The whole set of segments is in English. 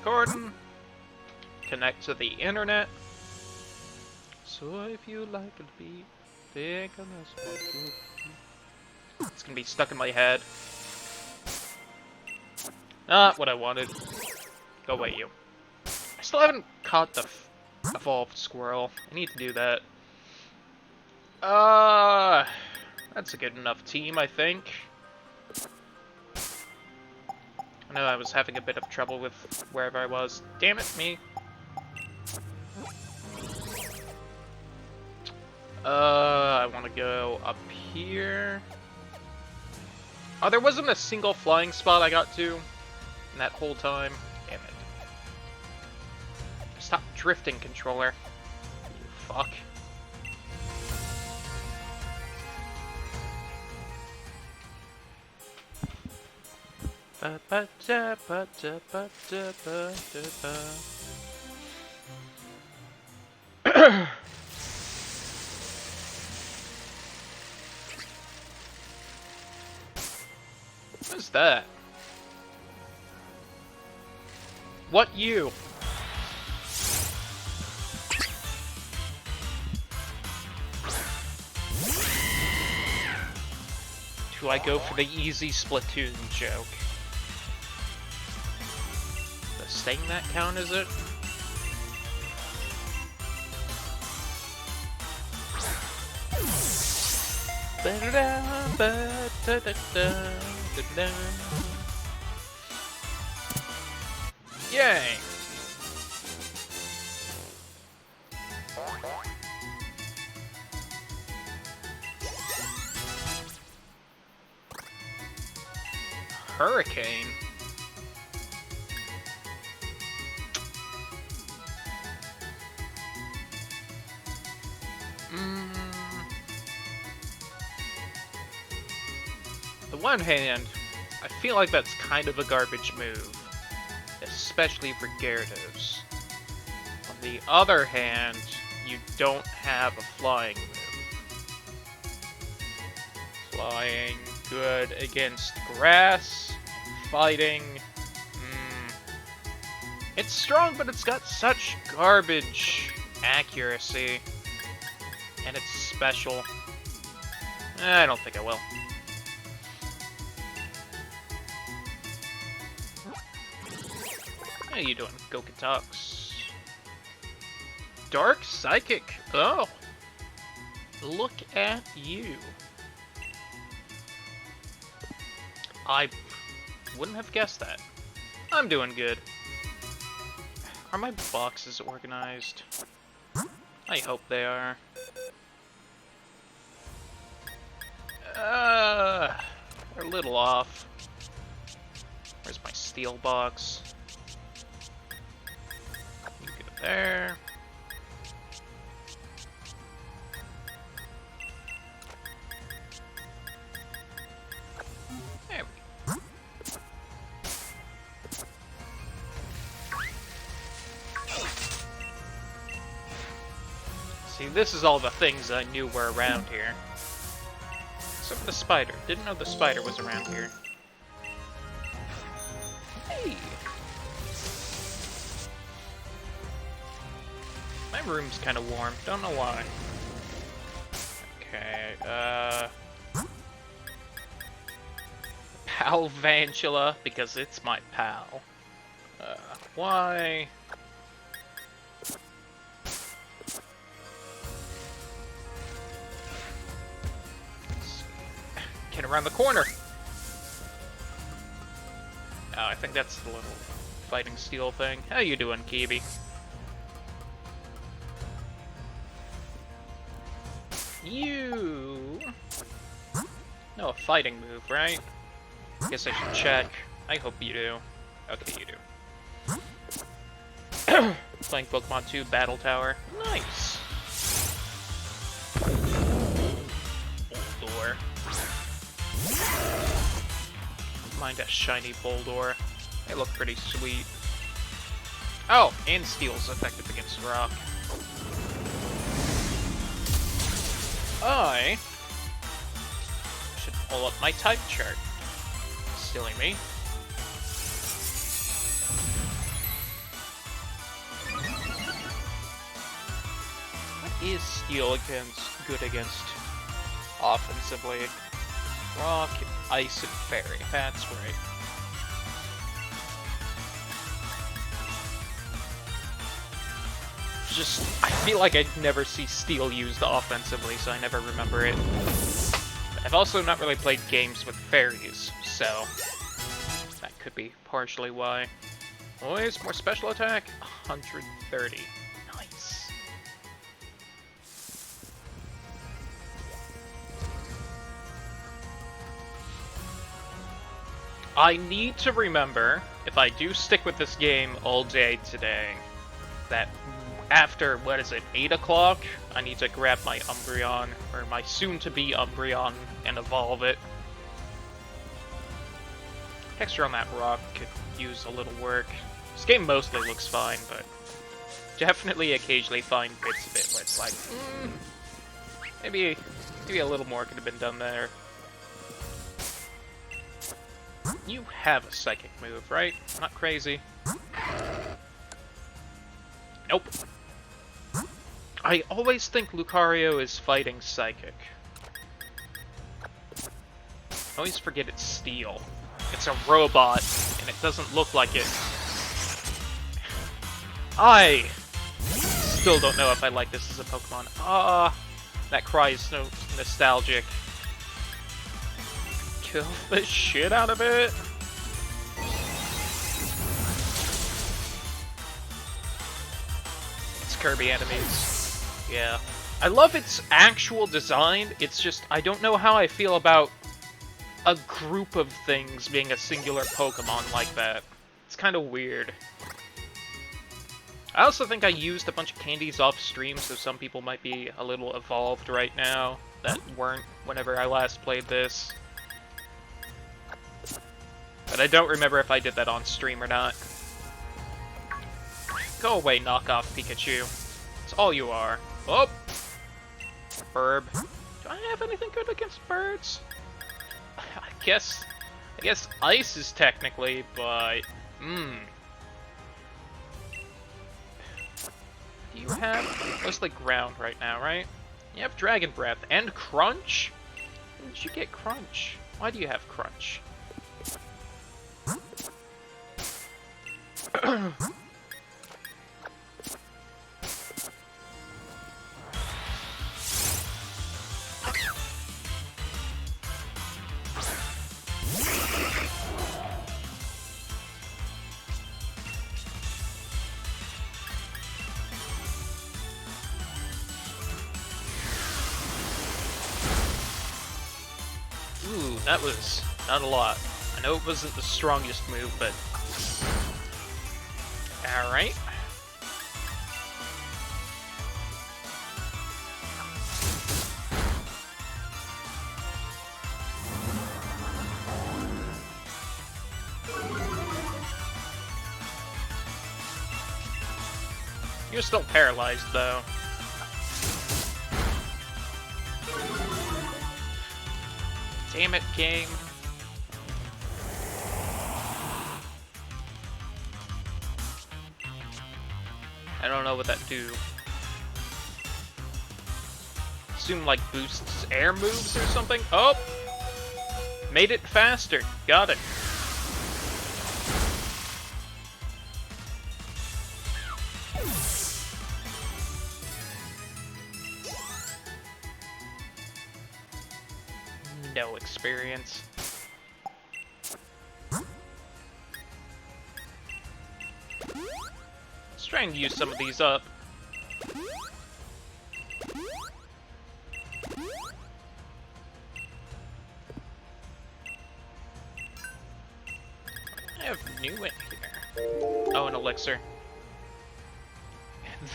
recording. Connect to the internet. So if you like it, be big on this one. It's gonna be stuck in my head. Not what I wanted. Go away, you. I still haven't caught the evolved squirrel. I need to do that. That's a good enough team, I think. I know I was having a bit of trouble with wherever I was. Damn it, me. I want to go up here. Oh, there wasn't a single flying spot I got to in that whole time. Damn it. Stop drifting, controller. You fuck. What's that? What you? Do I go for the easy Splatoon joke? Does saying that count, is it? Yay! Hurricane? On the one hand, I feel like that's kind of a garbage move, especially for Gyarados. On the other hand, you don't have a flying move. Flying good against grass, fighting. It's strong, but it's got such garbage accuracy, and it's special. I don't think I will. How you doing, Gokatox? Dark Psychic. Oh, look at you. I wouldn't have guessed that. I'm doing good. Are my boxes organized? I hope they are. They're a little off. Where's my steel box? You get it there. There we go. See, this is all the things I knew were around here. Except for the spider. Didn't know the spider was around here. Hey! My room's kind of warm. Don't know why. Okay, Palvantula, because it's my pal. Why? Get around the corner! Oh, I think that's the little fighting steel thing. How you doing, Kibi? You... No, a fighting move, right? Guess I should check. I hope you do. Okay, you do. Playing Pokemon 2 Battle Tower. Nice! Boldore. Mind a shiny Boldore. They look pretty sweet. Oh, and Steel's effective against rock. I should pull up my type chart. Silly me. is Steel good against offensively? Rock, Ice, and Fairy. That's right. Just, I feel like I never see Steel used offensively, so I never remember it. I've also not really played games with fairies, so that could be partially why. Always more special attack, 130. Nice. I need to remember, if I do stick with this game all day today, that after, what is it, 8 o'clock, I need to grab my Umbreon, or my soon-to-be Umbreon, and evolve it. Texture on that rock could use a little work. This game mostly looks fine, but definitely occasionally find bits of it where it's like, maybe a little more could have been done there. You have a psychic move, right? Not crazy. Nope. I always think Lucario is fighting Psychic. I always forget it's Steel. It's a robot, and it doesn't look like it. I still don't know if I like this as a Pokemon. That cry is so nostalgic. Kill the shit out of it! It's Kirby enemies. Yeah. I love its actual design, it's just, I don't know how I feel about a group of things being a singular Pokemon like that. It's kind of weird. I also think I used a bunch of candies off stream, so some people might be a little evolved right now that weren't whenever I last played this. But I don't remember if I did that on stream or not. Go away, knockoff Pikachu. It's all you are. Oh! Burb. Do I have anything good against birds? I guess Ice is technically, but... Do you have... mostly ground right now, right? You have Dragon Breath and Crunch? When did you get Crunch? Why do you have Crunch? Ooh, that was not a lot. I know it wasn't the strongest move, but... Alright. You're still paralyzed, though. Damn it, game. I don't know what that do. Assume like boosts air moves or something? Oh! Made it faster. Got it. No experience. Let's try and use some of these up. I have new in here. Oh, an elixir.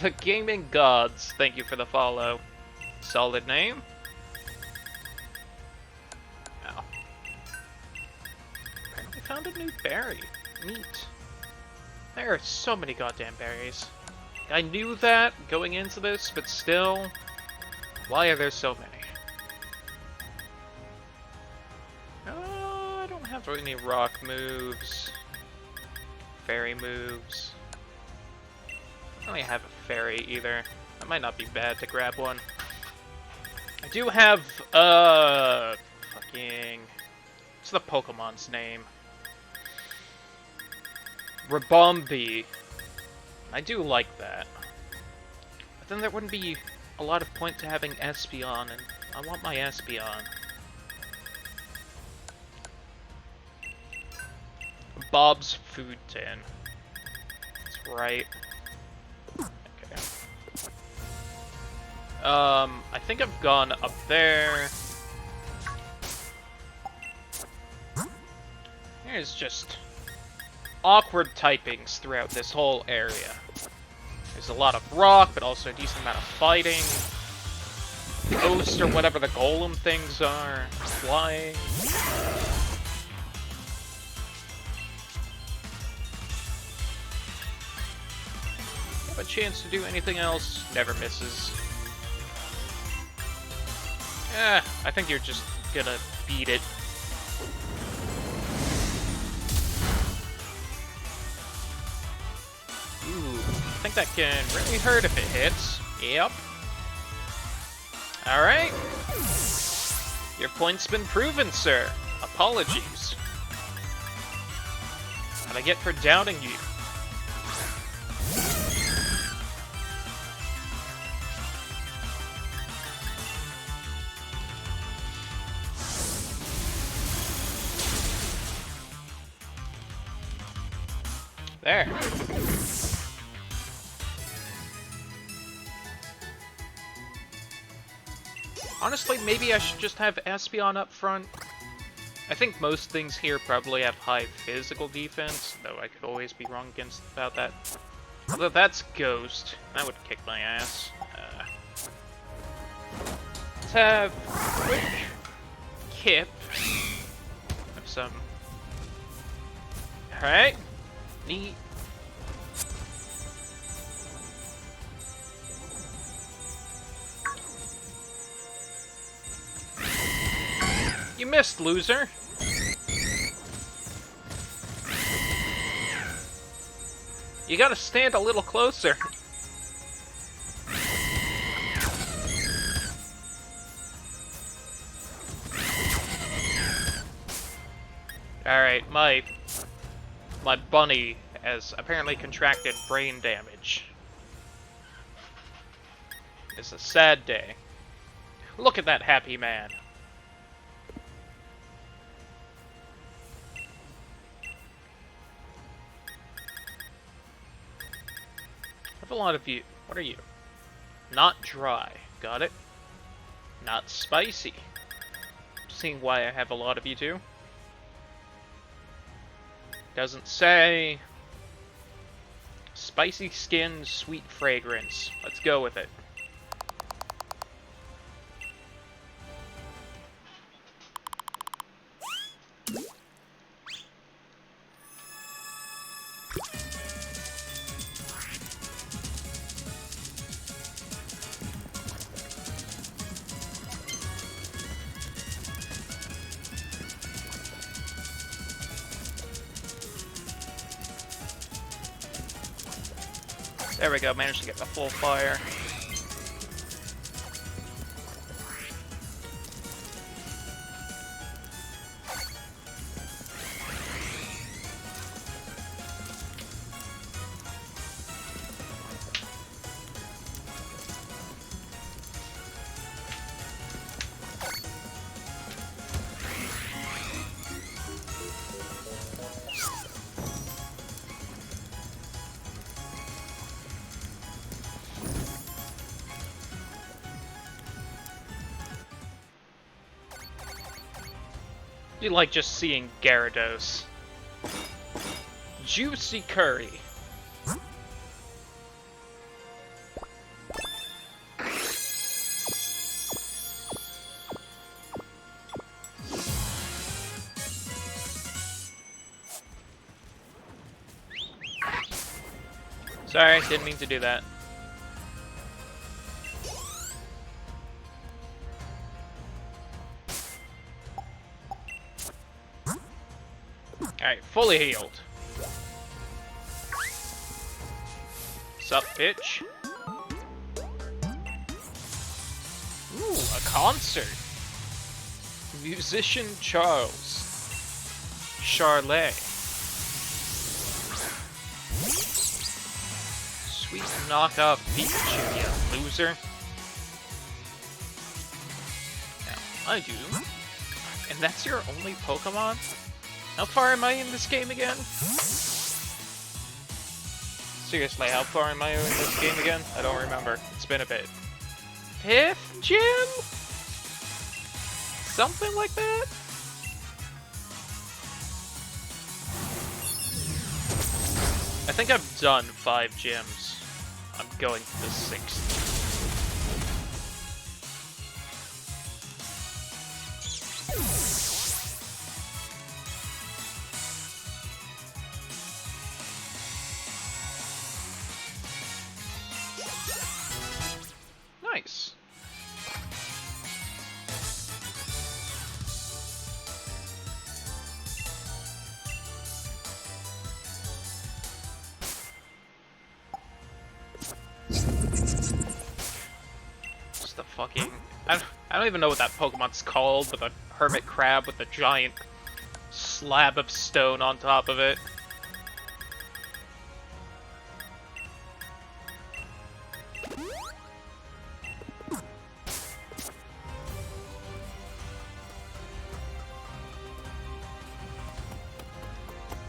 The Gaming Gods, thank you for the follow. Solid name. Oh. Apparently found a new berry. Neat. There are so many goddamn berries. I knew that going into this, but still, why are there so many? I don't have any rock moves. Fairy moves. don't really have a fairy either. That might not be bad to grab one. I do have, fucking... What's the Pokemon's name? Rabombi. I do like that. But then there wouldn't be a lot of point to having Espeon, and I want my Espeon. Bob's Food Tin. That's right. Okay. I think I've gone up there. There's just awkward typings throughout this whole area. There's a lot of rock, but also a decent amount of fighting. Ghost or whatever the golem things are. Flying. Have a chance to do anything else, never misses. I think you're just gonna beat it. Ooh, I think that can really hurt if it hits. Yep. Alright. Your point's been proven, sir. Apologies. What I get for doubting you. There. Honestly, maybe I should just have Espeon up front. I think most things here probably have high physical defense, though I could always be wrong about that. Although that's Ghost. That would kick my ass. Let's have quick Kip. Have some... Alright. Neat. You missed, loser. You gotta stand a little closer. Alright, my bunny has apparently contracted brain damage. It's a sad day. Look at that happy man. I have a lot of you. What are you? Not dry. Got it? Not spicy. Seeing why I have a lot of you too. Doesn't say. Spicy skin, sweet fragrance. Let's go with it. There we go, managed to get the full fire. You like just seeing Gyarados. Juicy curry. Sorry, didn't mean to do that. Alright, fully healed. Sup, bitch? Ooh, a concert. Musician Charles. Charlet. Sweet knockoff Pikachu, you loser. Now, I do. And that's your only Pokemon? How far am I in this game again? Seriously, how far am I in this game again? I don't remember. It's been a bit. 5th gym? Something like that? I think I've done 5 gyms. I'm going to the 6th. Nice. Just the fucking... I don't even know what that Pokemon's called, but the hermit crab with the giant slab of stone on top of it.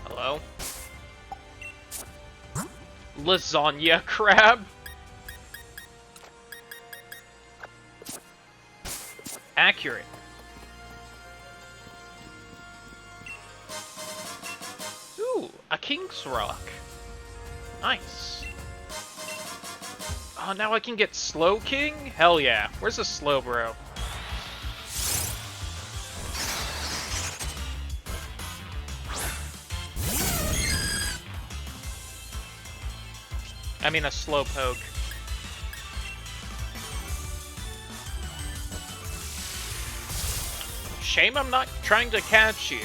Hello? Lasagna crab? Accurate. Ooh, a King's Rock. Nice. Oh, now I can get Slow King? Hell yeah. Where's the Slow Bro? I mean a Slowpoke. Shame I'm not trying to catch you.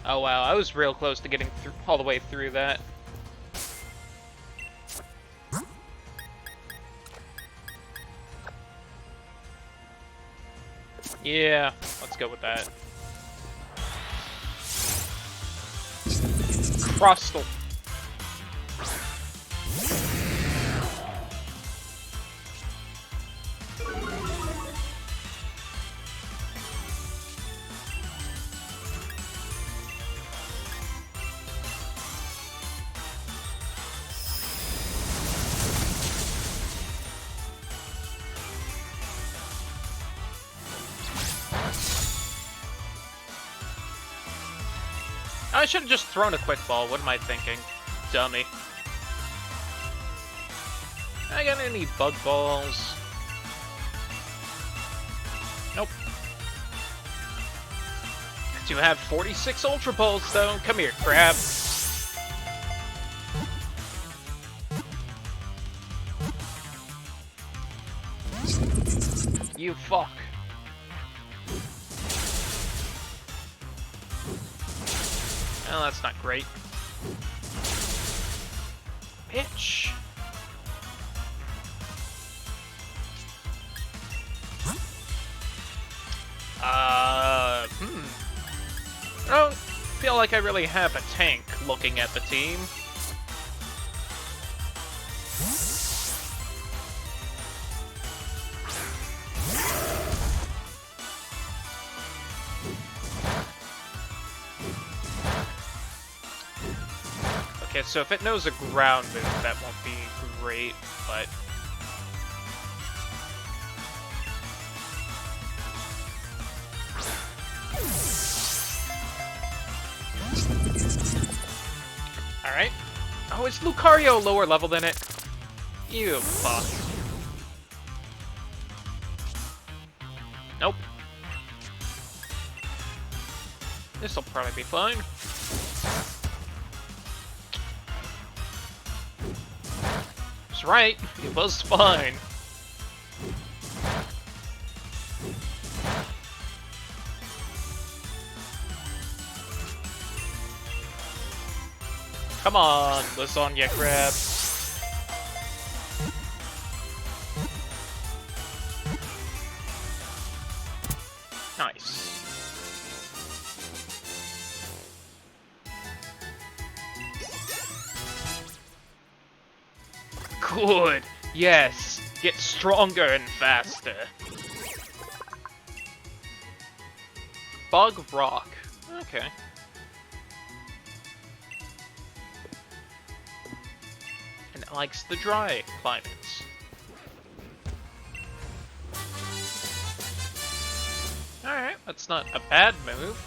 Oh wow, I was real close to getting all the way through that. Yeah, let's go with that. Crustal. I should have just thrown a quick ball. What am I thinking? Dummy. I got any bug balls? Nope. I do have 46 Ultra Balls, though. Come here, crab. You fuck. Well, that's not great. Bitch. I don't feel like I really have a tank looking at the team. Okay, so if it knows a ground move, that won't be great, but... Alright. Oh, is Lucario lower level than it? You fuck. Nope. This'll probably be fine. That's right, it was fine. Come on, lasagna crab. Nice. Good. Yes. Get stronger and faster. Bug rock. Okay. And it likes the dry climates. Alright, that's not a bad move.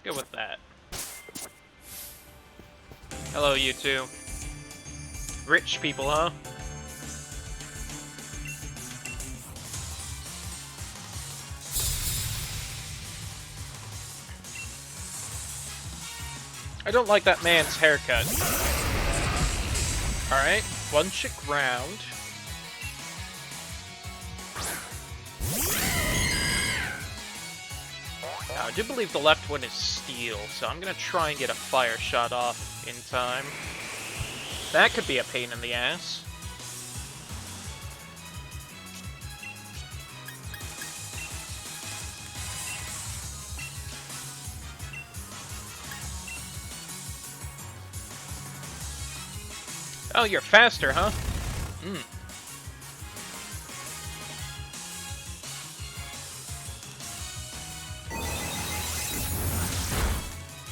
Go with that. Hello, you two. Rich people, huh? I don't like that man's haircut. Alright, one chick round. Now, I do believe the left one is steel, so I'm gonna try and get a fire shot off in time. That could be a pain in the ass. Oh, you're faster, huh? Hmm.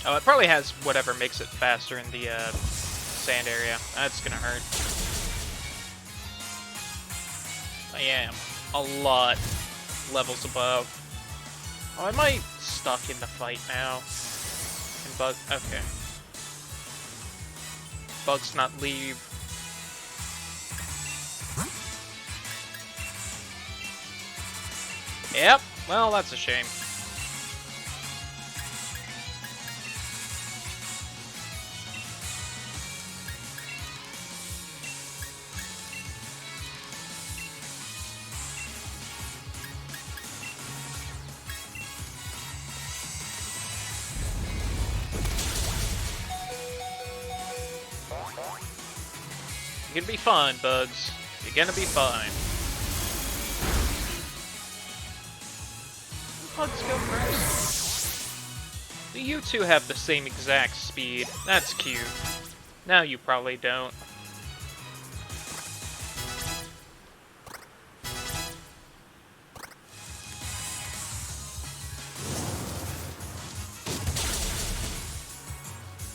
Oh, it probably has whatever makes it faster in the sand area. That's gonna hurt. I am a lot levels above. Oh, am I stuck in the fight now? Can Bug? Okay. Bugs not leave. Yep. Well, that's a shame. You're gonna be fine, Bugs. You're gonna be fine. Bugs go first. You two have the same exact speed. That's cute. Now you probably don't.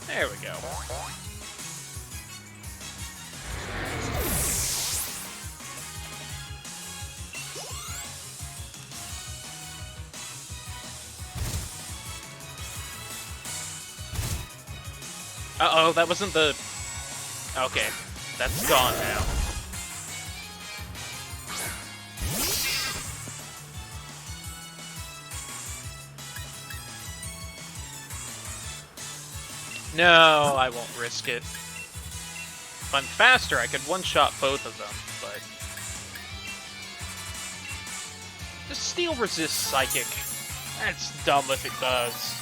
There we go. Uh-oh, that wasn't the... Okay, that's gone now. No, I won't risk it. If I'm faster, I could one-shot both of them, but... Does steel resist psychic? That's dumb if it does.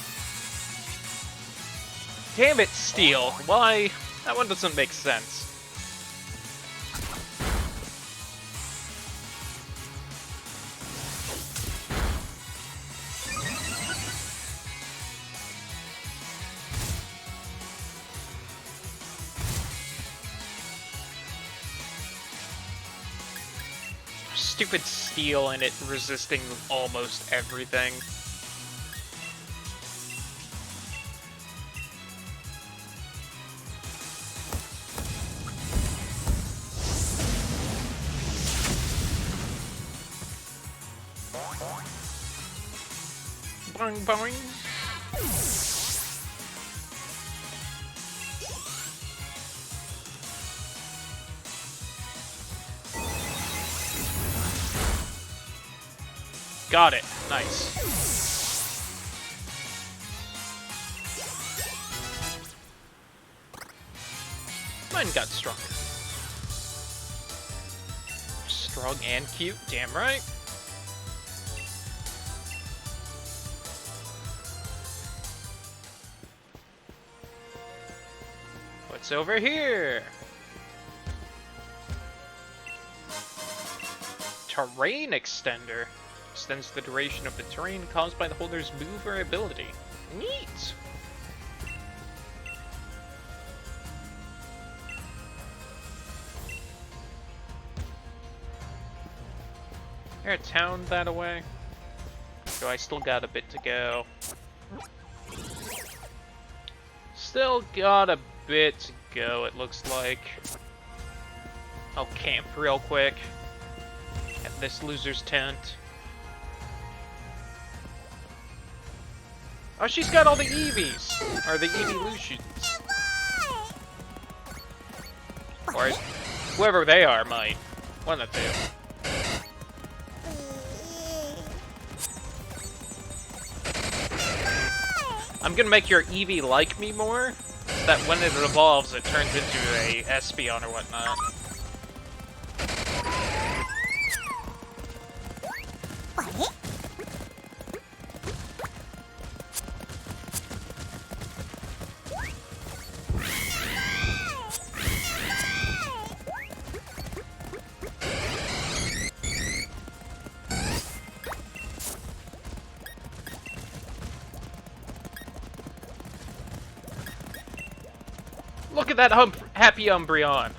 Damn it, steel. Why? That one doesn't make sense. Stupid steel and it resisting almost everything. boing, boing. Got it. Nice. Mine got stronger. Strong and cute, damn right. What's over here? Terrain extender. Extends the duration of the terrain caused by the holder's move or ability. Neat! Is there a town that away? So I still got a bit to go. Still got a bit to go, it looks like. I'll camp real quick at this loser's tent. Oh, she's got all the Eevees! Or the Eeveelutions. Or whoever they are might. One of the two. I'm gonna make your Eevee like me more, so that when it evolves, it turns into a Espeon or whatnot. Look at that happy Umbreon.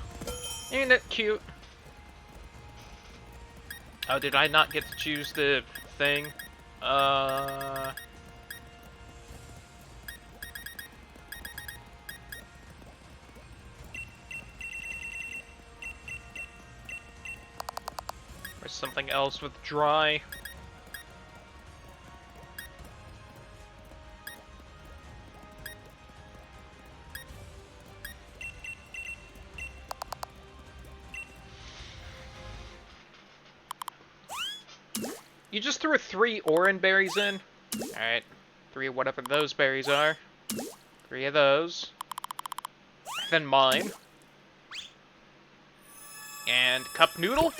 Ain't it cute? Oh, did I not get to choose the thing? Or something else with dry. You just threw 3 Oran berries in? Alright. 3 whatever those berries are. 3 of those. Then mine. And cup noodle?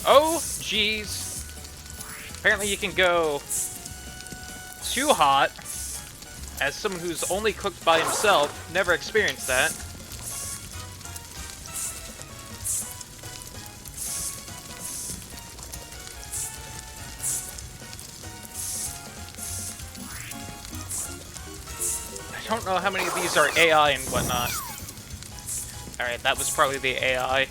Oh, jeez. Apparently you can go too hot. As someone who's only cooked by himself, never experienced that. I don't know how many of these are AI and whatnot. Alright, that was probably the AI.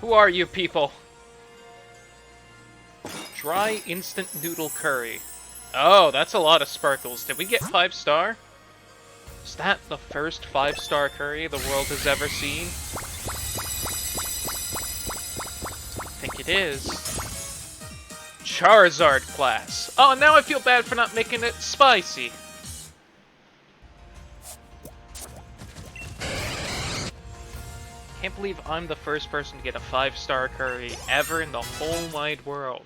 Who are you people? Dry instant noodle curry. Oh, that's a lot of sparkles. Did we get 5-star? Is that the first 5-star curry the world has ever seen? I think it is. Charizard class. Oh, now I feel bad for not making it spicy. Can't believe I'm the first person to get a 5-star curry ever in the whole wide world.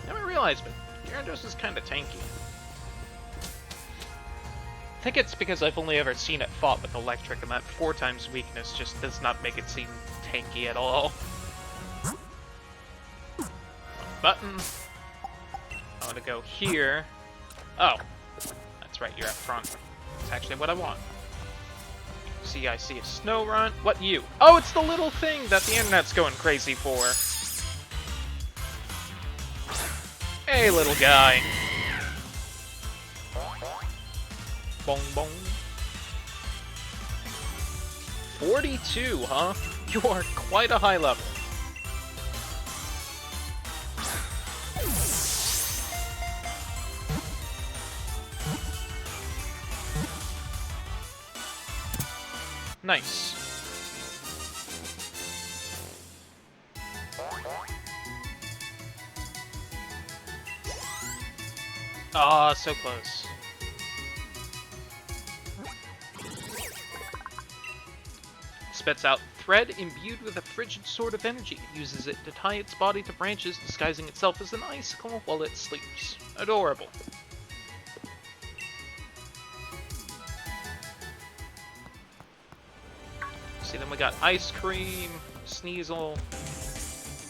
Now I realize, but Gyarados is kinda tanky. I think it's because I've only ever seen it fought with electric, and that 4 times weakness just does not make it seem tanky at all. Button. I want to go here. Oh, that's right, you're up front. That's actually what I want. See, I see a snow run. What you? Oh, it's the little thing that the internet's going crazy for. Hey, little guy. bong bong. 42, huh? You are quite a high level. Nice. Ah, so close. Spits out thread imbued with a frigid sort of energy. It uses it to tie its body to branches, disguising itself as an icicle while it sleeps. Adorable. See, then we got Ice Cream, Sneasel.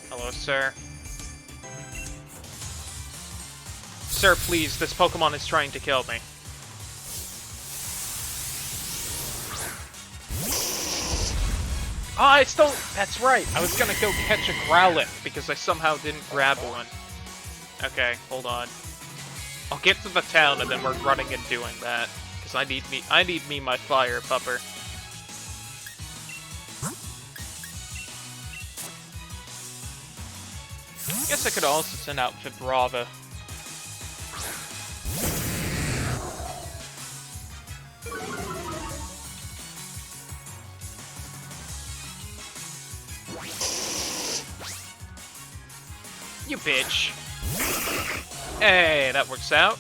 Hello, sir. Sir, please, this Pokemon is trying to kill me. Oh, I still... That's right, I was gonna go catch a Growlithe, because I somehow didn't grab one. Okay, hold on. I'll get to the town, and then we're running and doing that. Because I need me my fire pupper. I guess I could also send out Vibrava. You bitch. Hey, that works out.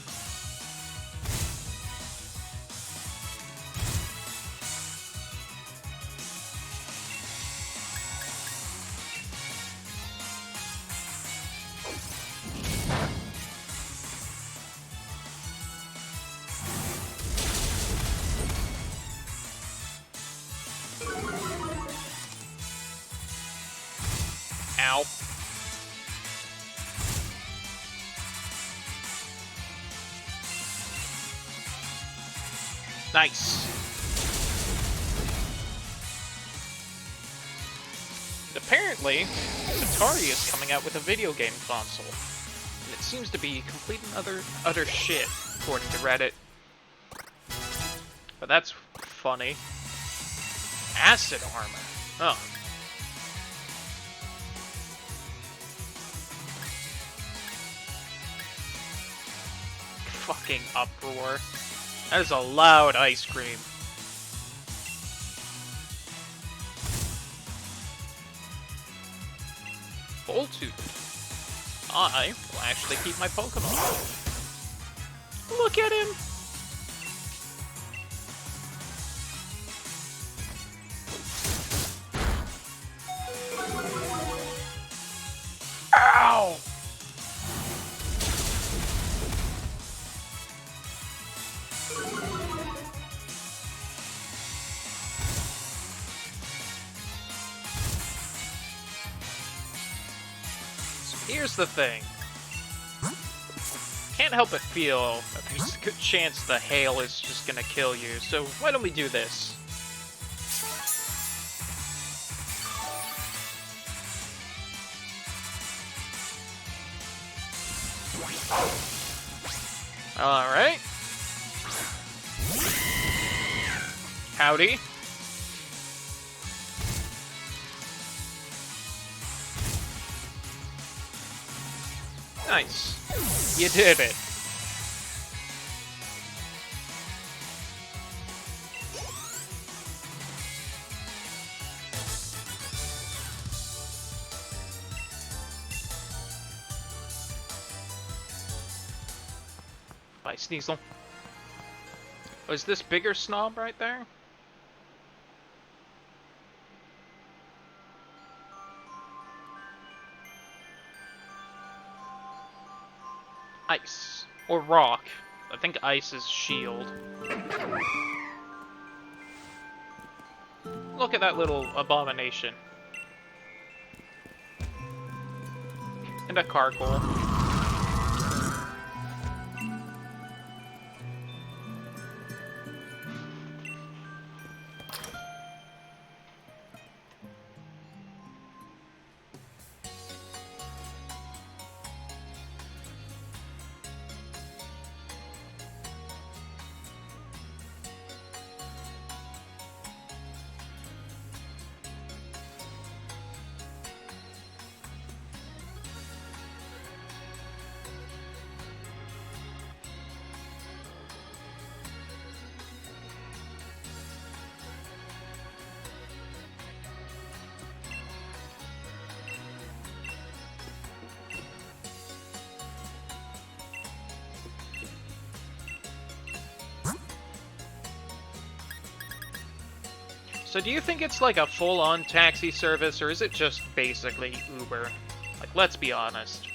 Ow. Nice. Apparently, Atari is coming out with a video game console. And it seems to be complete and utter shit, according to Reddit. But that's funny. Acid armor. Oh. Fucking uproar. That is a loud ice cream. Voltude. I will actually keep my Pokemon. Look at him! Ow! Here's the thing. Can't help but feel that there's a good chance the hail is just gonna kill you, so why don't we do this? Alright. Howdy. Nice. You did it. Bye, Sneasel. Was this bigger snob right there? Ice. Or rock. I think ice is shield. Look at that little abomination. And a Carkol. So do you think it's like a full-on taxi service, or is it just basically Uber? Like, let's be honest.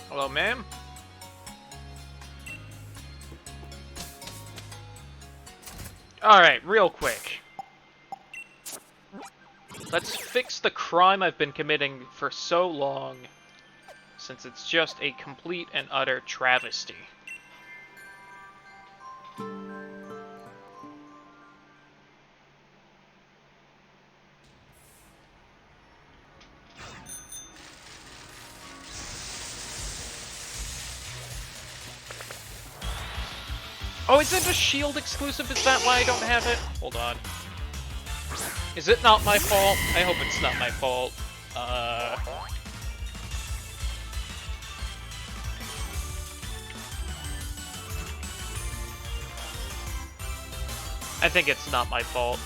Hello, ma'am? Alright, real quick. Let's fix the crime I've been committing for so long, since it's just a complete and utter travesty. Oh, is it a Shield exclusive? Is that why I don't have it? Hold on. Is it not my fault? I hope it's not my fault. I think it's not my fault.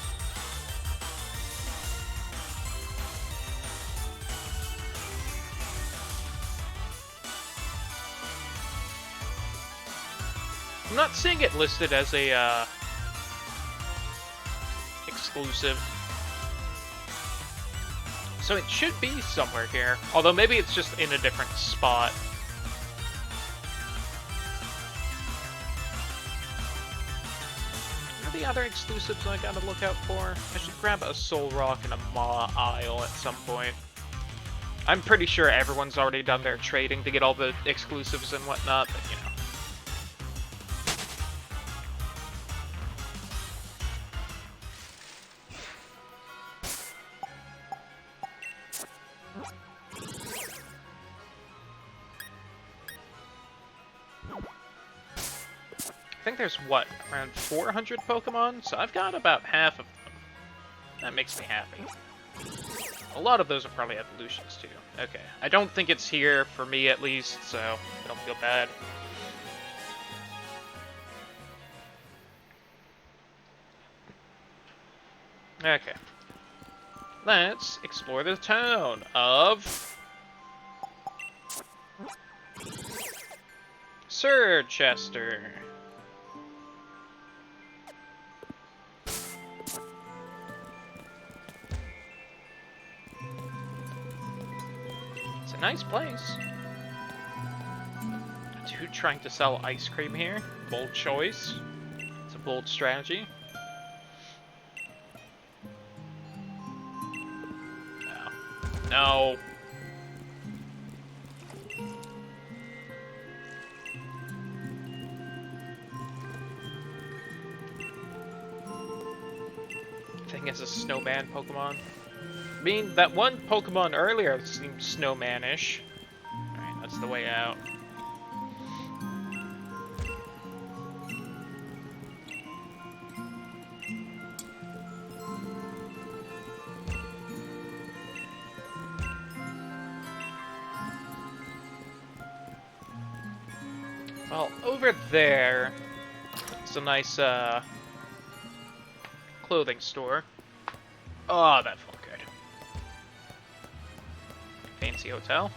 I'm not seeing it listed as a, exclusive. So it should be somewhere here. Although maybe it's just in a different spot. What are the other exclusives I gotta look out for? I should grab a Soul Rock and a maaaaaaan at some point. I'm pretty sure everyone's already done their trading to get all the exclusives and whatnot, but you know. I think there's, what, around 400 Pokemon? So I've got about half of them. That makes me happy. A lot of those are probably evolutions, too. Okay. I don't think it's here, for me at least, so I don't feel bad. Okay. Let's explore the town of Sirchester. It's a nice place. A dude trying to sell ice cream here. Bold choice. It's a bold strategy. No. No. Thing is a snowman Pokemon. I mean, that one Pokemon earlier seemed snowmanish. Alright, that's the way out. Well, over there, it's a nice, clothing store. Oh, that felt good. Fancy hotel.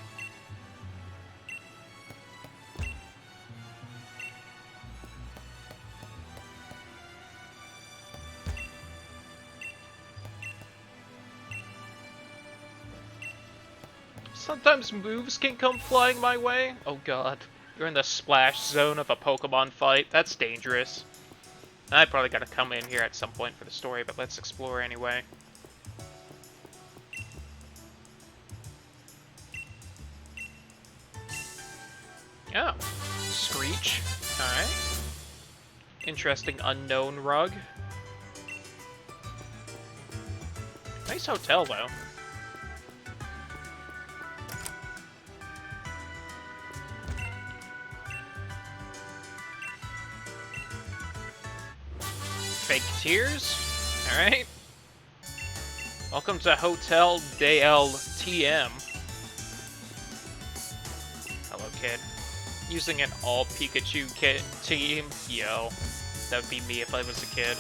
Sometimes moves can come flying my way. Oh god. You're in the splash zone of a Pokemon fight. That's dangerous. I probably gotta come in here at some point for the story, but let's explore anyway. Oh. Screech. Alright. Interesting unknown rug. Nice hotel, though. Fake tears. Alright. Welcome to Hotel DLTM. Hello, kid. Using an all Pikachu team? Yo. That would be me if I was a kid.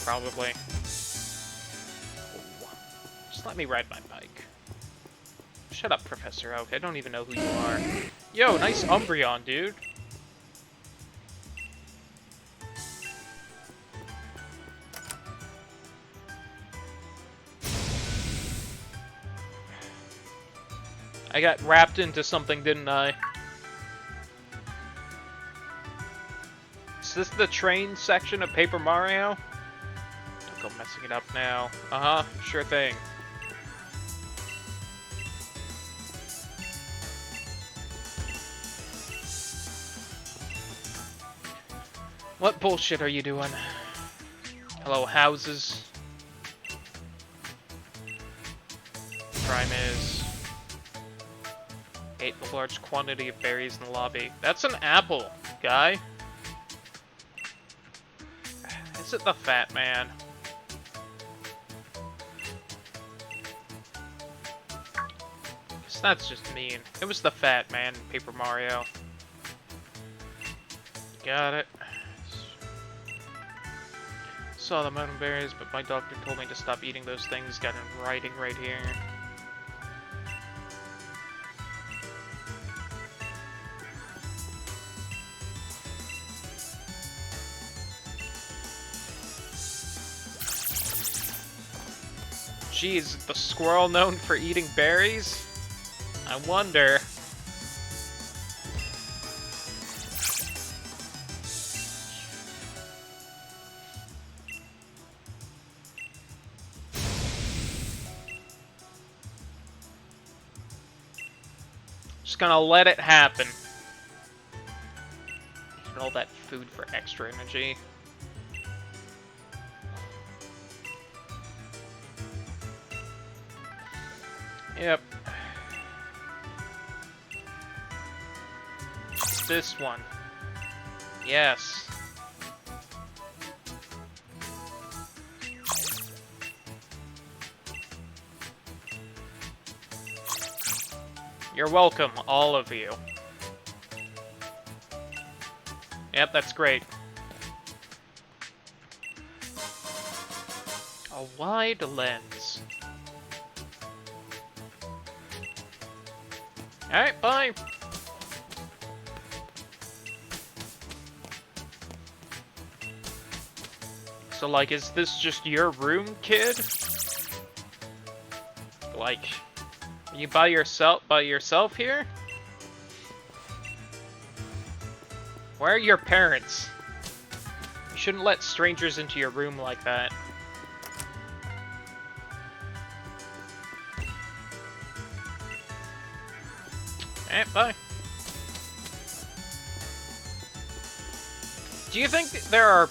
Probably. Just let me ride my bike. Shut up, Professor Oak. I don't even know who you are. Yo, nice Umbreon, dude. I got wrapped into something, didn't I? Is this the train section of Paper Mario? Don't go messing it up now. Uh-huh, sure thing. What bullshit are you doing? Hello, houses. Crime is... ate a large quantity of berries in the lobby. That's an apple, guy. Is it the fat man? Guess that's just mean. It was the fat man in Paper Mario. Got it. Saw the mountain berries, but my doctor told me to stop eating those things. Got it in writing right here. Geez, the squirrel known for eating berries? I wonder. Just gonna let it happen. Eating all that food for extra energy. Yep. This one. Yes. You're welcome, all of you. Yep, that's great. A wide lens. Alright, bye. So, like, is this just your room, kid? Like, are you by yourself here? Where are your parents? You shouldn't let strangers into your room like that. Alright, bye. Do you think there are...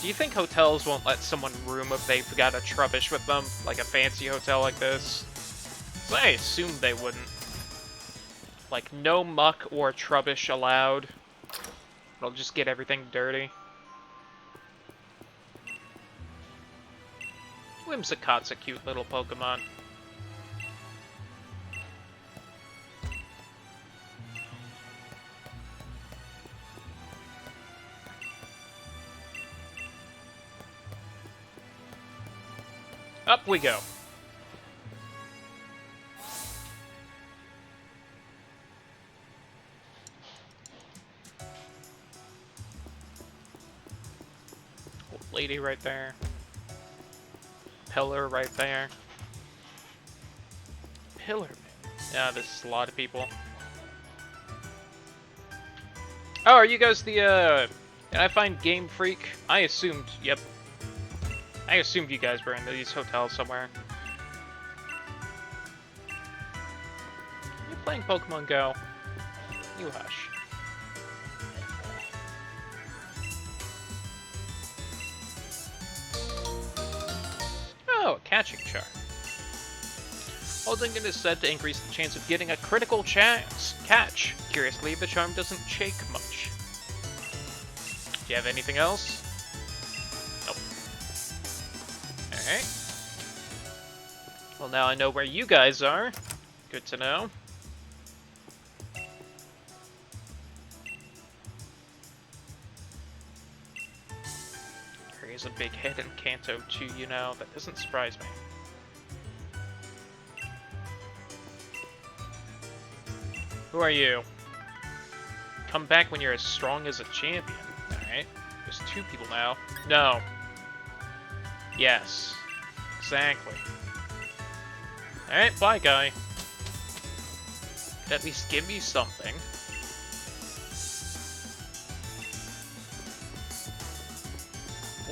Do you think hotels won't let someone room if they've got a trubbish with them? Like a fancy hotel like this? So I assume they wouldn't. Like, no muck or trubbish allowed. It'll just get everything dirty. Whimsicott's a cute little Pokemon. Up we go. Old lady right there. Pillar right there. Pillar man. Yeah, this is a lot of people. Oh, are you guys the, did I find Game Freak? I assumed, yep. I assumed you guys were in these hotels somewhere. You're playing Pokemon Go. You hush. Oh, a catching charm. Holding it is said to increase the chance of getting a critical catch. Curiously, the charm doesn't shake much. Do you have anything else? Nope. Alright. Well, now I know where you guys are. Good to know. He's a big hit in Kanto 2, you know. That doesn't surprise me. Who are you? Come back when you're as strong as a champion. Alright. There's 2 people now. No. Yes. Exactly. Alright, bye, guy. Could at least give me something.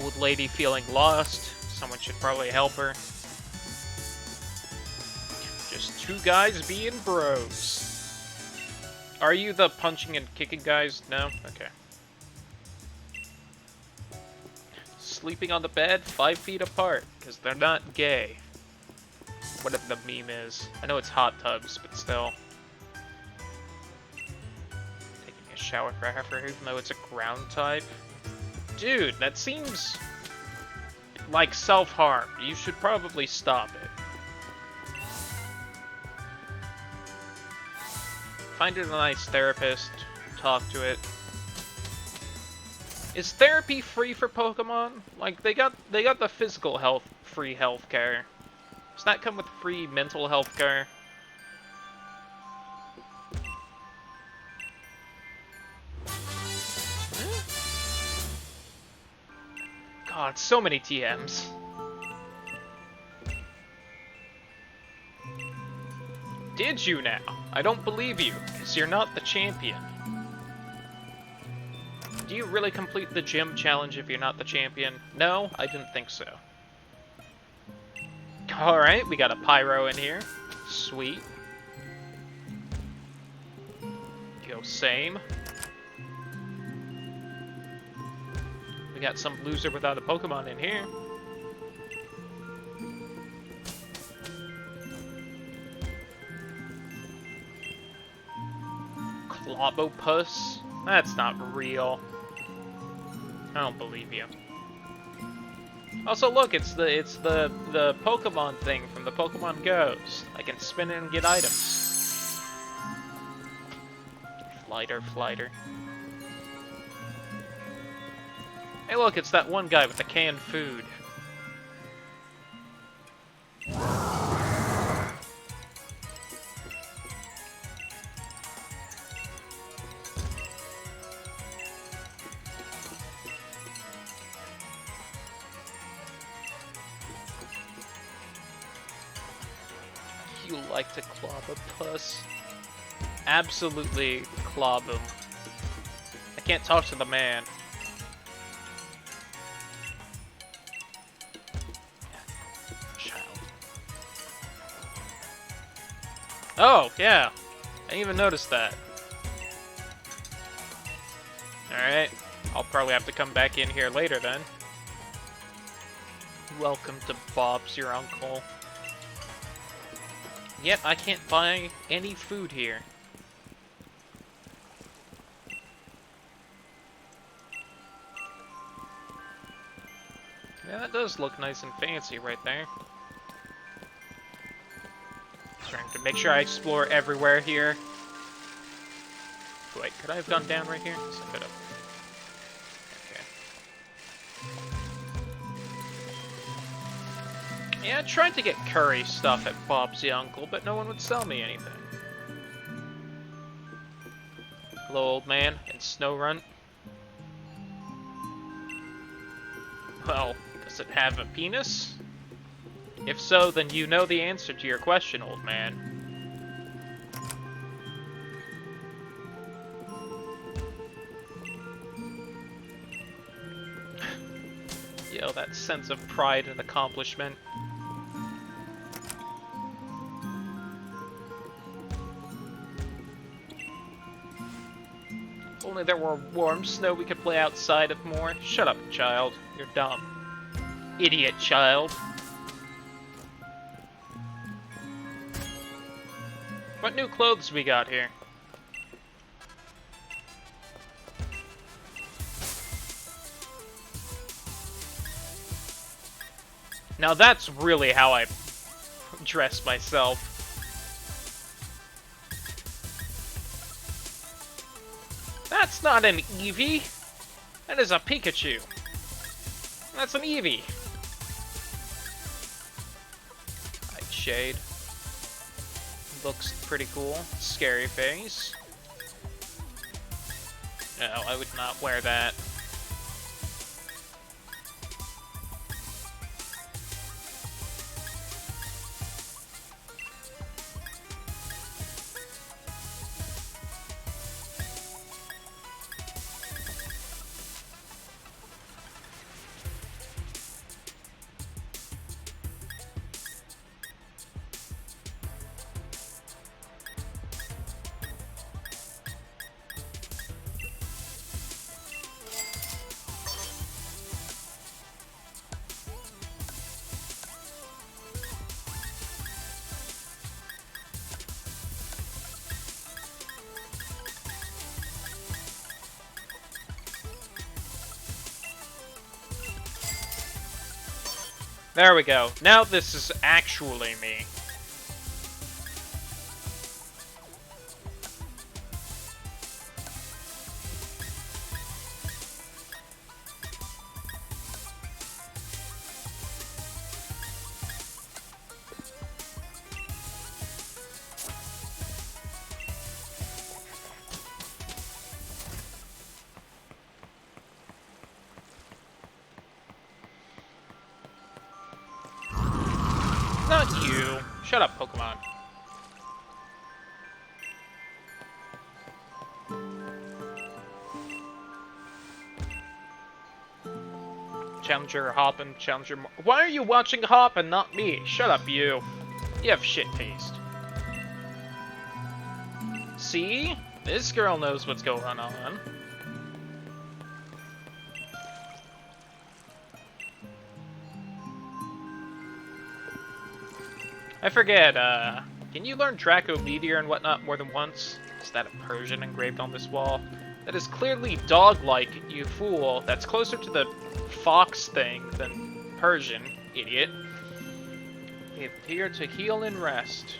Old lady feeling lost. Someone should probably help her. Just 2 guys being bros. Are you the punching and kicking guys? No? Okay. Sleeping on the bed 5 feet apart, because they're not gay. Whatever the meme is. I know it's hot tubs, but still. Taking a shower forever, even though it's a ground type. Dude, that seems like self-harm. You should probably stop it. Find it a nice therapist, talk to it. Is therapy free for Pokemon? Like, they got the physical health, free healthcare. Does that come with free mental health care? God, so many TMs. Did you now? I don't believe you, because you're not the champion. Do you really complete the gym challenge if you're not the champion? No, I didn't think so. Alright, we got a Pyro in here. Sweet. Go same. We got some loser without a Pokemon in here. Clobopus? That's not real. I don't believe you. Also, look, it's the Pokemon thing from the Pokemon Go's. I can spin it and get items. Flighter. Hey, look, it's that one guy with the canned food. You like to clob a puss? Absolutely clob him. I can't talk to the man. Child. Oh, yeah. I didn't even notice that. Alright. I'll probably have to come back in here later then. Welcome to Bob's, your uncle. Yet I can't buy any food here. Yeah, that does look nice and fancy right there. Trying to make sure I explore everywhere here. Wait, could I have gone down right here? Yes, I could have. Yeah, I tried to get curry stuff at Bob's the Uncle, but no one would sell me anything. Hello, old man, and Snowrun. Well, does it have a penis? If so, then you know the answer to your question, old man. Yo, that sense of pride and accomplishment. If only there were warm snow we could play outside of more. Shut up, child. You're dumb. Idiot child. What new clothes we got here? Now that's really how I dress myself. That's not an Eevee! That is a Pikachu! That's an Eevee! Shade. Looks pretty cool. Scary face. No, I would not wear that. There we go. Now this is actually me. Not you. Shut up, Pokemon. Challenger, Hoppin', Challenger... Why are you watching Hop and not me? Shut up, you. You have shit taste. See? This girl knows what's going on. I forget, can you learn Draco Meteor and whatnot more than once? Is that a Persian engraved on this wall? That is clearly dog-like, you fool. That's closer to the fox thing than Persian, idiot. They appear to heal and rest.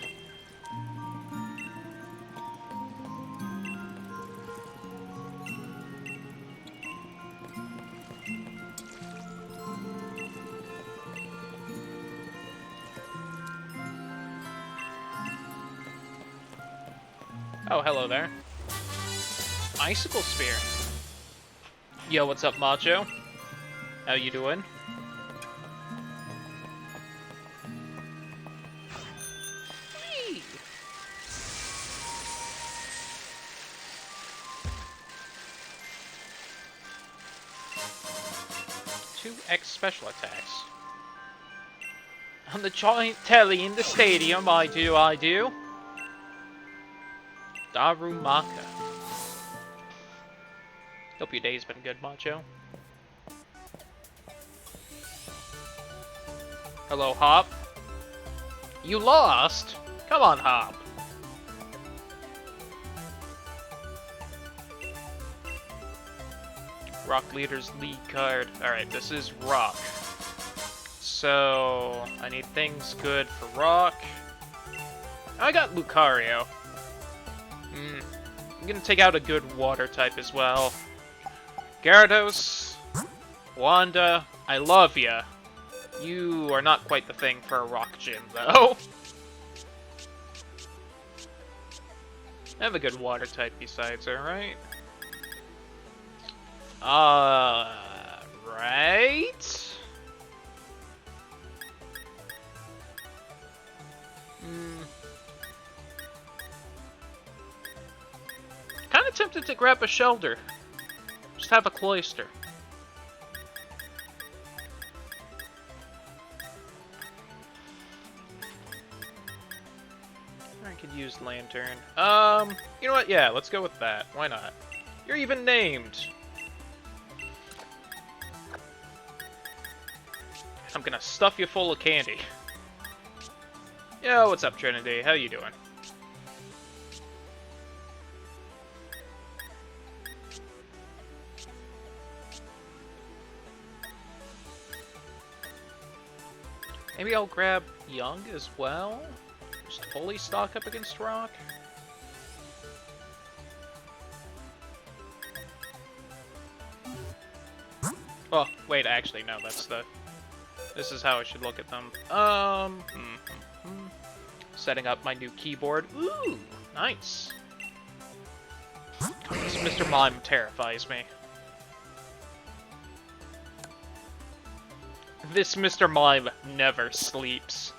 Oh, hello there. Icicle Spear. Yo, what's up, Macho? How you doing? Whee! 2x special attacks. On the giant telly in the stadium, I do. Darumaka. Hope your day's been good, Macho. Hello, Hop. You lost? Come on, Hop. Rock Leader's lead card. Alright, this is Rock. So, I need things good for Rock. I got Lucario. I'm gonna take out a good water type as well. Gyarados, Wanda, I love ya. You are not quite the thing for a rock gym, though. I have a good water type besides her, right? Right? Kinda tempted to grab a Shelter. Just have a Cloyster. I could use Lantern. You know what? Yeah, let's go with that. Why not? You're even named. I'm gonna stuff you full of candy. Yo, what's up, Trinity? How you doing? Maybe I'll grab Young as well. Just fully stock up against Rock. Oh, wait, actually, no, that's the... This is how I should look at them. Setting up my new keyboard. Ooh, nice. This Mr. Mime terrifies me. This Mr. Mime never sleeps.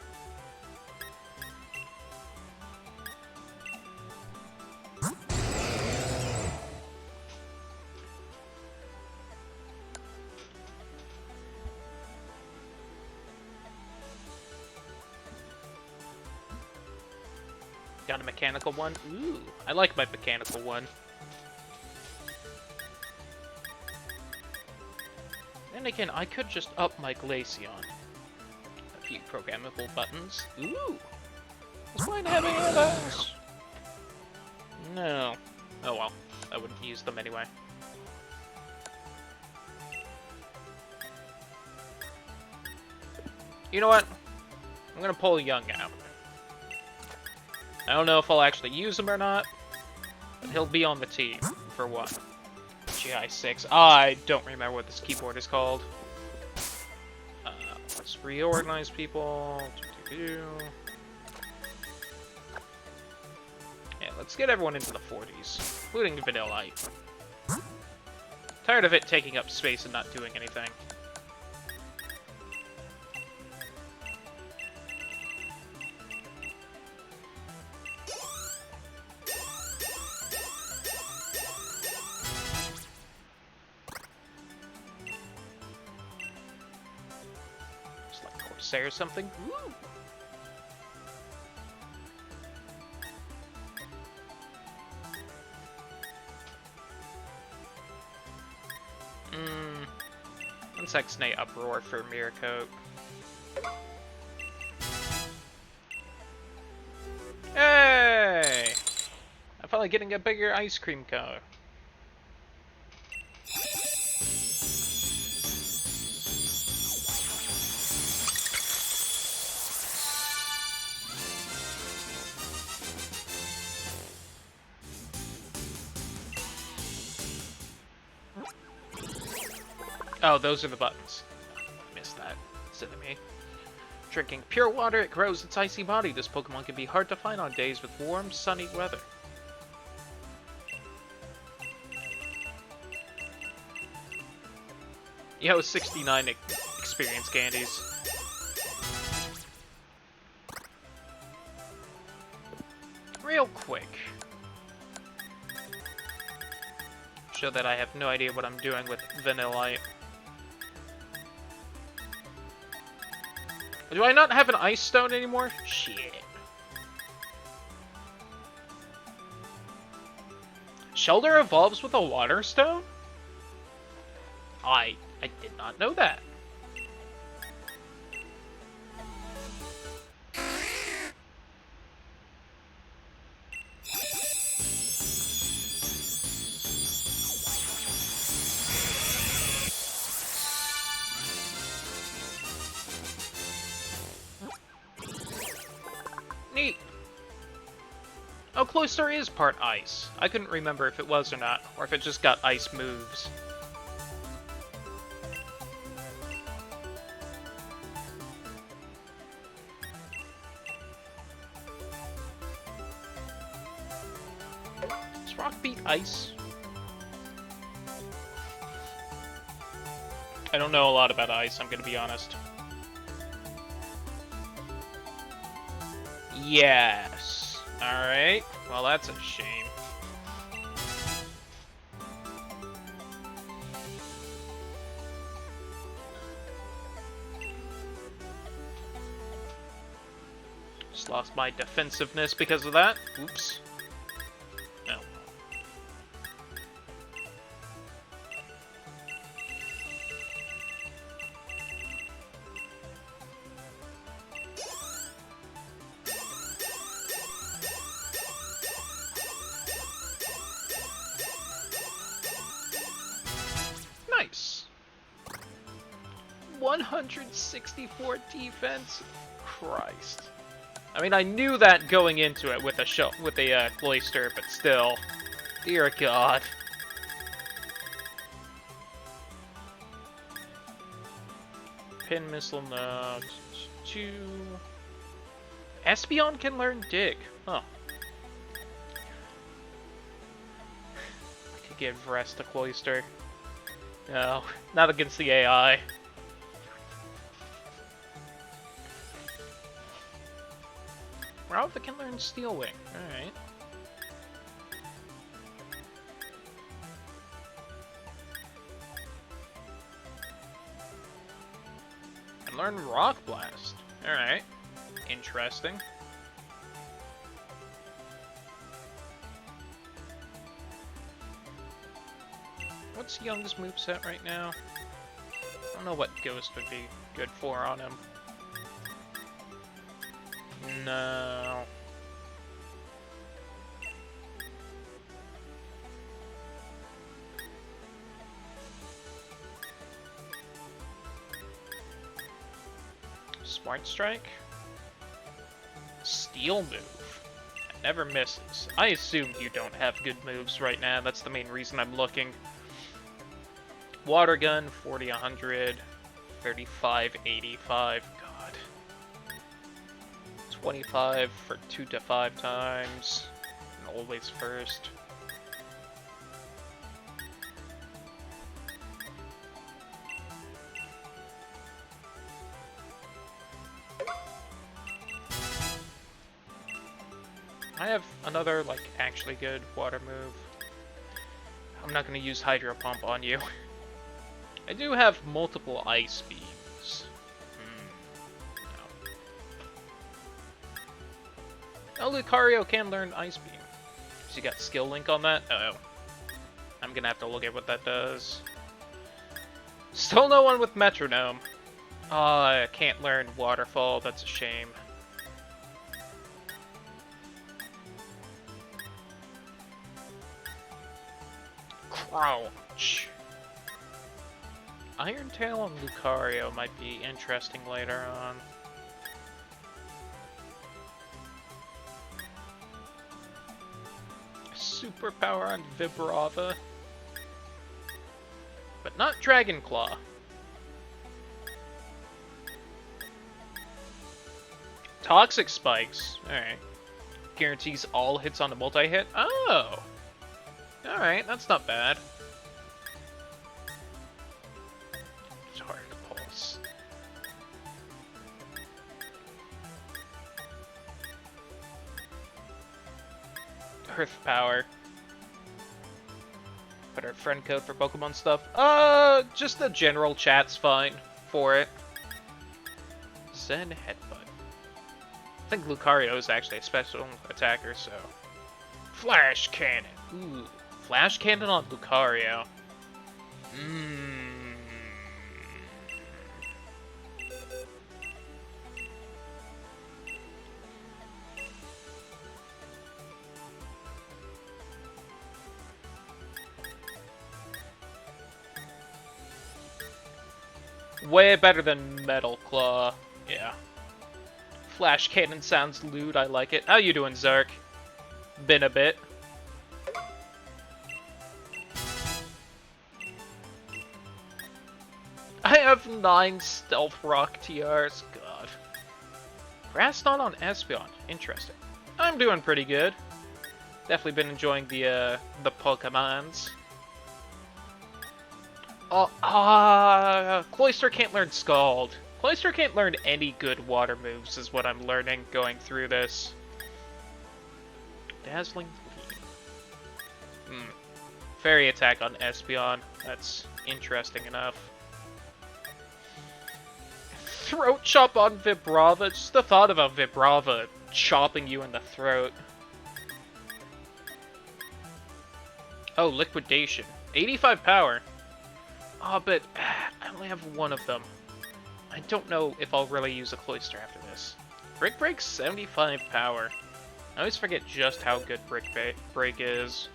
Got a mechanical one? Ooh, I like my mechanical one. Then again, I could just up my Glaceon. A few programmable buttons. Ooh! Is mine having any of those? No. Oh well, I wouldn't use them anyway. You know what? I'm gonna pull Young out. I don't know if I'll actually use him or not, but he'll be on the team, for what? GI6. I don't remember what this keyboard is called. Let's reorganize people. Yeah, let's get everyone into the 40s, including Vanillite. Tired of it taking up space and not doing anything. Or something. Woo. Let's X-Nay Uproar for Mirror Coat. Hey! I'm finally getting a bigger ice cream cone. Oh, those are the buttons. I missed that. Silly me. Drinking pure water, it grows its icy body. This Pokemon can be hard to find on days with warm, sunny weather. Yo, 69 experience candies. Real quick. Show that I have no idea what I'm doing with Vanillite. Do I not have an Ice Stone anymore? Shit. Shelter evolves with a Water Stone? I did not know that. Neat. Oh, Cloyster is part ice. I couldn't remember if it was or not, or if it just got ice moves. Does Rock beat ice? I don't know a lot about ice, I'm gonna be honest. Yes. Alright. Well, that's a shame. Just lost my defensiveness because of that. Oops. No. 164 defense? Christ. I mean, I knew that going into it with a cloister, but still. Dear God. Pin missile, no. 2. Espeon can learn dig. Huh. I could give Rest a cloister. No, not against the AI. Ralph can learn Steel Wing. Alright. And learn Rock Blast. Alright. Interesting. What's Young's moveset right now? I don't know what Ghost would be good for on him. No. Smart Strike? Steel move. It never misses. I assumed you don't have good moves right now. That's the main reason I'm looking. Water Gun, 40, 100, 35, 85. God. 25 for 2 to 5 times. And always first. I have another, like, actually good water move. I'm not going to use Hydro Pump on you. I do have multiple Ice Beams. No. Oh, Lucario can learn Ice Beam. So you got Skill Link on that? Oh. I'm going to have to look at what that does. Still no one with Metronome. Oh, I can't learn Waterfall. That's a shame. Crouch. Iron Tail on Lucario might be interesting later on. Superpower on Vibrava. But not Dragon Claw. Toxic Spikes. Alright. Guarantees all hits on the multi-hit. Oh! Alright, that's not bad. Dark Pulse. Earth Power. Put our friend code for Pokemon stuff. Just the general chat's fine for it. Zen Headbutt. I think Lucario is actually a special attacker, so... Flash Cannon. Ooh. Flash Cannon on Lucario. Way better than Metal Claw. Yeah. Flash Cannon sounds lewd, I like it. How you doing, Zark? Been a bit. I have 9 Stealth Rock TRs. God. Grasston on Espeon. Interesting. I'm doing pretty good. Definitely been enjoying the Pokemons. Cloyster can't learn Scald. Cloyster can't learn any good water moves is what I'm learning going through this. Dazzling Gleam. Fairy attack on Espeon. That's interesting enough. Throat chop on Vibrava. Just the thought of a Vibrava chopping you in the throat. Oh, Liquidation. 85 power. Oh, but I only have one of them. I don't know if I'll really use a Cloyster after this. Brick Break's 75 power. I always forget just how good Brick Break is.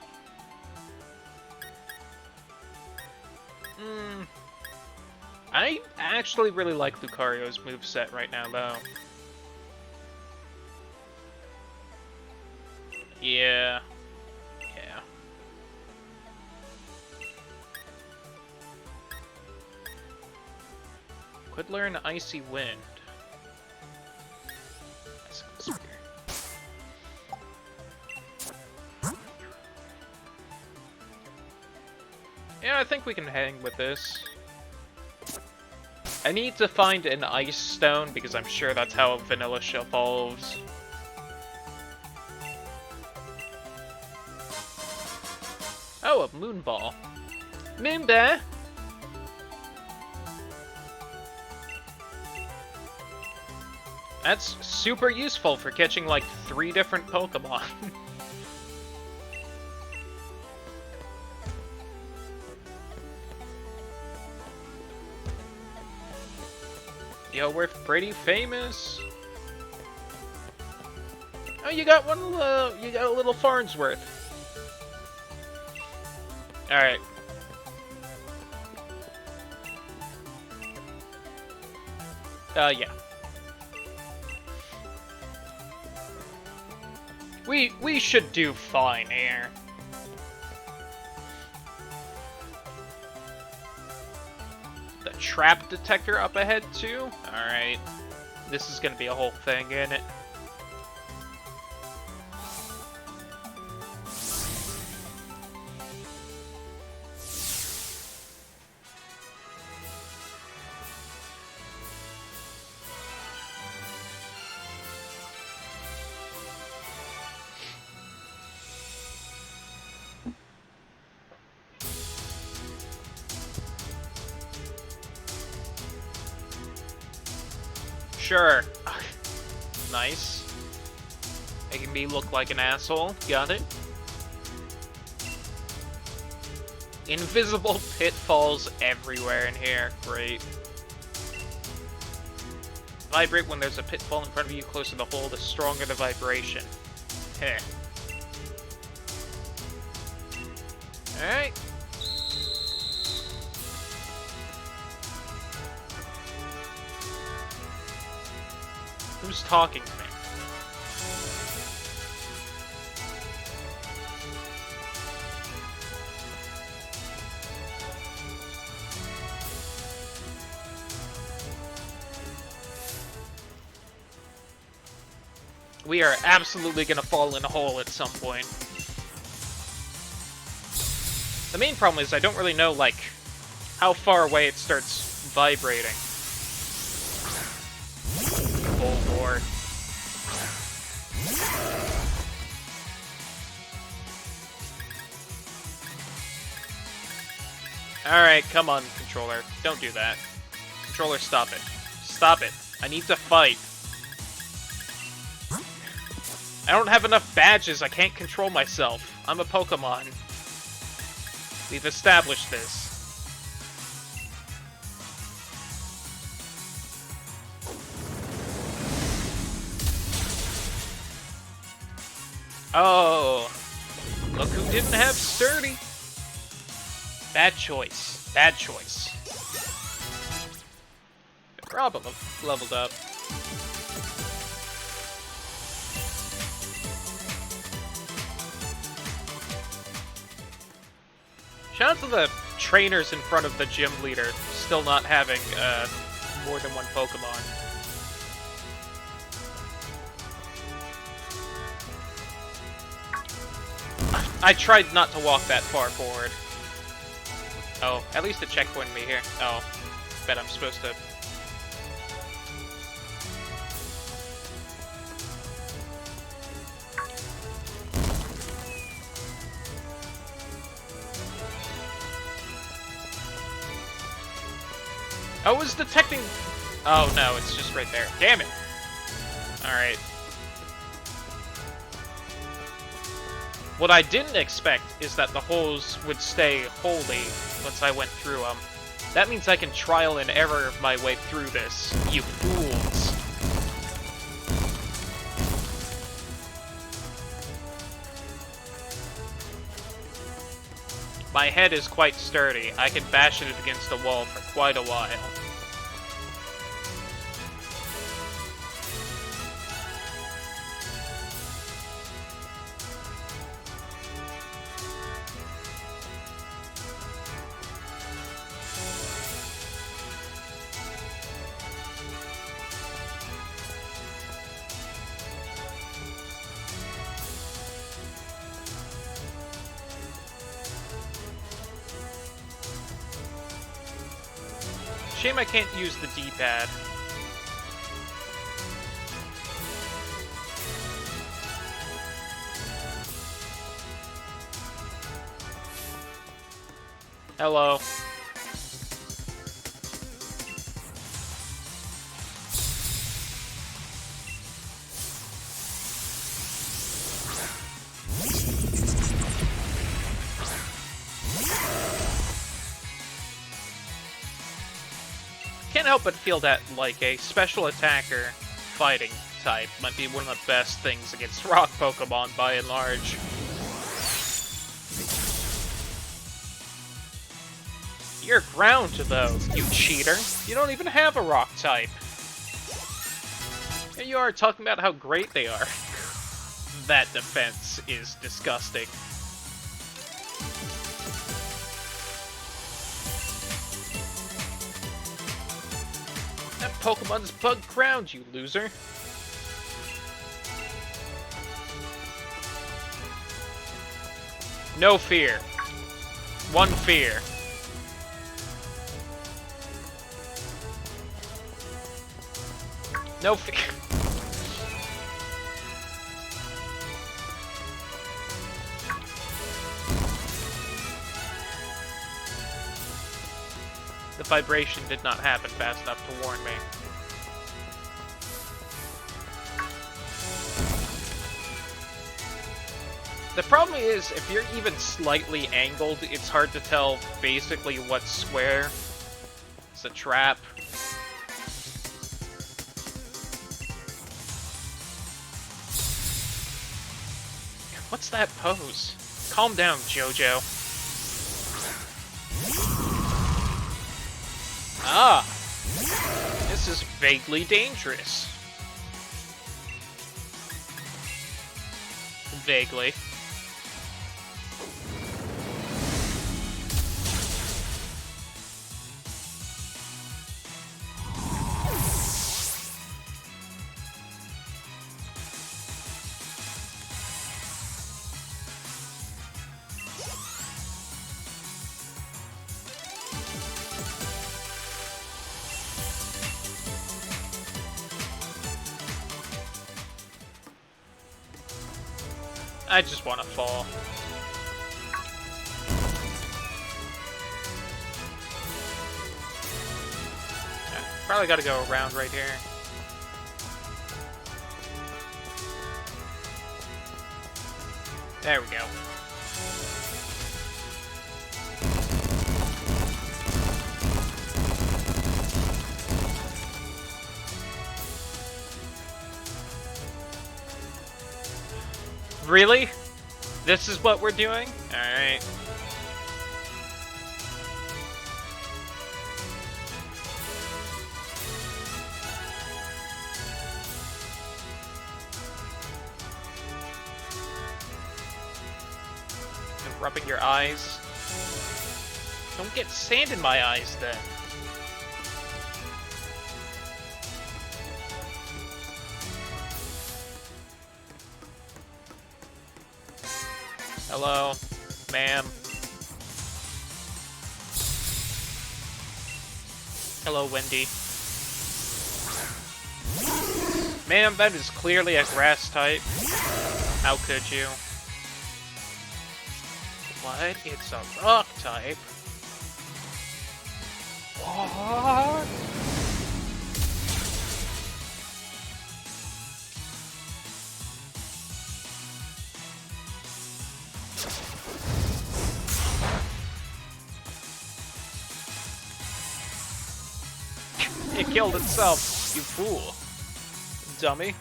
I actually really like Lucario's moveset right now, though. Yeah. Yeah. Could learn Icy Wind. That sounds weird. Yeah, I think we can hang with this. I need to find an Ice Stone, because I'm sure that's how Vanilla evolves. Oh, a Moon Ball. Moon Bear! That's super useful for catching, like, 3 different Pokemon. Yo, we're pretty famous. Oh, you got one. You got a little Farnsworth. All right. Yeah. We should do fine here. The trap detector up ahead too? Alright. This is gonna be a whole thing, isn't it? Sure. Nice. Making me look like an asshole. Got it. Invisible pitfalls everywhere in here. Great. Vibrate when there's a pitfall in front of you close to the hole, the stronger the vibration. Heh. Alright. Who's talking to me? We are absolutely gonna fall in a hole at some point. The main problem is I don't really know, like, how far away it starts vibrating. Full bore. Alright, come on, controller. Don't do that. Controller, stop it. Stop it. I need to fight. I don't have enough badges, I can't control myself. I'm a Pokemon. We've established this. Oh, look who didn't have Sturdy. Bad choice. Bad choice. Probably leveled up. Shout out to the trainers in front of the gym leader still not having more than one Pokemon. I tried not to walk that far forward. Oh, at least a checkpoint me here. Oh, bet I'm supposed to... Oh, it was detecting... Oh, no, it's just right there. Damn it! Alright. What I didn't expect is that the holes would stay holy once I went through them. That means I can trial and error my way through this, you fools. My head is quite sturdy. I can bash it against the wall for quite a while. Shame I can't use the D-pad. Hello. Can't help but feel that, like, a special attacker fighting type might be one of the best things against rock Pokemon by and large. You're ground, though, you cheater. You don't even have a rock type. Here you are talking about how great they are. That defense is disgusting. That Pokemon's bug ground, you loser. No fear. One fear. No fear. The vibration did not happen fast enough to warn me. The problem is, if you're even slightly angled, it's hard to tell basically what's square. It's a trap. What's that pose? Calm down, Jojo. Ah! This is vaguely dangerous. Vaguely. I just want to fall. Yeah, probably got to go around right here. There we go. Really? This is what we're doing? Alright. And rubbing your eyes. Don't get sand in my eyes then. Hello, ma'am. Hello, Wendy. Ma'am, that is clearly a grass type. How could you? What? It's a rock type? What? It killed itself, you fool. Dummy.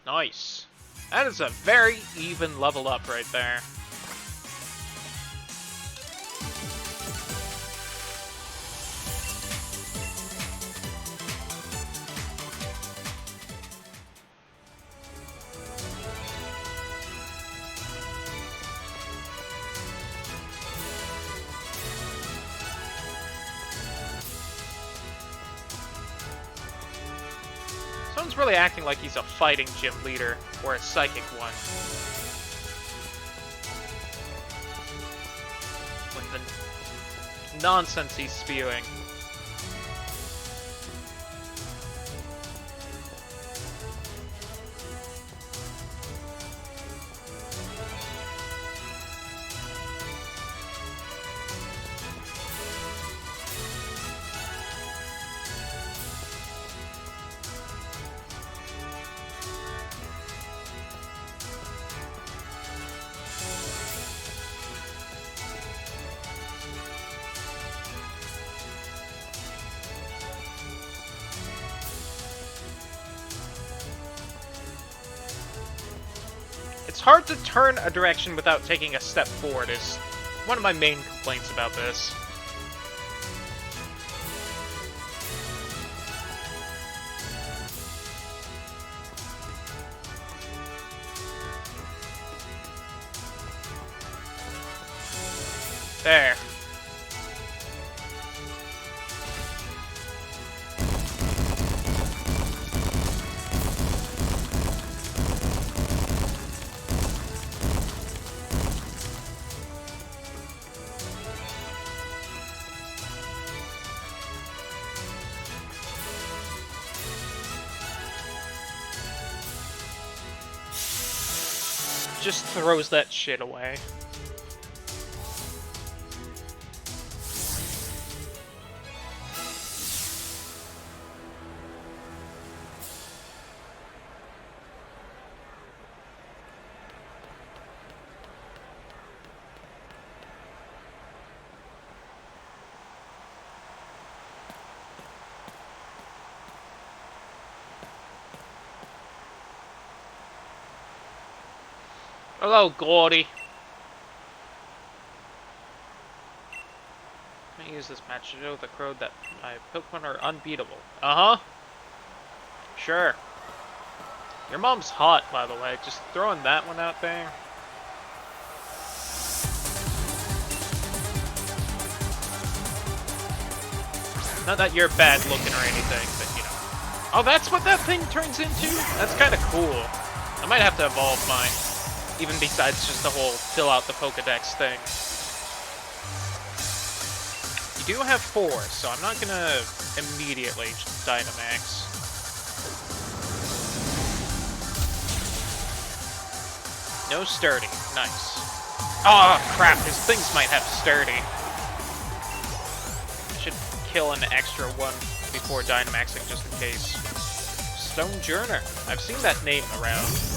Nice. That is a very even level up right there. one's really acting like he's a fighting gym leader, or a psychic one. With the nonsense he's spewing. It's hard to turn a direction without taking a step forward is one of my main complaints about this. There. Just throws that shit away. Hello, Gordy. Can I use this match to show the crowd that my Pokemon are unbeatable? Uh-huh. Sure. Your mom's hot, by the way. Just throwing that one out there. Not that you're bad looking or anything, but you know. Oh, that's what that thing turns into? That's kind of cool. I might have to evolve mine. Even besides just the whole fill out the Pokedex thing. You do have 4, so I'm not gonna immediately Dynamax. No sturdy. Nice. Oh, crap. His things might have sturdy. I should kill an extra one before Dynamaxing just in case. Stone Journer. I've seen that name around.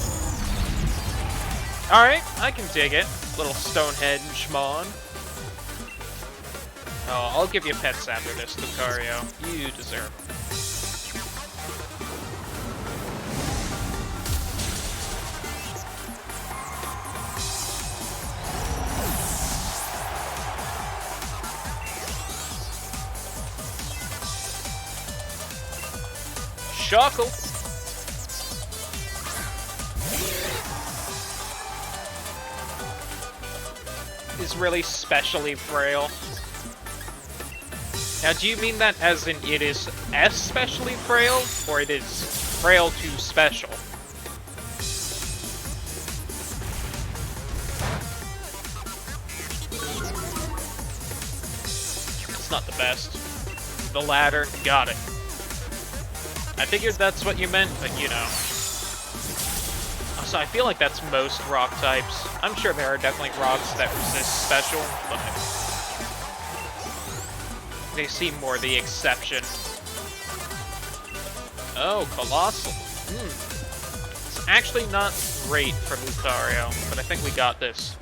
Alright, I can dig it. Little Stonehead and Schmon. Oh, I'll give you pets after this, Lucario. You deserve them. Shuckle. Is really specially frail. Now, do you mean that as in it is especially frail, or it is frail to special? It's not the best. The latter, got it. I figured that's what you meant, but you know. So I feel like that's most rock types. I'm sure there are definitely rocks that resist special, but they seem more the exception. Oh, Colossal. It's actually not great for Lucario, but I think we got this.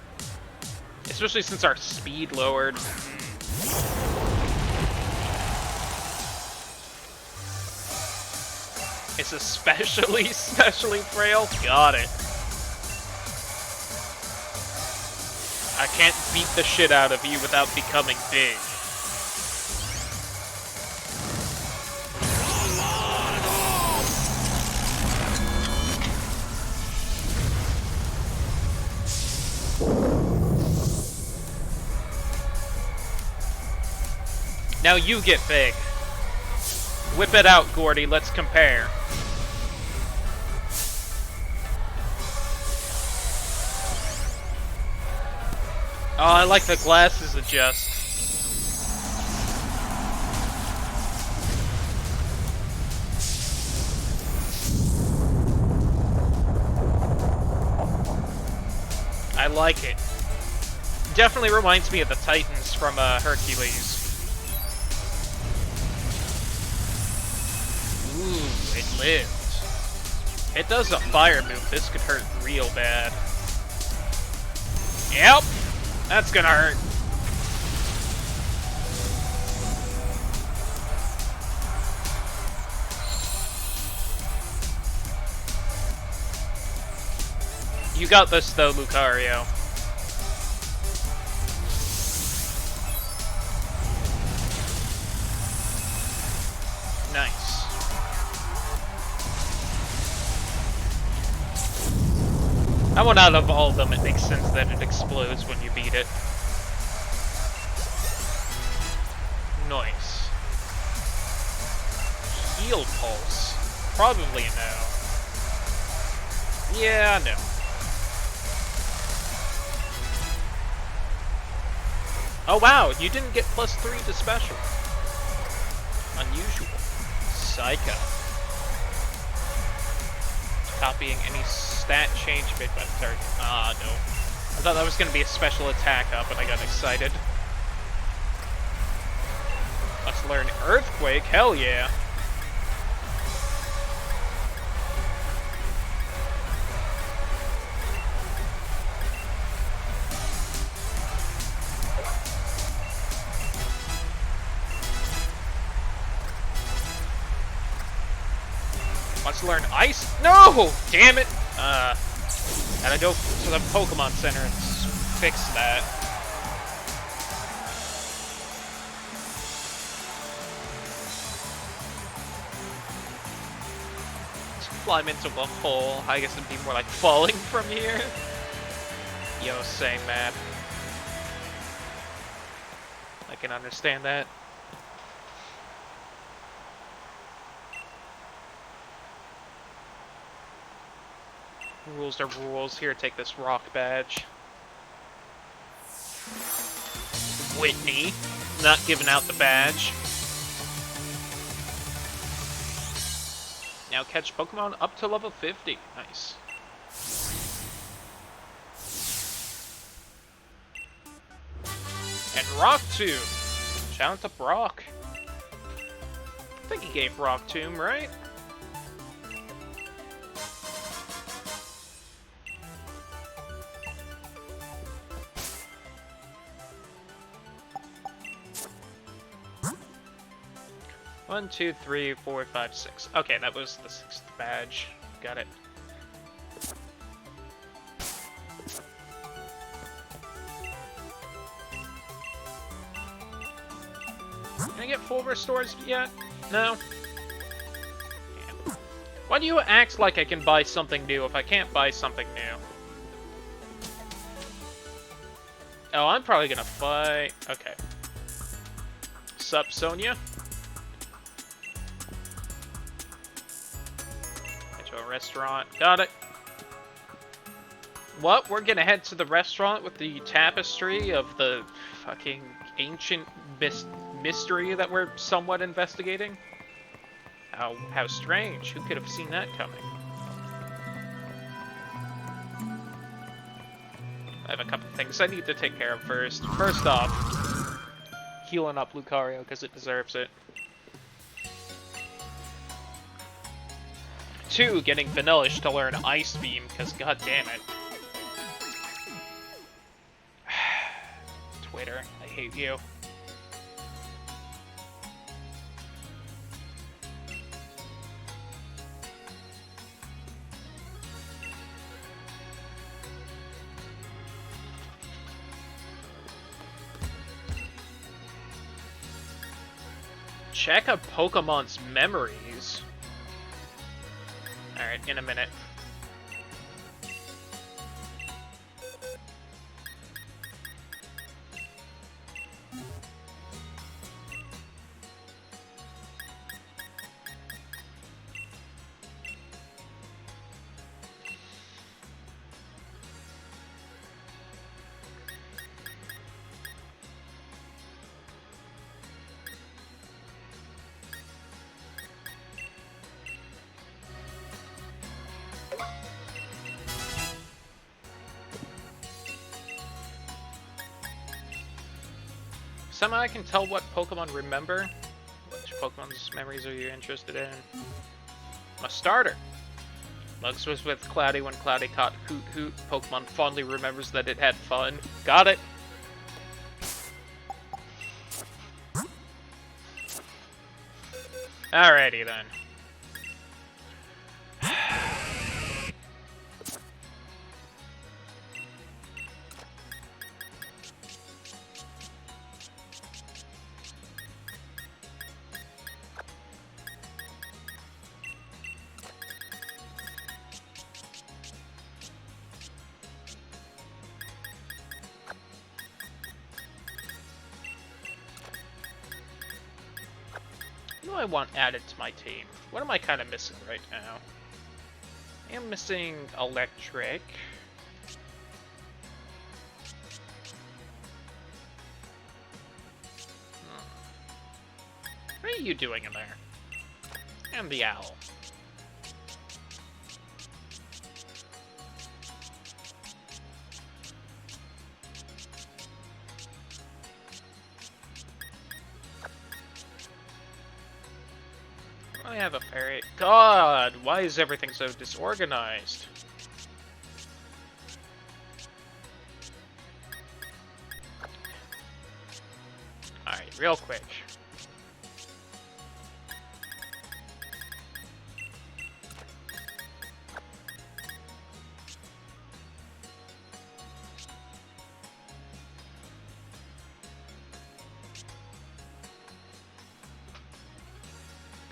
Especially since our speed lowered. It's especially frail? Got it. I can't beat the shit out of you without becoming big. Now you get big. Whip it out, Gordy. Let's compare. Oh, I like the glasses adjust. I like it. Definitely reminds me of the Titans from Hercules. Ooh, it lived. It does a fire move. This could hurt real bad. Yep, that's gonna hurt. You got this though, Lucario. Nice. That one out of all of them, it makes sense that it explodes when you beat it. Nice. Heal Pulse. Probably no. Yeah, no. Oh wow, you didn't get +3 to special. Unusual. Psycho. Copying any stat change made by the target. Ah, no. I thought that was going to be a special attack up, and I got excited. Let's learn Earthquake. Hell yeah. Let's learn Ice. No! Damn it! Gotta go to the Pokemon Center and fix that. Let's climb into a hole. I guess it'd be more like falling from here. Yo, same map. I can understand that. Rules are rules. Here, take this rock badge. Whitney, not giving out the badge. Now catch Pokemon up to level 50. Nice. And Rock Tomb. Shout out to Brock. I think he gave Rock Tomb, right? One, two, three, four, five, six. Okay, that was the 6th badge. Got it. Can I get full restores yet? No? Damn. Why do you act like I can buy something new if I can't buy something new? Oh, I'm probably gonna fight... Okay. Sup, Sonia? A restaurant. Got it. What? We're gonna head to the restaurant with the tapestry of the fucking ancient mystery that we're somewhat investigating? How strange. Who could have seen that coming? I have a couple things I need to take care of first. First off, healing up Lucario because it deserves it. 2, getting Vanillish to learn Ice Beam, because god damn it. Twitter, I hate you. Check a Pokemon's memories. Alright, in a minute. somehow I can tell what Pokemon remember. Which Pokemon's memories are you interested in? My starter. Mugs was with Cloudy when Cloudy caught Hoot Hoot. Pokemon fondly remembers that it had fun. Got it. Alrighty then. What do I want added to my team? What am I kind of missing right now? I am missing electric. What are you doing in there? And the owl. I have a fairy. God, why is everything so disorganized? Alright, real quick.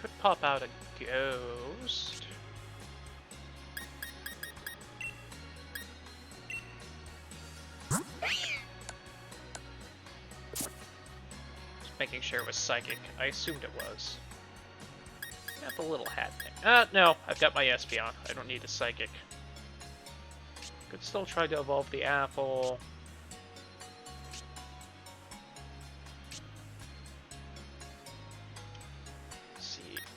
Could pop out a ghost. Just making sure it was psychic. I assumed it was. Got the little hat thing. No, I've got my Espeon. I don't need a psychic. Could still try to evolve the apple.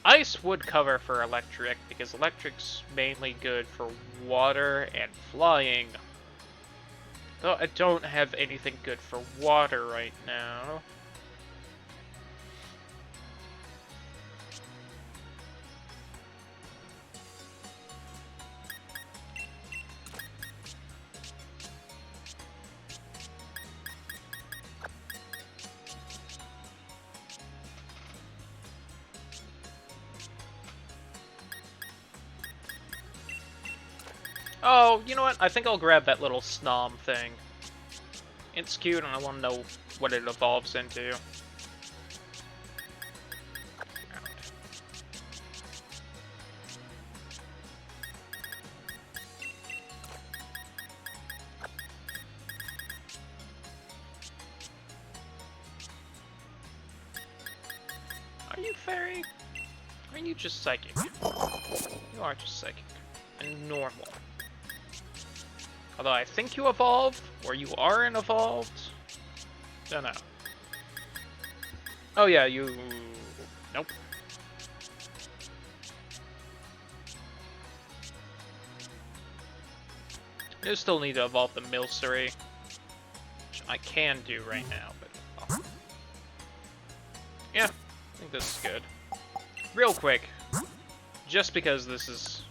Ice would cover for electric, because electric's mainly good for water and flying. Though I don't have anything good for water right now. Oh, you know what? I think I'll grab that little Snom thing. It's cute, and I want to know what it evolves into. Are you fairy? Or are you just psychic? You are just psychic. And normal. Although I think you evolved, or you aren't evolved. Don't know. Oh yeah, you... Nope. You still need to evolve the Milcery, which I can do right now, but... Oh. Yeah, I think this is good. Real quick, just because this is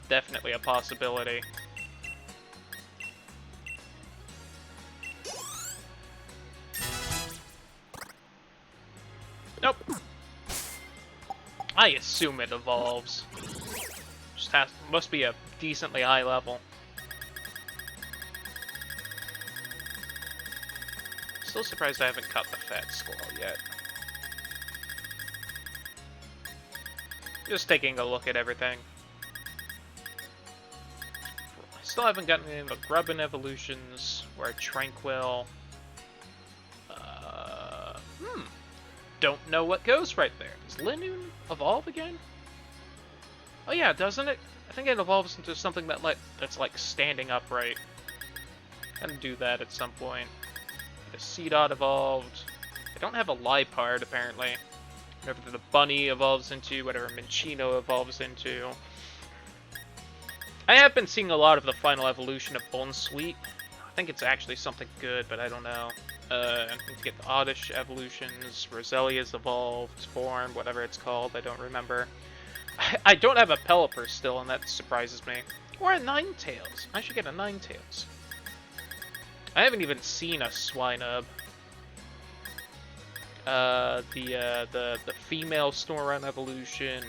definitely a possibility. Nope. I assume it evolves. Just must be a decently high level. Still surprised I haven't caught the fat squirrel yet. Just taking a look at everything. I still haven't gotten any of the Grubbin evolutions, or Tranquil. Don't know what goes right there. Does Linoon evolve again? Oh yeah, doesn't it? I think it evolves into something that's like standing upright. I'm gonna do that at some point. The Seedot evolved. I don't have a Liepard apparently. Whatever the bunny evolves into, whatever Minccino evolves into. I have been seeing a lot of the final evolution of Bonsweet. think it's actually something good, but I don't know. I need to get the Oddish evolutions, Roselia's evolved form, whatever it's called, I don't remember. I don't have a Pelipper still, and that surprises me. Or a Ninetales. I should get a Ninetales. I haven't even seen a Swinub. The female Snorunt evolution,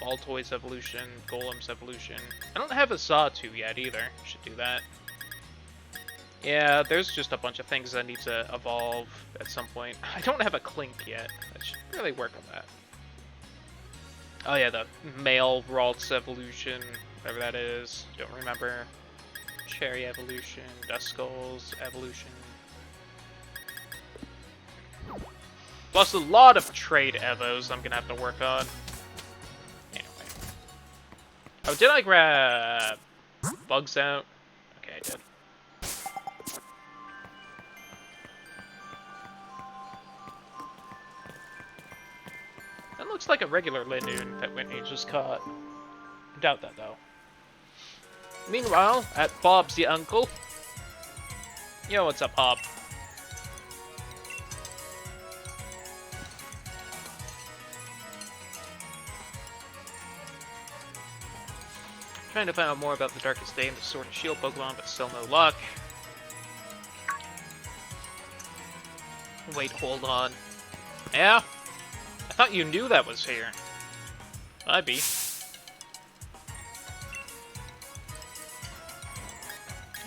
Baltoy's evolution, Golem's evolution. I don't have a Sawtooth yet either. Should do that. Yeah, there's just a bunch of things that need to evolve at some point. I don't have a Clink yet. I should really work on that. Oh yeah, the male Ralts evolution, whatever that is. Don't remember. Cherry evolution, Duskull's evolution. Plus a lot of trade evos I'm gonna have to work on. Anyway. Oh, did I grab Bugs Out? Okay, I did. That looks like a regular Linoon that Whitney just caught. I doubt that, though. Meanwhile, at Bob's the uncle. Yo, what's up, Bob? Trying to find out more about the Darkest Day and the Sword and Shield Pokemon, but still no luck. Wait, hold on. Yeah? I thought you knew that was here. I'd be.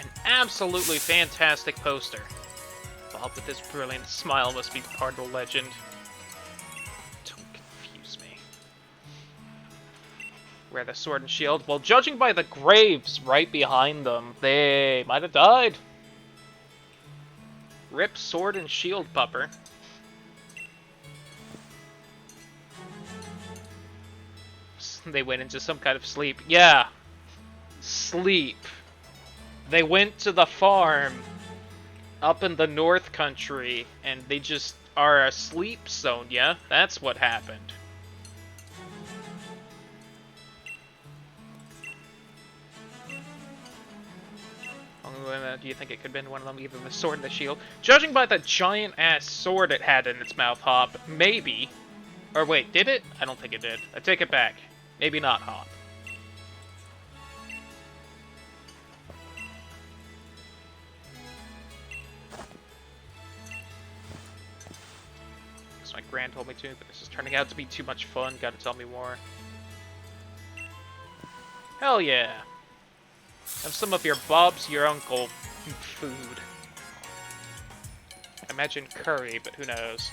An absolutely fantastic poster. Bob with his brilliant smile must be part of the legend. Don't confuse me. Where the Sword and Shield? Well, judging by the graves right behind them, they might have died. Rip Sword and Shield Pupper. They went into some kind of sleep. Yeah. Sleep. They went to the farm up in the North Country, and they just are asleep, Sonia. That's what happened. Do you think it could have been one of them, either the sword or the shield? Judging by the giant-ass sword it had in its mouth, Hop, maybe. Or wait, did it? I don't think it did. I take it back. Maybe not, Hop. Because my grand told me to, but this is turning out to be too much fun. Gotta tell me more. Hell yeah. Have some of your Bob's your uncle food. I imagine curry, but who knows.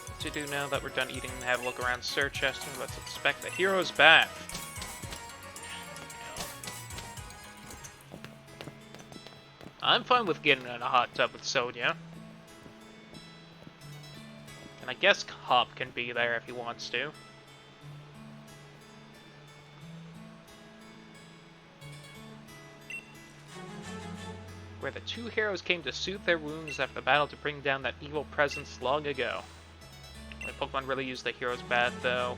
What to do now that we're done eating and have a look around Sir Chester? Let's inspect the hero's bath. I'm fine with getting in a hot tub with Sonia. And I guess Hop can be there if he wants to. Where the two heroes came to soothe their wounds after the battle to bring down that evil presence long ago. Only Pokemon really used the hero's bath, though.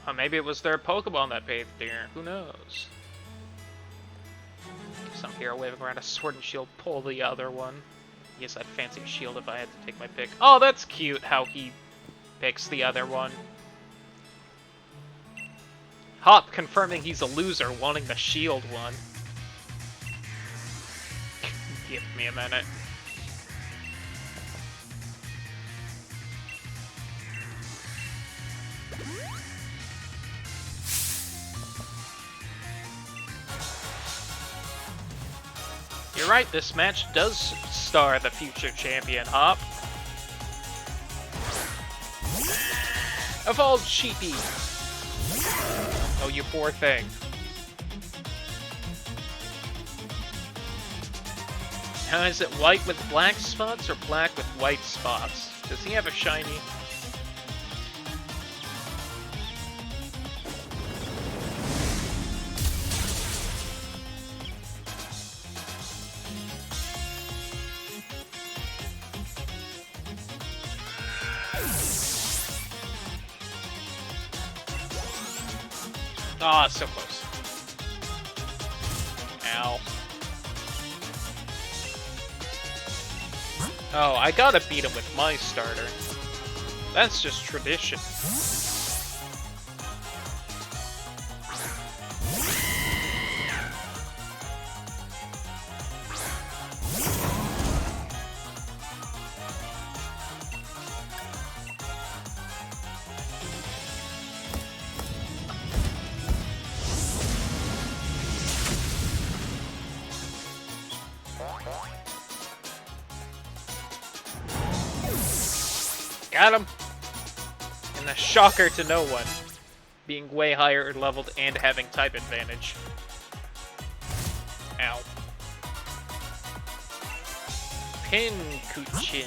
Or maybe it was their Pokemon that bathed there. Who knows? Some hero waving around a sword and shield pull the other one. Yes, I'd fancy a shield if I had to take my pick. Oh, that's cute how he picks the other one. Hop confirming he's a loser wanting the shield one. Give me a minute. You're right, this match does star the future champion, Hop. Evolved Sheepy! Oh, you poor thing. Now, is it white with black spots or black with white spots? Does he have a shiny? Ah, so close. Ow. Oh, I gotta beat him with my starter. That's just tradition. Got him! And a shocker to no one, being way higher leveled and having type advantage. Ow. Pinkuchin.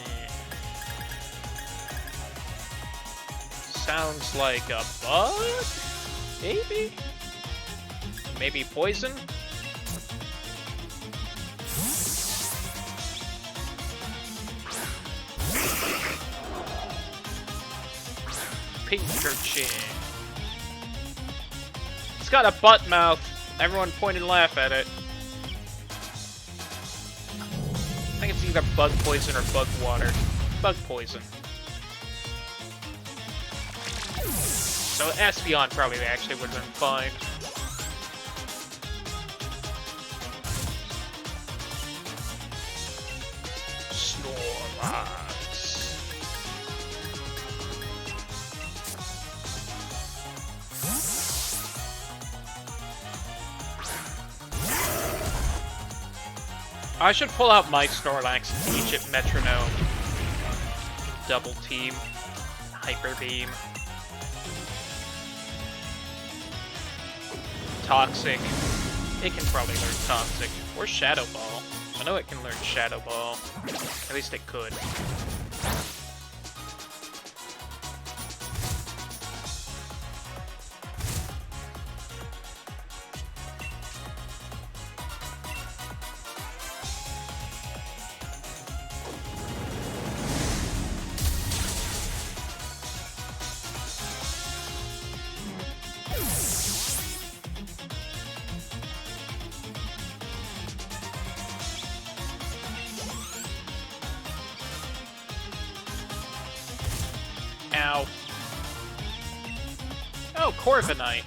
Sounds like a bug? Maybe? Maybe poison? Pinkerchin. It's got a butt mouth. Everyone point and laugh at it. I think it's either bug poison or bug water. Bug poison. So Espeon probably actually would have been fine. Snorlax. I should pull out my Snorlax and teach it Metronome. Double Team. Hyper Beam. Toxic. It can probably learn Toxic. Or Shadow Ball. I know it can learn Shadow Ball. At least it could. Ow. Oh, Corviknight.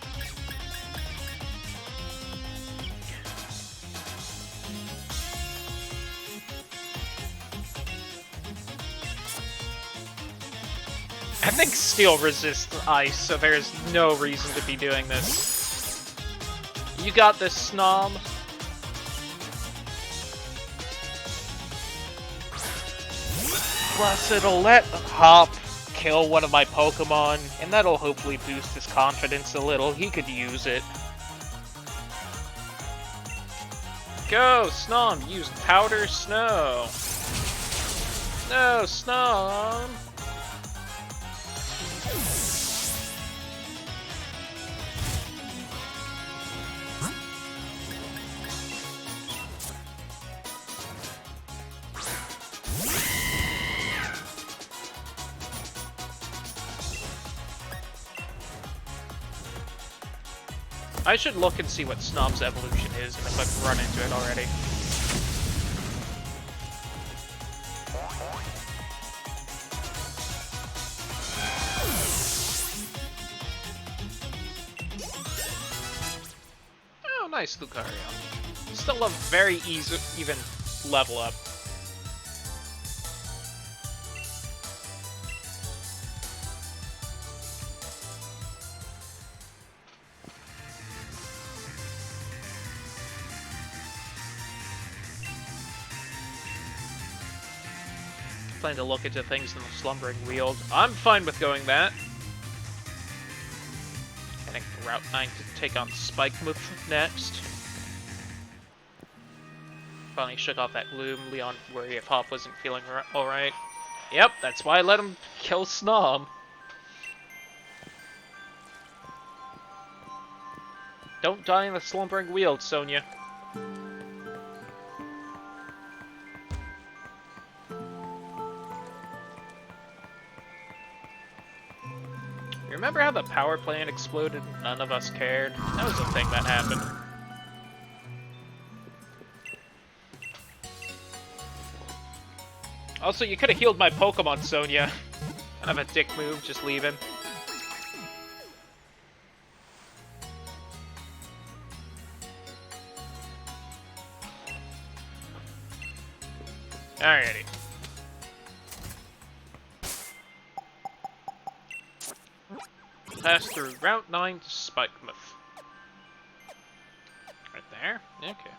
I think Steel resists ice, so there is no reason to be doing this. You got this, Snom. Plus, it'll let Hop kill one of my Pokemon, and that'll hopefully boost his confidence a little. He could use it. Go, Snom! Use Powder Snow! No, Snom! I should look and see what Snom's evolution is, and if I've run into it already. Oh, nice, Lucario. Still a very easy, even level up. Plan to look into things in the Slumbering Weald. I'm fine with going that. Heading to Route 9 to take on Spike Move next. Finally shook off that gloom. Leon worried if Hop wasn't feeling alright. Yep, that's why I let him kill Snom. Don't die in the Slumbering Weald, Sonia. Remember how the power plant exploded and none of us cared? That was a thing that happened. Also, you could have healed my Pokemon, Sonia. Kind of a dick move, just leaving. Alrighty. Pass through Route 9 to Spikemouth. Right there? Okay.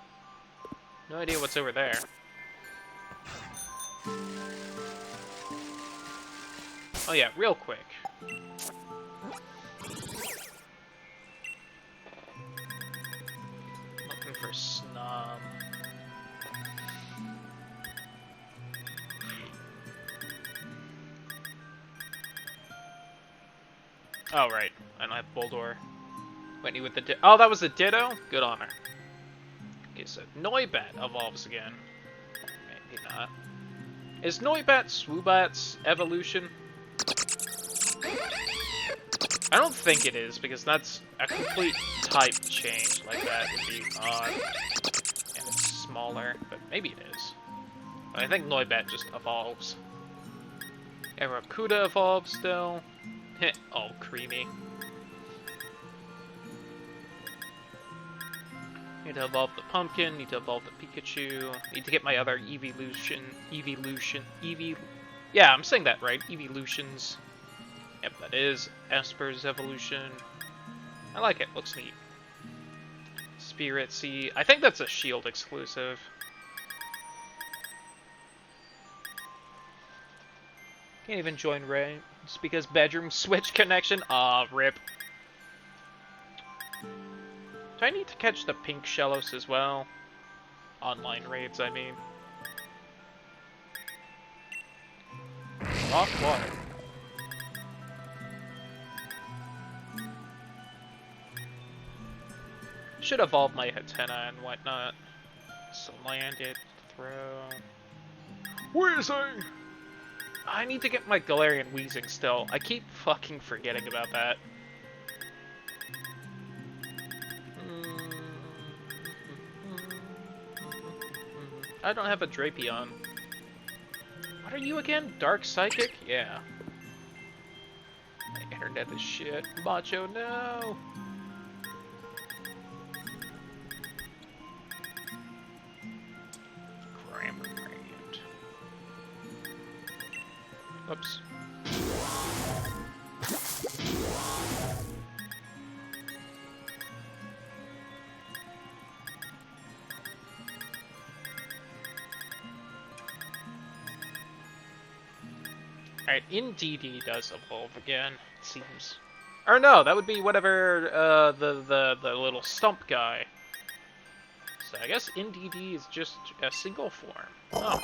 No idea what's over there. Oh yeah, real quick. Looking for Snom. Oh, right. I don't have Boldor. Whitney with the oh, that was a Ditto? Good on her. Okay, so Noibat evolves again. Maybe not. Is Noibat Swoobat's evolution? I don't think it is, because that's a complete type change like that would be odd. And it's smaller, but maybe it is. But I think Noibat just evolves. Aracuda evolves still. Oh, creamy. Need to evolve the pumpkin, need to evolve the Pikachu, need to get my other yeah, I'm saying that right, evolutions. Yep, that is Esper's evolution. I like it, looks neat. Spirit Sea, I think that's a Shield exclusive. Can't even join Ray. It's because bedroom switch connection. Ah, rip. Do I need to catch the pink Shellos as well? Online raids, I mean. Off water. Should evolve my Hatena and whatnot. So land it, throw. Wheezing! I need to get my Galarian Weezing still. I keep fucking forgetting about that. I don't have a Drapion. What are you again? Dark Psychic? Yeah. My internet is shit. Macho, no! Cramorant. Oops. Alright, Indeedee does evolve again, it seems. Or no, that would be whatever, the little stump guy. So I guess Indeedee is just a single form. Oh.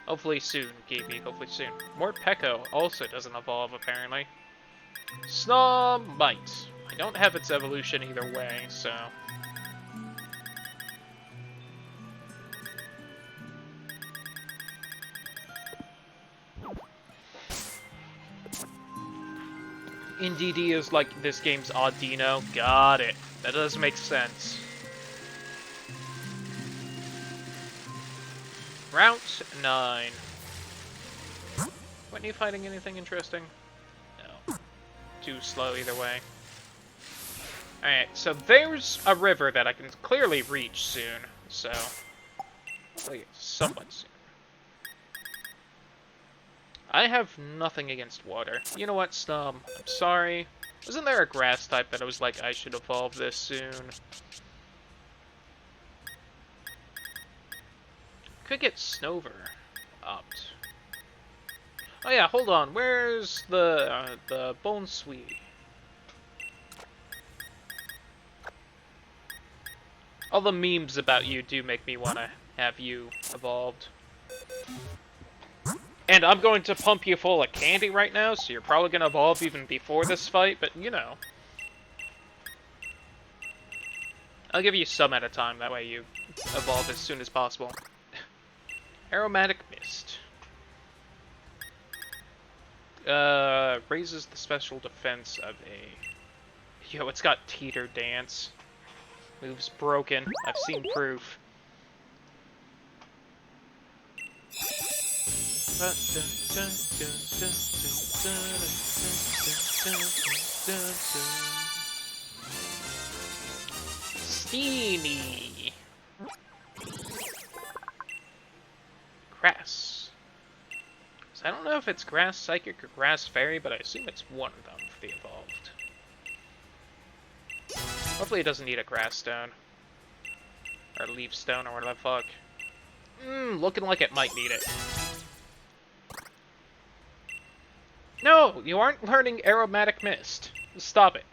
Hopefully soon, Gaby, hopefully soon. Morpeko also doesn't evolve, apparently. Snobbite. I don't have its evolution either way, so... Indeedee is like this game's Audino. Got it. That does make sense. Route 9. Wasn't you fighting anything interesting? No. Too slow either way. Alright, so there's a river that I can clearly reach soon, so... somewhat soon. I have nothing against water. You know what, Snom? I'm sorry. Wasn't there a grass type that I was like, I should evolve this soon? Could get Snover upped. Oh yeah, hold on. Where's the Bonsui? All the memes about you do make me want to have you evolved. And I'm going to pump you full of candy right now, so you're probably going to evolve even before this fight, but you know. I'll give you some at a time, that way you evolve as soon as possible. Aromatic Mist. Raises the special defense of a... Yo, it's got teeter dance. Move's broken. I've seen proof. Steamy. Grass. So I don't know if it's Grass Psychic or Grass Fairy, but I assume it's one of them for the evolved. Hopefully it doesn't need a Grass Stone. Or Leaf Stone or whatever the fuck. Looking like it might need it. No! You aren't learning Aromatic Mist. Stop it.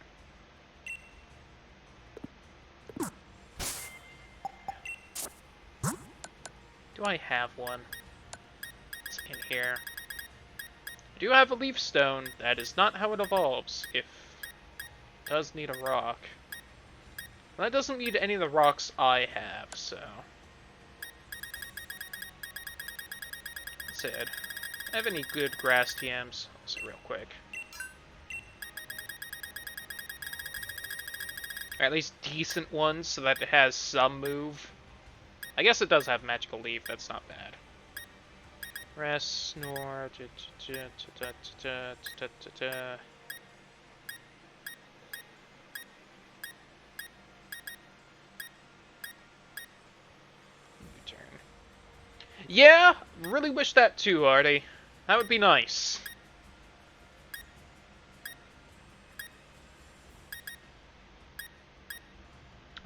Do I have one? It's in here. I do have a Leaf Stone. That is not how it evolves. If it does need a rock. That doesn't need any of the rocks I have, so... That's it. I have any good grass TMs? Also, real quick. Or at least decent ones, so that it has some move. I guess it does have Magical Leaf, that's not bad. Rest, snore, Yeah, really wish that too, Artie. That would be nice.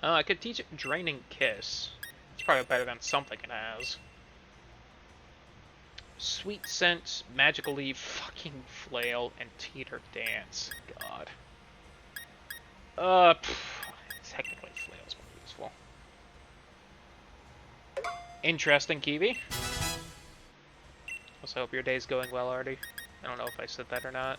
I could teach it Draining Kiss. It's probably better than something it has. Sweet Scent, Magical Leaf, fucking Flail, and Teeter Dance. God. Technically Flail's more useful. Interesting, Kiwi. Also, hope your day's going well, Artie. I don't know if I said that or not.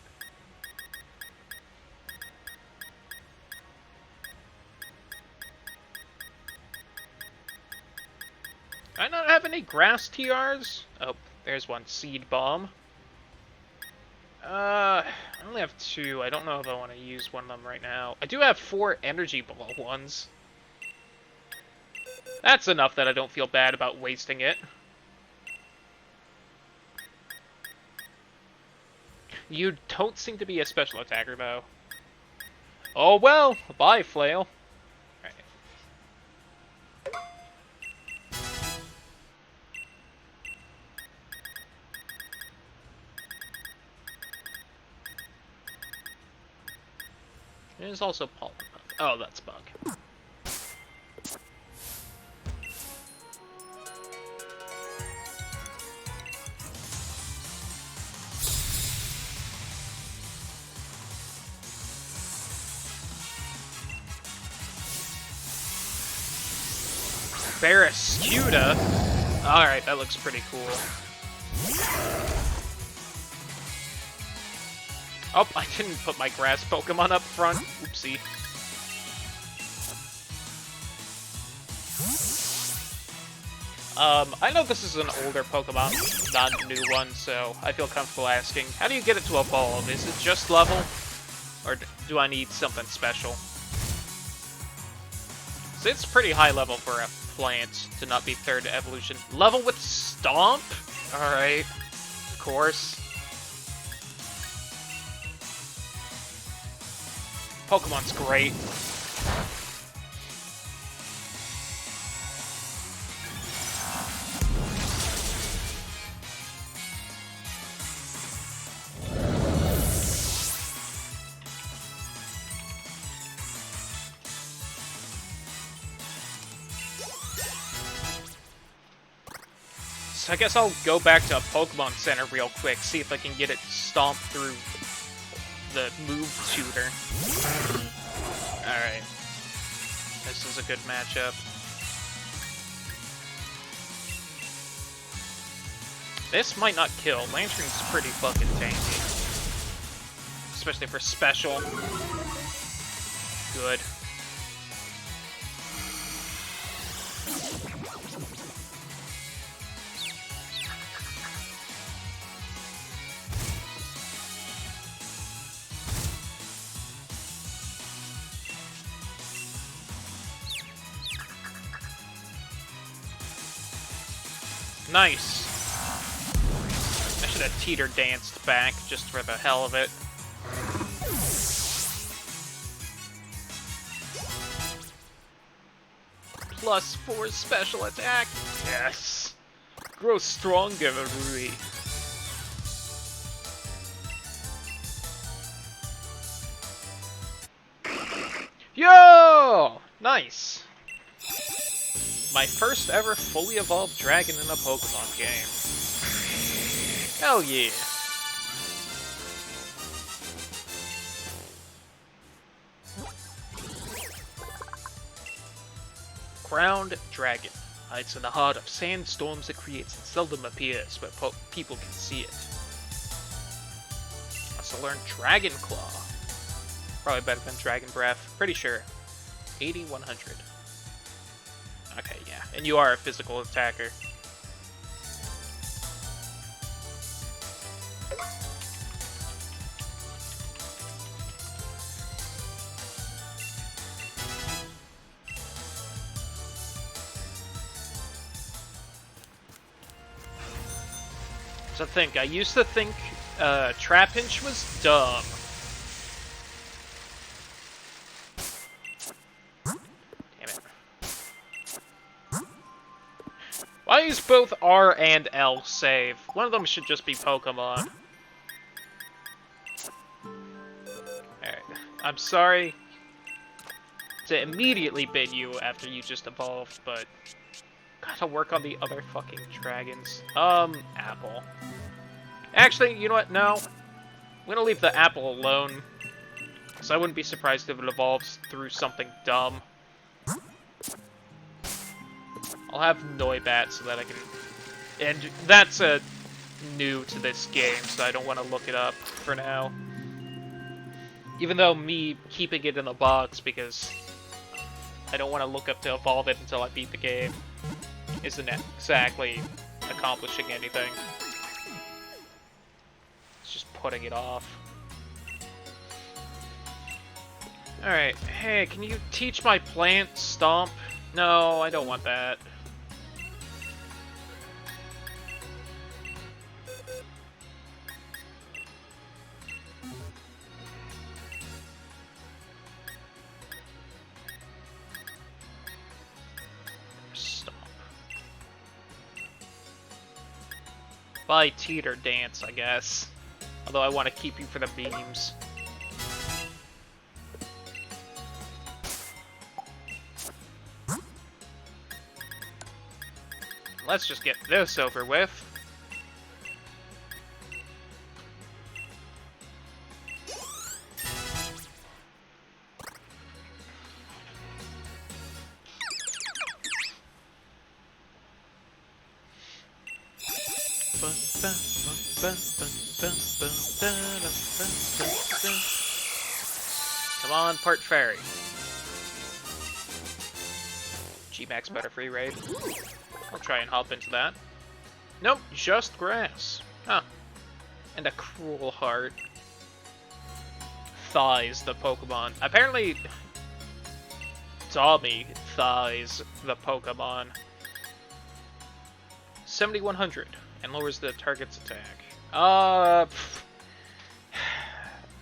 Do I not have any grass TRs? Oh, there's one. Seed Bomb. I only have 2. I don't know if I want to use one of them right now. I do have 4 Energy Ball ones. That's enough that I don't feel bad about wasting it. You don't seem to be a special attacker, though. Oh well, bye, Flail. Alright. There's also Pollen Puff. Oh, that's Bug. Barrascuda? Alright, that looks pretty cool. Oh, I didn't put my grass Pokemon up front. Oopsie. I know this is an older Pokemon, not a new one, so I feel comfortable asking, how do you get it to evolve? Is it just level? Or do I need something special? So it's pretty high level for a plant to not be 3rd evolution. Level with Stomp? Alright. Of course. Pokemon's great. So I guess I'll go back to Pokemon Center real quick, see if I can get it to stomp through the move tutor. Alright. This is a good matchup. This might not kill. Lantern's pretty fucking tanky. Especially for special. Good. Nice. I should have teeter danced back just for the hell of it. +4 special attack. Yes. Grow stronger, Rui. Yo! Nice. My first ever fully evolved dragon in a Pokemon game. Hell yeah. Crowned Dragon. Hides in the heart of sandstorms it creates and seldom appears, but people can see it. Let's learn Dragon Claw. Probably better than Dragon Breath. Pretty sure. 80-100. Okay, yeah. And you are a physical attacker. So I used to think Trapinch was dumb. Damn it. Why use both R and L save? One of them should just be Pokemon. Alright. I'm sorry to immediately bid you after you just evolved, but gotta work on the other fucking dragons. Apple. Actually, you know what? No. I'm gonna leave the apple alone. Because I wouldn't be surprised if it evolves through something dumb. I'll have Noibat so that I can... And that's new to this game, so I don't want to look it up for now. Even though me keeping it in the box because I don't want to look up to evolve it until I beat the game isn't exactly accomplishing anything. It's just putting it off. Alright, hey, can you teach my plant Stomp? No, I don't want that. Stomp. By Teeter Dance, I guess. Although I want to keep you for the beams. Let's just get this over with. Come on, Part Fairy. G-Max better free raid. I'll try and hop into that. Nope, just grass. Huh. And a cruel heart. Thighs the Pokemon. Apparently, Tommy thighs the Pokemon. 7100 and lowers the target's attack.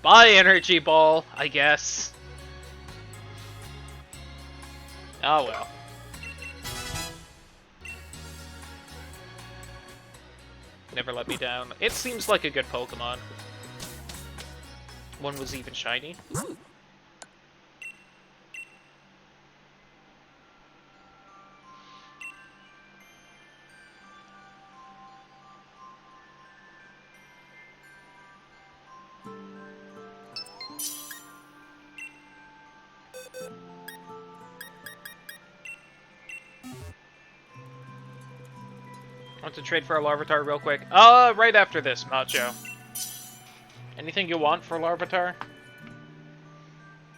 Buy Energy Ball, I guess. Oh well. Never let me down. It seems like a good Pokemon. One was even shiny. Ooh. Want to trade for a Larvitar real quick? Right after this, Macho. Anything you want for Larvitar?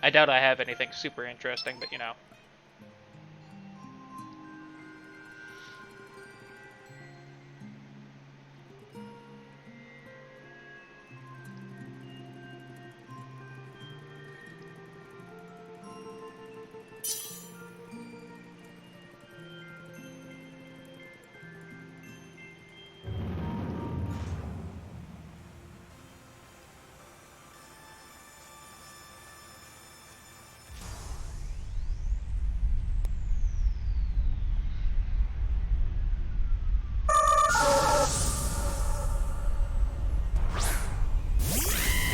I doubt I have anything super interesting, but you know.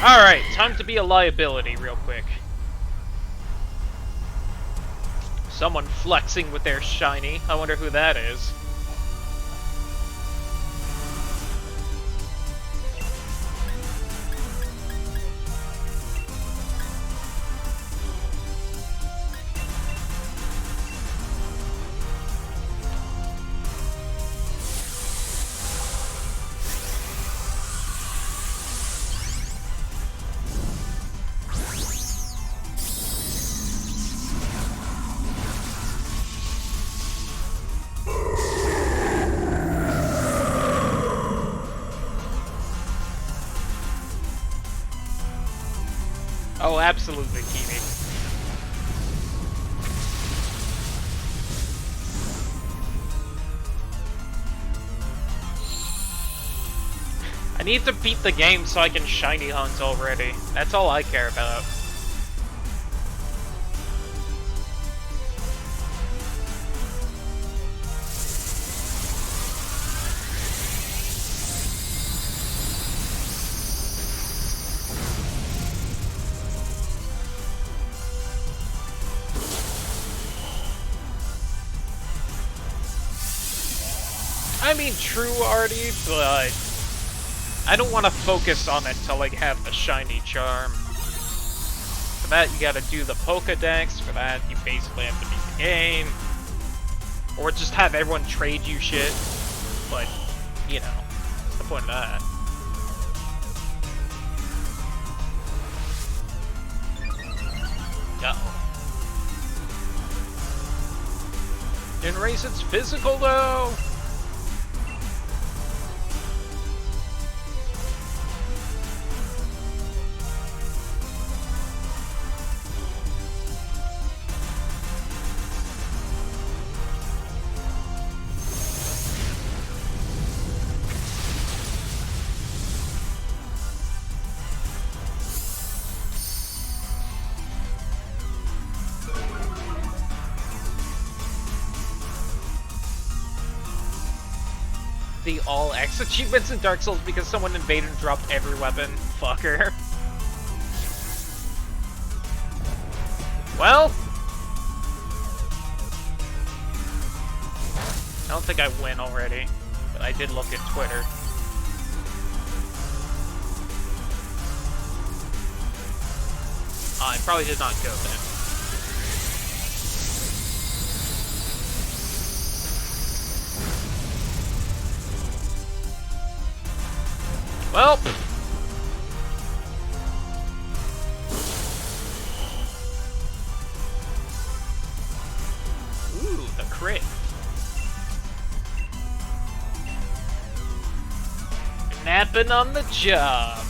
Alright, time to be a liability real quick. Someone flexing with their shiny. I wonder who that is. Oh, absolutely, Kimi. I need to beat the game so I can shiny hunt already. That's all I care about. I mean, true, Artie, but I don't want to focus on it till I have the shiny charm. For that, you gotta do the Pokedex. For that, you basically have to beat the game. Or just have everyone trade you shit. But, you know, what's the point of that? Uh-oh. Didn't raise its physical, though! The all-X achievements in Dark Souls because someone invaded and dropped every weapon. Fucker. Well, I don't think I win already, but I did look at Twitter. I probably did not go then. Well, ooh, the crit. Napping on the job.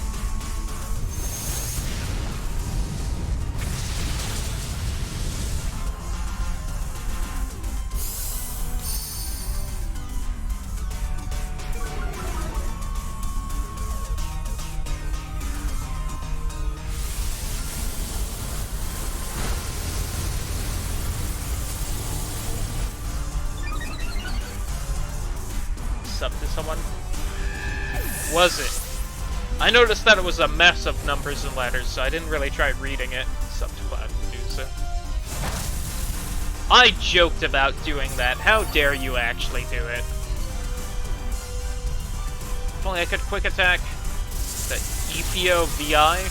Up to someone? Was it? I noticed that it was a mess of numbers and letters, so I didn't really try reading it. Sub to Cloud Medusa. I joked about doing that. How dare you actually do it? If only I could quick attack the Ethio VI.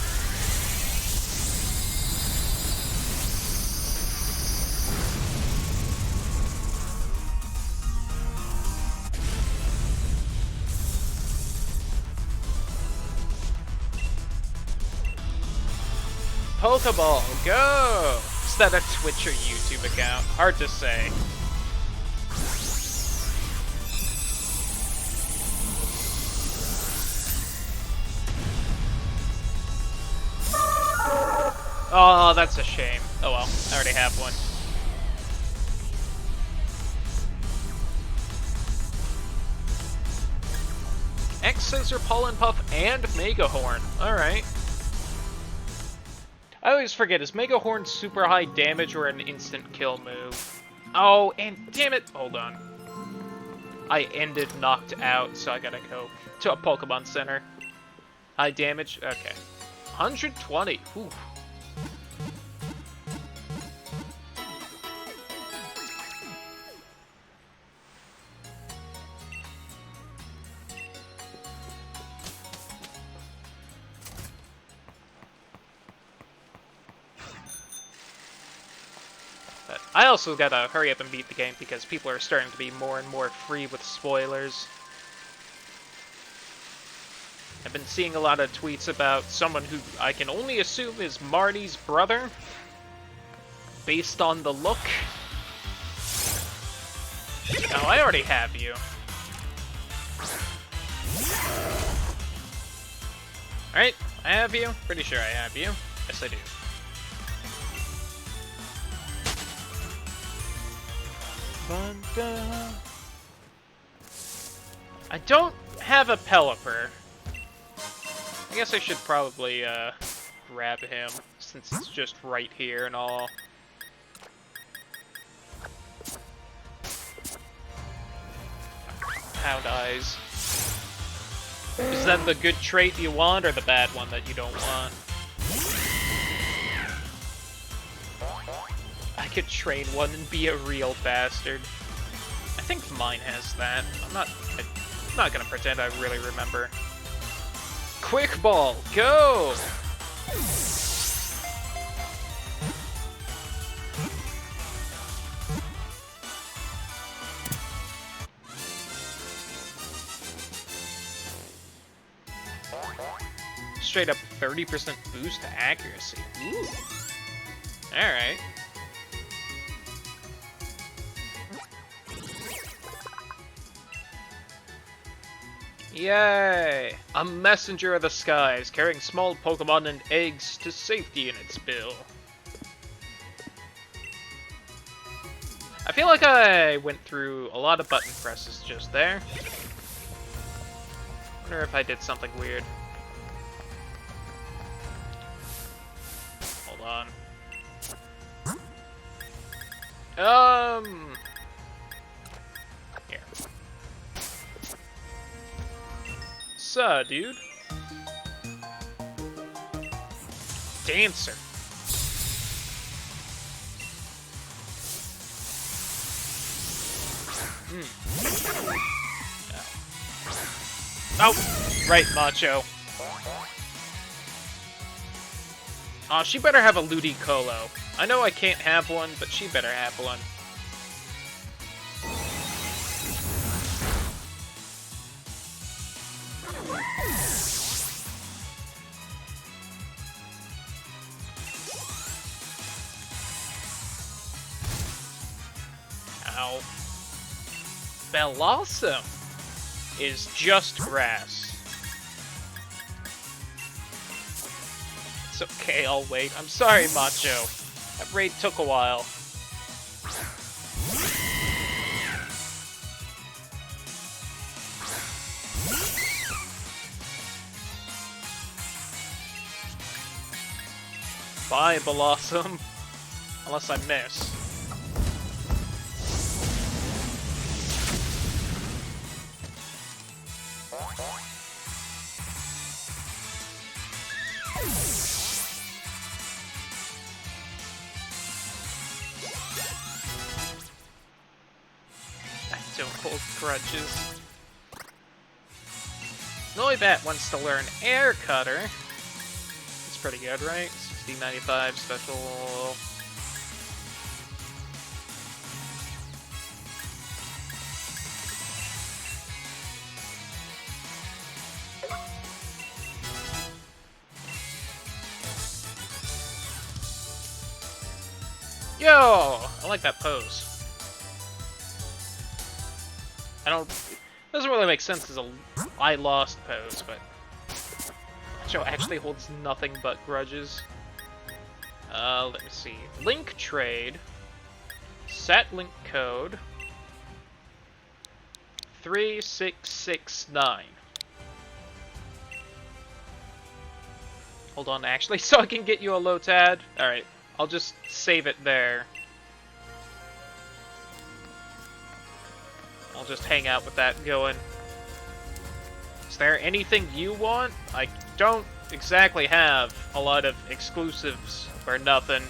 Pokeball, go! Is that a Twitch or YouTube account? Hard to say. Oh, that's a shame. Oh well, I already have one. X-Scissor, Pollen Puff, and Megahorn. Alright. I always forget, is Megahorn super high damage or an instant kill move? Oh, and damn it, hold on. I ended knocked out, so I gotta go to a Pokemon Center. High damage? Okay. 120. Ooh. But I also gotta hurry up and beat the game because people are starting to be more and more free with spoilers. I've been seeing a lot of tweets about someone who I can only assume is Marty's brother, based on the look. Now, I already have you. Alright, I have you. Pretty sure I have you. Yes, I do. I don't have a Pelipper. I guess I should probably grab him, since it's just right here and all. Hound Eyes. Is that the good trait you want, or the bad one that you don't want? I could train one and be a real bastard. I think mine has that. I'm not gonna pretend I really remember. Quick Ball, go! Straight up 30% boost to accuracy. Ooh. Alright. Yay! A messenger of the skies, carrying small Pokemon and eggs to safety in its bill. I feel like I went through a lot of button presses just there. Wonder if I did something weird. Hold on. Here. Suh, dude? Dancer. Oh, right, Macho. Aw, she better have a Ludicolo. I know I can't have one, but she better have one. Ow. Bellossom is just grass. It's okay, I'll wait. I'm sorry, Macho. That raid took a while. Bye, Bellossom. Unless I miss. I don't hold grudges. Noibat wants to learn Air Cutter. It's pretty good, right? 6095 special. Yo! I like that pose. Doesn't really make sense as a I lost pose, but Macho actually holds nothing but grudges. Let me see. Link trade. Set link code 3669. Hold on, actually, so I can get you a Lotad. Alright, I'll just save it there. I'll just hang out with that going. Is there anything you want? I don't exactly have a lot of exclusives or nothing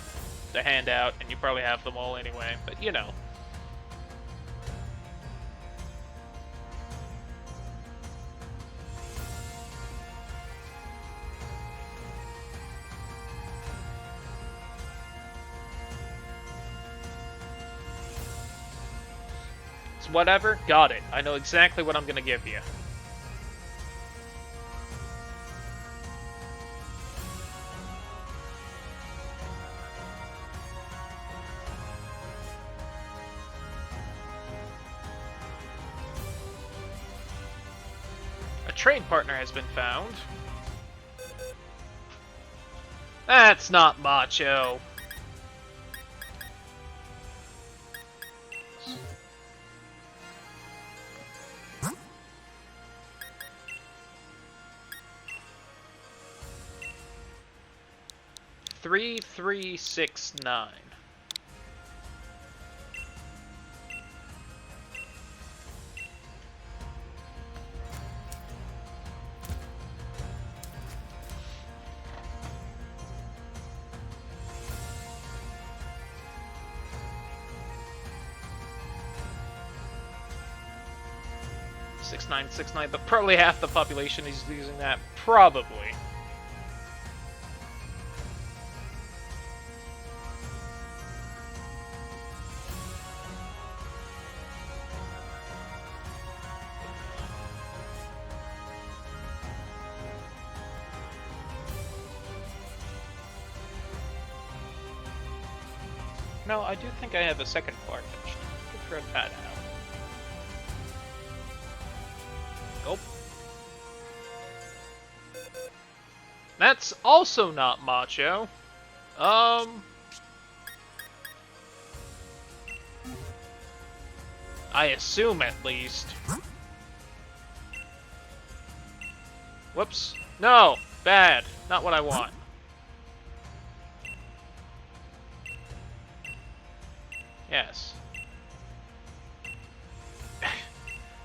to hand out, and you probably have them all anyway, but you know. It's whatever, got it. I know exactly what I'm gonna give you. A trade partner has been found. That's not macho. Three, 3, 6, 9. Six nine six nine, but probably half the population is using that. Probably. No, I do think I have a second Carthage. Could throw that out. Nope. That's also not macho. I assume at least. Whoops. No! Bad. Not what I want. Yes.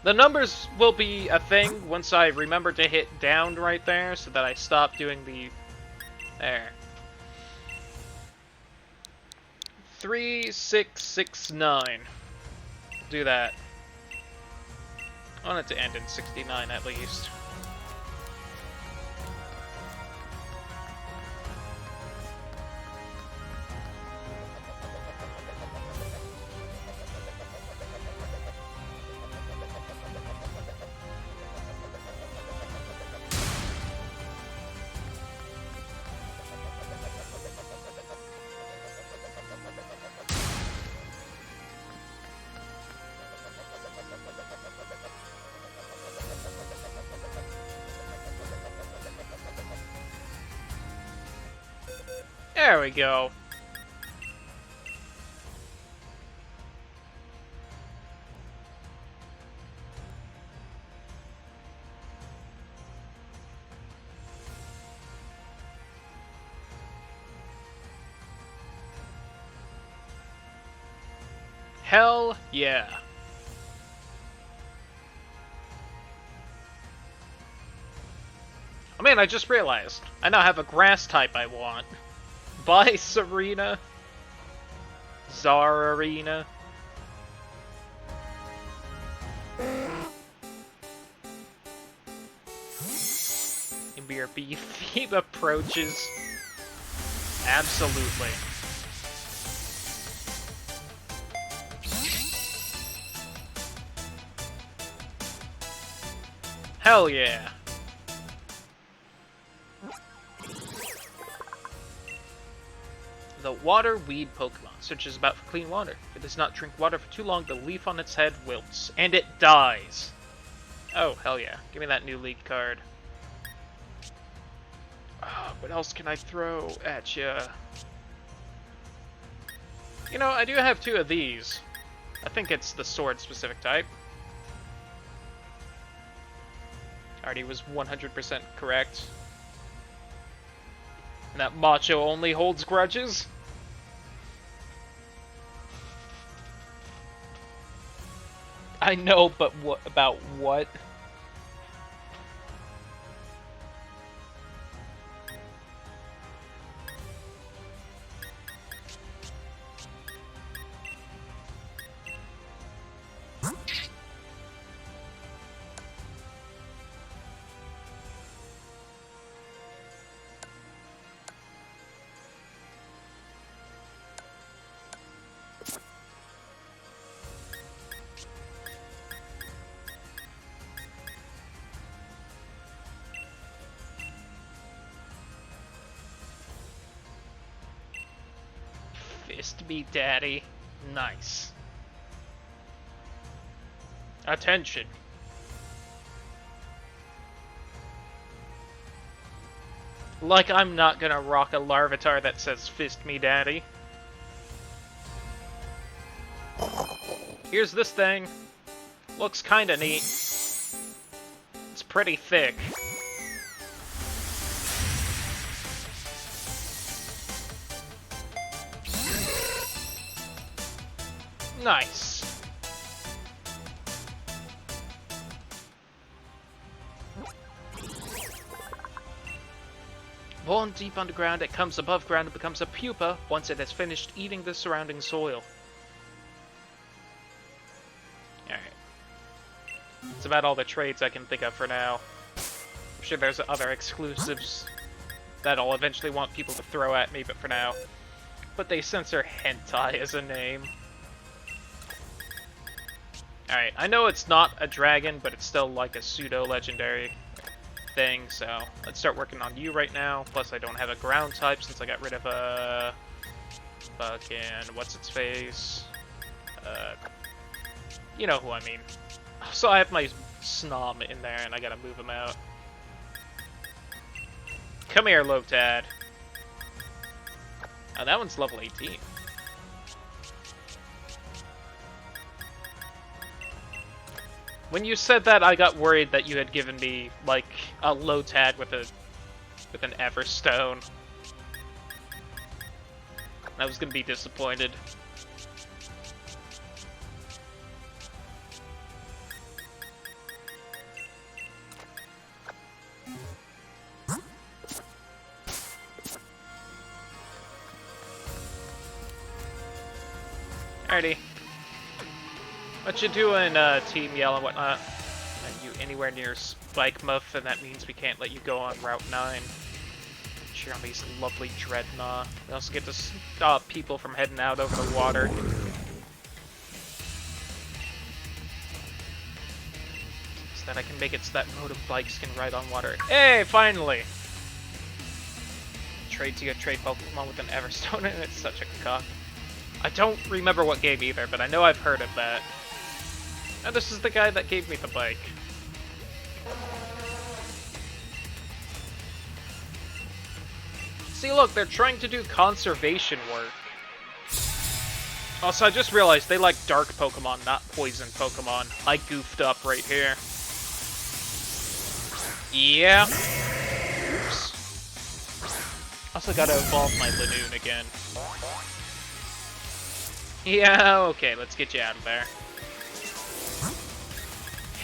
The numbers will be a thing once I remember to hit down right there so that I stop doing the... There. 3, 6, 6, 9. Do that. I want it to end in 69 at least. There we go. Hell yeah. Oh man, I just realized. I now have a grass type I want. Bye, Serena. Zararina. BRB theme approaches. Absolutely. Hell yeah. The water weed Pokemon searches about for clean water. If it does not drink water for too long, the leaf on its head wilts, and it dies. Oh, hell yeah. Give me that new league card. Oh, what else can I throw at ya? You know, I do have 2 of these. I think it's the sword specific type. Already was 100% correct. And that Macho only holds grudges? I know, but what about what? Fist me, daddy. Nice. Attention. Like I'm not gonna rock a Larvitar that says fist me, daddy. Here's this thing. Looks kinda neat. It's pretty thick. Nice. Born deep underground, it comes above ground and becomes a pupa once it has finished eating the surrounding soil. Alright. That's about all the traits I can think of for now. I'm sure there's other exclusives that I'll eventually want people to throw at me, but for now. But they censor hentai as a name. Alright, I know it's not a dragon, but it's still like a pseudo-legendary thing, so let's start working on you right now. Plus I don't have a ground type since I got rid of a... fucking... what's-its-face? You know who I mean. So I have my Snom in there, and I gotta move him out. Come here, Lotad. Oh, that one's level 18. When you said that, I got worried that you had given me, like, a Lotad with an Everstone. I was gonna be disappointed. Alrighty. What you doing, Team Yell and whatnot? Are you anywhere near Spike Muff, and that means we can't let you go on Route 9. Cheer on these lovely Dreadnought. We also get to stop people from heading out over the water. So that I can make it so that motor bikes can ride on water. Hey, finally! Trade to get trade Pokemon with an Everstone, and it's such a cock. I don't remember what game either, but I know I've heard of that. And this is the guy that gave me the bike. See, look, they're trying to do conservation work. Also, I just realized they like dark Pokemon, not poison Pokemon. I goofed up right here. Yeah. Oops. Also gotta evolve my Lanoon again. Yeah, okay, let's get you out of there.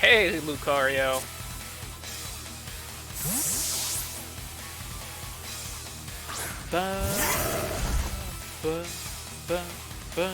Hey, Lucario. Ba, ba, ba, ba.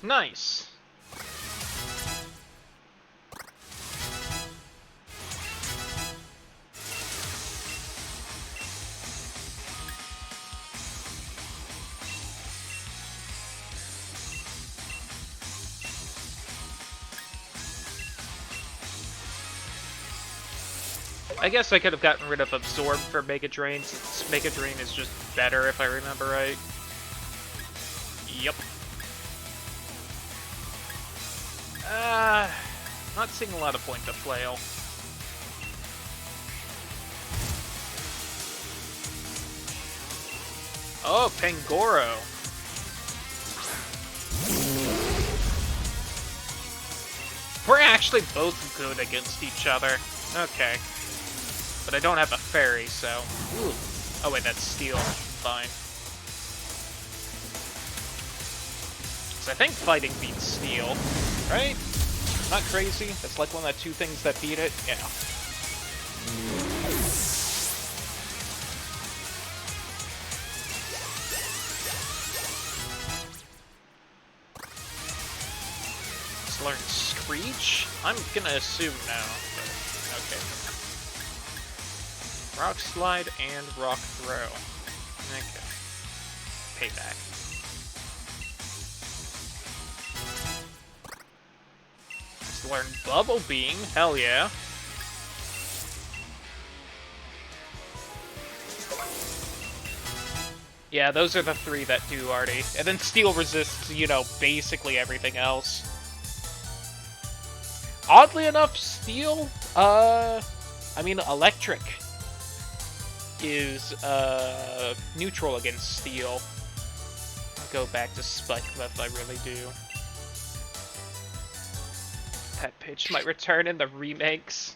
Nice. I guess I could have gotten rid of Absorb for Mega Drain, since Mega Drain is just better if I remember right. Yep. Not seeing a lot of point to Flail. Oh, Pangoro. We're actually both good against each other. Okay. But I don't have a fairy, so... Ooh. Oh wait, that's steel. Fine. So I think fighting beats steel, right? Not crazy? That's like one of the two things that beat it? Yeah. Let's learn Screech? I'm gonna assume no, but okay. Rock Slide and Rock Throw. Okay. Payback. Let's learn Bubble Beam. Hell yeah. Yeah, those are the three that do already. And then Steel resists, you know, basically everything else. Oddly enough, Steel, I mean, Electric is, neutral against Steel. I'll go back to Spike if I really do. That pitch might return in the remakes.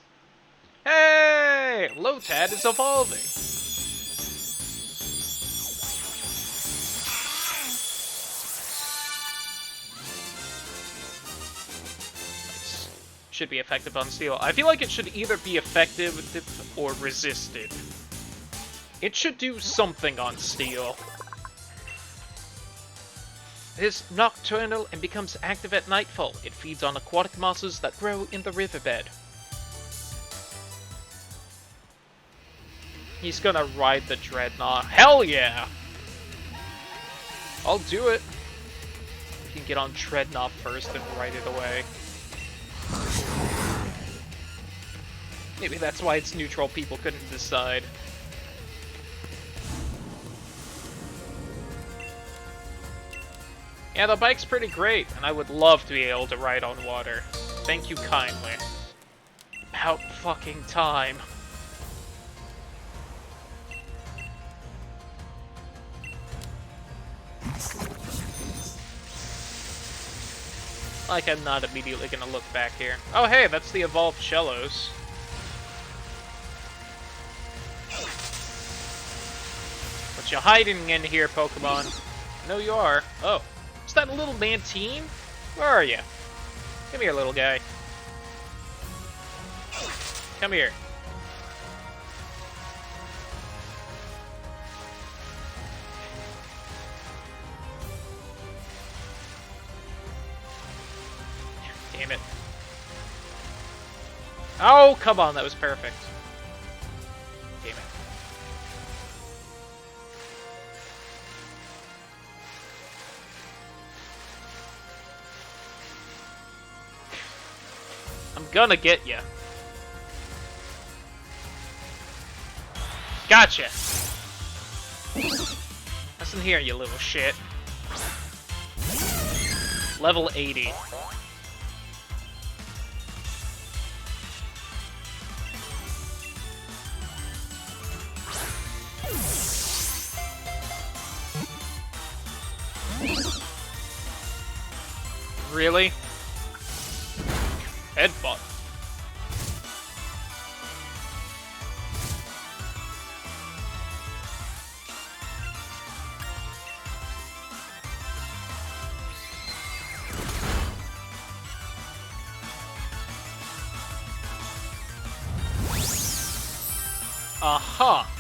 Hey! Lotad is evolving! Should be effective on Steel. I feel like it should either be effective or resisted. It should do something on Steel. It is nocturnal and becomes active at nightfall. It feeds on aquatic mosses that grow in the riverbed. He's gonna ride the Dreadnought. Hell yeah! I'll do it. You can get on Dreadnought first and ride it away. Maybe that's why it's neutral, people couldn't decide. Yeah, the bike's pretty great, and I would love to be able to ride on water. Thank you kindly. About fucking time. Like I'm not immediately gonna look back here. Oh hey, that's the evolved Shellos. What you hiding in here, Pokemon? I know you are. Oh. Is that a little Mantine? Where are you? Come here, little guy. Come here. Damn it. Oh, come on, that was perfect. Damn it. I'm gonna get you. Gotcha. Listen here, you little shit. Level 80. Really? Headbutt. Aha.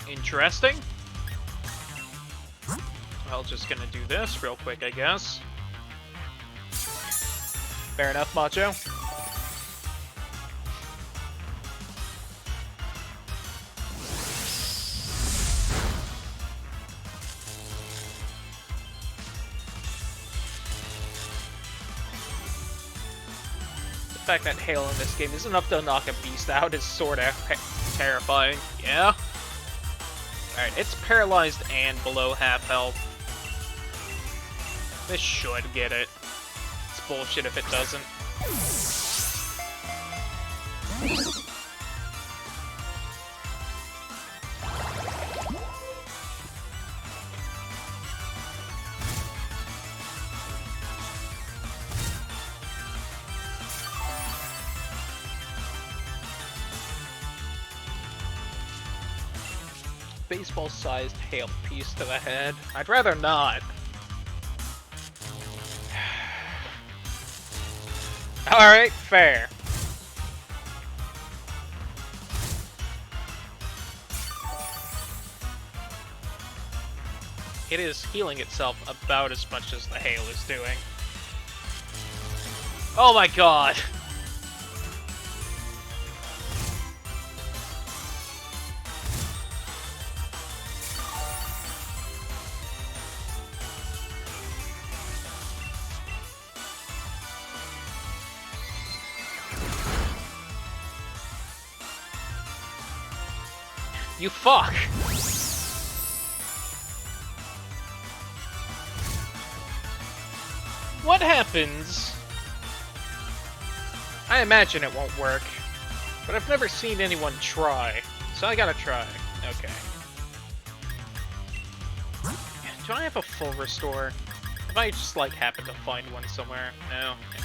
Interesting. Well, just gonna do this real quick, I guess. Fair enough, Macho. The fact that hail in this game is enough to knock a beast out is sorta terrifying. Yeah? Alright, it's paralyzed and below half health. This should get it. It's bullshit if it doesn't. baseball-sized hail piece to the head. I'd rather not. Alright, fair. It is healing itself about as much as the hail is doing. Oh my god! You fuck! What happens? I imagine it won't work, but I've never seen anyone try, so I gotta try. Okay. Do I have a full restore? If I just, like, happen to find one somewhere? No? Okay.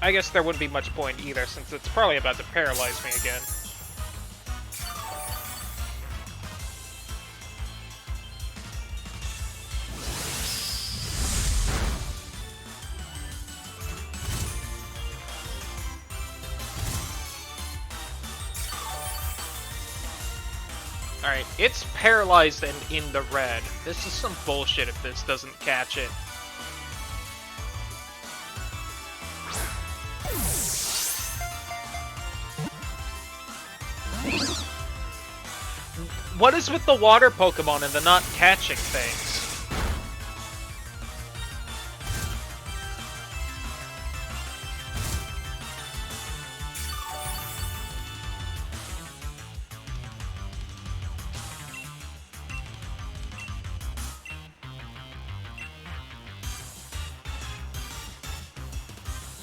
I guess there wouldn't be much point either, since it's probably about to paralyze me again. Alright, it's paralyzed and in the red. This is some bullshit if this doesn't catch it. What is with the water Pokemon and the not catching things?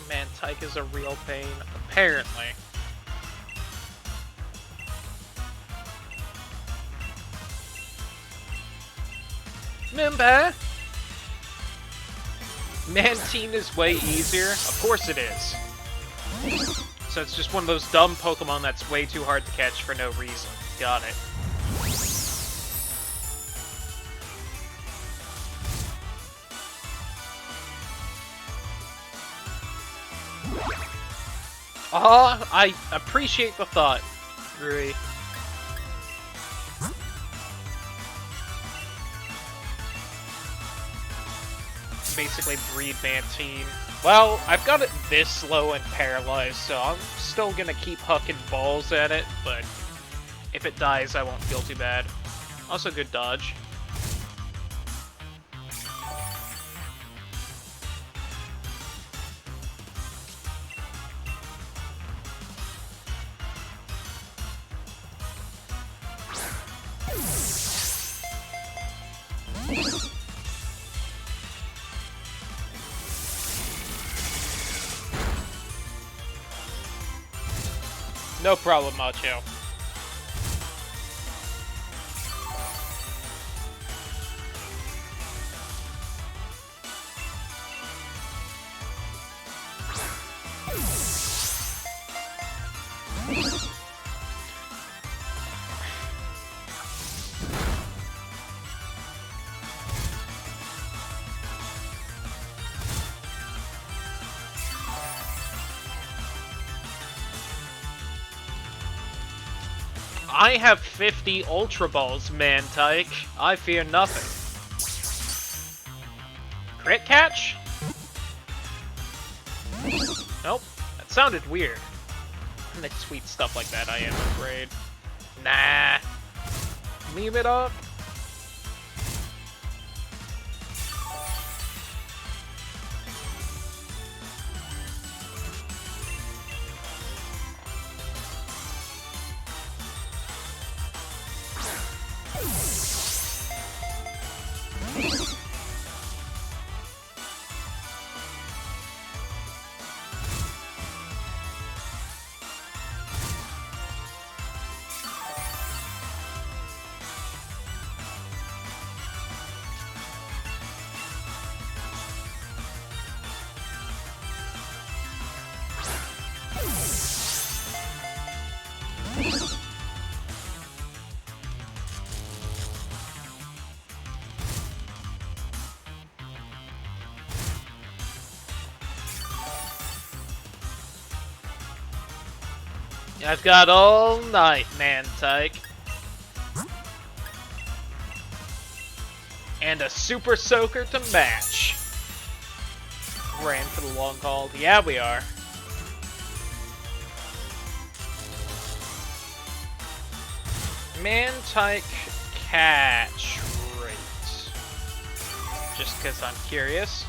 Man, Tyke is a real pain, apparently. Remember? Mantine is way easier? Of course it is. So it's just one of those dumb Pokemon that's way too hard to catch for no reason. Got it. Aw, I appreciate the thought, Rui. Basically breed Mantine. Well, I've got it this low and paralyzed, so I'm still gonna keep hucking balls at it, but if it dies, I won't feel too bad. Also, good dodge. No problem, Macho. I have 50 Ultra Balls, man, Tyke. I fear nothing. Crit catch? Nope. That sounded weird. I like sweet stuff like that, I am afraid. Nah. Leave it up. I've got all night, man, Tyke. And a super soaker to match. We're in for the long haul. Yeah, we are. Man, Tyke catch rate. Just because I'm curious.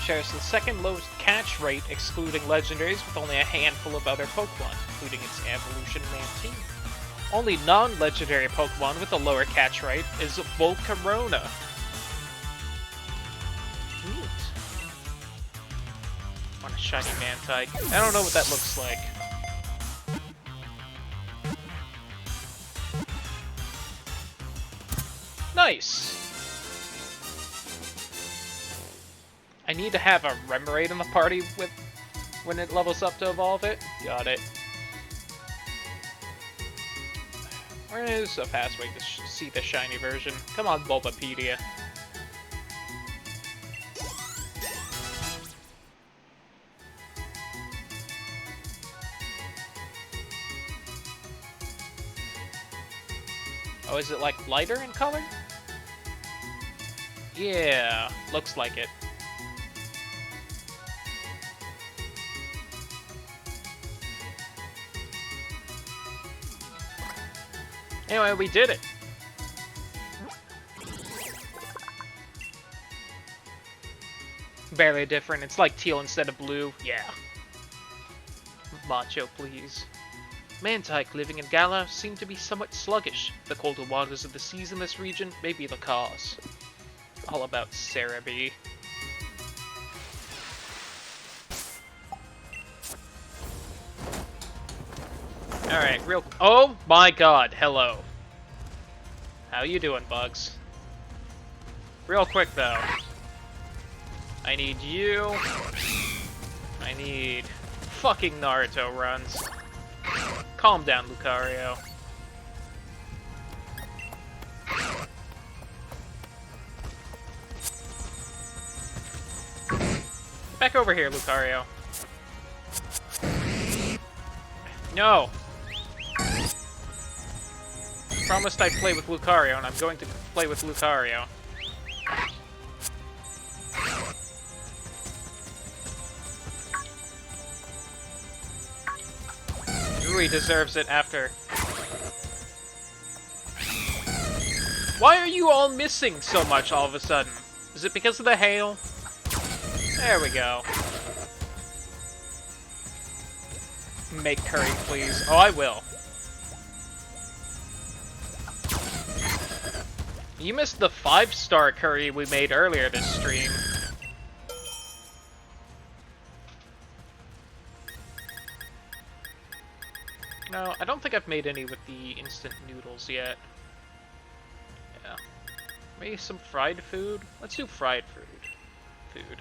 Shares the second lowest catch rate, excluding legendaries, with only a handful of other Pokemon, including its evolution Mantine. Only non-legendary Pokemon with a lower catch rate is Volcarona. Neat. Want a shiny Mantike? I don't know what that looks like. Nice! I need to have a Remoraid in the party with when it levels up to evolve it. Got it. Where is a fast way to see the shiny version? Come on, Bulbapedia. Oh, is it like lighter in color? Yeah, looks like it. Anyway, we did it. Barely different. It's like teal instead of blue. Yeah. Macho, please. Mantike living in Galar seem to be somewhat sluggish. The colder waters of the seas in this region may be the cause. All about Cerebi. Alright, oh my god, hello. How you doing, Bugs? Real quick, though. I need you. I need fucking Naruto runs. Calm down, Lucario. Back over here, Lucario. No! Promised I'd play with Lucario, and I'm going to play with Lucario. Ooh, he deserves it after. Why are you all missing so much all of a sudden? Is it because of the hail? There we go. Make curry, please. Oh, I will. You missed the 5-star curry we made earlier this stream. No, I don't think I've made any with the instant noodles yet. Yeah. Maybe some fried food? Let's do fried food.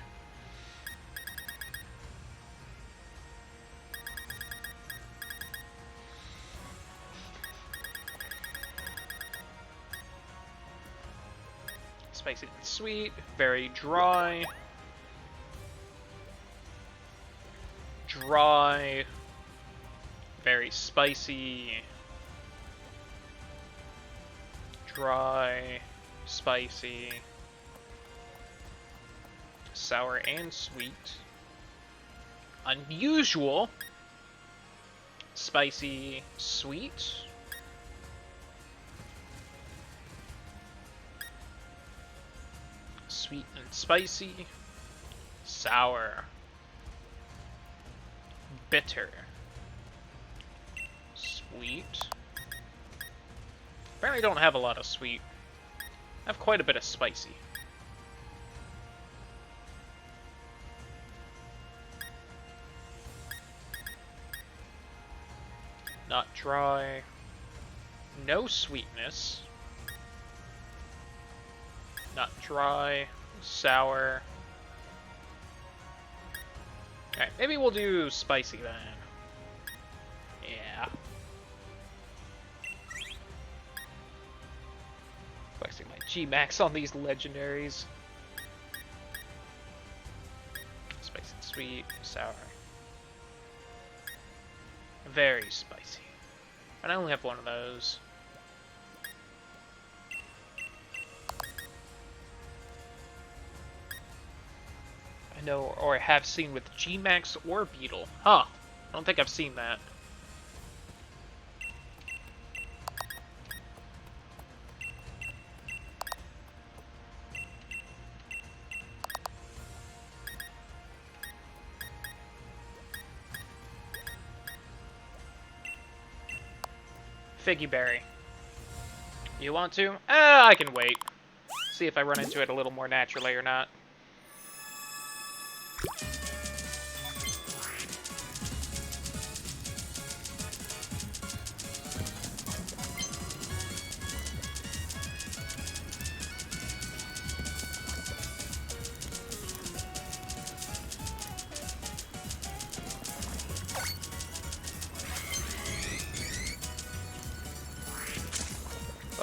Spicy and sweet, very dry. Dry, very spicy. Dry, spicy. Sour and sweet. Unusual. Spicy, sweet. Sweet and spicy. Sour. Bitter. Sweet. Apparently don't have a lot of sweet. I have quite a bit of spicy. Not dry. No sweetness. Not dry. Sour. Alright, maybe we'll do spicy then. Yeah. maxing my G-Max on these legendaries. Spicy, sweet, sour. Very spicy. And I only have one of those. I know, or I have seen with G-Max or Beetle. Huh. I don't think I've seen that. Figgy Berry. You want to? I can wait. See if I run into it a little more naturally or not.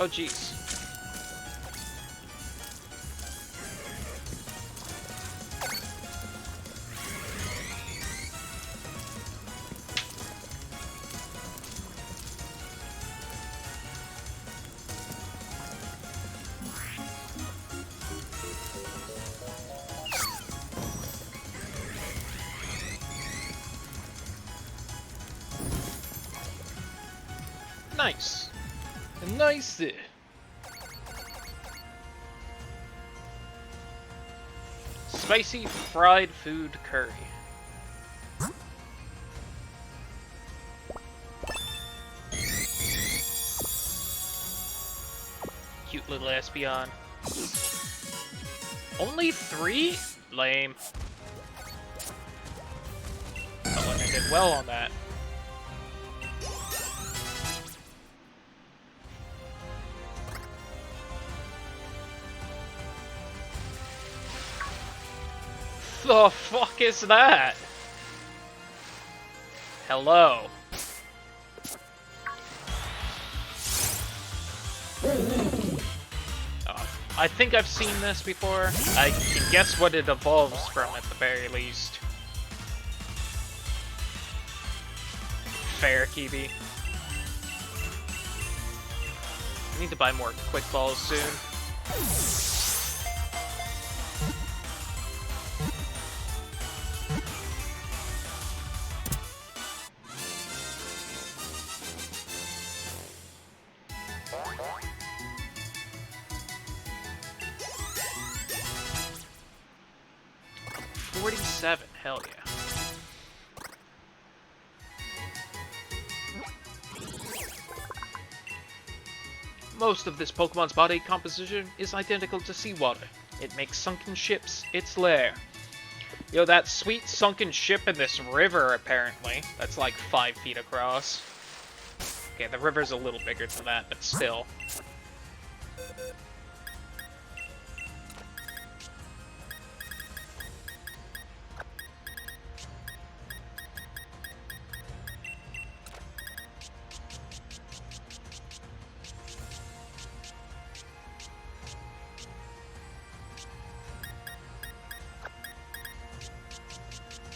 Oh, jeez. Nice. Nice. Spicy fried food curry. Cute little Espeon. Only 3? Lame. Felt like I did well on that. The fuck is that? Hello. I think I've seen this before. I can guess what it evolves from at the very least. Fair, Kibi. I need to buy more quick balls soon. Hell yeah. Most of this Pokemon's body composition is identical to seawater. It makes sunken ships its lair. Yo, that sweet sunken ship in this river, apparently. That's like 5 feet across. Okay, the river's a little bigger than that, but still.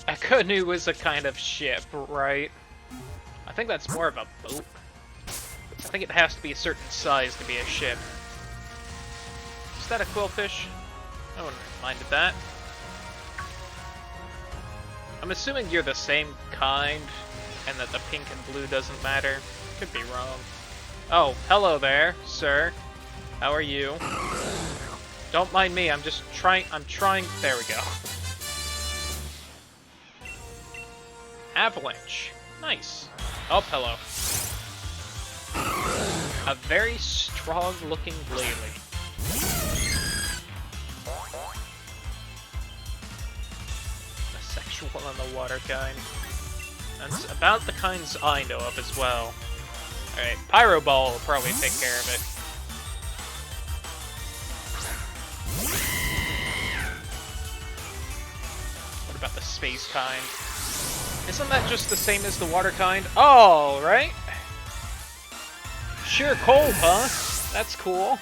A canoe is a kind of ship, right? I think that's more of a boat. I think it has to be a certain size to be a ship. Is that a quillfish? I wouldn't have minded that. I'm assuming you're the same kind, and that the pink and blue doesn't matter. Could be wrong. Oh, hello there, sir. How are you? Don't mind me, I'm trying, there we go. Avalanche. Nice. Oh, hello. A very strong-looking Glalie. A sexual on the water kind. That's about the kinds I know of as well. Alright, Pyro Ball will probably take care of it. What about the space kind? Isn't that just the same as the water kind? Oh, right. Sheer cold, huh? That's cool.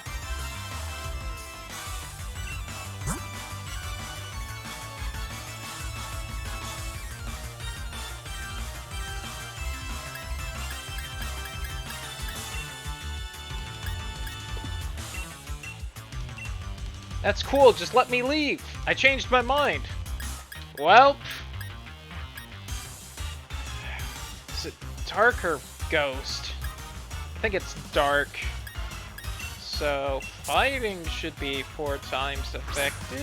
That's cool, just let me leave. I changed my mind. Well... Is it dark or ghost? I think it's dark. So, fighting should be 4 times effective.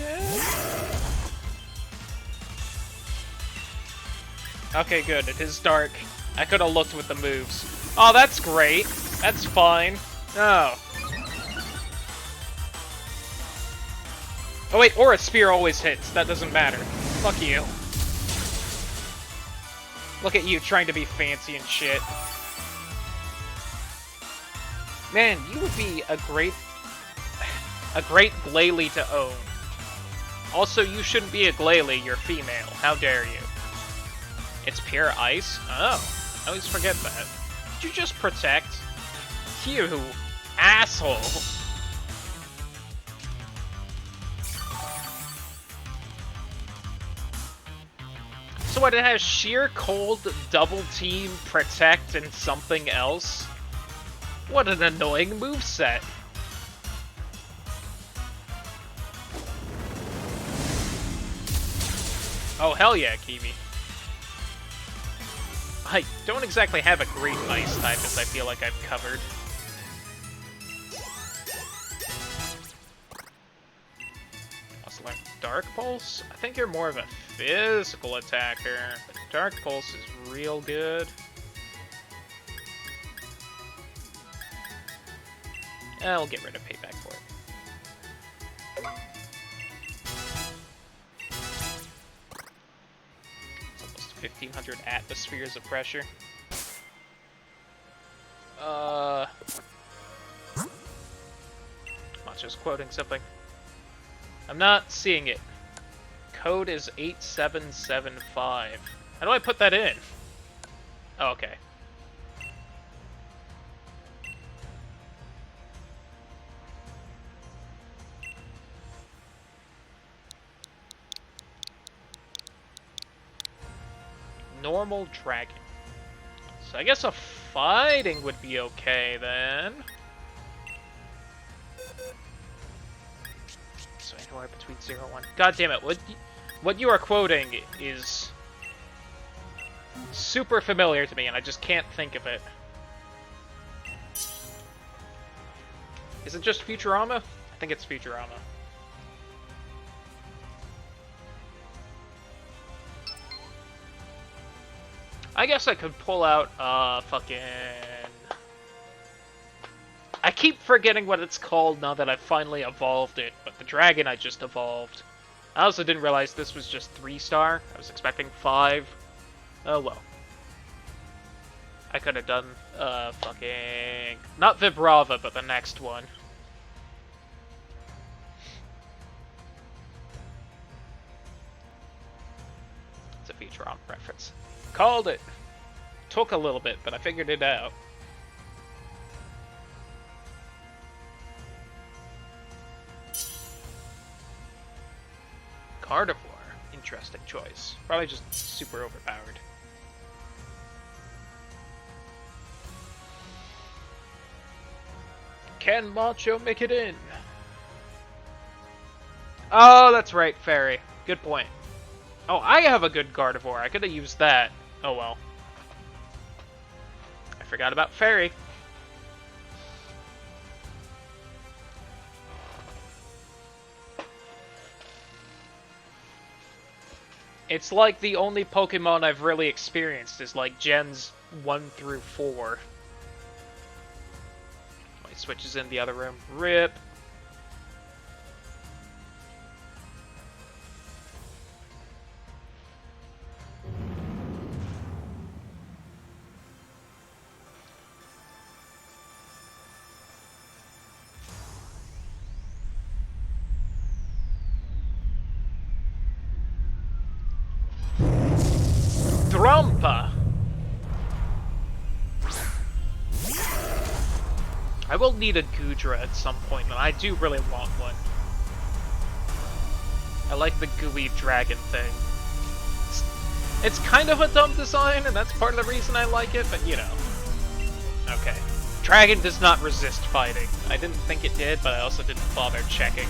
Okay, good. It is dark. I could have looked with the moves. Oh, that's great. That's fine. Oh. Oh wait, or a spear always hits. That doesn't matter. Fuck you. Look at you trying to be fancy and shit. Man, you would be a great Glalie to own. Also, you shouldn't be a Glalie, you're female. How dare you? It's pure ice? Oh, I always forget that. Did you just protect? You asshole. So what, it has sheer cold, double team, protect, and something else? What an annoying moveset. Oh hell yeah, Kiwi. I don't exactly have a great ice type, as I feel like I've covered. Also like Dark Pulse? I think you're more of a physical attacker, but Dark Pulse is real good. I'll get rid of payback for it. It's almost 1,500 atmospheres of pressure. I'm not just quoting something. I'm not seeing it. Code is 8775. How do I put that in? Oh, okay. Normal dragon. So I guess a fighting would be okay then. So anywhere between 0 and 1. God damn it! What you are quoting is super familiar to me, and I just can't think of it. Is it just Futurama? I think it's Futurama. I guess I could pull out, fucking... I keep forgetting what it's called now that I've finally evolved it, but the dragon I just evolved. I also didn't realize this was just 3-star. I was expecting 5. Oh well. I could have done, fucking... Not Vibrava, but the next one. It's a Futurama reference. Called it! Took a little bit, but I figured it out. Gardevoir. Interesting choice. Probably just super overpowered. Can Macho make it in? Oh, that's right, Fairy. Good point. Oh, I have a good Gardevoir. I could have used that. Oh well. I forgot about Fairy. It's like the only Pokemon I've really experienced is like Gens 1 through 4. My Switch is in the other room. RIP. Thrumpa! I will need a Goodra at some point, and I do really want one. I like the gooey dragon thing. It's kind of a dumb design, and that's part of the reason I like it, but you know. Okay. Dragon does not resist fighting. I didn't think it did, but I also didn't bother checking.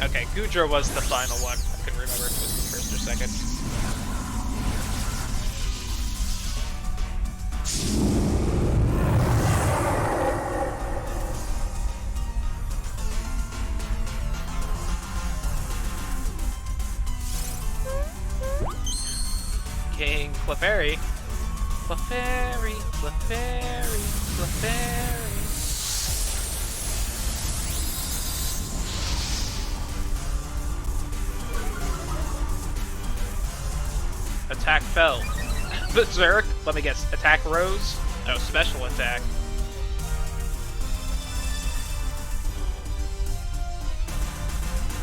Okay, Gudra was the final one. I couldn't remember if it was the first or second. King Clefairy. Clefairy, Clefairy, Clefairy. Attack fell. Berserk? Let me guess. Attack rose? No, special attack.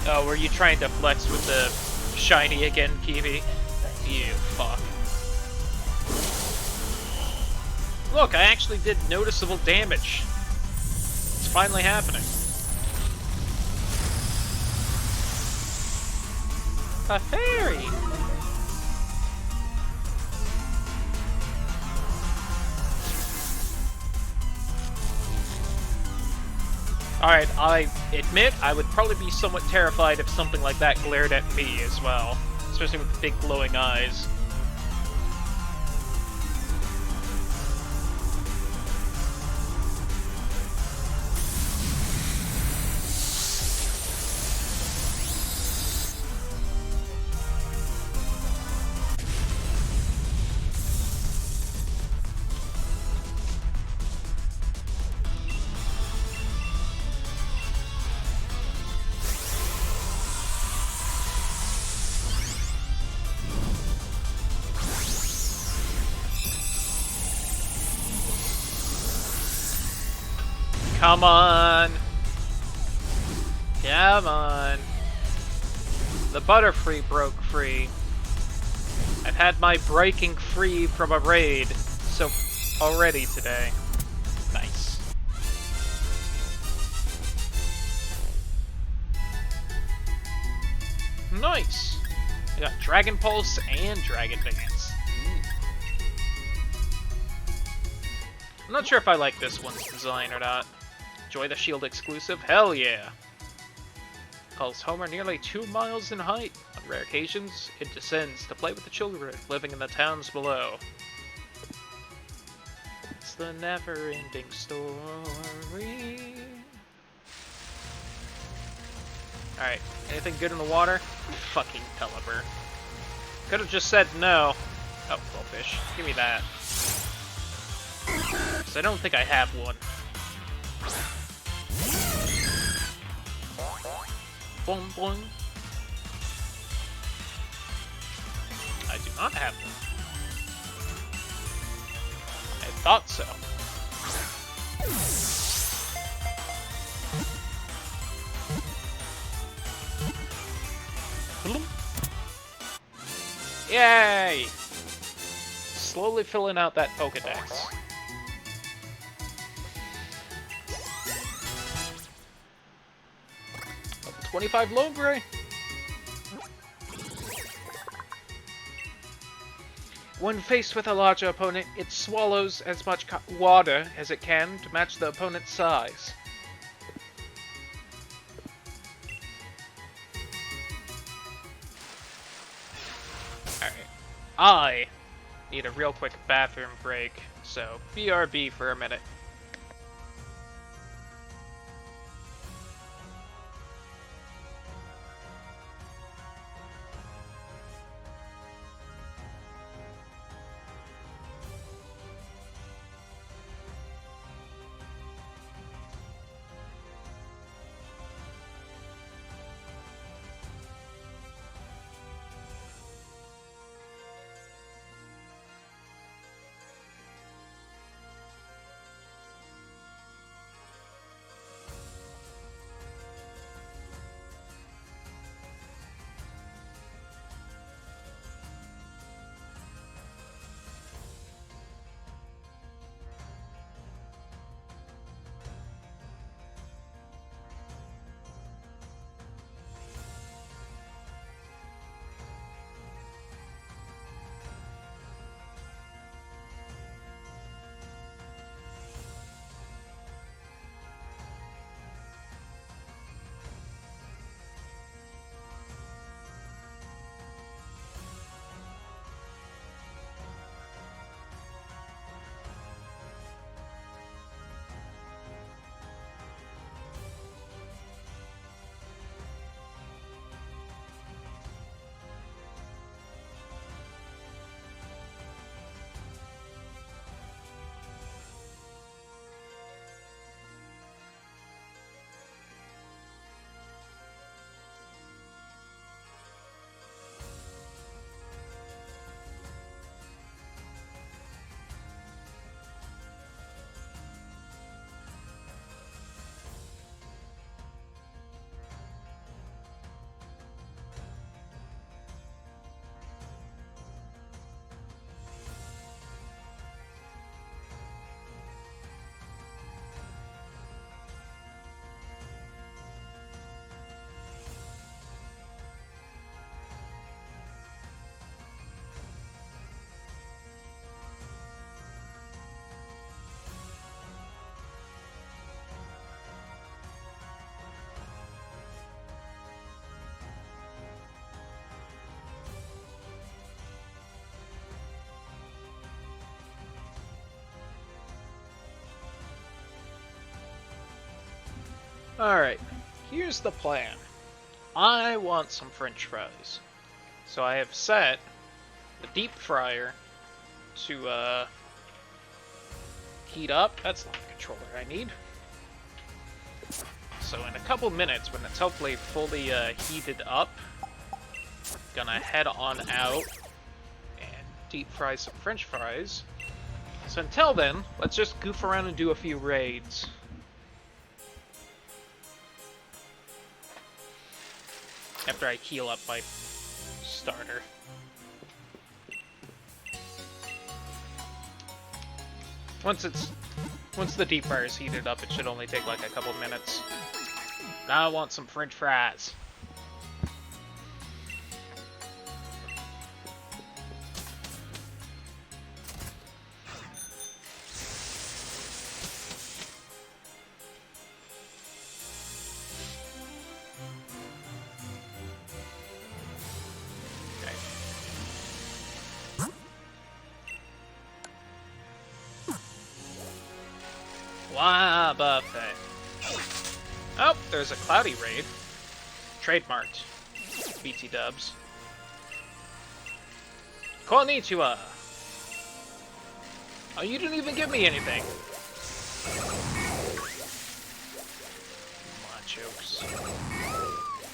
Oh, were you trying to flex with the shiny again, Kiwi? You fuck. Look, I actually did noticeable damage. It's finally happening. A fairy! Alright, I admit I would probably be somewhat terrified if something like that glared at me as well. Especially with the big glowing eyes. Come on! Come on! The Butterfree broke free. I've had my breaking free from a raid, so already today. Nice. Nice! I got Dragon Pulse and Dragon Dance. I'm not sure if I like this one's design or not. Joy the Shield exclusive? Hell yeah! Calls Homer nearly 2 miles in height. On rare occasions, it descends to play with the children living in the towns below. It's the never-ending story. Alright, anything good in the water? Fucking Pelipper. Could have just said no. Oh, Goldfish. Give me that. Because I don't think I have one. Boing, boing. I do not have one. I thought so. Yay! Slowly filling out that Pokedex. 25 Logray. When faced with a larger opponent, it swallows as much water as it can to match the opponent's size. Alright. I need a real quick bathroom break, so BRB for a minute. Alright, here's the plan. I want some french fries. So I have set the deep fryer to heat up. That's not the controller I need. So in a couple minutes, when it's hopefully fully heated up, gonna head on out and deep fry some french fries. So until then, let's just goof around and do a few raids. After I heal up my starter. Once the deep fryer is heated up, it should only take like a couple minutes. Now I want some french fries. Wow, buffet. Oh, there's a cloudy raid. Trademarked. BT dubs. Konnichiwa. Oh, you didn't even give me anything. Machokes.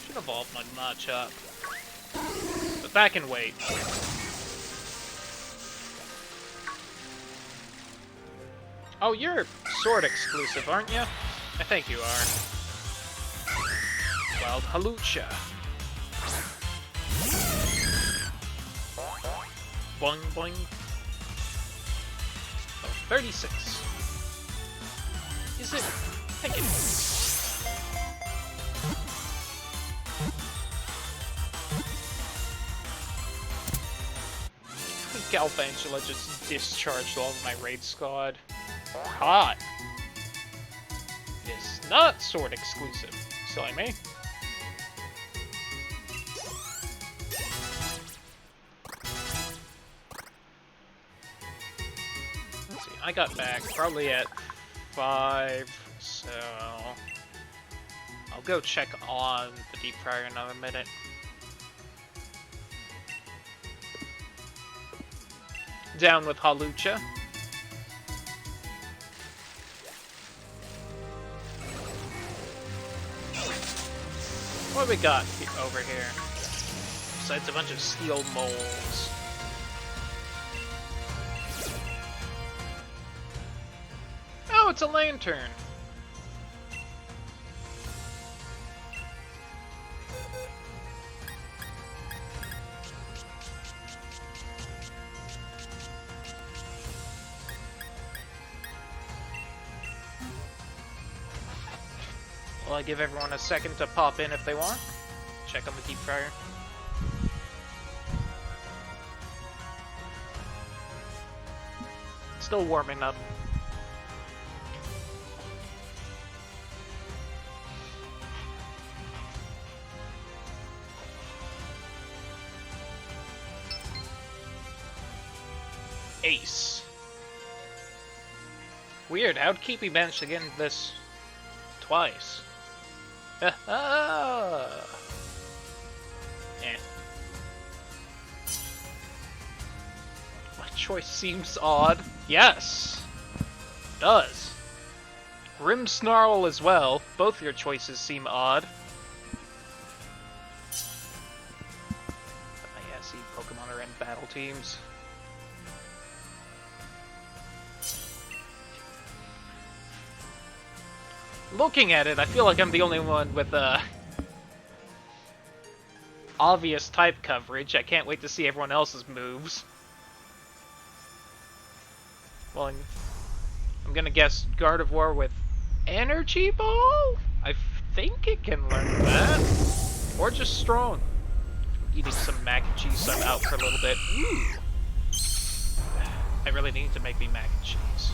Should evolve my Machop. But that can wait. Oh, you're sword exclusive, aren't you? I think you are. Wild Halucha. Boing, boing. Oh, 36. Is it? I think it is. Galvantula just discharged all of my raid squad. Hot. It is not sword exclusive, silly me. Let's see, I got back probably at 5, so I'll go check on the deep fryer in another minute. Down with Halucha. What do we got over here? Besides a bunch of steel moles. Oh, it's a lantern! Will I give everyone a second to pop in if they want? Check on the deep fryer. Still warming up. Ace. Weird, how'd Keepy manage to get into this twice? Eh. My choice seems odd. Yes, it does. Grimmsnarl as well. Both your choices seem odd. I see Pokemon are in battle teams. Looking at it, I feel like I'm the only one with obvious type coverage. I can't wait to see everyone else's moves. Well, I'm gonna guess Gardevoir with Energy Ball? I think it can learn that. Or just Strong. Eating some mac and cheese, so I'm out for a little bit. Ooh. I really need to make me mac and cheese.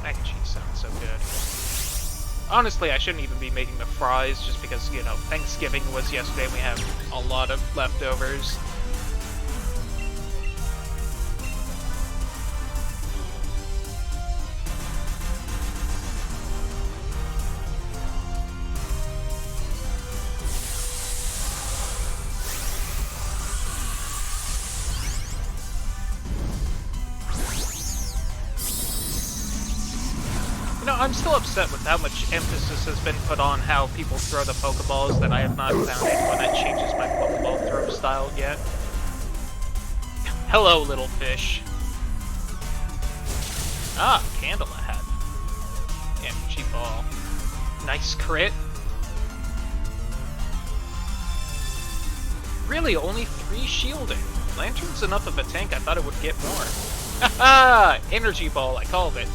Mac and cheese sounds so good. Honestly, I shouldn't even be making the fries just because, you know, Thanksgiving was yesterday and we have a lot of leftovers. I'm still upset with how much emphasis has been put on how people throw the Pokeballs that I have not found anyone that changes my Pokeball throw style yet. Hello, little fish. Ah, candle ahead. Energy ball. Nice crit. Really, only 3 shielding. Lantern's enough of a tank, I thought it would get more. Haha! Energy ball, I called it.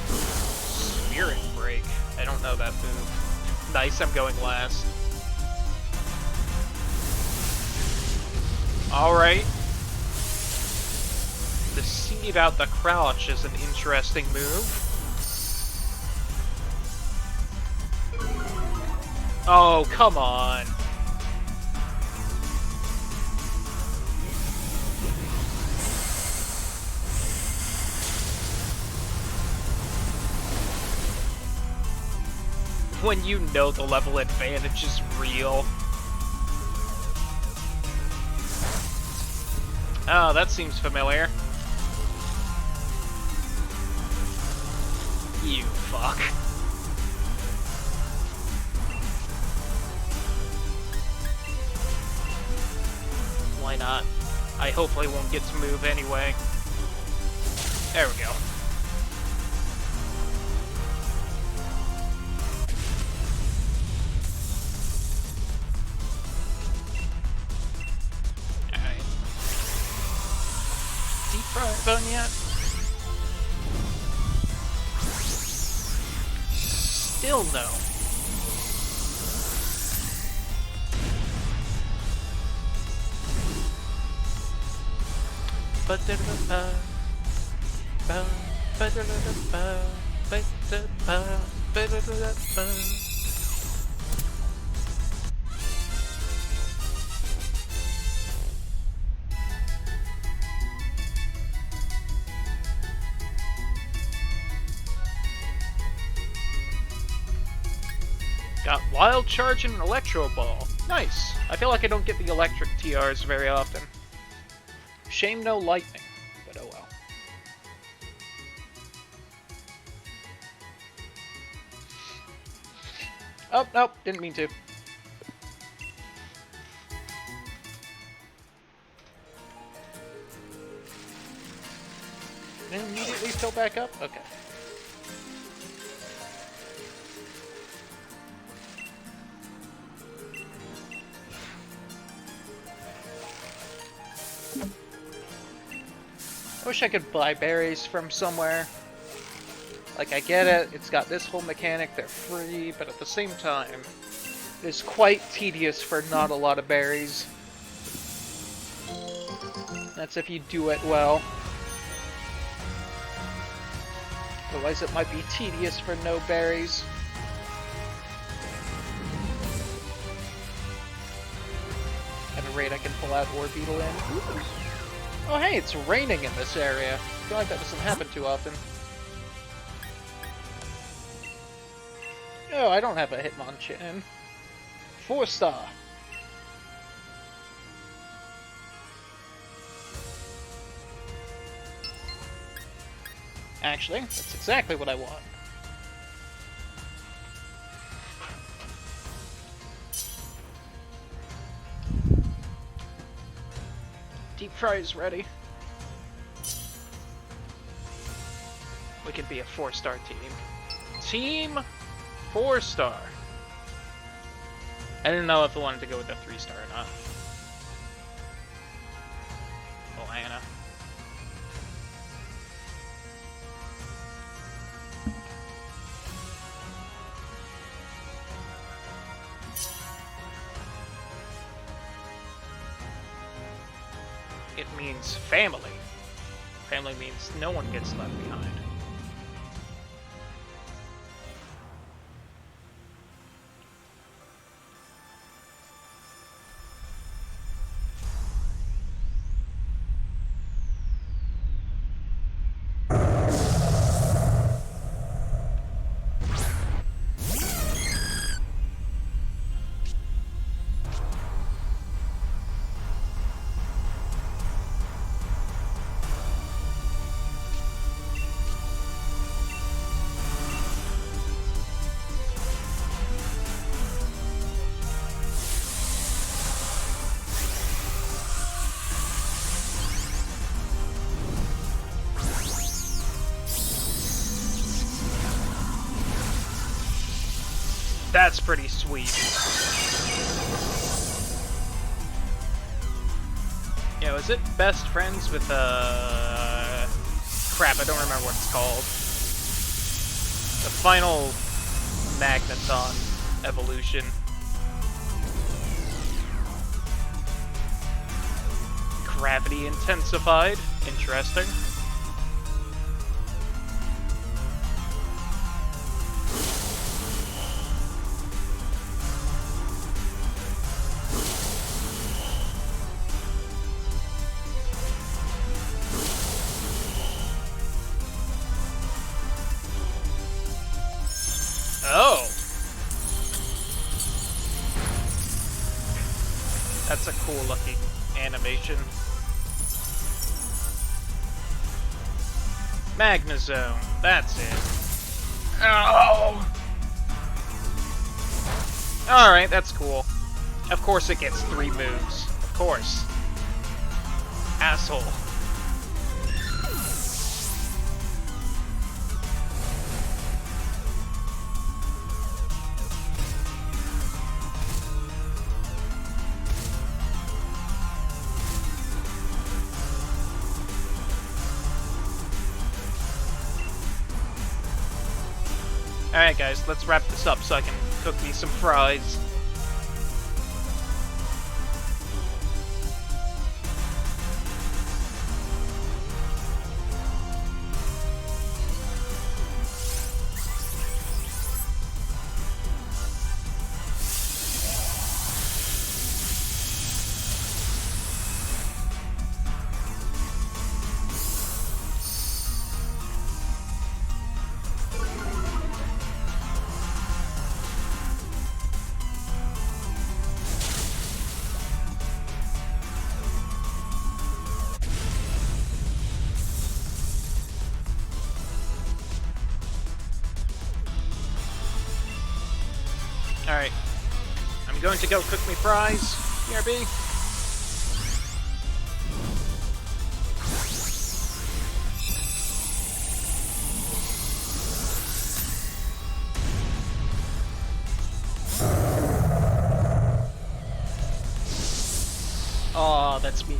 Spirit break. I don't know that move. Nice, I'm going last. Alright. The seed out the crouch is an interesting move. Oh, come on. When you know the level advantage is real. Oh, that seems familiar. You fuck. Why not? I hopefully won't get to move anyway. There we go. Alright. Deep fry bone yet? Still no. Got Wild Charge and an Electro Ball. Nice. I feel like I don't get the electric TRs very often. Shame no lightning, but oh well. Oh, nope, didn't mean to. And immediately fill back up? Okay. I wish I could buy berries from somewhere. Like, I get it, it's got this whole mechanic, they're free, but at the same time, it is quite tedious for not a lot of berries. That's if you do it well. Otherwise it might be tedious for no berries. At a rate I can pull out Orbeetle in. Ooh. Oh hey, it's raining in this area. I feel like that doesn't happen too often. Oh, I don't have a Hitmonchan. 4-star. Actually, that's exactly what I want. Deep fry is ready. We could be a 4-star team. Team 4-star. I didn't know if I wanted to go with a 3-star or not. Oh, Anna. It means family. Family means no one gets left behind. That's pretty sweet. Yeah, was it best friends with, crap, I don't remember what it's called. The final Magneton evolution. Gravity intensified. Interesting. Oh! That's a cool looking animation. Magnezone, that's it. Oh! Alright, that's cool. Of course it gets 3 moves. Of course. Asshole. Alright guys, let's wrap this up so I can cook me some fries. Alright. I'm going to go cook me fries. BRB. Aw, that's mean.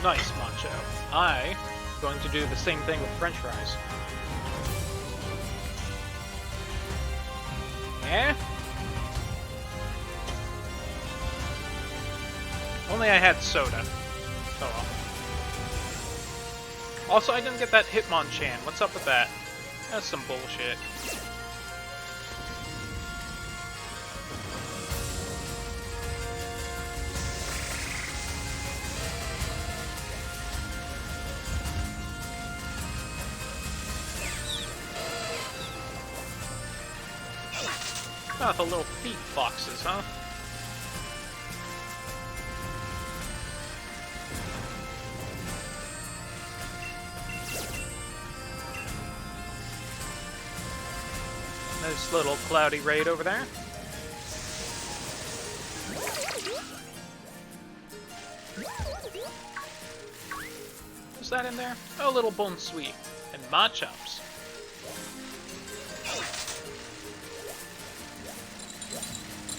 Nice, Macho. I'm going to do the same thing with French fries. Yeah? Only I had soda. Oh well. Also, I didn't get that Hitmonchan. What's up with that? That's some bullshit. Ah, the little feet foxes, huh? Nice little cloudy raid over there. Is that in there? Oh, a little bone sweet. And Machops.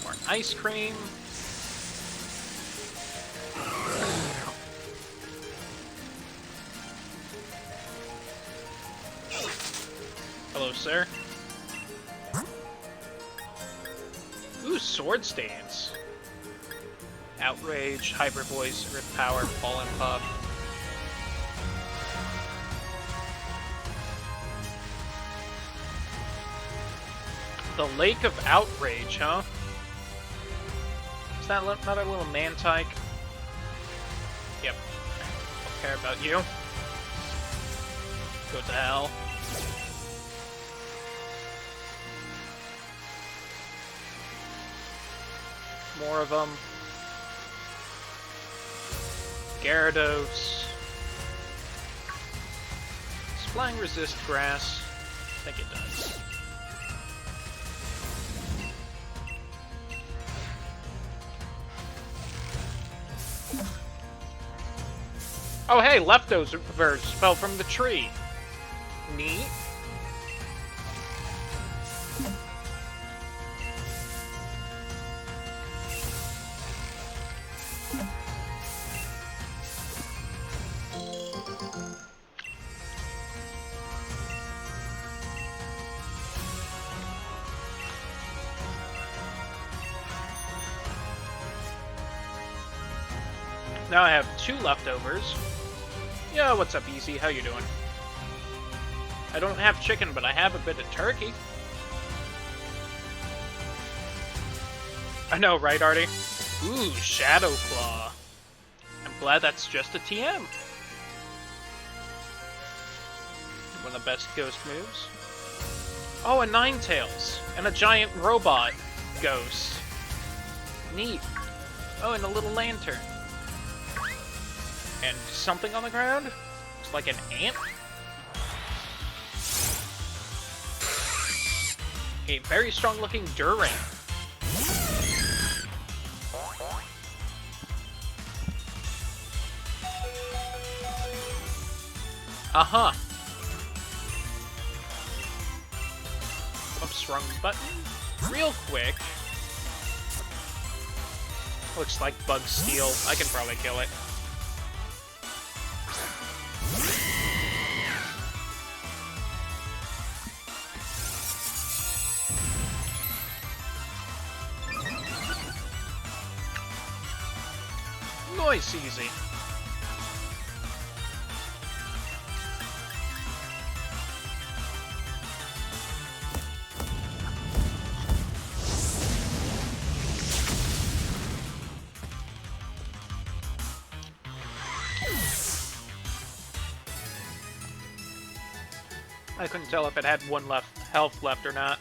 More ice cream. Hello, sir. Ooh, sword stance. Outrage, Hyper Voice, Rip Power, Fallen Puff. The Lake of Outrage, huh? Is that another little Mantike? Yep. Don't care about you. Go to hell. More of them. Gyarados. Does flying resist grass? I think it does. Oh hey, leftovers fell from the tree. Neat. Now I have 2 leftovers. Yo, what's up, Easy? How you doing? I don't have chicken, but I have a bit of turkey. I know, right, Artie? Ooh, Shadow Claw. I'm glad that's just a TM. One of the best ghost moves. Oh, a Ninetales. And a giant robot ghost. Neat. Oh, and a little lantern. And something on the ground? Looks like an ant? A very strong looking Durant. Uh-huh. Oops, wrong button. Real quick. Looks like Bug Steel. I can probably kill it. Nice, easy. I couldn't tell if it had 1 health left or not.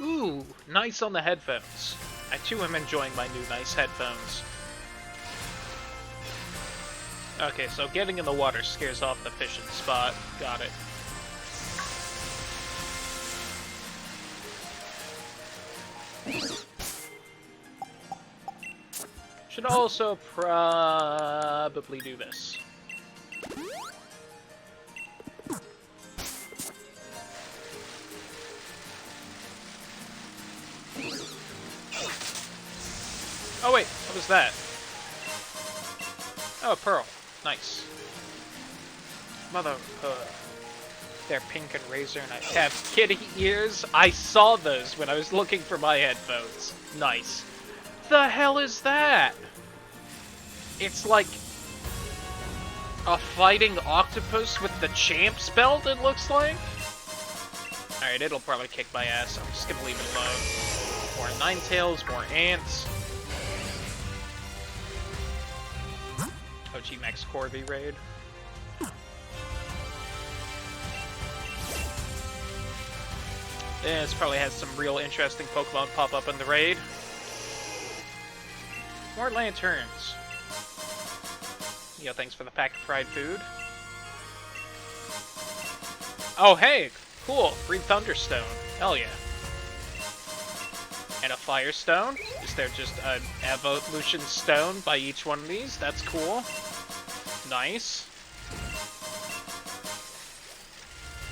Ooh, nice on the headphones. I too am enjoying my new nice headphones. Okay, so getting in the water scares off the fishing spot. Got it. Should also probably do this. was that? Oh, a pearl. Nice. Mother... They're pink and razor and I have kitty ears. I saw those when I was looking for my headphones. Nice. The hell is that? It's like a fighting octopus with the champ's belt, it looks like. Alright, it'll probably kick my ass. I'm just gonna leave it alone. More ninetails, more ants. OG Max Corby raid. Yeah, this probably has some real interesting Pokemon pop up in the raid. More lanterns. Yeah, thanks for the pack of fried food. Oh, hey! Cool! Free Thunderstone. Hell yeah. And a Firestone. Is there just an Evolution Stone by each one of these? That's cool. Nice.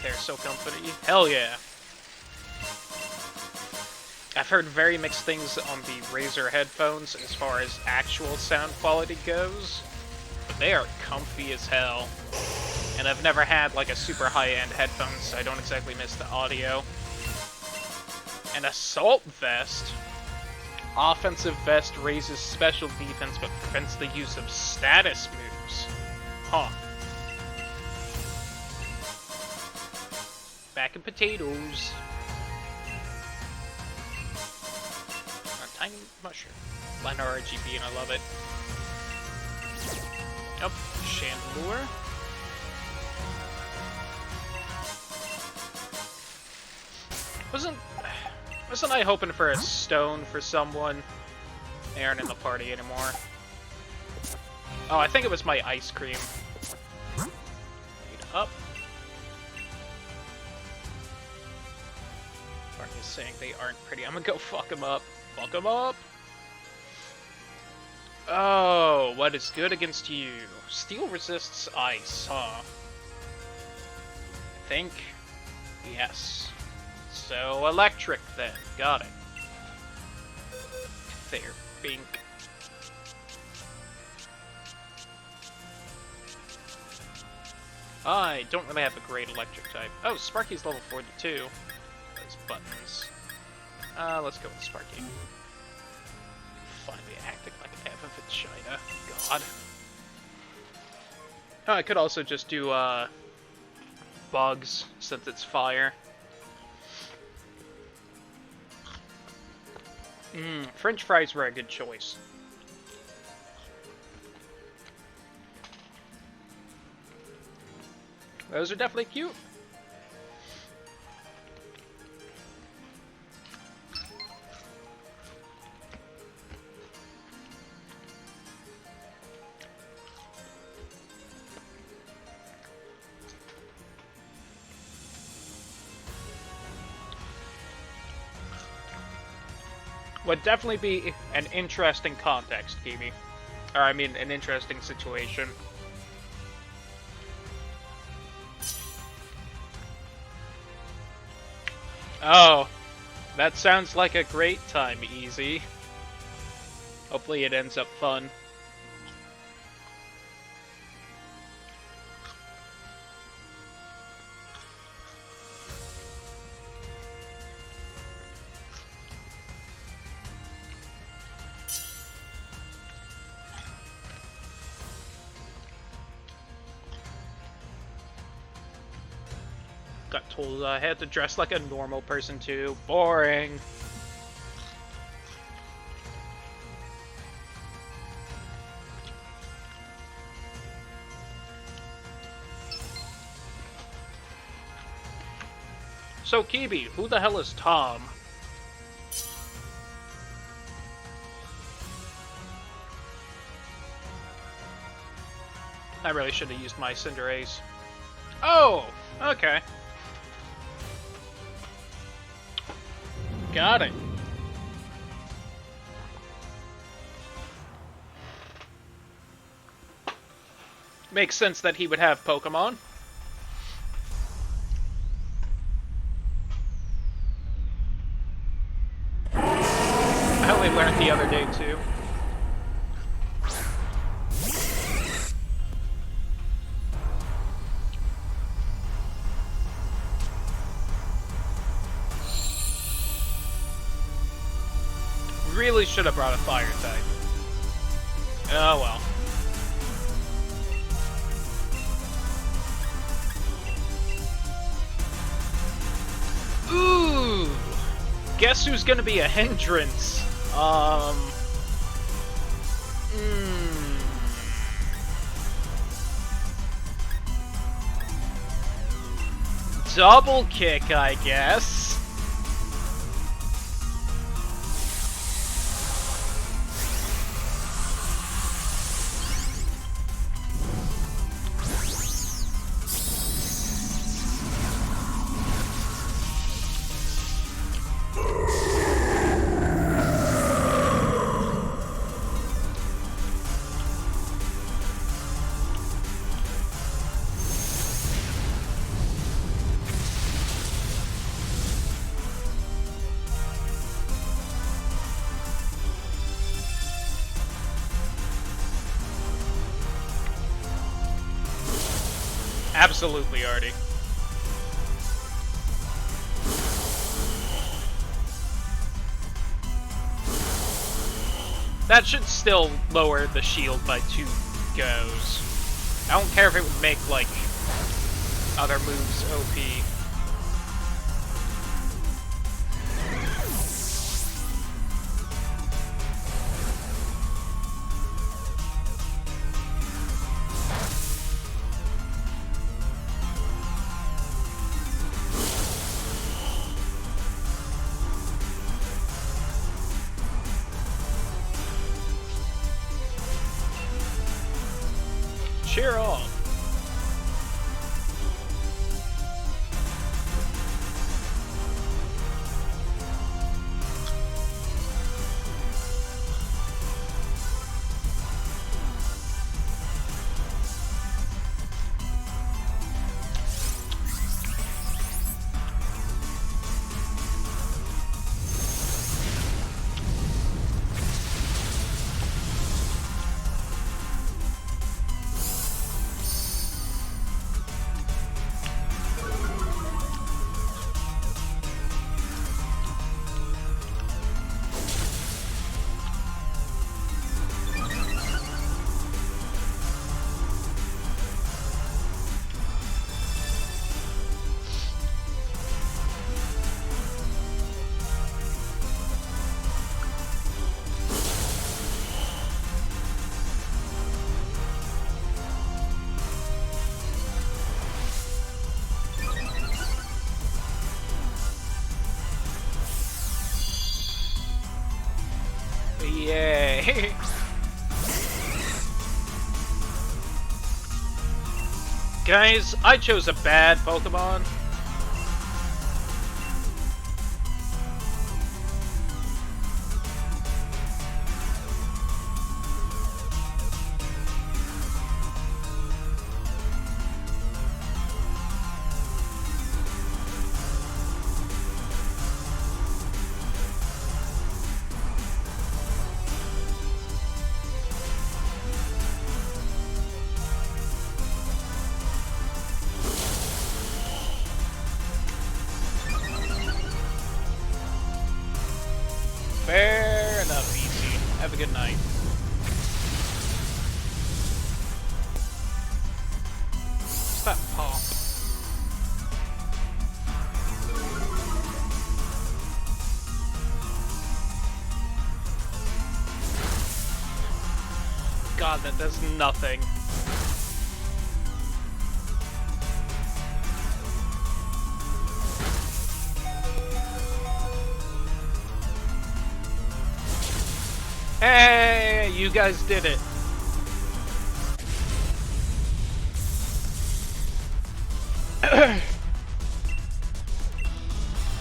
They're so comfy. Hell yeah. I've heard very mixed things on the Razer headphones as far as actual sound quality goes, but they are comfy as hell. And I've never had like a super high-end headphone, so I don't exactly miss the audio. An Assault Vest. Offensive Vest raises special defense but prevents the use of status moves. Huh. Back in potatoes. Tiny mushroom. Liner RGB, and I love it. Oh, Chandelure. Wasn't I hoping for a stone for someone? They aren't in the party anymore. Oh, I think it was my ice cream. Lead up. Barney is saying they aren't pretty. I'm gonna go fuck them up. Fuck him up! Oh, what is good against you? Steel resists ice, huh? I think. Yes. So, electric then. Got it. There, pink. I don't really have a great electric type. Oh, Sparky's level 42. Those buttons. Let's go with Sparky. Finally acting like F if it's China. God. Oh, I could also just do, bugs, since it's fire. French fries were a good choice. Those are definitely cute. Would definitely be an interesting context, Kiwi. Or, I mean, an interesting situation. Oh, that sounds like a great time, Easy. Hopefully it ends up fun. Got told I had to dress like a normal person too. Boring. So, Kibi, who the hell is Tom? I really should have used my Cinderace. Oh, okay. Got it. Makes sense that he would have Pokemon. I only learned the other day, too. really should have brought a fire type. Oh well. Ooh! Guess who's gonna be a hindrance? Double kick, I guess. Absolutely, Artie. That should still lower the shield by 2 goes. I don't care if it would make, like, other moves OP. Cheer on. Yay! Guys, I chose a bad Pokemon. Fair enough, easy. Have a good night. What's that pop? God, that does nothing. Hey, you guys did it.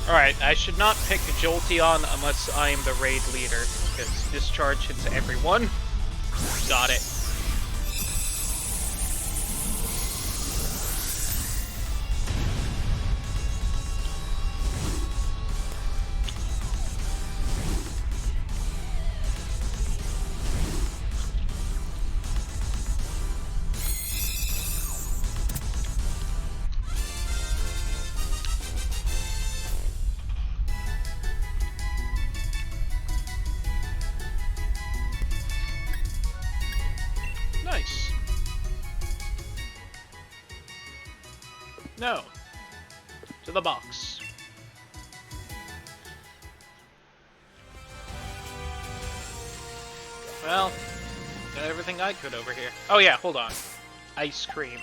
Alright, I should not pick Jolteon unless I am the raid leader, because discharge hits everyone. Got it. No. To the box. Well, got everything I could over here. Oh yeah, hold on. Ice cream.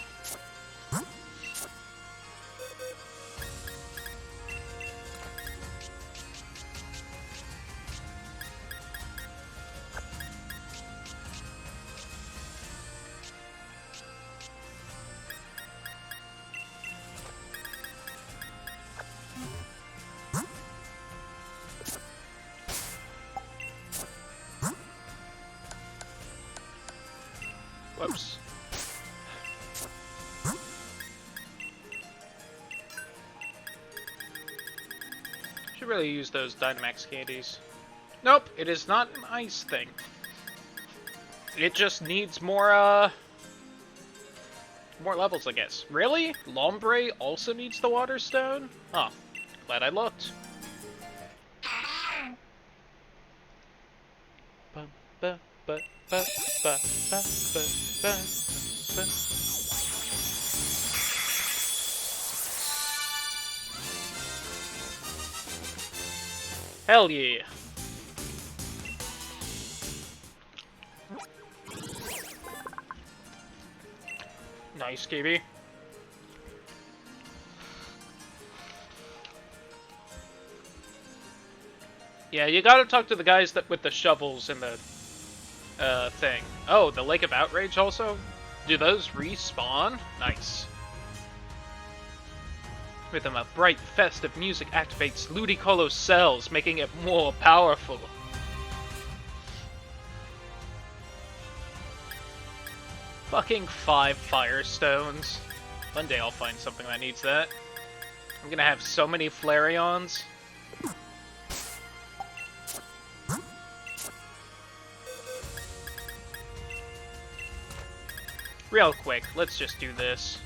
Whoops. Should really use those Dynamax candies. Nope, it is not an ice thing. It just needs more levels, I guess. Really? Lombre also needs the Water Stone? Oh, glad I looked. Hell yeah. Nice, KB. Yeah, you gotta talk to the guys that with the shovels and the thing. Oh, the Lake of Outrage also? Do those respawn? Nice. Rhythm of bright, festive music activates Ludicolo's cells, making it more powerful. Fucking 5 Firestones. One day I'll find something that needs that. I'm gonna have so many Flareons. Real quick, let's just do this.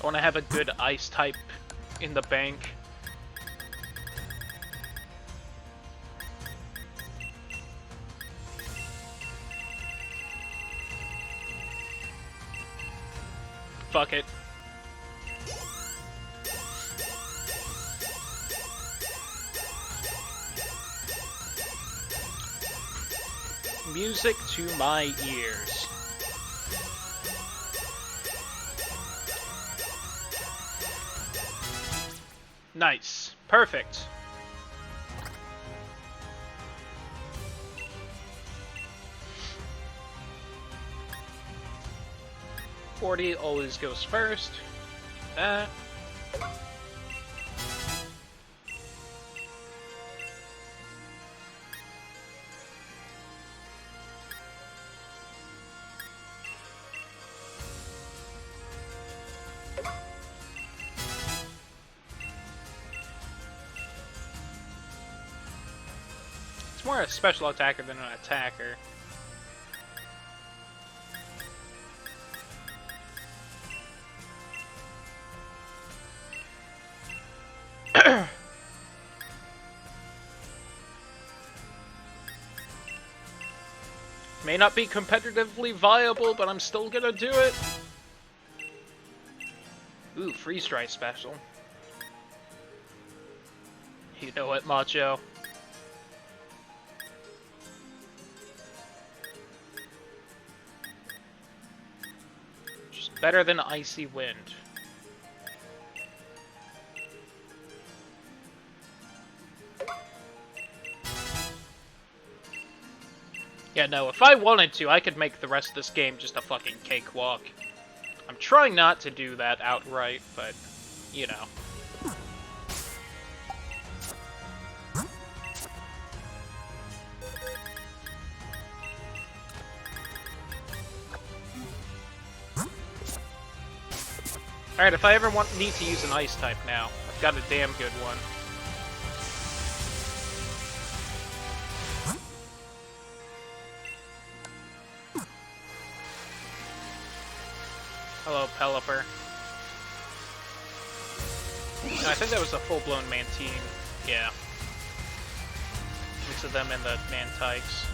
I want to have a good ice type in the bank. Fuck it. Music to my ears. Nice. Perfect. .40 always goes first. It's more a special attacker than an attacker. May not be competitively viable, but I'm still gonna do it. Ooh, freeze dry special. You know what, Macho? Just better than icy wind. Yeah, no, if I wanted to, I could make the rest of this game just a fucking cakewalk. I'm trying not to do that outright, but, you know. Alright, if I ever need to use an ice type now, I've got a damn good one. Hello, Pelipper. No, I think that was a full-blown Mantine. Yeah. Mix of them and the Mantikes.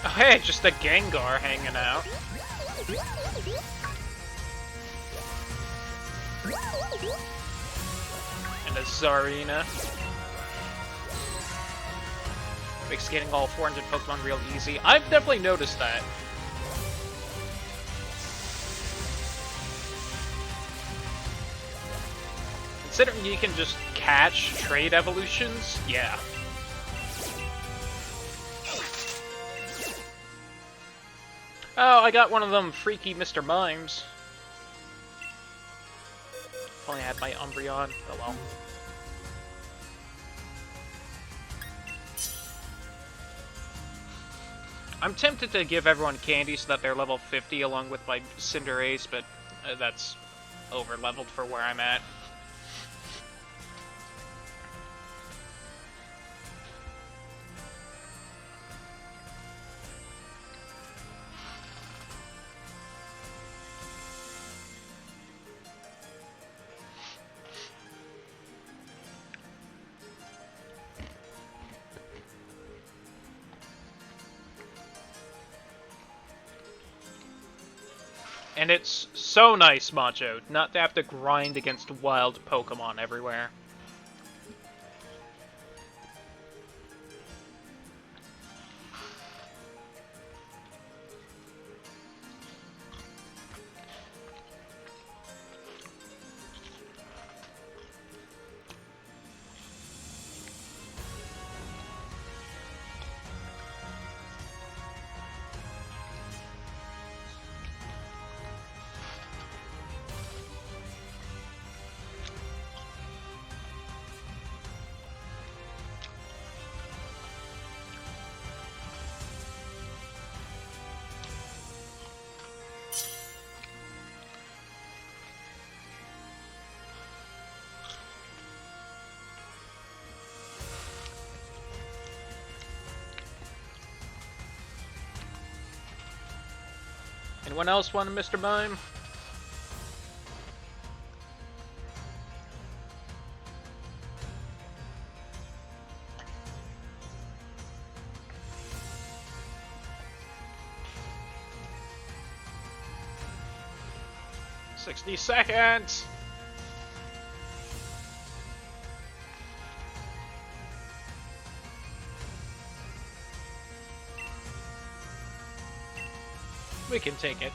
Oh, hey, just a Gengar hanging out. And a Zarina. Makes getting all 400 Pokemon real easy. I've definitely noticed that. Considering you can just catch trade evolutions, yeah. Oh, I got one of them freaky Mr. Mimes. If only I had my Umbreon. Oh well. I'm tempted to give everyone candy so that they're level 50 along with my Cinderace, but that's over-leveled for where I'm at. And it's so nice, Macho, not to have to grind against wild Pokemon everywhere. Anyone else want a Mr. Mime? "60 seconds! We can take it.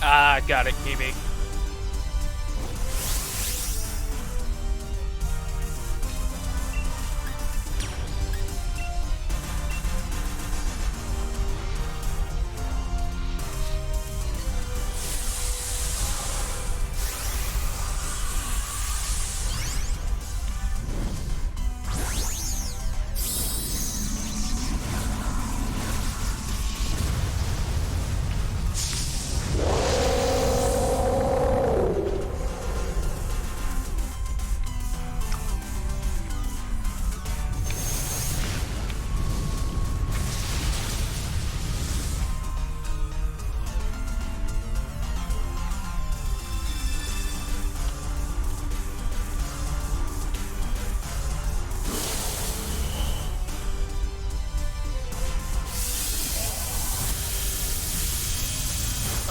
Ah, got it, Kiwi.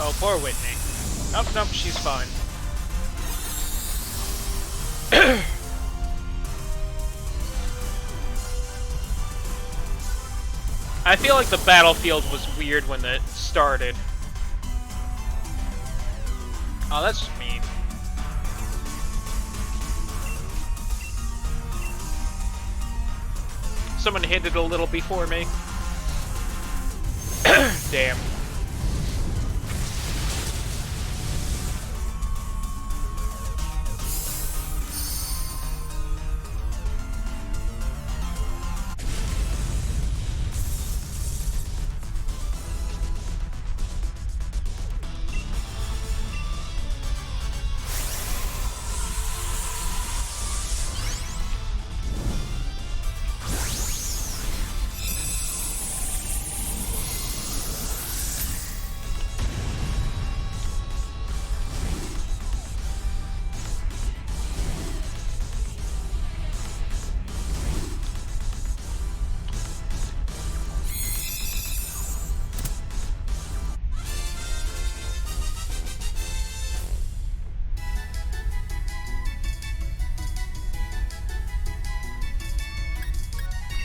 Oh, poor Whitney. Oh, nope, she's fine. I feel like the battlefield was weird when it started. Oh, that's just mean. Someone hit it a little before me. Damn.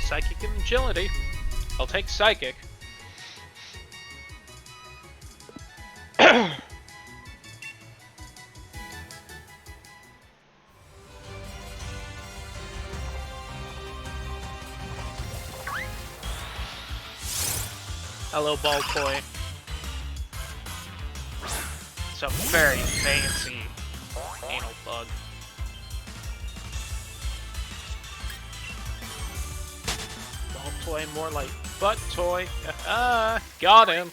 Psychic and agility. I'll take Psychic. Hello, ball toy. It's a very fancy anal bug. Ball toy, more like butt toy. Ah, got him.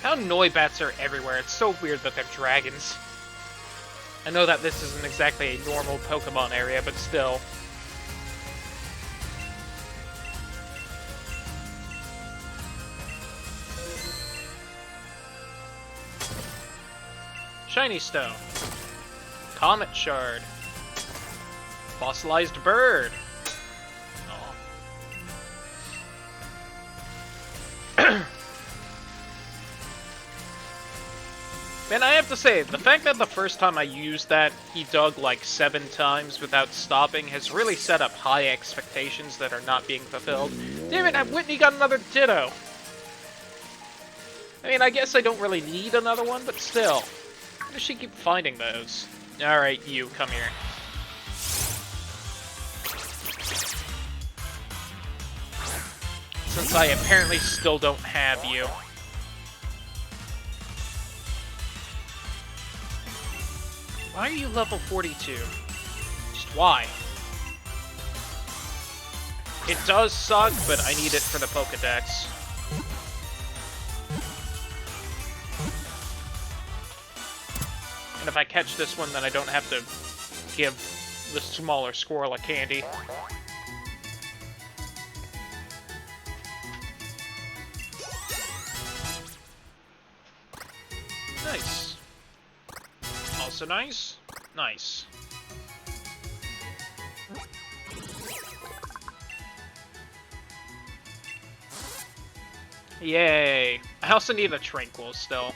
How Noibats are everywhere. It's so weird that they're dragons. I know that this isn't exactly a normal Pokemon area, but still. Shiny Stone. Comet Shard. Fossilized Bird. Man, I have to say, the fact that the first time I used that, he dug like 7 times without stopping has really set up high expectations that are not being fulfilled. Damn it, Whitney got another Ditto! I mean, I guess I don't really need another one, but still. Why does she keep finding those? Alright, you, come here. Since I apparently still don't have you. Why are you level 42? Just why? It does suck, but I need it for the Pokedex. And if I catch this one, then I don't have to give the smaller squirrel a candy. Nice. Also nice. Nice. Yay. I also need a Tranquil still.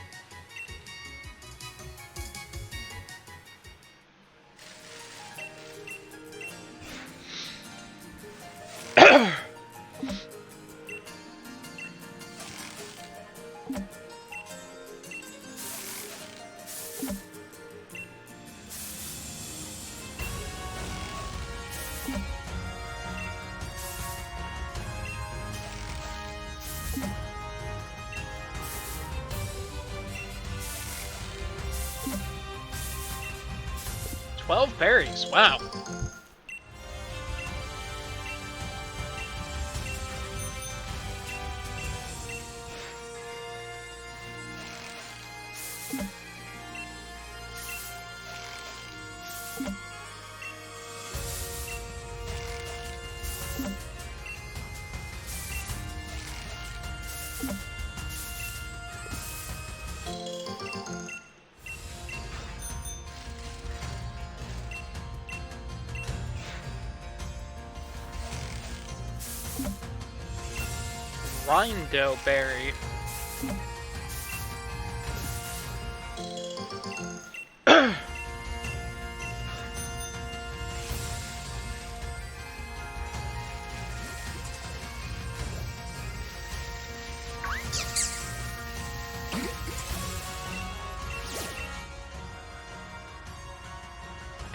Berries, wow. Rindo Berry.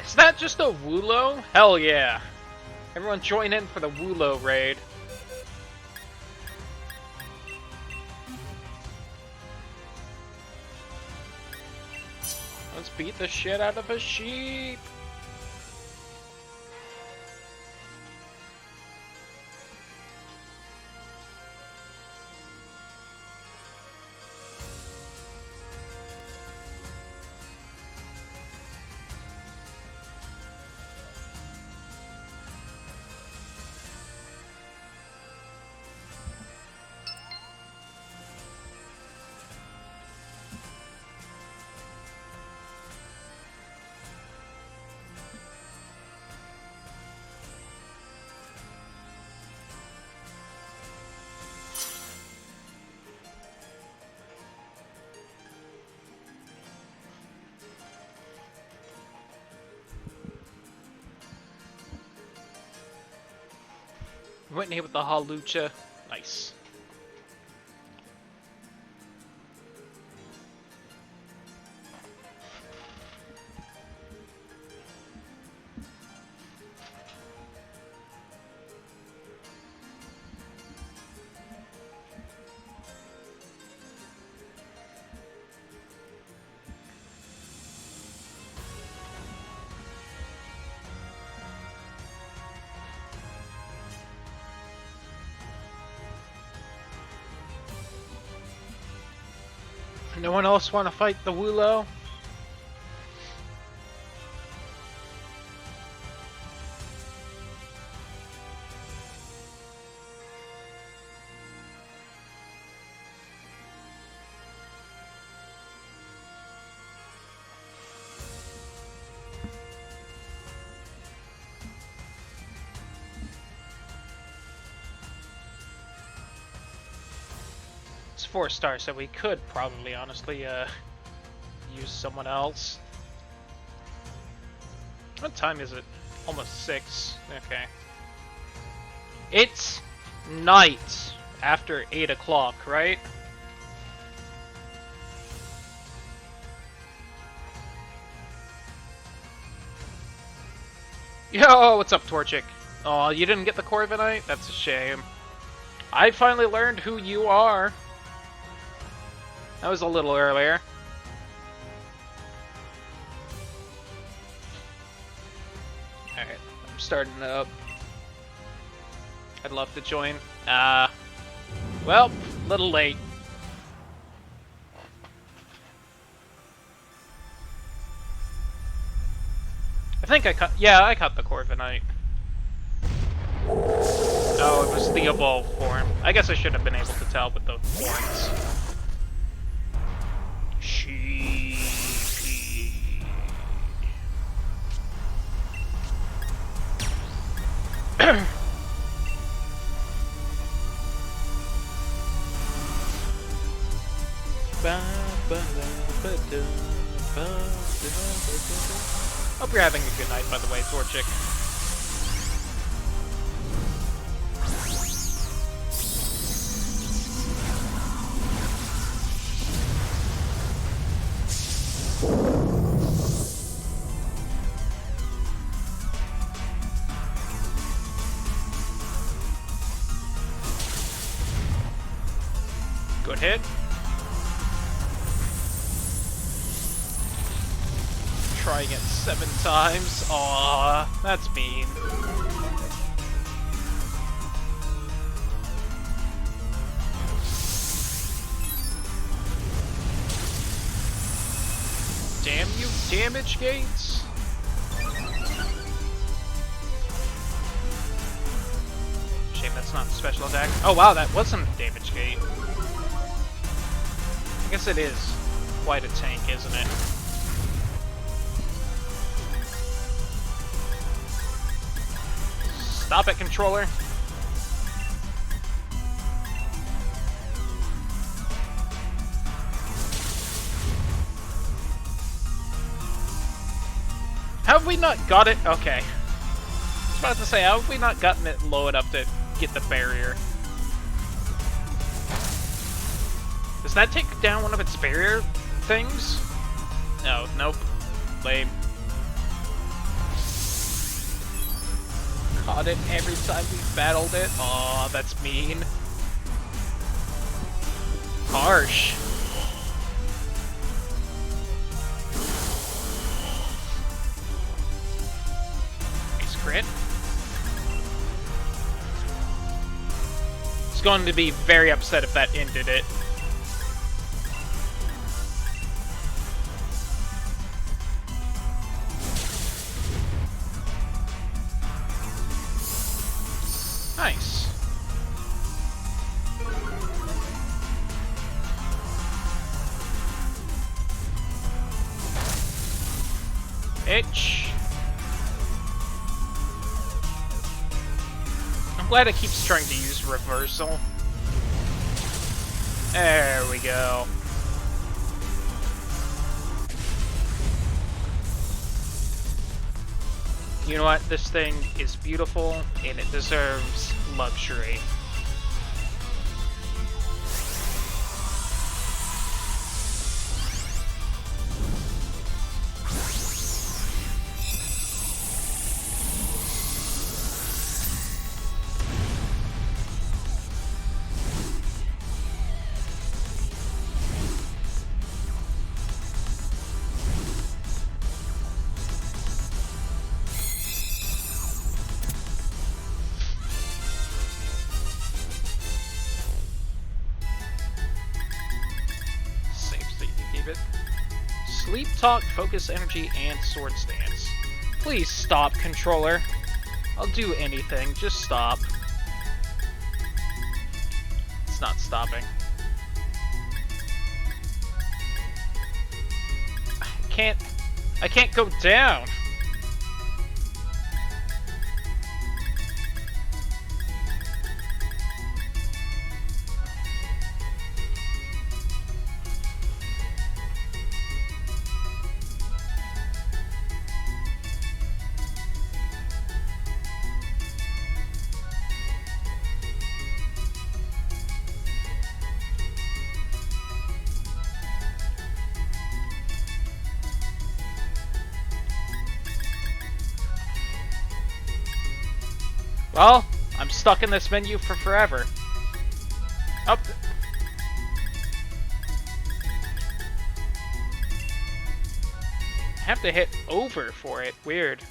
Is that just a Woolo? Hell yeah. Everyone join in for the Woolo raid. Let's beat the shit out of a sheep. Whitney with the halucha. Nice. No one else want to fight the Wulo? It's 4 stars, so we could probably honestly use someone else. What time is it? Almost 6. Okay. It's night after 8 o'clock, right? Yo, what's up, Torchic? Oh, you didn't get the Corviknight? That's a shame. I finally learned who you are. That was a little earlier. Alright, I'm starting it up. I'd love to join. Well, a little late. I think I cut. Yeah, I cut the Corviknight. Oh, it was the evolved form. I guess I should have been able to tell with the forms. Hope you're having a good night, by the way, Torchic. Good hit. Trying it 7 times. Aww, that's mean. Damn you, damage gates! Shame that's not special attack. Oh wow, that wasn't a damage gate. I guess it is quite a tank, isn't it? Stop it, controller. How have we not got it? Okay. I was about to say, how have we not gotten it low enough to get the barrier? Does that take down one of its barrier things? No, nope. Lame. Caught it every time we battled it. Aw, that's mean. Harsh. Nice crit. It's going to be very upset if that ended it. Nice. Itch. I'm glad it keeps trying to use reversal. There we go. You know what? This thing is beautiful, and it deserves luxury. Sleep, talk, focus, energy, and sword stance. Please stop, controller. I'll do anything, just stop. It's not stopping. I can't go down. Well, I'm stuck in this menu for forever. Up. I have to hit over for it. Weird.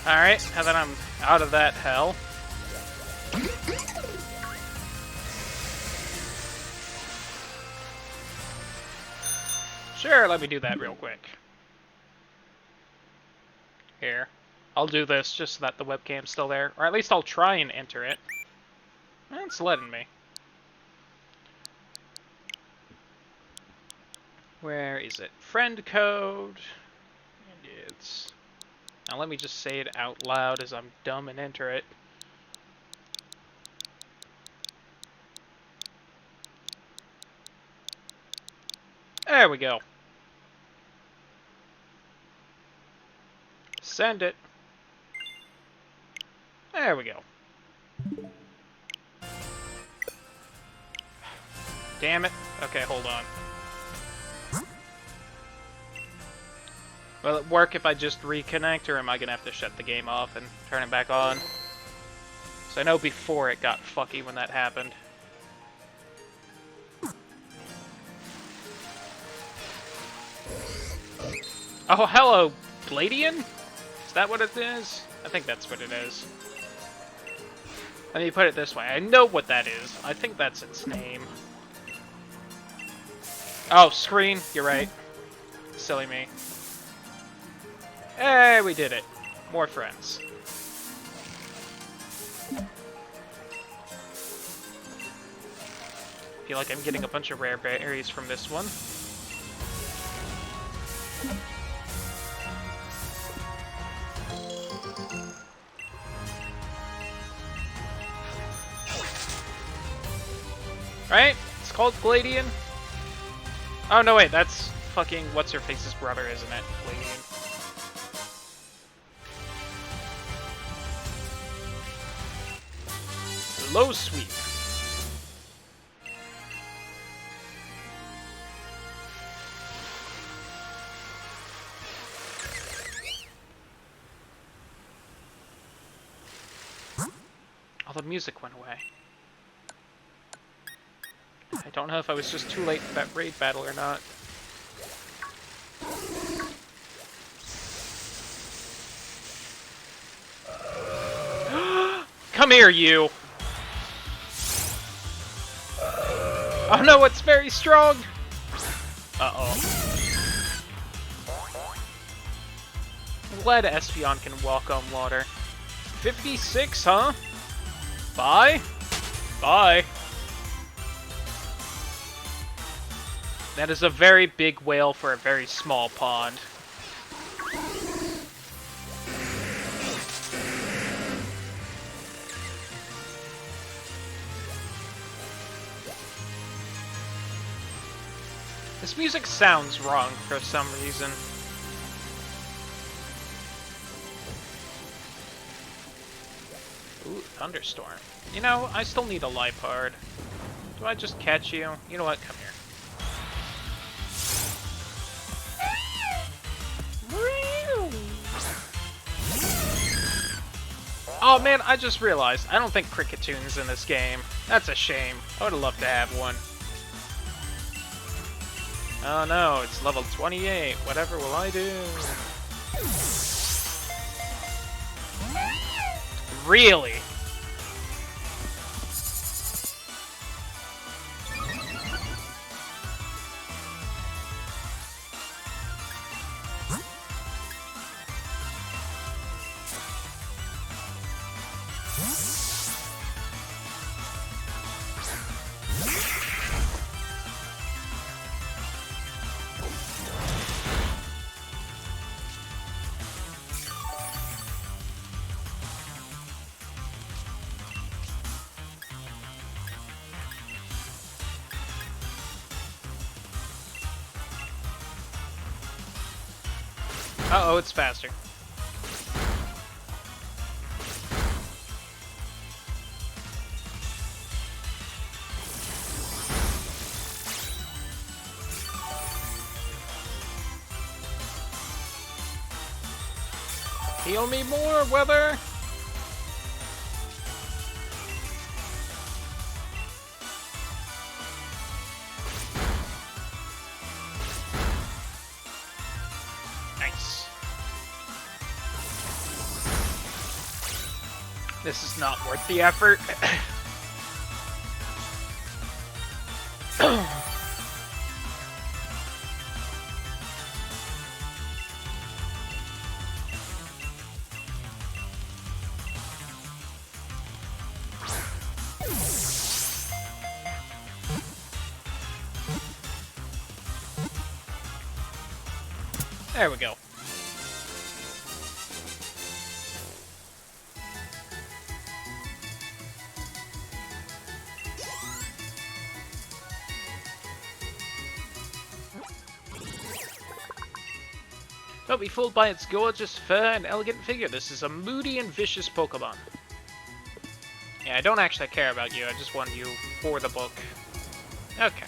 Alright, now that I'm out of that hell. Sure, let me do that real quick. Here. I'll do this just so that the webcam's still there. Or at least I'll try and enter it. It's letting me. Where is it? Friend code. And it's... Now let me just say it out loud as I'm dumb and enter it. There we go. Send it. There we go. Damn it. Okay, hold on. Will it work if I just reconnect, or am I gonna have to shut the game off and turn it back on? So I know before it got fucky when that happened. Oh, hello, Gladian? Is that what it is? I think that's what it is. Let me put it this way. I know what that is. I think that's its name. Oh, screen. You're right. Silly me. Hey, we did it. More friends. Feel like I'm getting a bunch of rare berries from this one. Right? It's called Gladian. Oh, no, wait. That's fucking What's-Her-Face's brother, isn't it? Gladian. Low sweep. Oh, the music went away. I don't know if I was just too late for that raid battle or not. Come here, you! Oh no, it's very strong! Uh-oh. I'm glad Espeon can walk on water. 56, huh? Bye? Bye. That is a very big whale for a very small pond. This music sounds wrong for some reason. Ooh, thunderstorm. You know, I still need a Lipard. Do I just catch you? You know what? Come here. Oh man, I just realized I don't think Crickettoon's in this game. That's a shame. I would have loved to have one. Oh no, it's level 28. Whatever will I do? Really? Uh-oh, it's faster. Heal me more, weather! Nice. This is not worth the effort. There we go. Don't be fooled by its gorgeous fur and elegant figure. This is a moody and vicious Pokemon. Yeah, I don't actually care about you. I just want you for the book. Okay.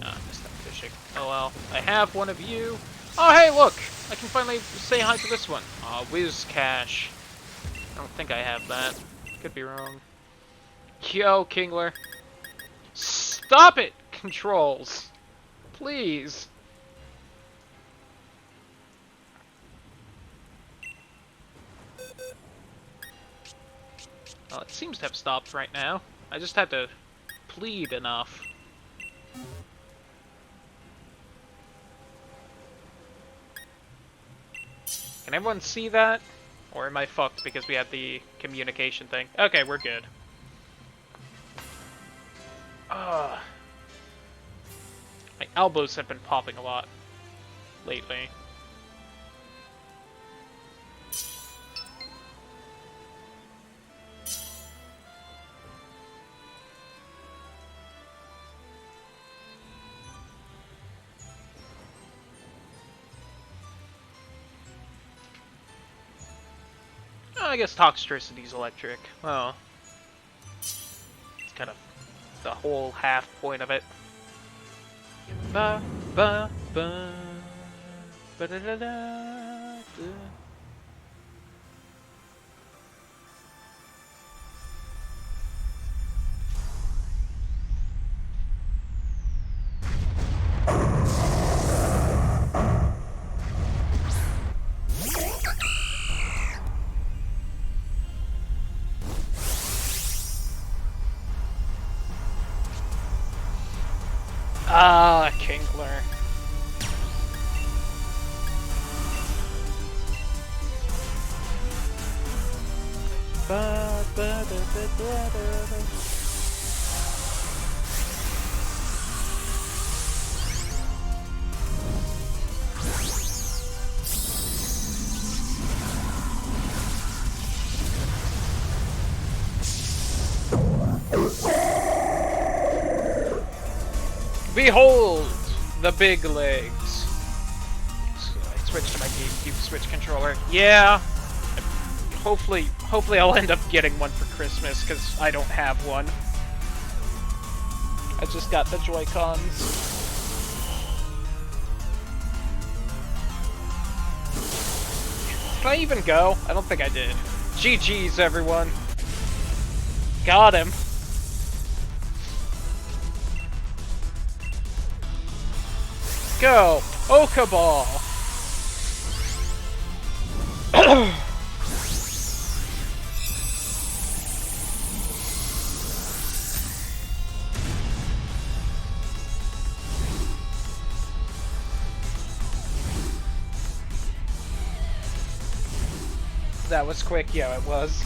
Ah, I missed that fishing. Oh well. I have one of you. Oh hey, look! I can finally say hi to this one. Aw, Wizcash. I don't think I have that. Could be wrong. Yo, Kingler. Stop it, controls. Please. Well, it seems to have stopped right now. I just had to plead enough. Can everyone see that? Or am I fucked because we had the communication thing? Okay, we're good. My elbows have been popping a lot lately. I guess Toxtricity's electric. Well, it's kind of the whole half point of it. Ba ba ba ba da da da. Ah, Kingler. Ba, ba, da, da, da, da, da. Behold the big legs. So I switched to my GameCube Switch controller. Yeah. Hopefully I'll end up getting one for Christmas, because I don't have one. I just got the Joy-Cons. Did I even go? I don't think I did. GG's, everyone. Got him. Go! Pokeball! That was quick, yeah, it was.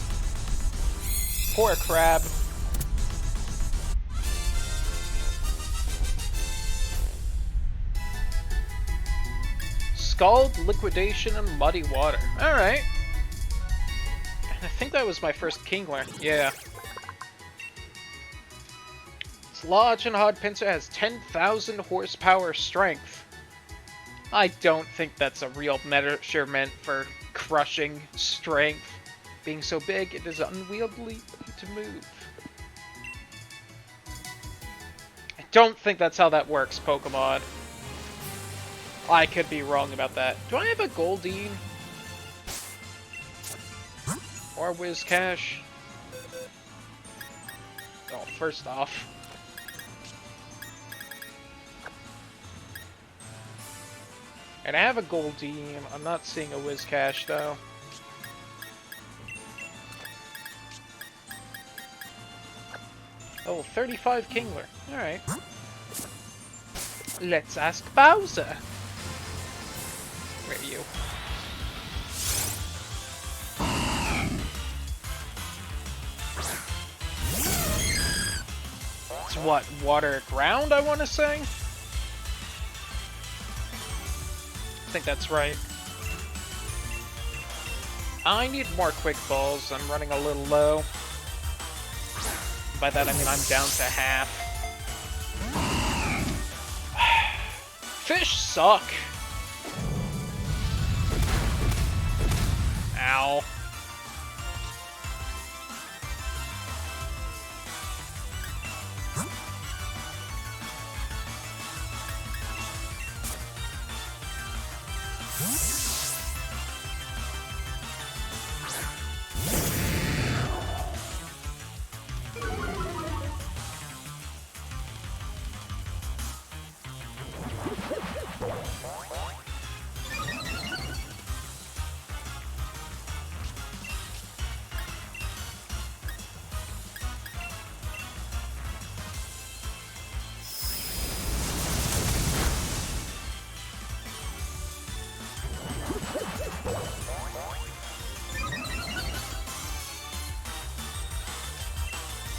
Poor crab. Scald, Liquidation, and Muddy Water. Alright. I think that was my first Kingler. Yeah. Its large and hard pincer has 10,000 horsepower strength. I don't think that's a real measurement for crushing strength. Being so big, it is unwieldy to move. I don't think that's how that works, Pokemon. I could be wrong about that. Do I have a Goldeen? Or Whiscash? Oh, first off. And I have a Goldeen. I'm not seeing a Whiscash, though. Oh, 35 Kingler. Alright. Let's ask Bowser. Where are you? It's what? Water ground, I want to say? I think that's right. I need more quick balls. I'm running a little low. By that I mean I'm down to half. Fish suck. Ow.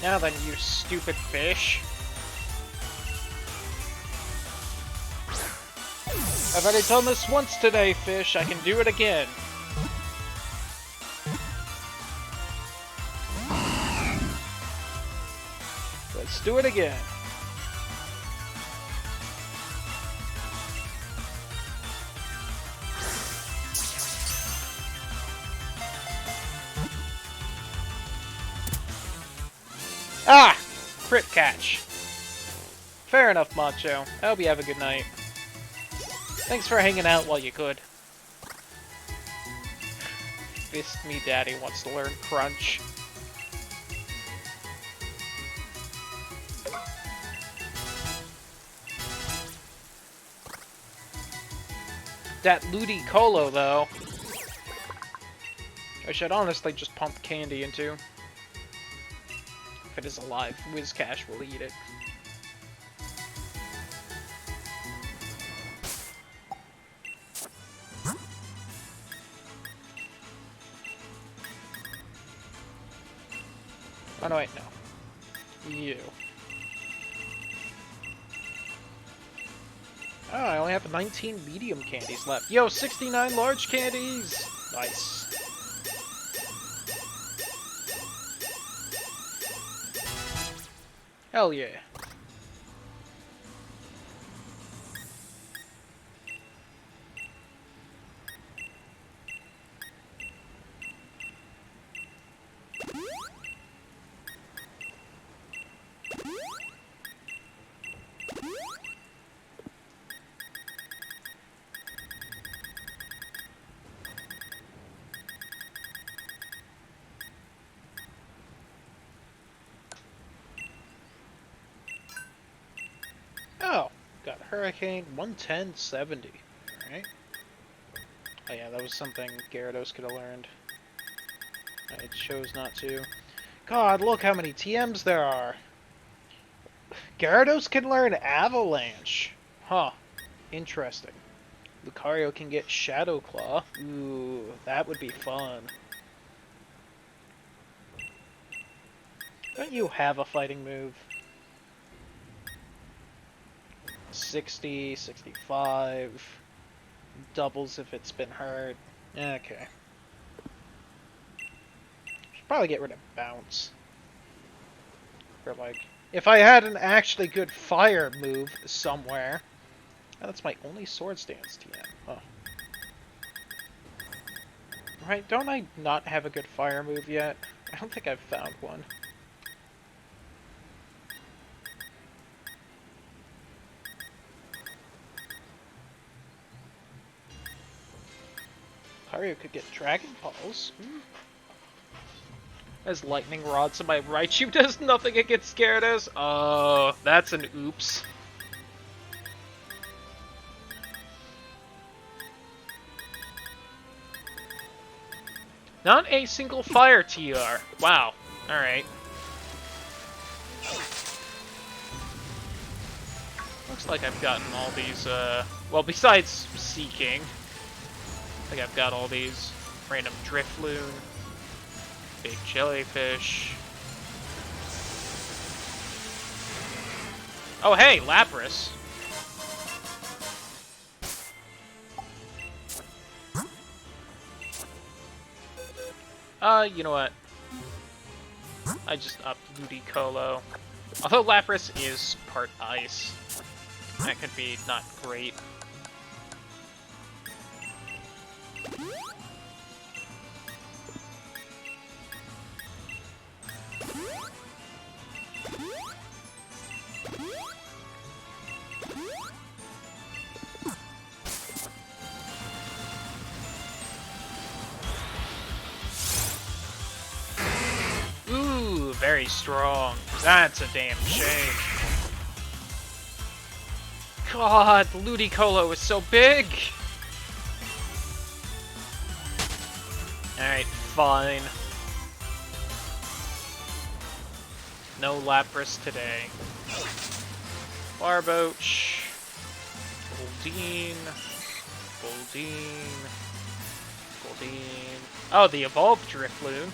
Now then, you stupid fish. I've already done this once today, fish. I can do it again. Let's do it again. Ah! Crit catch. Fair enough, Macho. I hope you have a good night. Thanks for hanging out while you could. Fist me daddy wants to learn Crunch. That Ludicolo, though. I should honestly just pump candy into. If it is alive, Whiscash will eat it. Oh no, wait, no. You. Oh, I only have 19 medium candies left. Yo, 69 large candies! Nice. Hell yeah. Hurricane 110-70. Alright. Oh yeah, that was something Gyarados could have learned. I chose not to. God, look how many TMs there are! Gyarados can learn Avalanche! Huh. Interesting. Lucario can get Shadow Claw. Ooh, that would be fun. Don't you have a fighting move? 60, 65. Doubles if it's been hurt. Okay. Should probably get rid of Bounce. Or like, if I had an actually good fire move somewhere. Oh, that's my only Sword Stance TM. Oh. Right, don't I not have a good fire move yet? I don't think I've found one. Lucario could get Dragon Balls. As Lightning Rods to my Raichu does nothing against Gyarados. Oh, that's an oops. Not a single fire TR. Wow. Alright. Looks like I've gotten all these, well, besides Seeking, I think I've got all these random Drifloon, Big Jellyfish. Oh, hey, Lapras. You know what? I just upped Ludicolo. Although Lapras is part ice, that could be not great. Ooh, very strong. That's a damn shame. God, Ludicolo is so big! Alright, fine. No Lapras today. Barboach. Goldeen. Goldeen. Goldeen. Oh, the evolved Drifloon.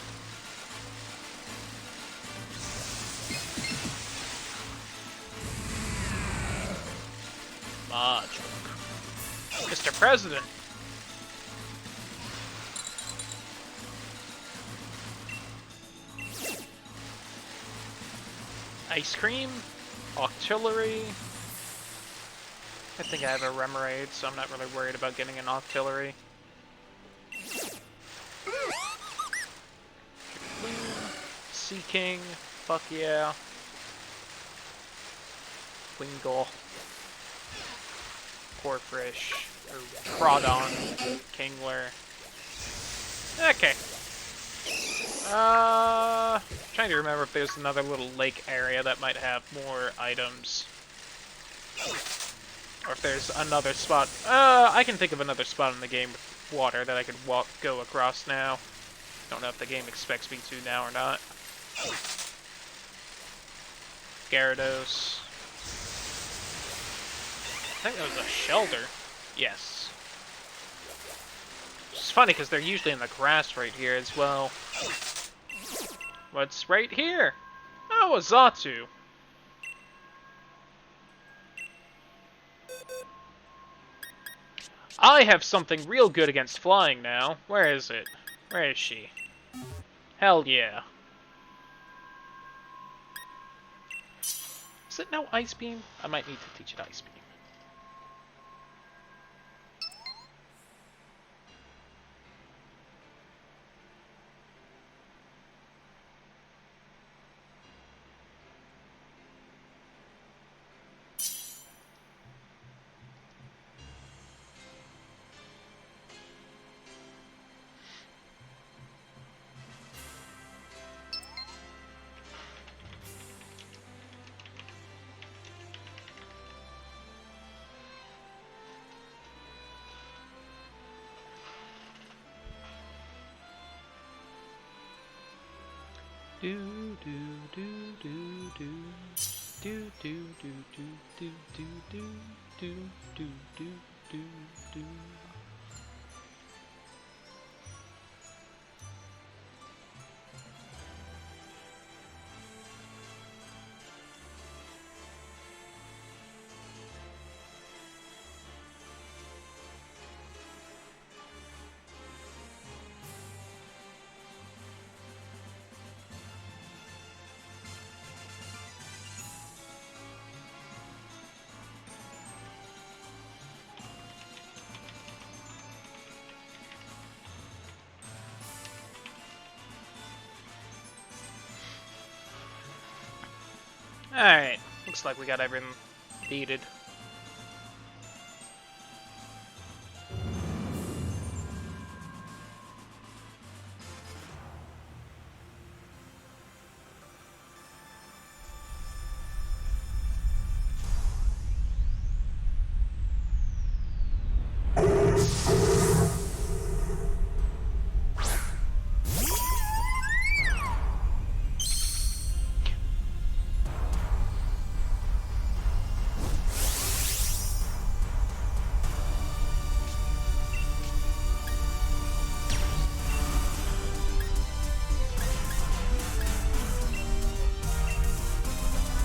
Mr. President. Ice Cream, Octillery. I think I have a Remoraid, so I'm not really worried about getting an Octillery. Seeking, fuck yeah. Wingull. Corphish, or Crawdon, Kingler. Okay. Trying to remember if there's another little lake area that might have more items. Or if there's another spot. I can think of another spot in the game with water that I could go across now. Don't know if the game expects me to now or not. Gyarados. I think that was a Shelter. Yes. It's funny because they're usually in the grass right here as well. What's right here? Oh, a Xatu. I have something real good against flying now. Where is it? Where is she? Hell yeah. Is it no Ice Beam? I might need to teach it Ice Beam. Do do do do do do do do do do do do do do do do do. Alright, looks like we got everything needed.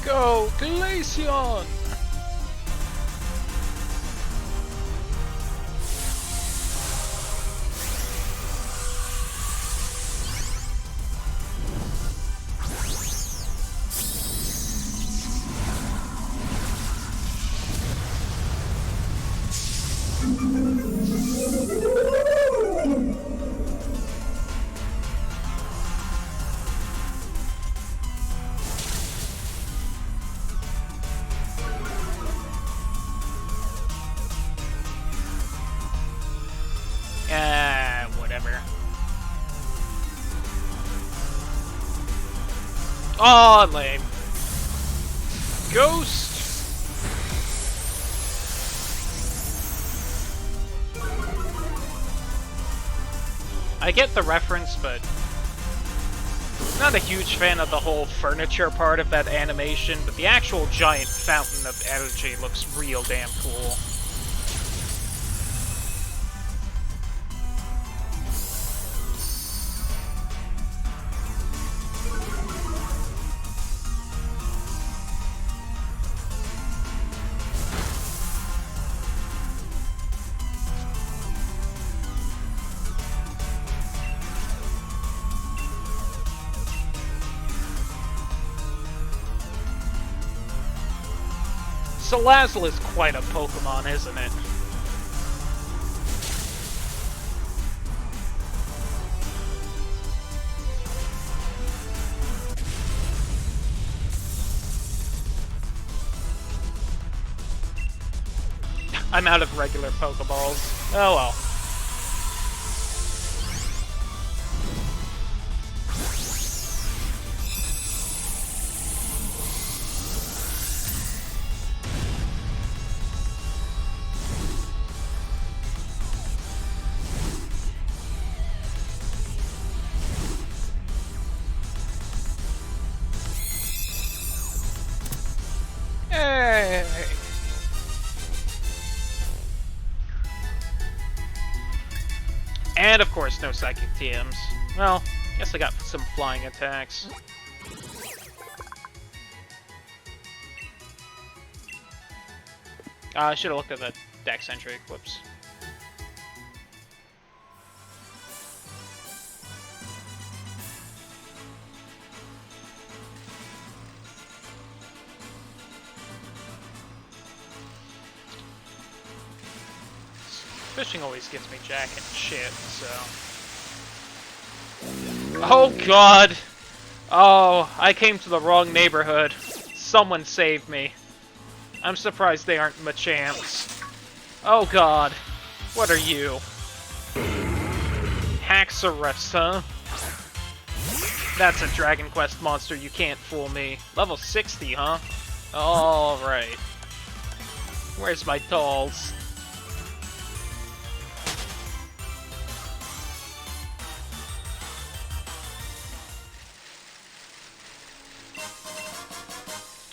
Go, Glaceon! Whatever. Oh, lame. Ghost! I get the reference, but not a huge fan of the whole furniture part of that animation, but the actual giant fountain of energy looks real damn cool. Salazzle is quite a Pokemon, isn't it? I'm out of regular Pokeballs. Oh well. Hey. And of course, no Psychic TMs. Well, guess I got some flying attacks. I should have looked at the Dex entry. Whoops. Fishing always gives me jack and shit, so... Oh god! Oh, I came to the wrong neighborhood. Someone saved me. I'm surprised they aren't Machamps. Oh god. What are you? Haxorus, huh? That's a Dragon Quest monster, you can't fool me. Level 60, huh? Alright. Where's my dolls?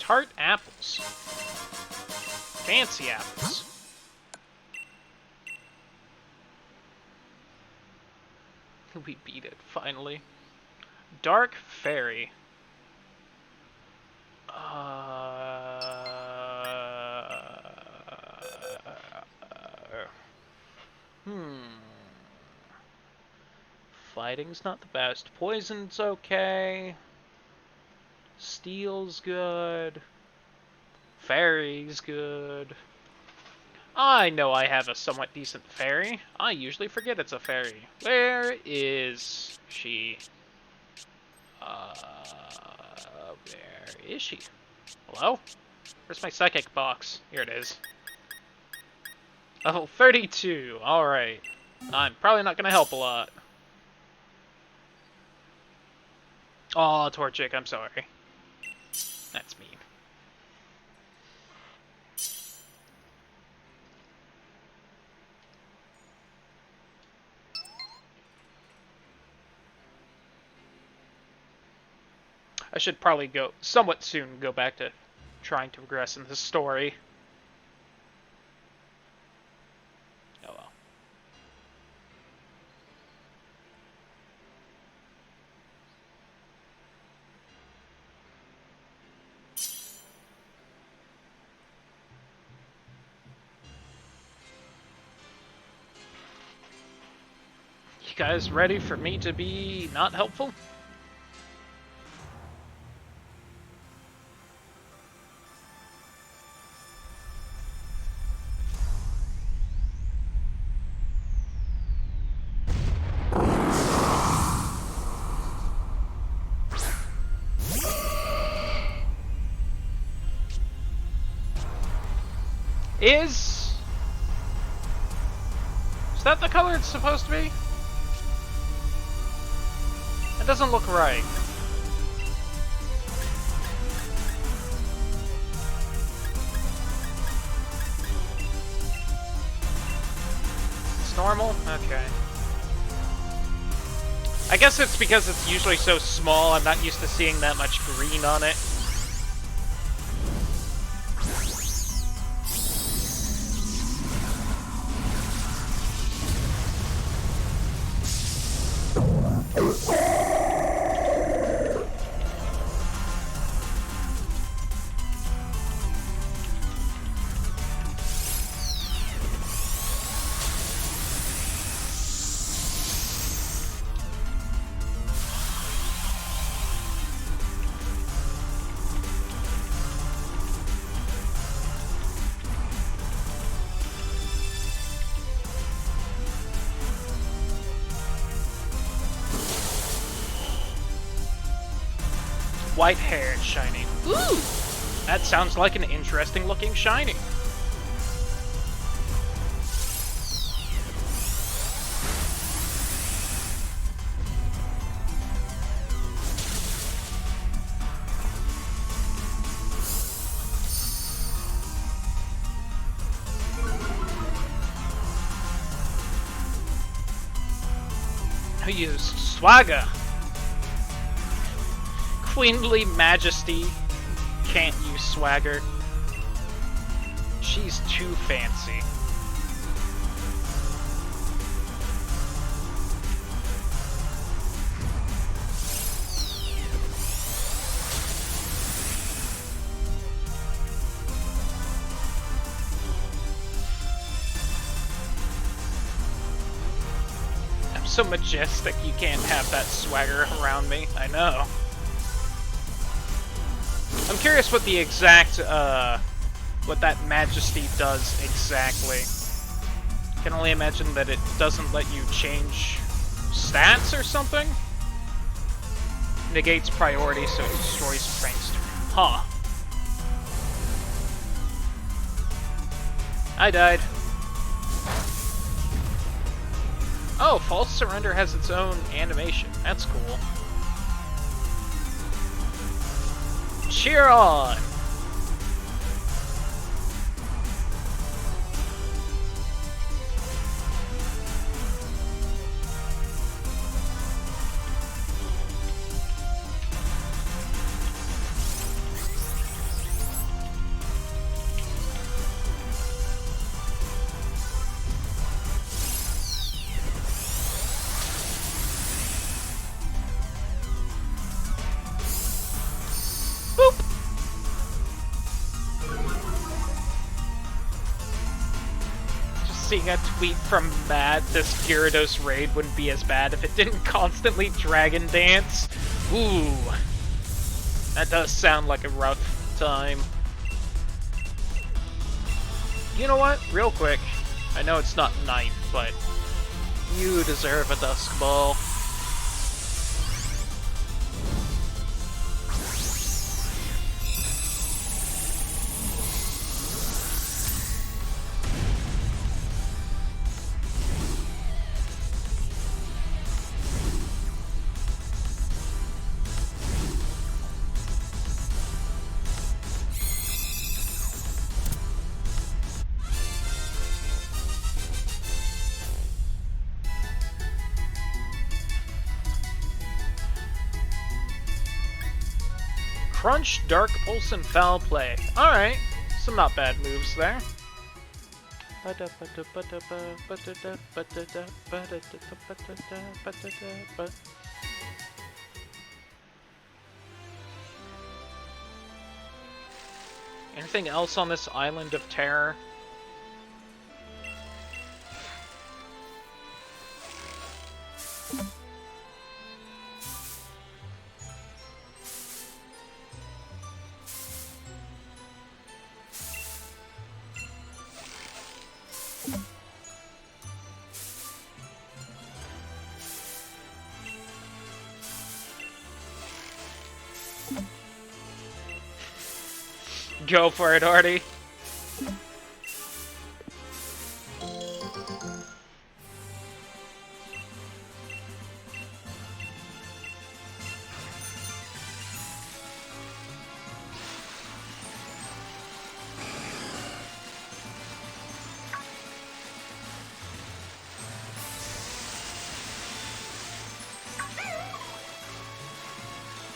tart apples. Fancy apples. We beat it, finally. Dark Fairy. Fighting's not the best. Poison's okay. Steel's good. Fairy's good. I know I have a somewhat decent fairy. I usually forget it's a fairy. Where is she? Where is she? Hello? Where's my psychic box? Here it is. Oh, 32. Alright. I'm probably not gonna help a lot. Oh, Torchic, I'm sorry. That's mean. I should probably somewhat soon go back to trying to progress in this story. Oh well. You guys ready for me to be not helpful? Is that the color it's supposed to be? It doesn't look right. It's normal? Okay. I guess it's because it's usually so small, I'm not used to seeing that much green on it. White hair and shiny. Ooh! That sounds like an interesting looking shiny. I used Swagger. Queenly Majesty can't use Swagger. She's too fancy. I'm so majestic you can't have that swagger around me. I know. I'm curious what the exact, what that Majesty does exactly. I can only imagine that it doesn't let you change stats or something? Negates priority, so it destroys Prankster. Huh. I died. Oh, False Surrender has its own animation. That's cool. Cheer on! seeing a tweet from Matt, this Gyarados raid wouldn't be as bad if it didn't constantly Dragon Dance. Ooh. That does sound like a rough time. You know what? Real quick. I know it's not night, but you deserve a Dusk Ball. Crunch, Dark Pulse, and Foul Play. Alright, some not bad moves there. Anything else on this Island of Terror? Go for it, Artie.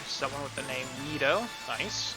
Someone with the name Nito. Nice.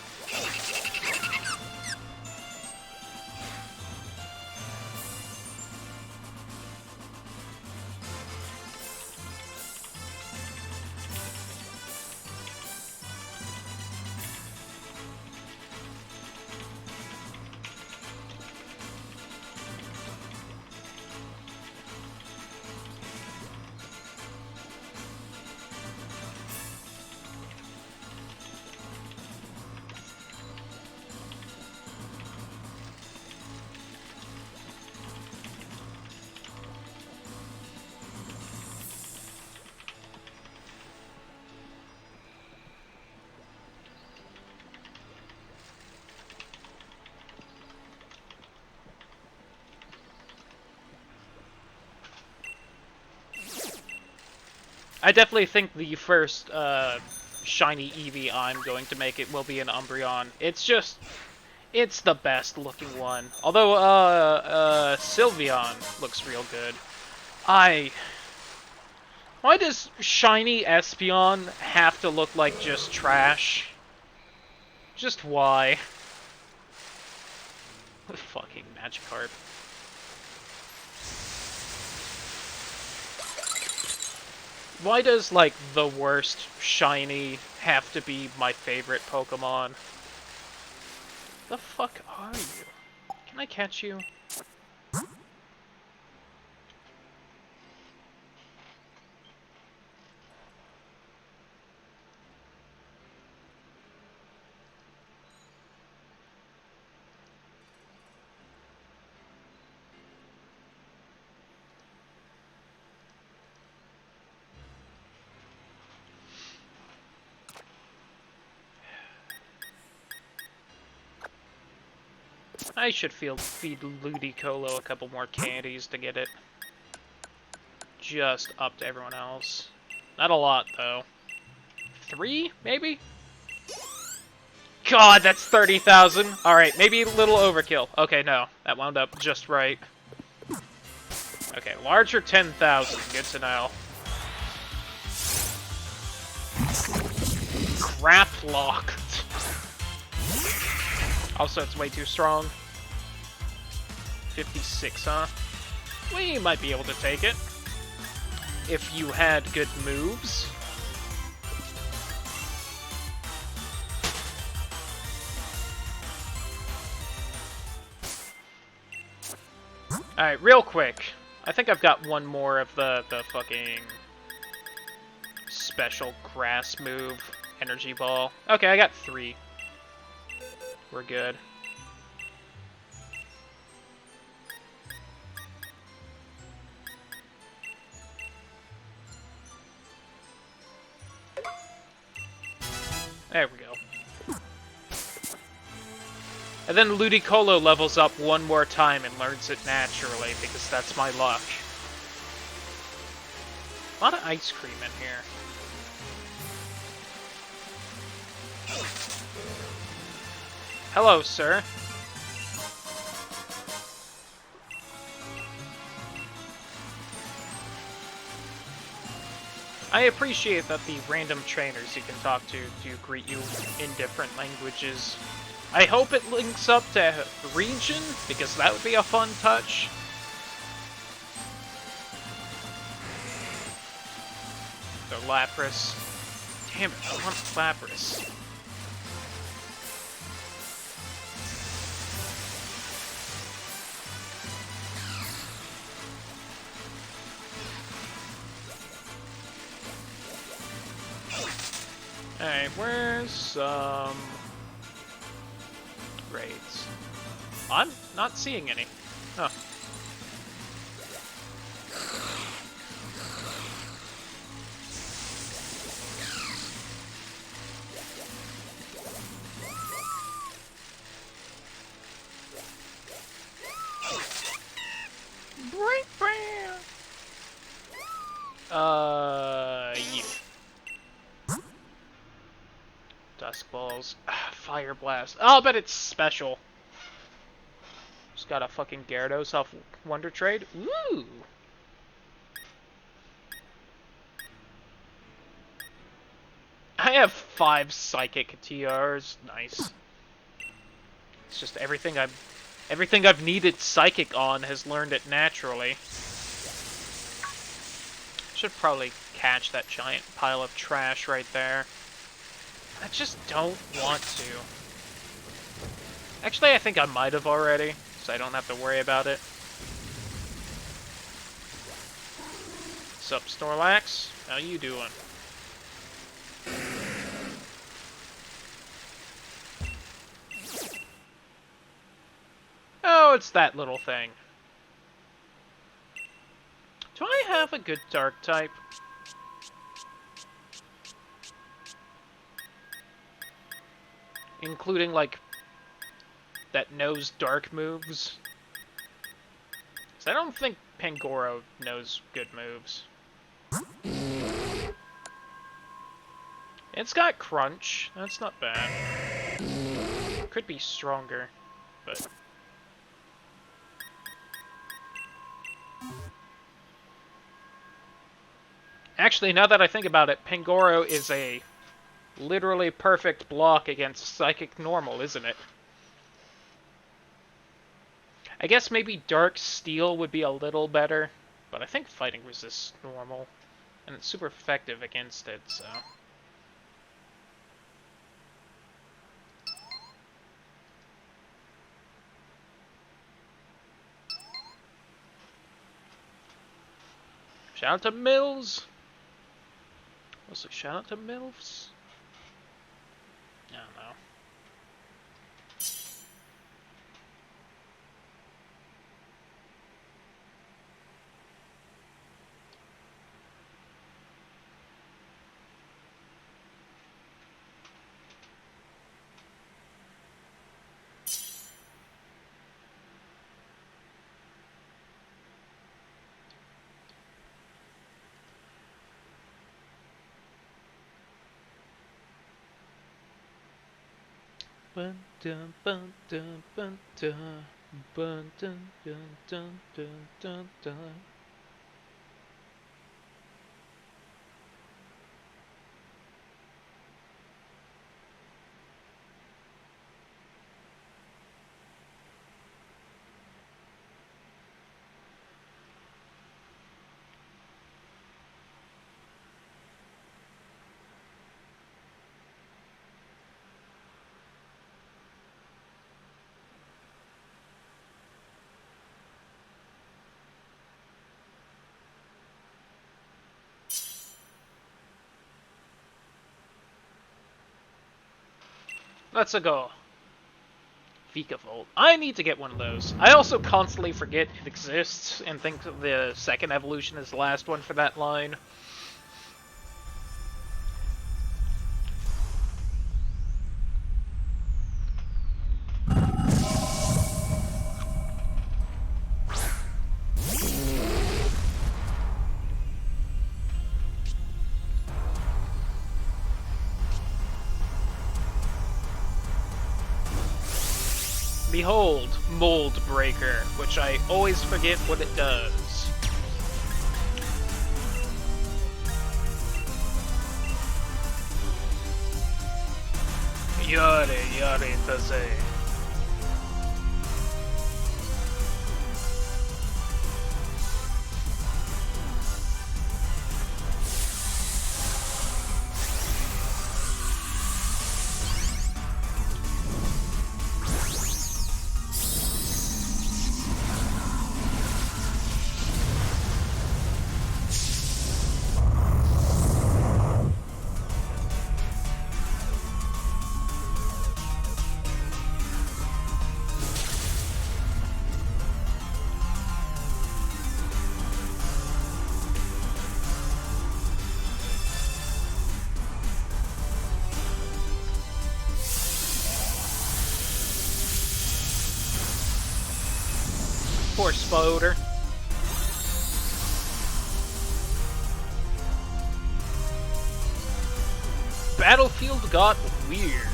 I definitely think the first shiny Eevee I'm going to make it will be an Umbreon. It's just, it's the best looking one. Although Sylveon looks real good. Why does shiny Espeon have to look like just trash? Just why? Fucking Magikarp. Why does, like, the worst shiny have to be my favorite Pokemon? The fuck are you? Can I catch you? I should feed Ludicolo a couple more candies to get it just up to everyone else. Not a lot, though. 3, maybe? God, that's 30,000! Alright, maybe a little overkill. Okay, no. That wound up just right. Okay, larger 10,000. Good to know. Crap locked. Also, it's way too strong. 56, huh? We might be able to take it. If you had good moves. Alright, real quick. I think I've got one more of the fucking special grass move. Energy ball. Okay, I got 3. We're good. There we go. And then Ludicolo levels up one more time and learns it naturally, because that's my luck. A lot of ice cream in here. Hello, sir. I appreciate that the random trainers you can talk to do greet you in different languages. I hope it links up to region, because that would be a fun touch. So Lapras. Damn it, I want Lapras. Alright, where's some raids? I'm not seeing any. Huh. You. Dusk Balls. Fire Blast. Oh, but it's special. Just got a fucking Gyarados off Wonder Trade. Ooh! I have 5 Psychic TRs. Nice. It's just everything I've needed Psychic on has learned it naturally. Should probably catch that giant pile of trash right there. I just don't want to. Actually, I think I might have already, so I don't have to worry about it. Sup, Snorlax? How you doing? Oh, it's that little thing. Do I have a good dark type? Including, like, that knows dark moves? 'Cause I don't think Pangoro knows good moves. It's got Crunch. That's not bad. Could be stronger, but... Actually, now that I think about it, Pangoro is a literally perfect block against Psychic Normal, isn't it? I guess maybe Dark Steel would be a little better, but I think Fighting resists Normal, and it's super effective against it, so... Shout out to Mills! Also, shout out to MILFs? I don't know. Bun dun bun dun bun dun bun dun dun dun dun dun dun. Let's go. Vikavolt. I need to get one of those. I also constantly forget it exists and think the second evolution is the last one for that line. Behold, Mold Breaker, which I always forget what it does. Yare, yare, taze. Poor Spoder. Battlefield got weird.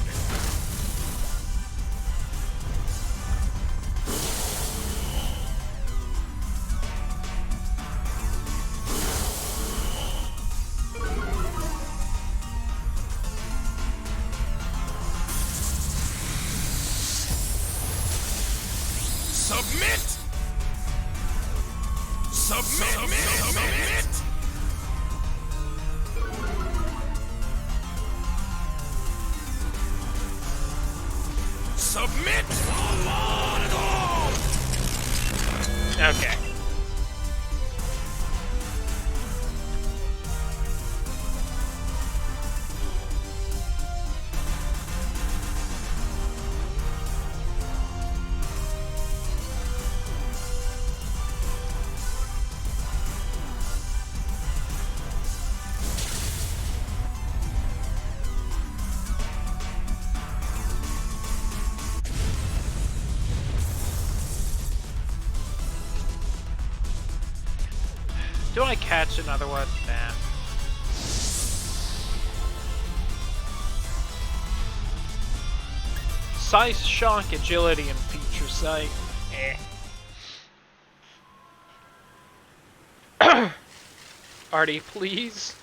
Submit! Submit! Submit! Okay. Do I catch another one? Nah. Size, shock, agility, and feature sight. Eh. Artie, please.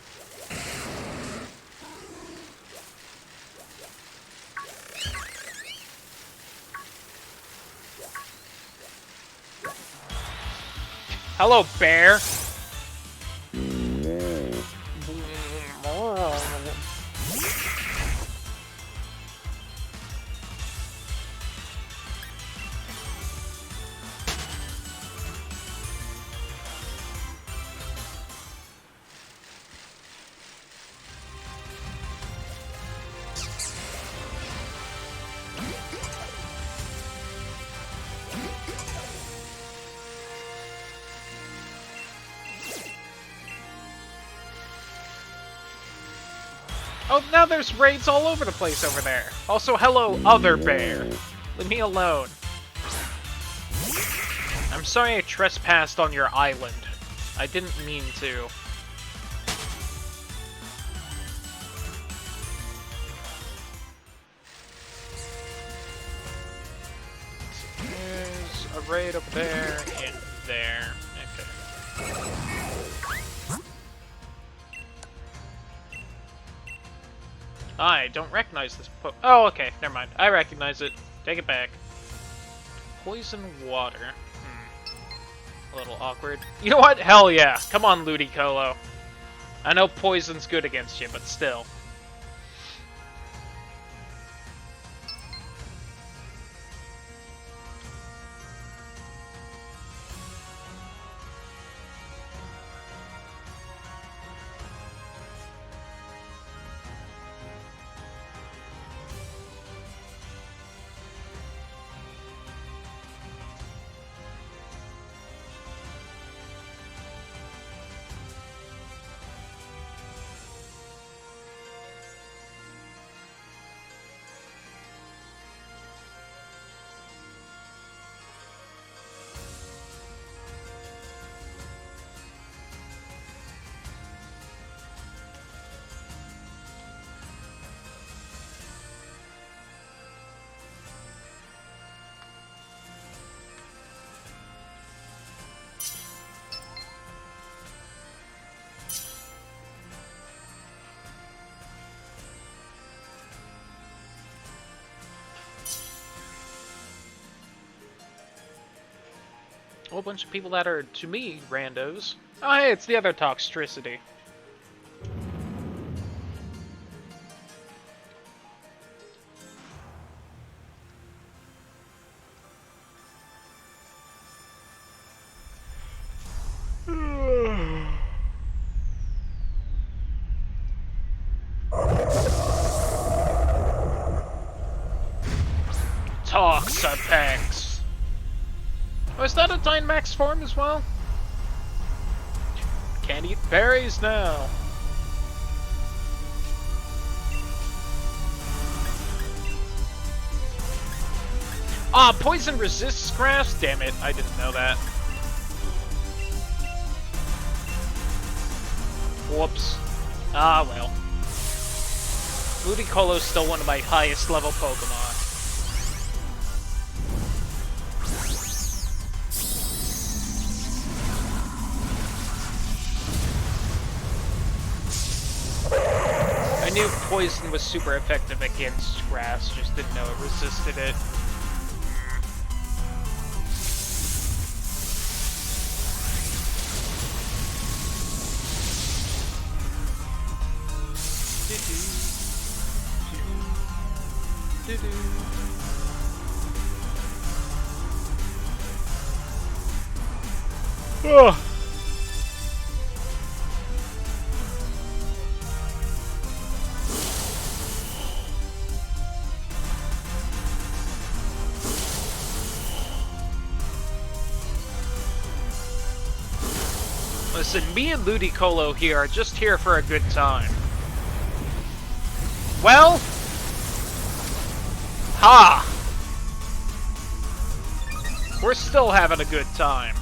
Hello, bear. Oh, now there's raids all over the place over there. Also, hello, other bear. Leave me alone. I'm sorry I trespassed on your island. I didn't mean to. There's a raid over there and there. Okay. I don't recognize this oh, okay, never mind. I recognize it. Take it back. Poison water. A little awkward. You know what? Hell yeah. Come on, Ludicolo. I know poison's good against you, but still. whole bunch of people that are, to me, randos. Oh, hey, it's the other Toxtricity. Toxapex. Oh, is that a Dynamax form as well? Can't eat berries now. Ah, poison resists grass? Damn it, I didn't know that. Whoops. Ah, well. Ludicolo's still one of my highest level Pokemon. I knew poison was super effective against grass, just didn't know it resisted it. Ugh. Listen, me and Ludicolo here are just here for a good time. Well... Ha! We're still having a good time.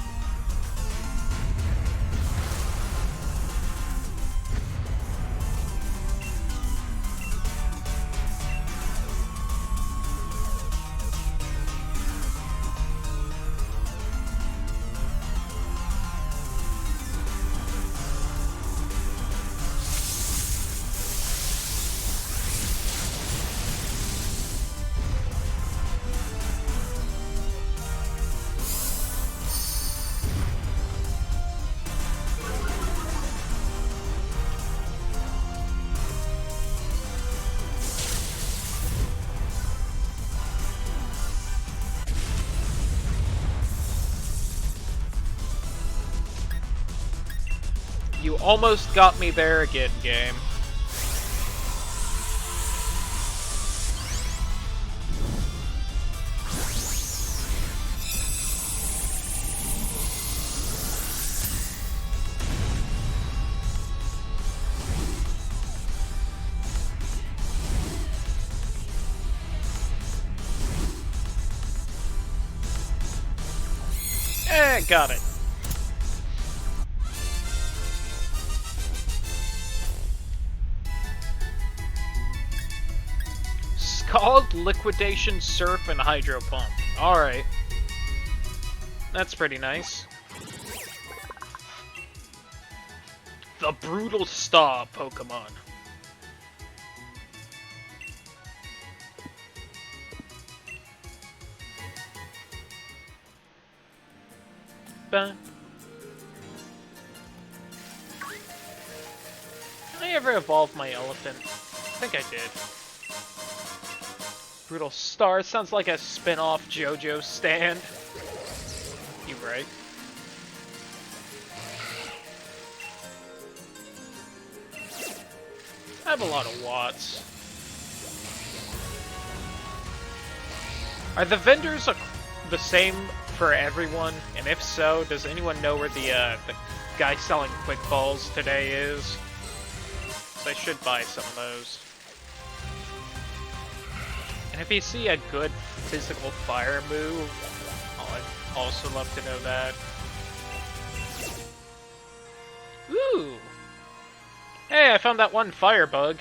You almost got me there again, game. Got it. Called Liquidation, Surf, and Hydro Pump. Alright. That's pretty nice. The Brutal Star Pokemon. Did I ever evolve my elephant? I think I did. Brutal Star sounds like a spin-off JoJo stand. You right. I have a lot of watts. Are the vendors the same for everyone? And if so, does anyone know where the guy selling quick balls today is? So I should buy some of those. And if you see a good physical fire move, I'd also love to know that. Ooh! Hey, I found that one fire bug.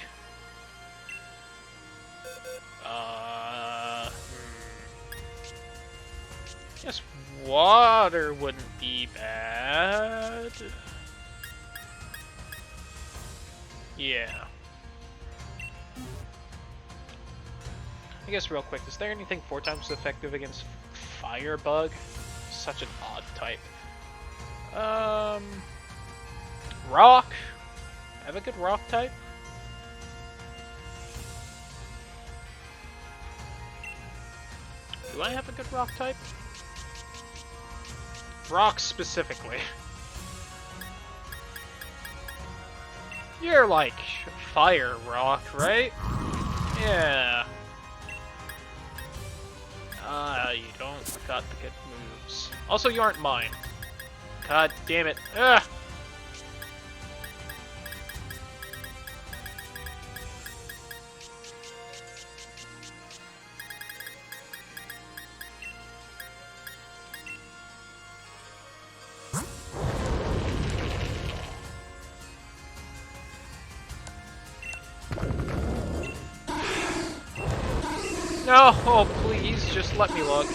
Guess water wouldn't be bad. Yeah. I guess real quick, is there anything 4 times effective against Firebug? such an odd type. Rock. Have a good rock type? Do I have a good rock type? Rock specifically. You're like fire rock, right? Yeah. You don't got the good moves. Also, you aren't mine. God damn it. Ugh! No! Oh, please, just let me look.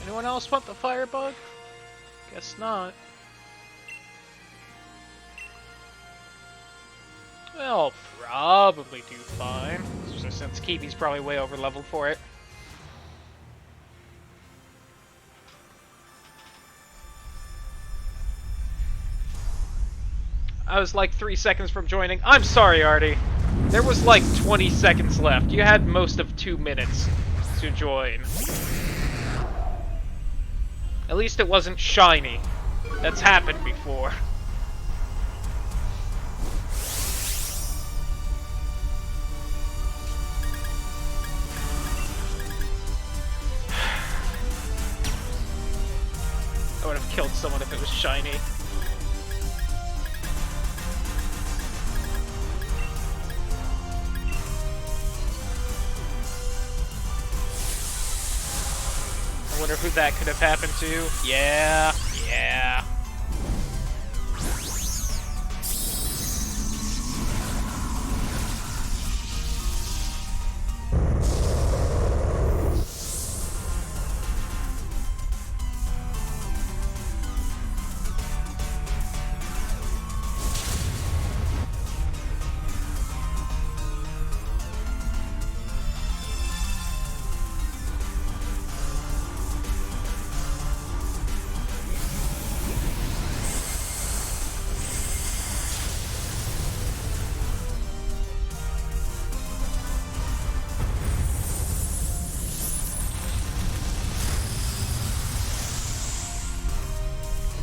Anyone else want the firebug? Guess not. Well, probably do fine. Since Kiwi's probably way over leveled for it. I was like 3 seconds from joining. I'm sorry, Artie. There was like 20 seconds left. You had most of 2 minutes to join. At least it wasn't shiny. That's happened before. I would have killed someone if it was shiny. I wonder who that could have happened to. Yeah.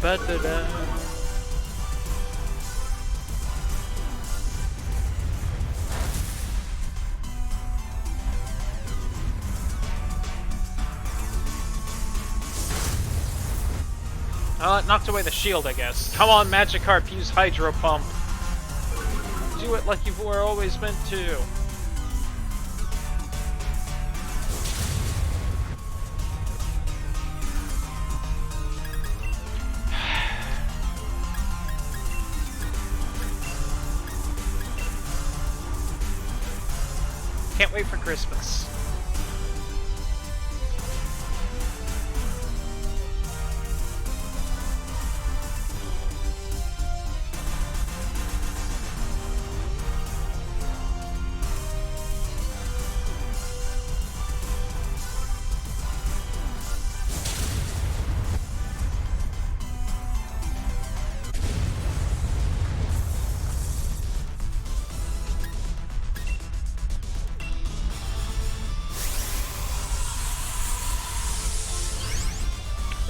Ba-da-da. It knocked away the shield, I guess. Come on, Magikarp, use Hydro Pump. Do it like you were always meant to. Can't wait for Christmas.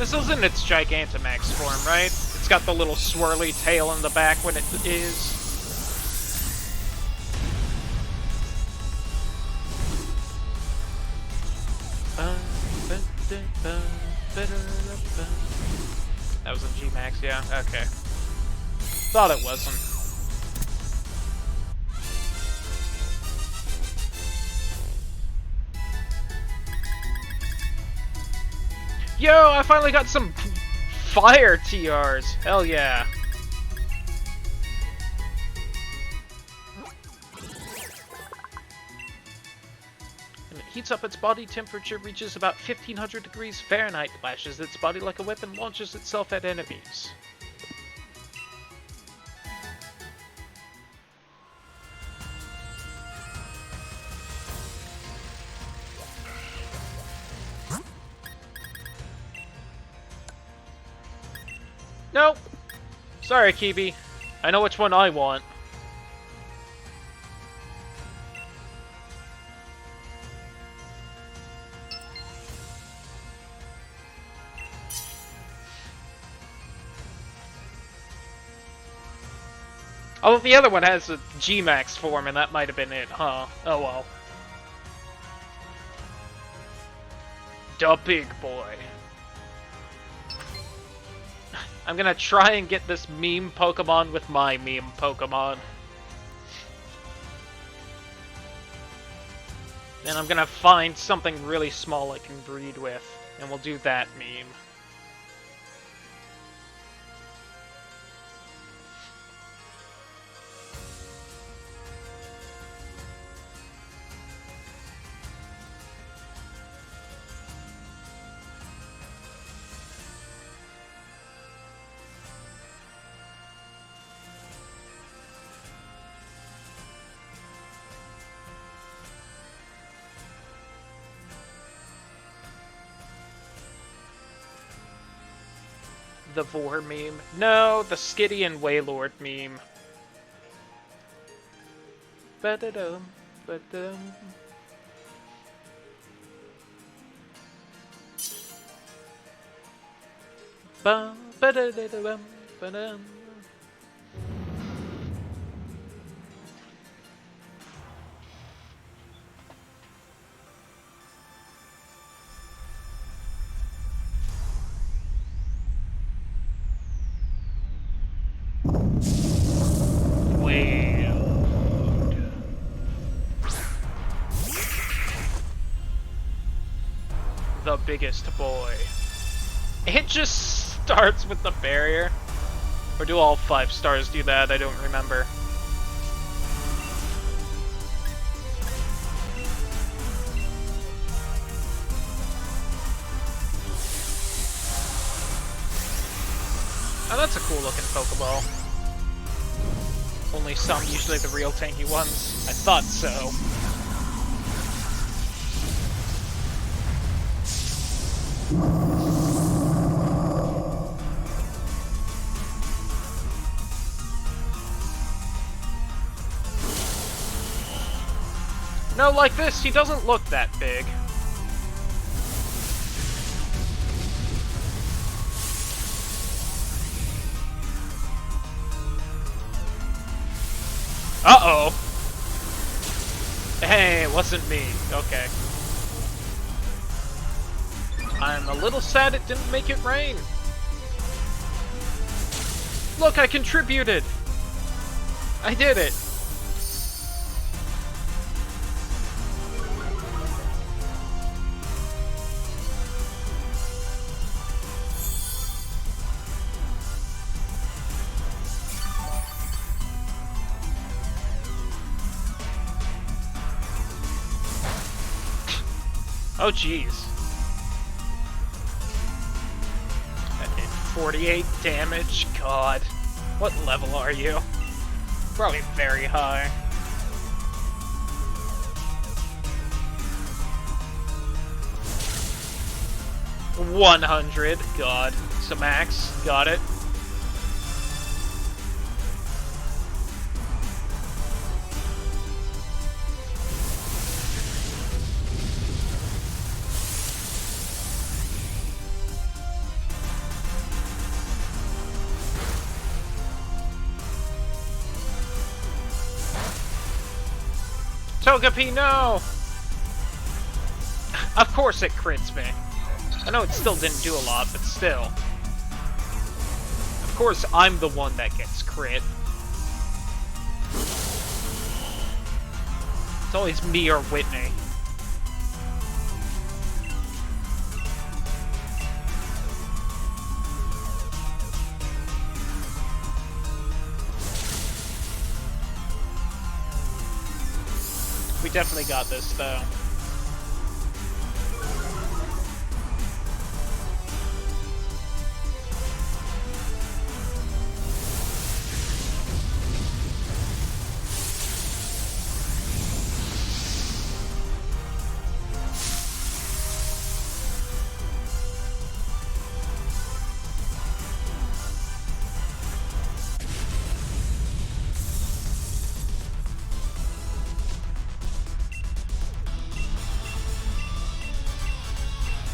This isn't its Gigantamax form, right? It's got the little swirly tail in the back when it is. That was in G-Max, yeah? Okay. Thought it wasn't. Yo, I finally got some fire TRs. Hell yeah. When it heats up, its body temperature reaches about 1500 degrees Fahrenheit, lashes its body like a whip, and launches itself at enemies. Nope. Sorry, Kibi. I know which one I want. Oh, the other one has a G-Max form, and that might have been it, huh? Oh well. The big boy. I'm gonna try and get this meme Pokemon with my meme Pokemon. And I'm gonna find something really small I can breed with, and we'll do that meme. The Vor meme. No, the Skitty and Wailord meme. Ba-da-dum, ba-dum. Ba-da-da-dum, ba-dum. The biggest boy. It just starts with the barrier. Or do all 5 stars do that? I don't remember. Oh, that's a cool looking Pokeball. Only some, usually the real tanky ones. I thought so. No, like this, he doesn't look that big. Uh-oh. Hey, it wasn't me. Okay. I'm a little sad it didn't make it rain. Look, I contributed. I did it. Oh, jeez. That did 48 damage. God. What level are you? Probably very high. $100. God. So max. Got it. Togepi, no! Of course it crits me. I know it still didn't do a lot, but still. Of course I'm the one that gets crit. It's always me or Whitney. We definitely got this, though.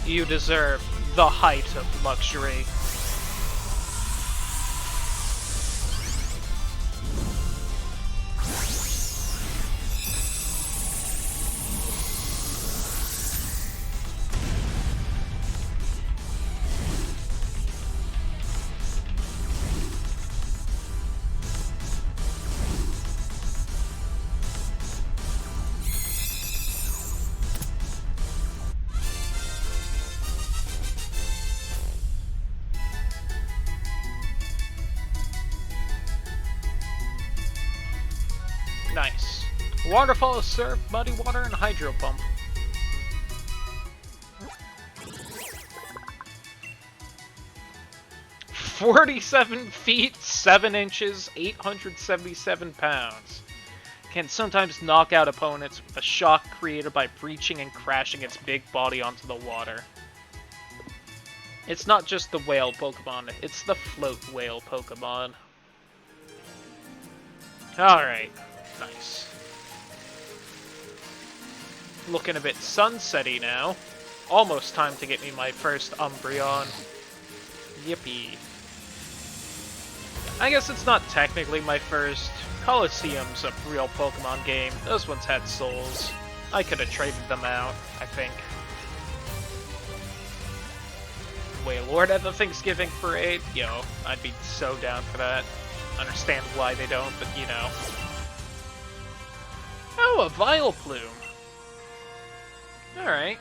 You deserve the height of luxury. Nice. Waterfall, surf, muddy water, and hydro pump. "47 feet, 7 inches, 877 pounds. Can sometimes knock out opponents with a shock created by breaching and crashing its big body onto the water." It's not just the whale Pokemon, it's the float whale Pokemon. Alright. Nice. Looking a bit sunsetty now. Almost time to get me my first Umbreon. Yippee. I guess it's not technically my first. Colosseum's a real Pokemon game. Those ones had souls. I could have traded them out, I think. Wailord at the Thanksgiving parade? Yo, I'd be so down for that. Understand why they don't, but you know. Oh, a Vileplume. Alright.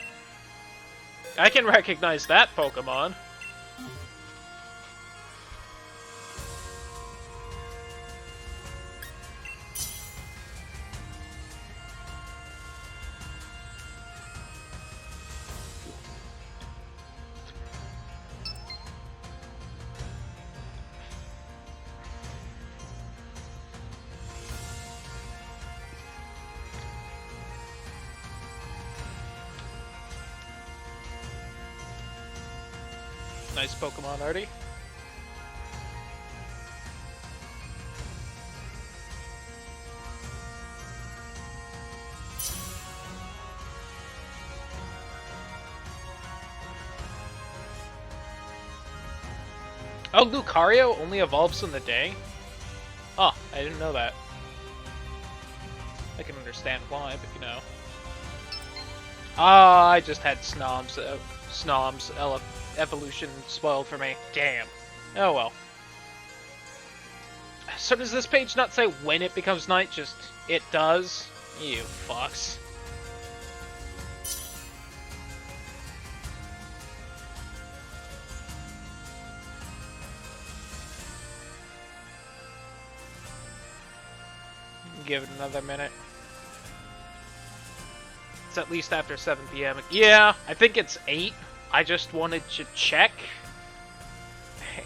I can recognize that Pokemon. Nice Pokemon already. Oh, Lucario only evolves in the day? Oh, I didn't know that. I can understand why, but you know. Ah, I just had Snom's evolution spoiled for me. Damn. Oh well. So does this page not say when it becomes night, just it does? You fucks. Give it another minute. It's at least after 7 p.m. Yeah, I think it's 8. I just wanted to check,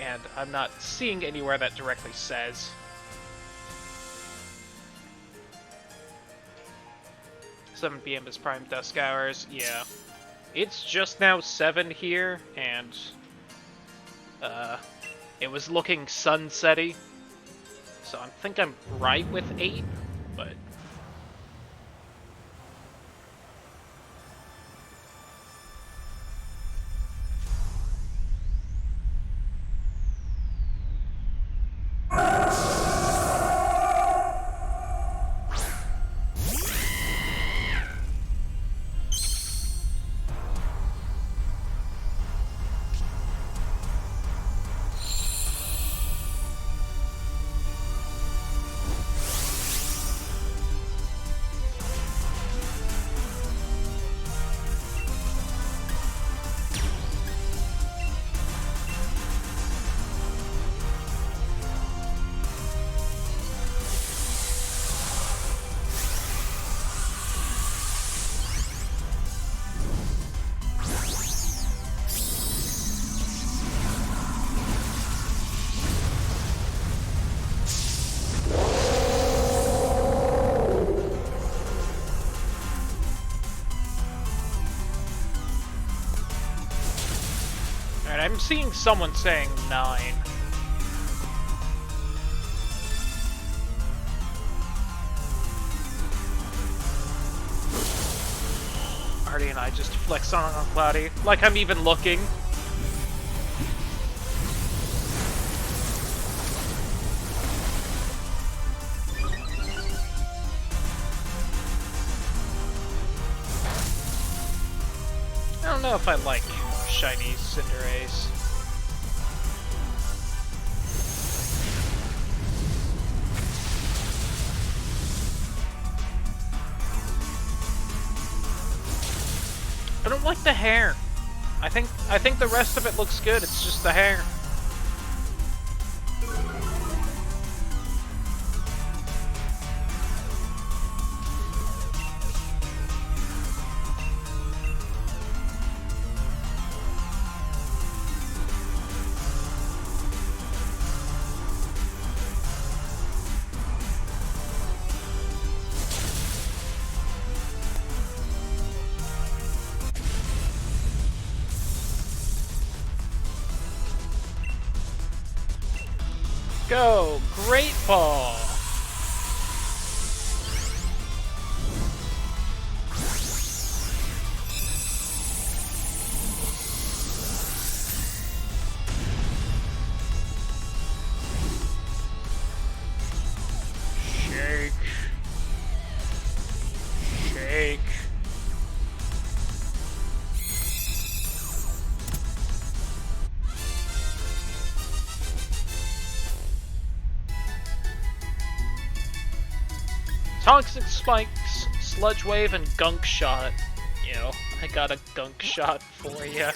and I'm not seeing anywhere that directly says. "7 p.m. is prime dusk hours." Yeah. It's just now 7 here, and it was looking sunsetty, so I think I'm right with 8, but... Alright, I'm seeing someone saying 9. Artie and I just flex on Cloudy, like I'm even looking. I don't know if I like shiny Cinderace. I don't like the hair. I think the rest of it looks good. It's just the hair. Go! Great ball! Shake. Shake. Toxic Spikes, Sludge Wave, and Gunk Shot. You know, I got a Gunk Shot for ya.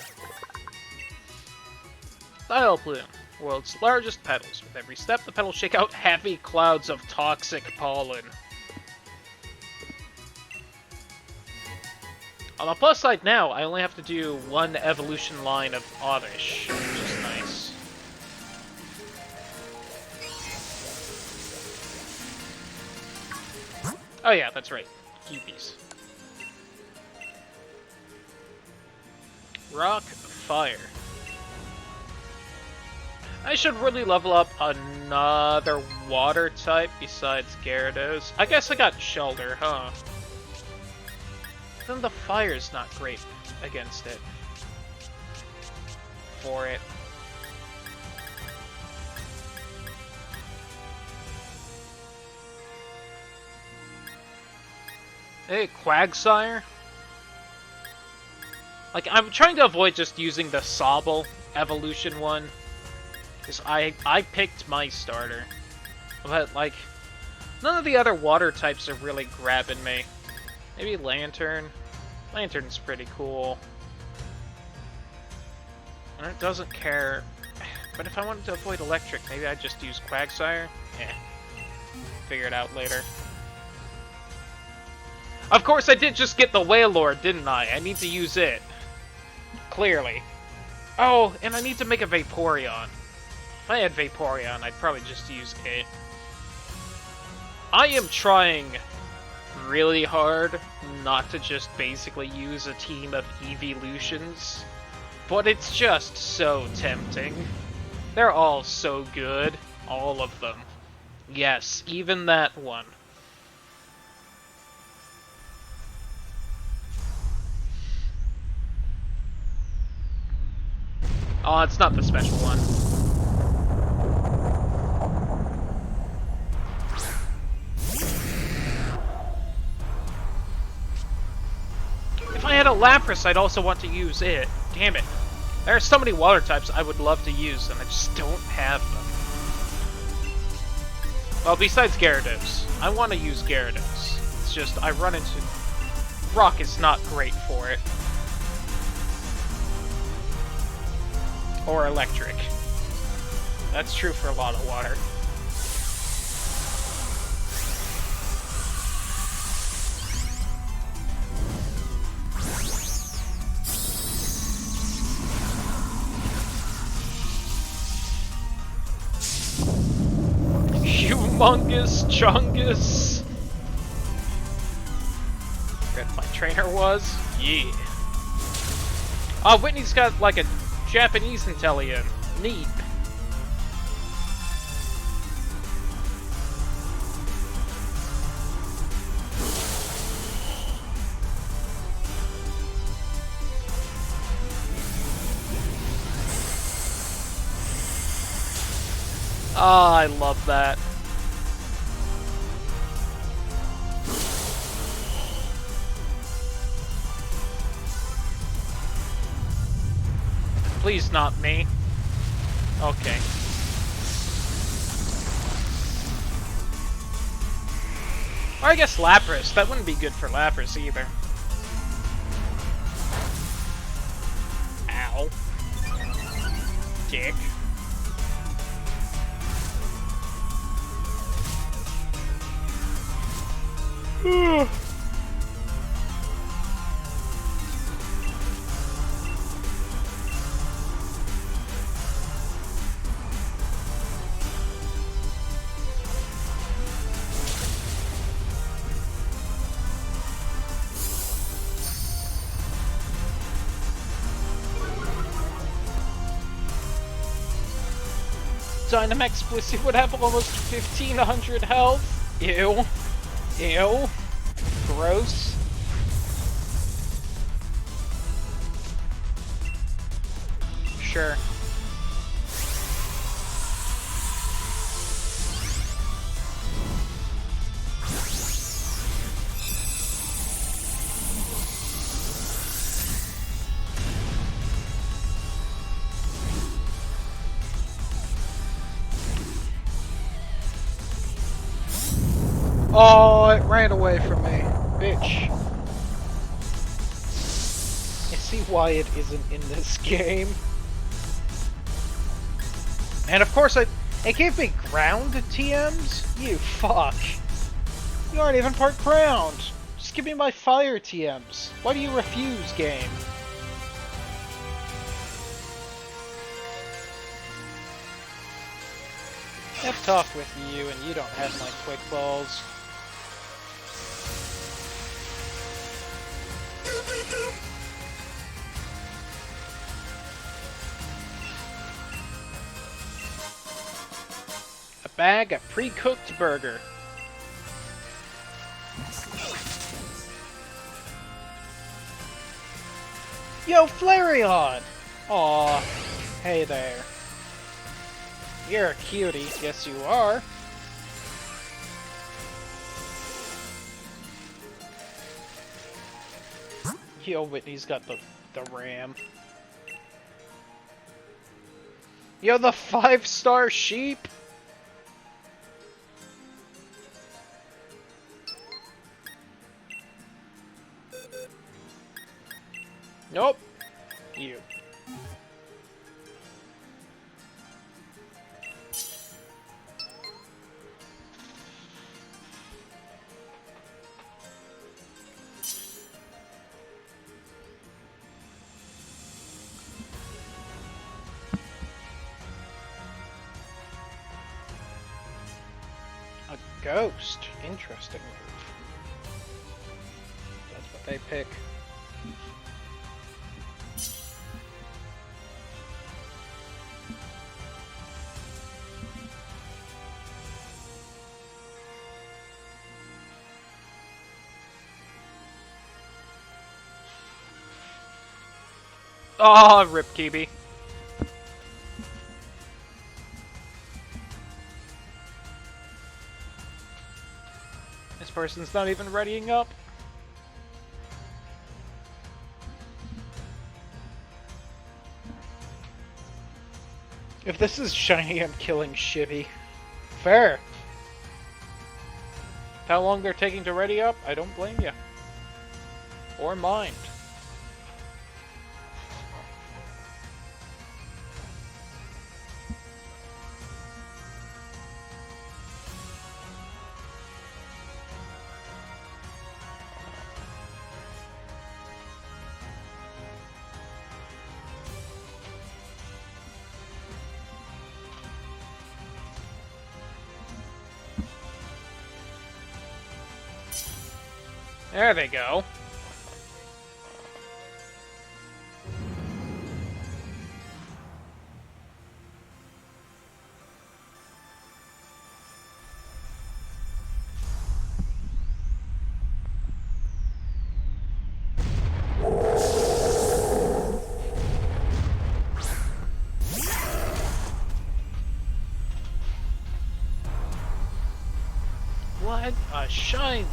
Style Plume. World's largest petals. With every step, the petals shake out heavy clouds of toxic pollen. On the plus side now, I only have to do one evolution line of Oddish, which is nice. Oh yeah, that's right. Keepies. Rock, Fire. I should really level up another water type besides Gyarados. I guess I got Shelter, huh? Then the fire's not great against it. For it. Hey, Quagsire? Like, I'm trying to avoid just using the Sobble evolution one. Because I picked my starter. But, like, none of the other water types are really grabbing me. Maybe Lantern. Lantern's pretty cool. And it doesn't care. But if I wanted to avoid electric, maybe I'd just use Quagsire? Eh. Figure it out later. Of course, I did just get the Wailord, didn't I? I need to use it. Clearly. Oh, and I need to make a Vaporeon. If I had Vaporeon, I'd probably just use it. I am trying really hard not to just basically use a team of Evolutions, but it's just so tempting. They're all so good. All of them. Yes, even that one. Oh, it's not the special one. If I had a Lapras, I'd also want to use it. Damn it. There are so many water types I would love to use, and I just don't have them. Well, besides Gyarados. I want to use Gyarados. It's just, I run into... Rock is not great for it. Or electric. That's true for a lot of water. Humongous Chungus! Forget my trainer was? Yeah. Oh, Whitney's got like a Japanese intelligent. Neat. Ah, I love that. Please not me. Okay. Or I guess Lapras. That wouldn't be good for Lapras either. Ow. Dick. Dynamax Blissey would have almost 1500 health. Ew. Ew. Gross. Sure. Oh, it ran away from me. Bitch. I see why it isn't in this game. And of course it gave me ground TMs? You fuck. You aren't even part ground. Just give me my fire TMs. Why do you refuse, game? I've talked with you and you don't have my quick balls. A bag of pre-cooked burger. Yo, Flareon! Aw, hey there. You're a cutie, yes you are. Yo, Whitney's got the ram. Yo, the 5-star sheep! Nope. You. A ghost. Interesting move. That's what they pick. Oh, rip Kibi. This person's not even readying up. If this is shiny, I'm killing Shivy. Fair. How long they're taking to ready up, I don't blame you. Or mind. There they go. got a shiny.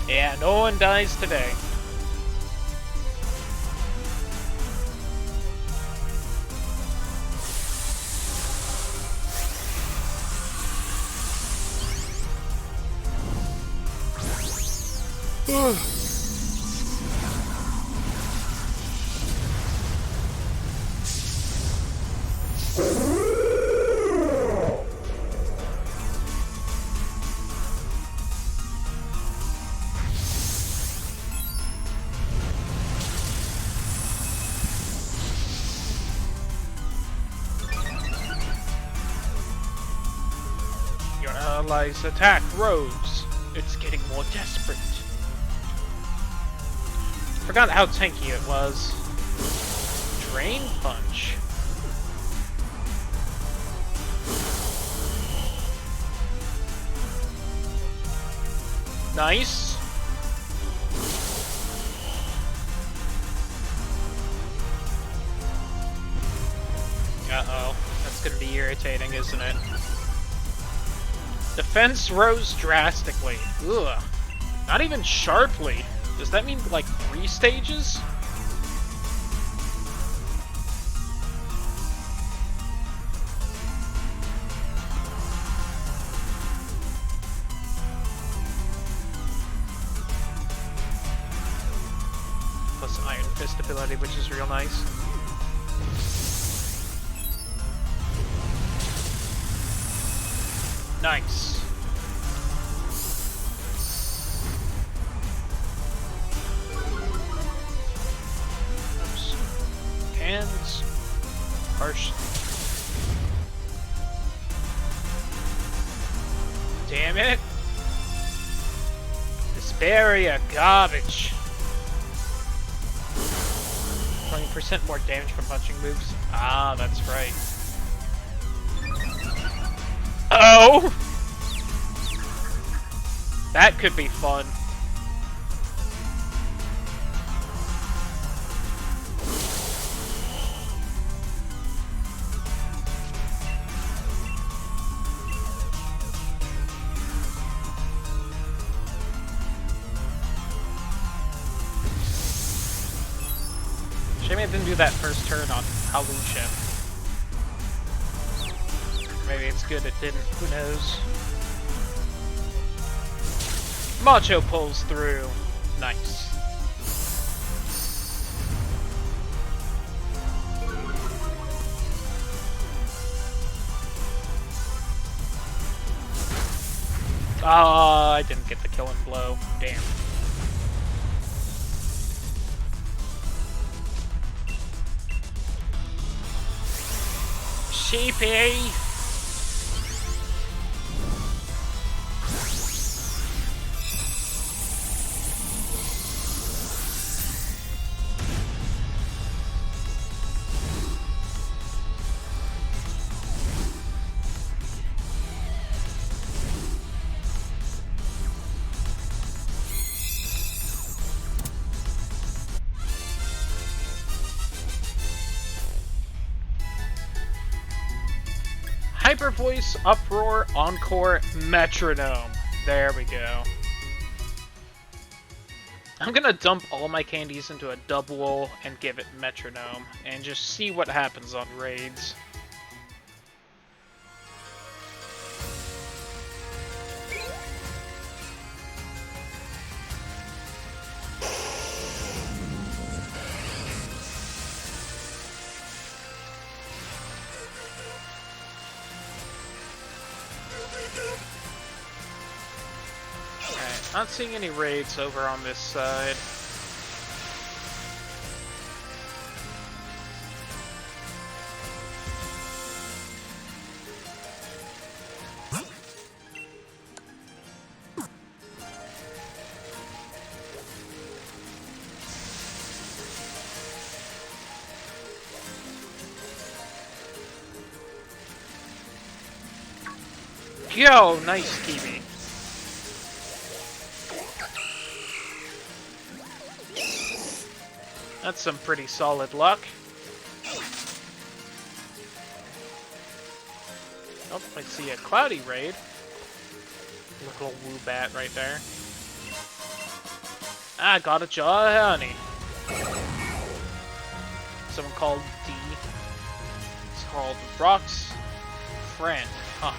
Yeah, no one dies today. Your allies attack Rose. It's getting more desperate. Forgot how tanky it was. Drain Punch. Nice. Uh-oh. That's gonna be irritating, isn't it? Defense rose drastically. Ugh. Not even sharply. Does that mean, like, 3 stages? Plus Iron Fist ability, which is real nice. Nice. Oops. Hands. Harsh. Damn it. This barrier garbage. 20% more damage from punching moves. Ah, that's right. Oh! That could be fun. Shame I didn't do that first turn on Halusha. Maybe it's good it didn't, who knows. Macho pulls through. Nice. Ah, I didn't get the killing blow. Damn. Sheepy! Hyper Voice, Uproar, Encore, Metronome. There we go. I'm gonna dump all my candies into a double and give it Metronome, and just see what happens on raids. Not seeing any raids over on this side. Yo, nice Kiwi. That's some pretty solid luck. Oh, I see a cloudy raid. Little woo-bat right there. I got a jar of honey. Someone called D. It's called Rock's friend. Huh.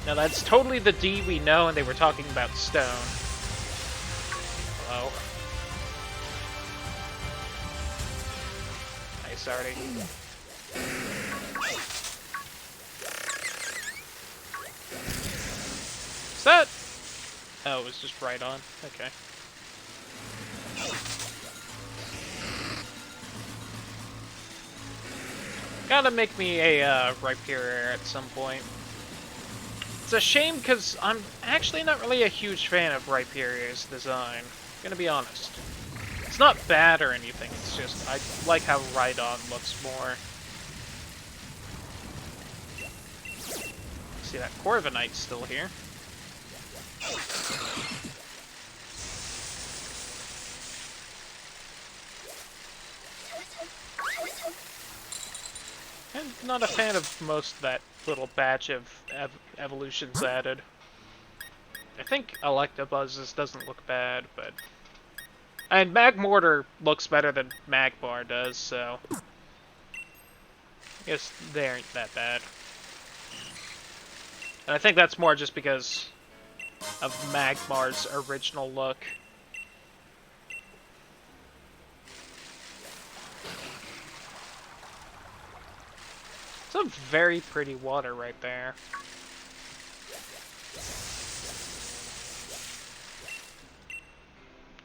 Now that's totally the D we know, and they were talking about stone. Hello. Nice, already. Is that? Oh, it was just right on. Okay. Gotta make me a Rhyperior at some point. It's a shame because I'm actually not really a huge fan of Rhyperior's design. I'm gonna be honest. It's not bad or anything, it's just I like how Rhydon looks more. See that Corviknight's still here. I'm not a fan of most of that little batch of evolutions added. I think Electabuzz's doesn't look bad, but... And Magmortar looks better than Magmar does, so... I guess they aren't that bad. And I think that's more just because of Magmar's original look. It's a very pretty water right there.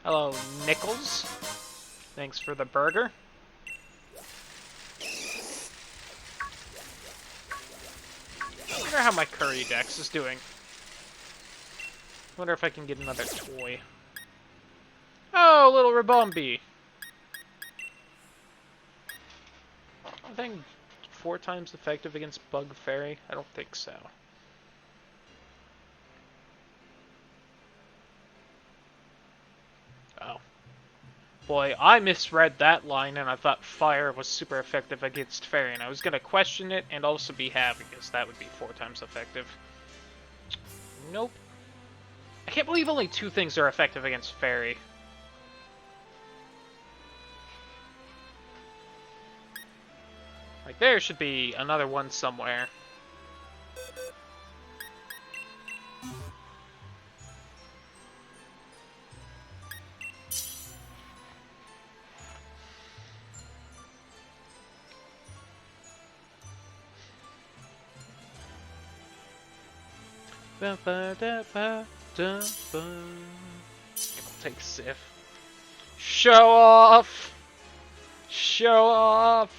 Hello, Nichols. Thanks for the burger. I wonder how my curry dex is doing. I wonder if I can get another toy. Oh, little Rabombi. I think 4 times effective against Bug Fairy? I don't think so. Oh. Boy, I misread that line and I thought Fire was super effective against Fairy, and I was gonna question it and also be happy because that would be 4 times effective. Nope. I can't believe only 2 things are effective against Fairy. Like, there should be another one somewhere. I'll take Sif. Show off! Show off!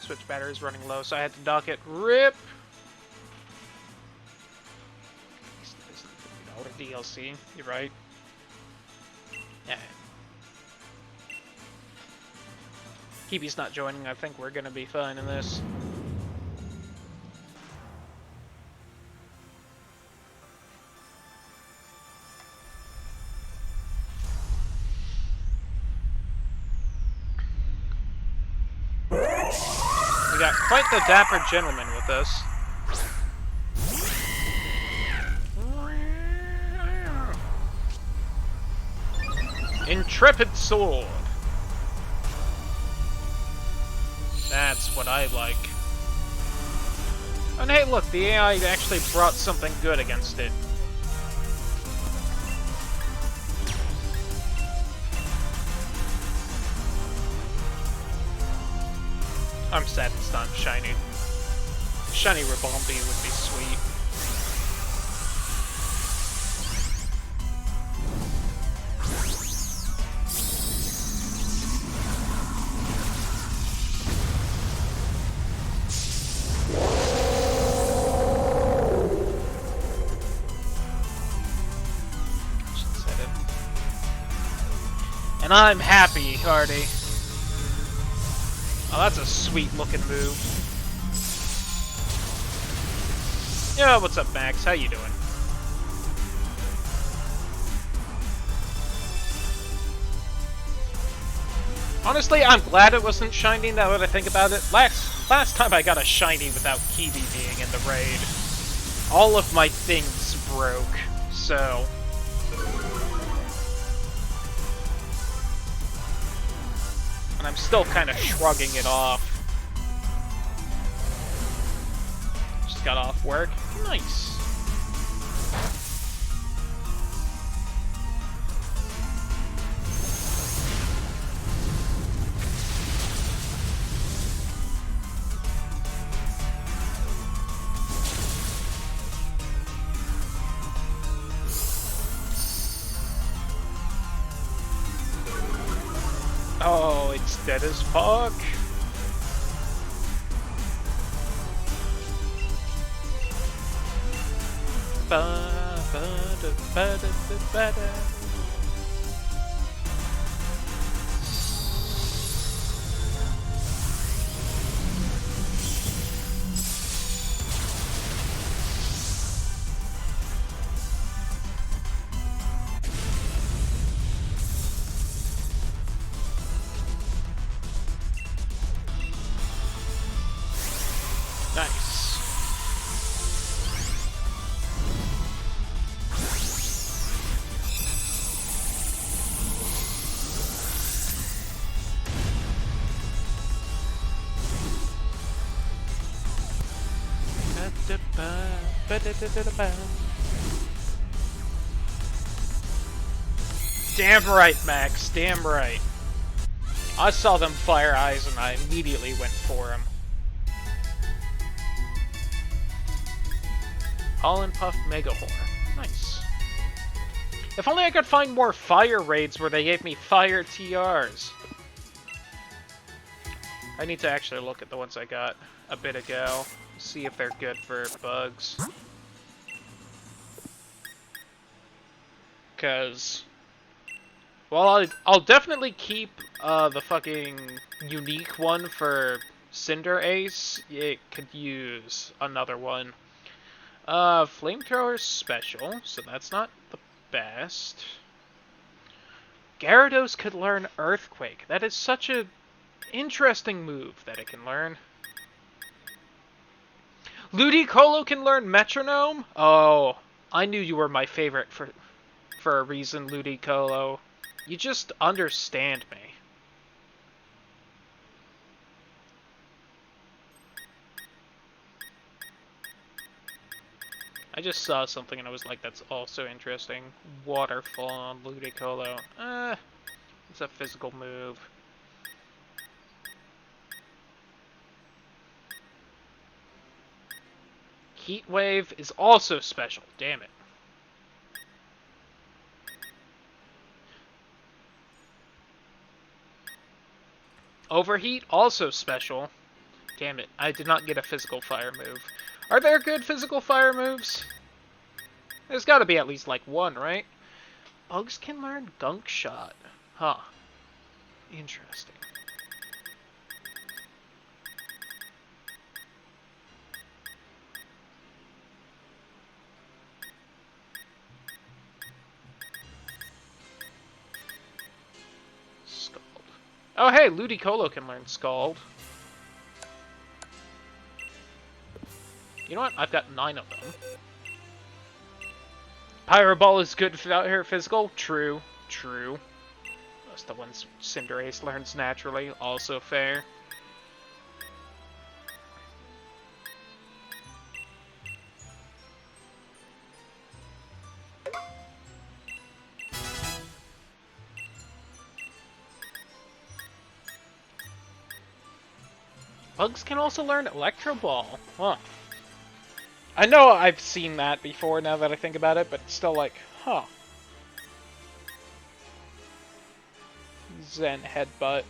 Switch battery's running low, so I had to dock it. RIP! DLC, you're right. Yeah. Kibi's not joining, I think we're gonna be fine in this. We got quite the dapper gentleman with us. Intrepid sword. That's what I like. And hey, look, the AI actually brought something good against it. I'm sad it's not shiny. Shiny Rabombi would be sweet. And I'm happy, Hardy. Oh, that's a sweet looking move. Yeah, what's up, Max? How you doing? Honestly, I'm glad it wasn't shiny now that I think about it. Last time I got a shiny without Kiwi being in the raid, all of my things broke, so... And I'm still kind of shrugging it off. Just got off work. Nice. Oh, it's dead as fuck. Nice. Damn right, Max. Damn right. I saw them fire eyes and I immediately went for him. Pollen Puff Megahorn. Nice. If only I could find more fire raids where they gave me fire TRs. I need to actually look at the ones I got a bit ago. See if they're good for bugs. Because... well, I'll definitely keep the fucking unique one for Cinder Ace. It could use another one. Flamethrower's special, so that's not the best. Gyarados could learn Earthquake. That is such a interesting move that it can learn. Ludicolo can learn Metronome? Oh, I knew you were my favorite for a reason, Ludicolo. You just understand me. I just saw something and I was like, that's also interesting. Waterfall on Ludicolo. It's a physical move. Heat Wave is also special. Damn it. Overheat, also special. Damn it, I did not get a physical fire move. Are there good physical fire moves? There's gotta be at least like one, right? Bugs can learn Gunk Shot. Huh. Interesting. Scald. Oh hey, Ludicolo can learn Scald. You know what? I've got 9 of them. Pyro Ball is good without her physical. True. True. That's the ones Cinderace learns naturally. Also fair. Bugs can also learn Electro Ball. Huh. I know I've seen that before now that I think about it, but it's still like, huh. Zen Headbutt.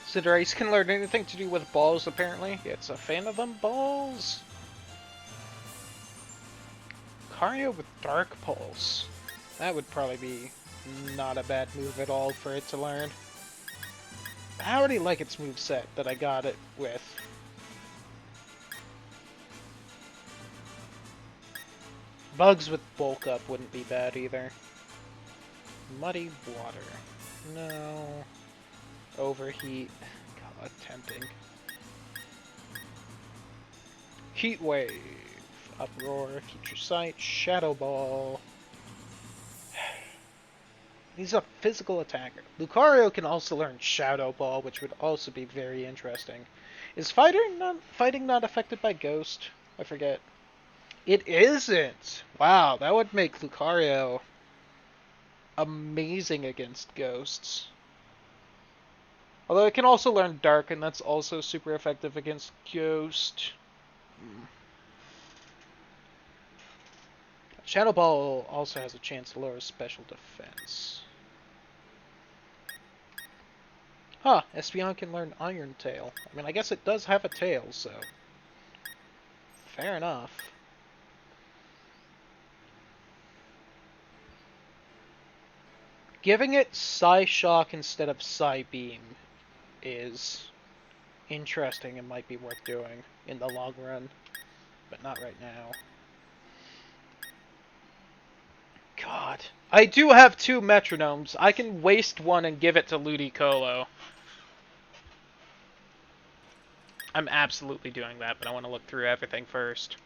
Cinderace can learn anything to do with balls, apparently. It's a fan of them balls. Lucario with Dark Pulse. That would probably be not a bad move at all for it to learn. I already like its moveset that I got it with. Bugs with Bulk Up wouldn't be bad either. Muddy Water. No. Overheat. God, tempting. Heat Wave. Uproar. Future Sight. Shadow Ball. He's a physical attacker. Lucario can also learn Shadow Ball, which would also be very interesting. Is fighting not affected by Ghost? I forget. It isn't! Wow, that would make Lucario amazing against Ghosts. Although it can also learn Dark, and that's also super effective against Ghost. Shadow Ball also has a chance to lower special defense. Huh, Espeon can learn Iron Tail. I mean, I guess it does have a tail, so... fair enough. Giving it Psyshock instead of Psybeam is interesting and might be worth doing in the long run, but not right now. God. I do have 2 metronomes. I can waste one and give it to Ludicolo. I'm absolutely doing that, but I want to look through everything first.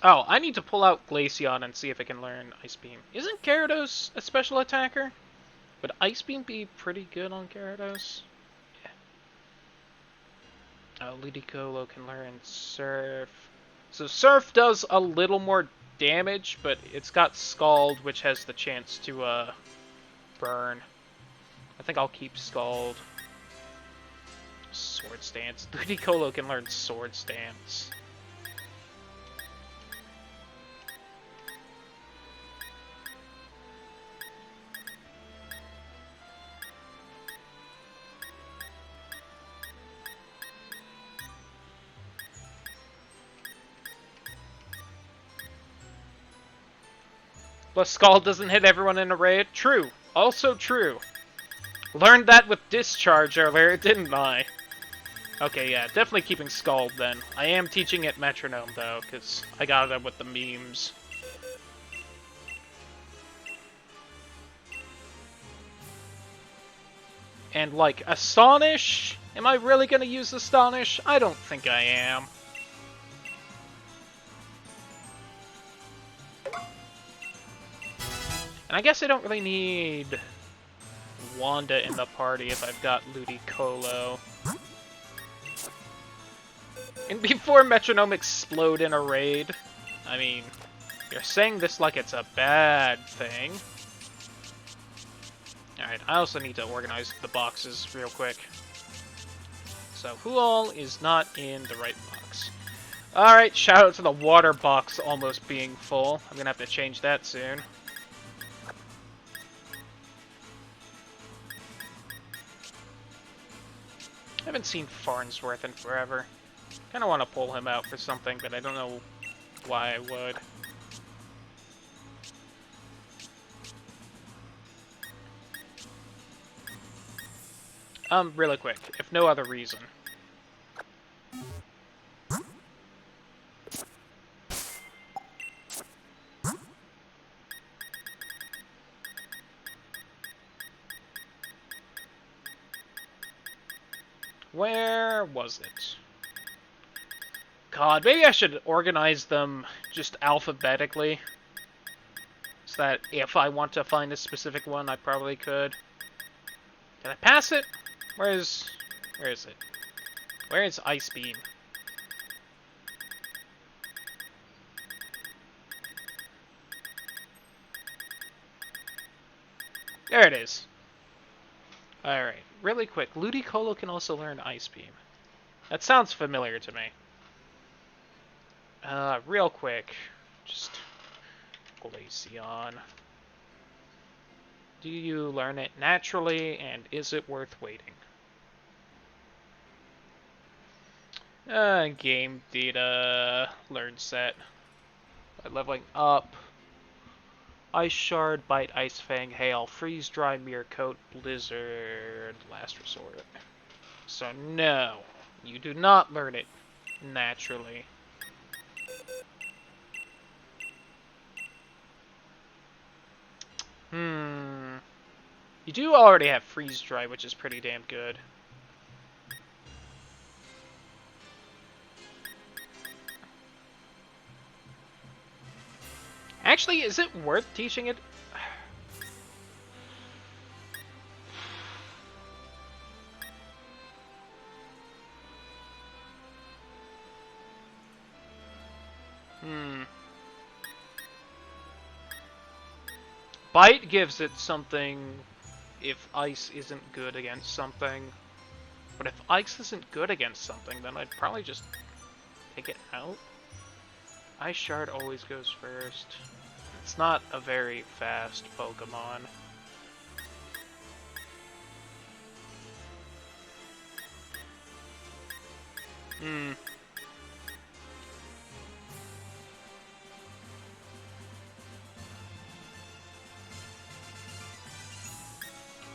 Oh, I need to pull out Glaceon and see if it can learn Ice Beam. Isn't Gyarados a special attacker? Would Ice Beam be pretty good on Gyarados? Yeah. Oh, Ludicolo can learn Surf. So Surf does a little more damage, but it's got Scald, which has the chance to, burn. I think I'll keep Scald. Sword Stance. Ludicolo can learn Sword Stance. Plus, Scald doesn't hit everyone in a raid. True. Also true. Learned that with Discharge earlier, didn't I? Okay, yeah, definitely keeping Scald then. I am teaching it Metronome, though, because I got it with the memes. And, like, Astonish? Am I really going to use Astonish? I don't think I am. And I guess I don't really need Wanda in the party if I've got Ludicolo. And before Metronome explode in a raid, I mean, you're saying this like it's a bad thing. Alright, I also need to organize the boxes real quick. So, who all is not in the right box? Alright, shout out to the water box almost being full. I'm gonna have to change that soon. I haven't seen Farnsworth in forever. Kinda want to pull him out for something, but I don't know why I would. Really quick, if no other reason. Where was it? God, maybe I should organize them just alphabetically. So that if I want to find a specific one, I probably could. Can I pass it? Where is it? Where is Ice Beam? There it is. Alright, really quick. Ludicolo can also learn Ice Beam. That sounds familiar to me. Real quick. Just Glaceon. Do you learn it naturally, and is it worth waiting? Game data, learn set. By leveling up. Ice Shard, Bite, Ice Fang, Hail, Freeze, Dry, Mirror Coat, Blizzard, Last Resort. So no, you do not learn it naturally. You do already have Freeze Dry, which is pretty damn good. Actually, is it worth teaching it? Bite gives it something if ice isn't good against something. But if ice isn't good against something, then I'd probably just take it out. Ice Shard always goes first. It's not a very fast Pokemon.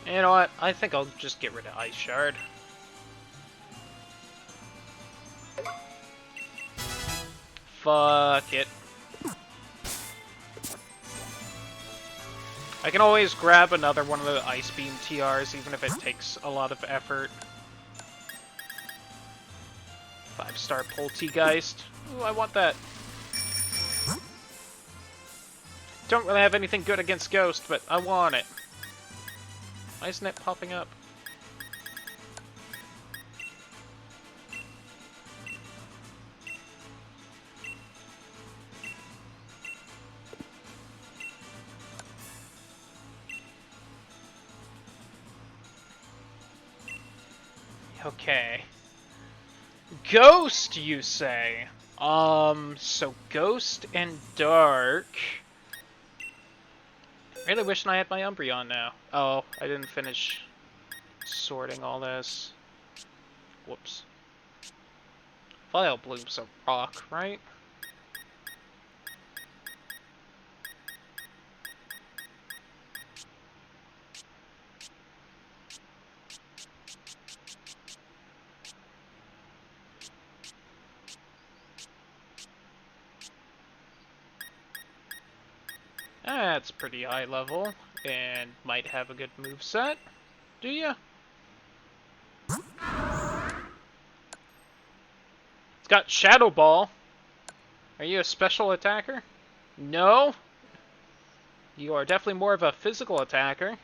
You know what? I think I'll just get rid of Ice Shard. Fuck it. I can always grab another one of the Ice Beam TRs, even if it takes a lot of effort. 5-star Poltegeist. Ooh, I want that. Don't really have anything good against Ghost, but I want it. Why isn't it popping up? Okay. Ghost, you say? So Ghost and Dark. Really wishing I had my Umbreon now. Oh, I didn't finish sorting all this. Whoops. File Bloom's a rock, right? That's pretty high level, and might have a good moveset. Do ya? It's got Shadow Ball. Are you a special attacker? No? You are definitely more of a physical attacker.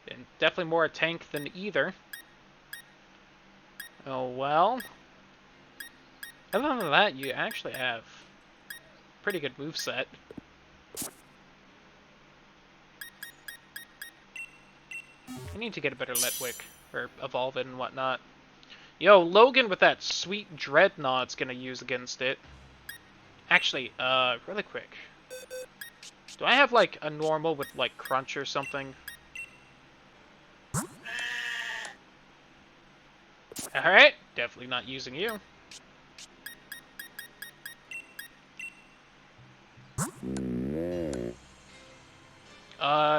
And definitely more a tank than either. Oh well. Other than that, you actually have pretty good moveset. I need to get a better Letwick, or evolve it and whatnot. Yo, Logan with that sweet Dreadnought's gonna use against it. Actually, really quick. Do I have, like, a normal with, like, Crunch or something? Alright, definitely not using you.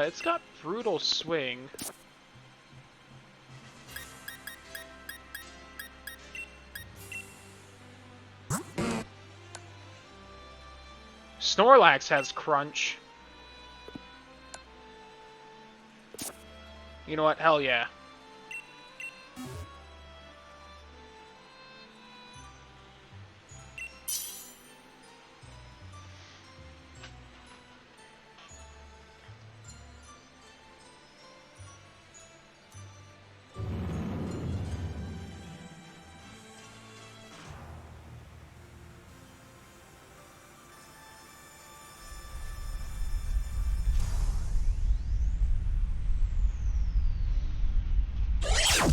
It's got Brutal Swing. Snorlax has Crunch. You know what? Hell yeah.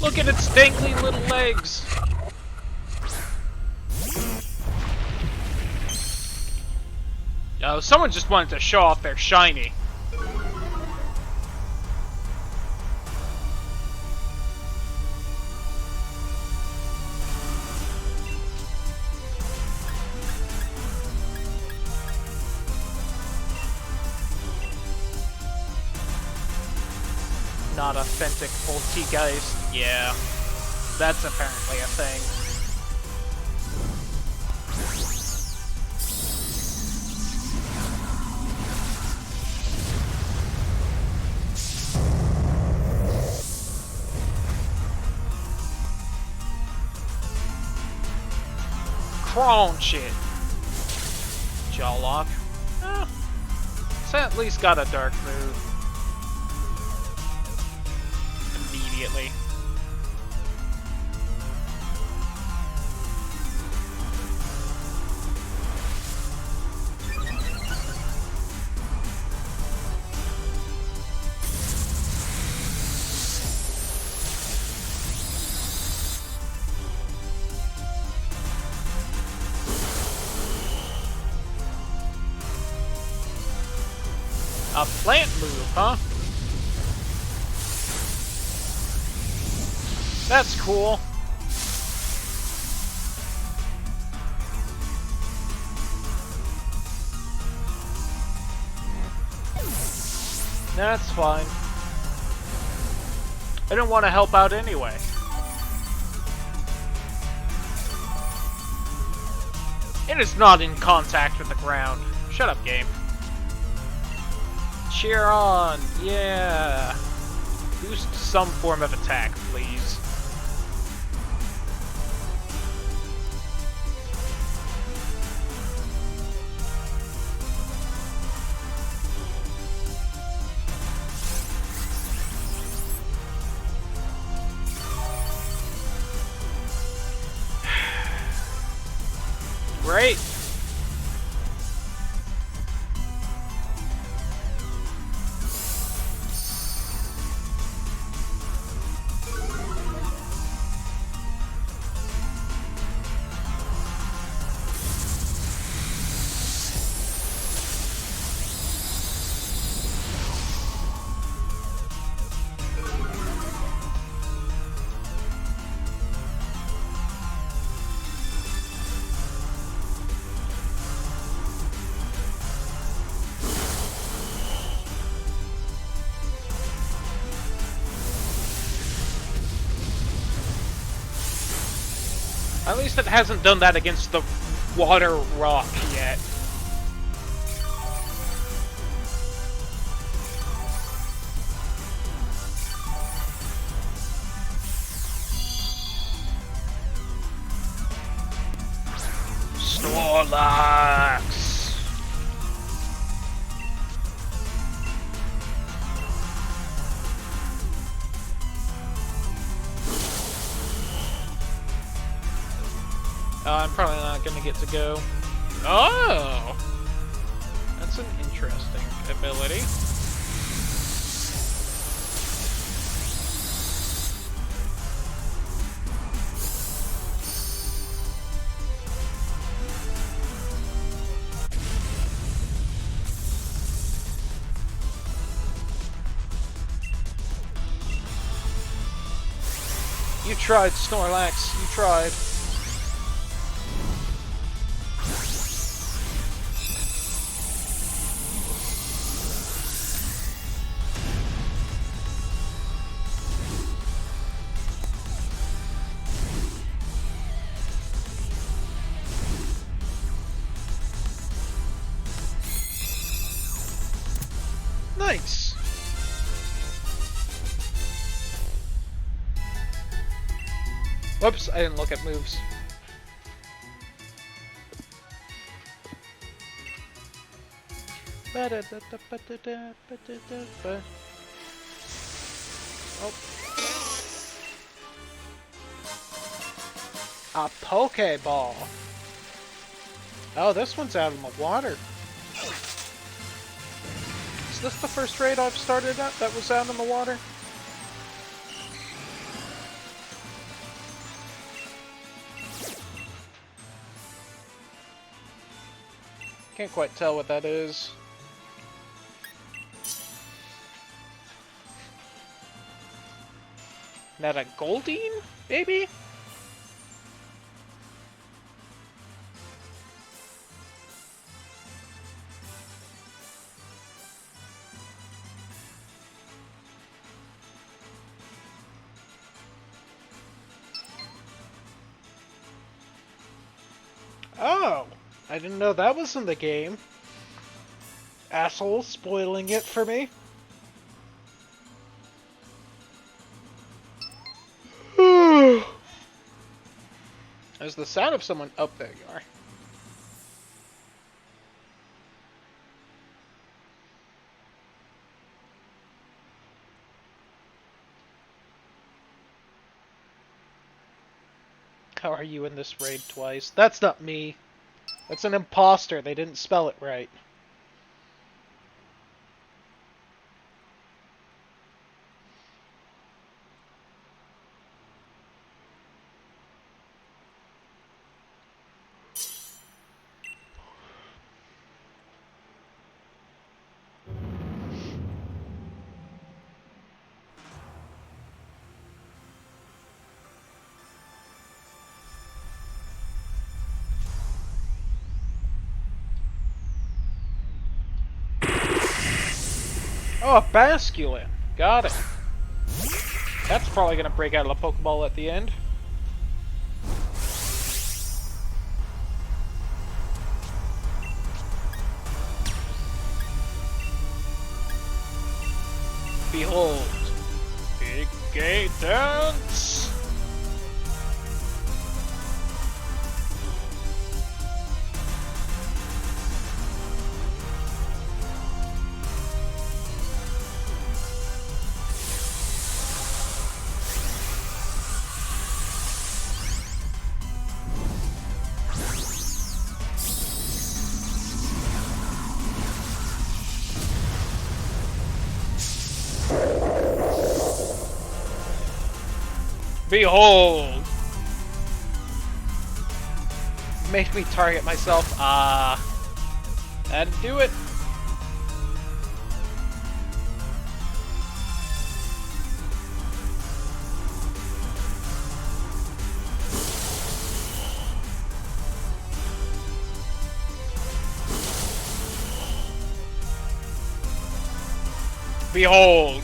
Look at its dangly little legs! Oh, someone just wanted to show off their shiny. not authentic Poltergeist. Yeah, that's apparently a thing. Crunch it! Jawlock. It's at least got a dark move. Immediately. A plant move, huh? That's cool. That's fine. I didn't want to help out anyway. It is not in contact with the ground. Shut up, game. Cheer on! Yeah! Boost some form of attack, please. Great! At least it hasn't done that against the water rock yet. Snorlax! I'm probably not going to get to go. Oh! That's an interesting ability. You tried, Snorlax. You tried. Nice! Whoops, I didn't look at moves. Oh. A Pokeball! Oh, this one's out in the water. Is this the first raid I've started at that was out in the water? Can't quite tell what that is. That a Goldeen, maybe? Oh, I didn't know that was in the game. Asshole, spoiling it for me. There's the sound of someone. Oh, there you are. How are you in this raid twice? That's not me. That's an imposter. They didn't spell it right. Oh, a basculin. Got it. That's probably gonna break out of the Pokeball at the end. Behold. Big gay dance! Behold! Made me target myself. That'd do it. Behold!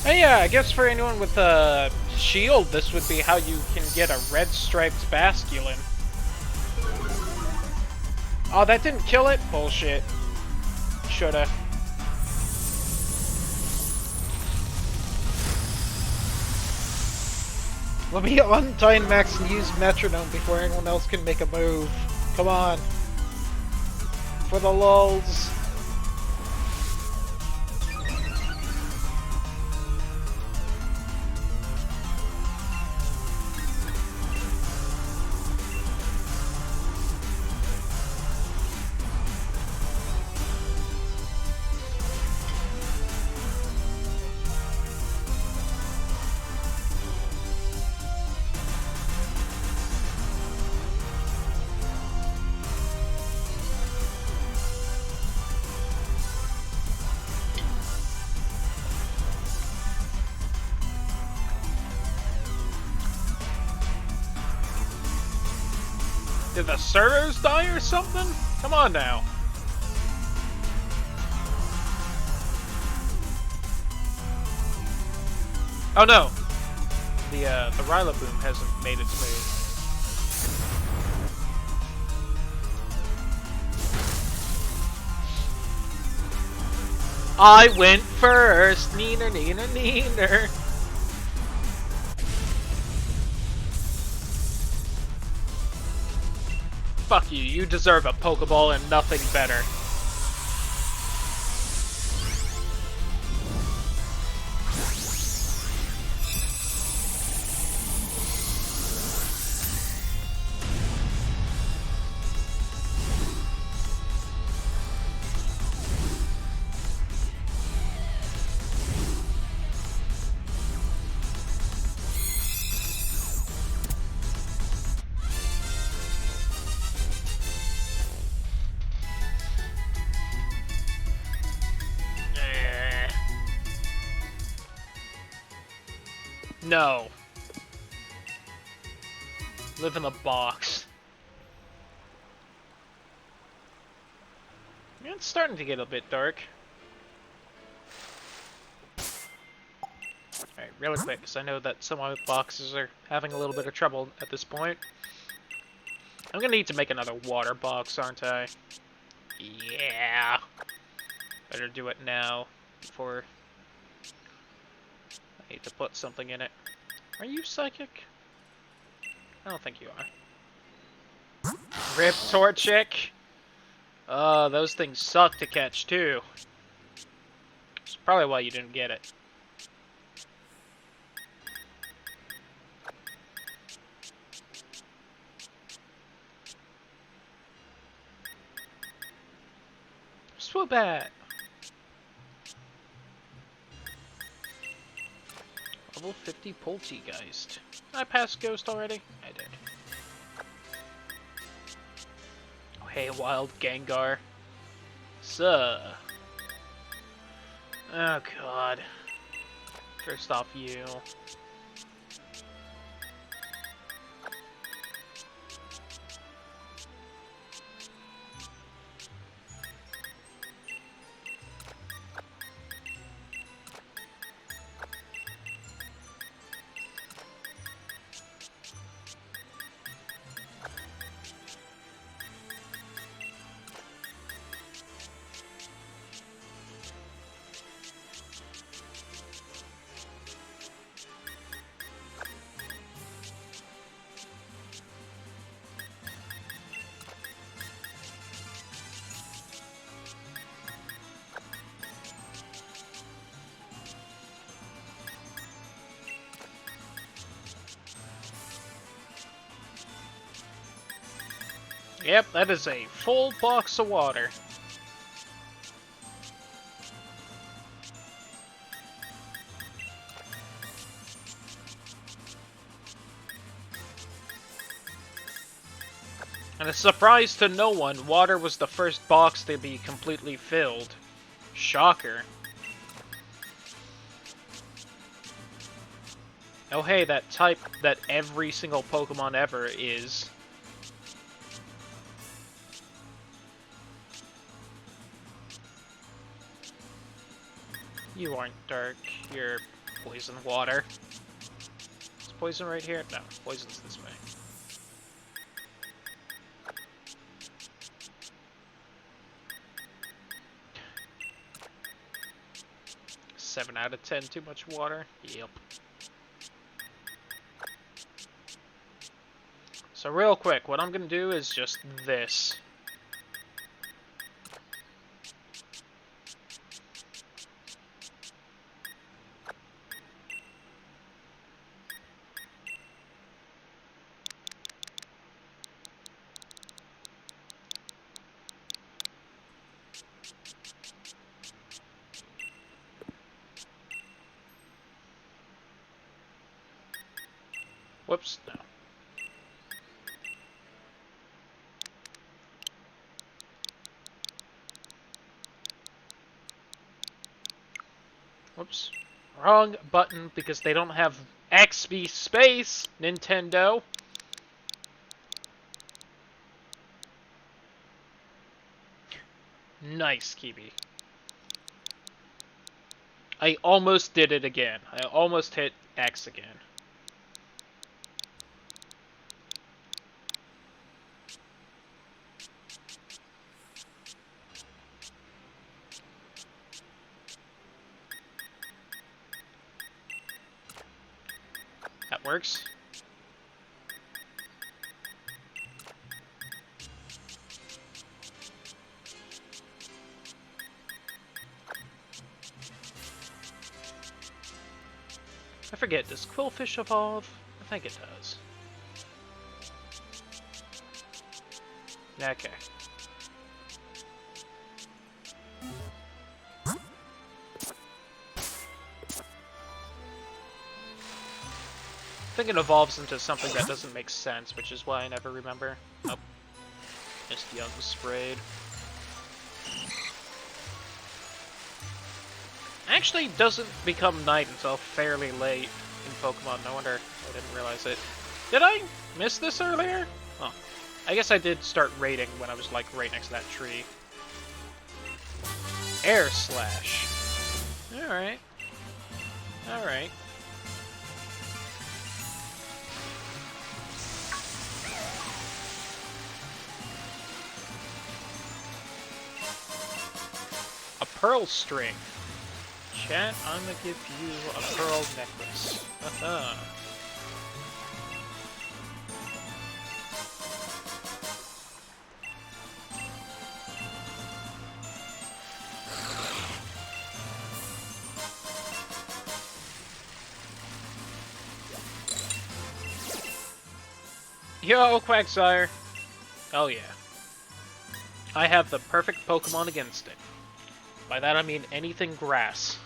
And yeah, I guess for anyone with a shield, this would be how you can get a red striped basculin. Oh, that didn't kill it? Bullshit. Shoulda. Let me Dynamax and use Metronome before anyone else can make a move. Come on. For the lulz. Did the servers die or something? Come on now. Oh no! The Rillaboom hasn't made its move. I went first! Neener, neener, neener! Fuck you, you deserve a Pokeball and nothing better. No. Live in the box. Yeah, it's starting to get a bit dark. Alright, really quick, because I know that some of the boxes are having a little bit of trouble at this point. I'm gonna need to make another water box, aren't I? Yeah. Better do it now, before I need to put something in it. Are you psychic? I don't think you are. Rip Torchic! Those things suck to catch, too. That's probably why you didn't get it. Swoobat! Level 50 Poltegeist. I passed Ghost already? I did. Oh, hey, Wild Gengar. Suh. Oh, God. First off, you. Yep, that is a full box of water. And a surprise to no one, water was the first box to be completely filled. Shocker. Oh hey, that type that every single Pokemon ever is. You aren't dark, you're poison water. Is poison right here? No, poison's this way. Seven out of 10, too much water? Yep. So real quick, what I'm gonna do is just this. Whoops, no. Whoops. Wrong button because they don't have XP space, Nintendo. Nice, Kibi. I almost did it again. I almost hit X again. That works. I forget, does Quillfish evolve? I think it does. Okay. I think it evolves into something that doesn't make sense, which is why I never remember. Oh. Just Young sprayed. Actually doesn't become night until fairly late in Pokemon. No wonder I didn't realize it. Did I miss this earlier? Oh. I guess I did start raiding when I was like right next to that tree. Air Slash. Alright. Alright. pearl string. Chat, I'm gonna give you a pearl necklace. Haha. Yo, Quagsire! Oh yeah. I have the perfect Pokemon against it. By that I mean anything grass.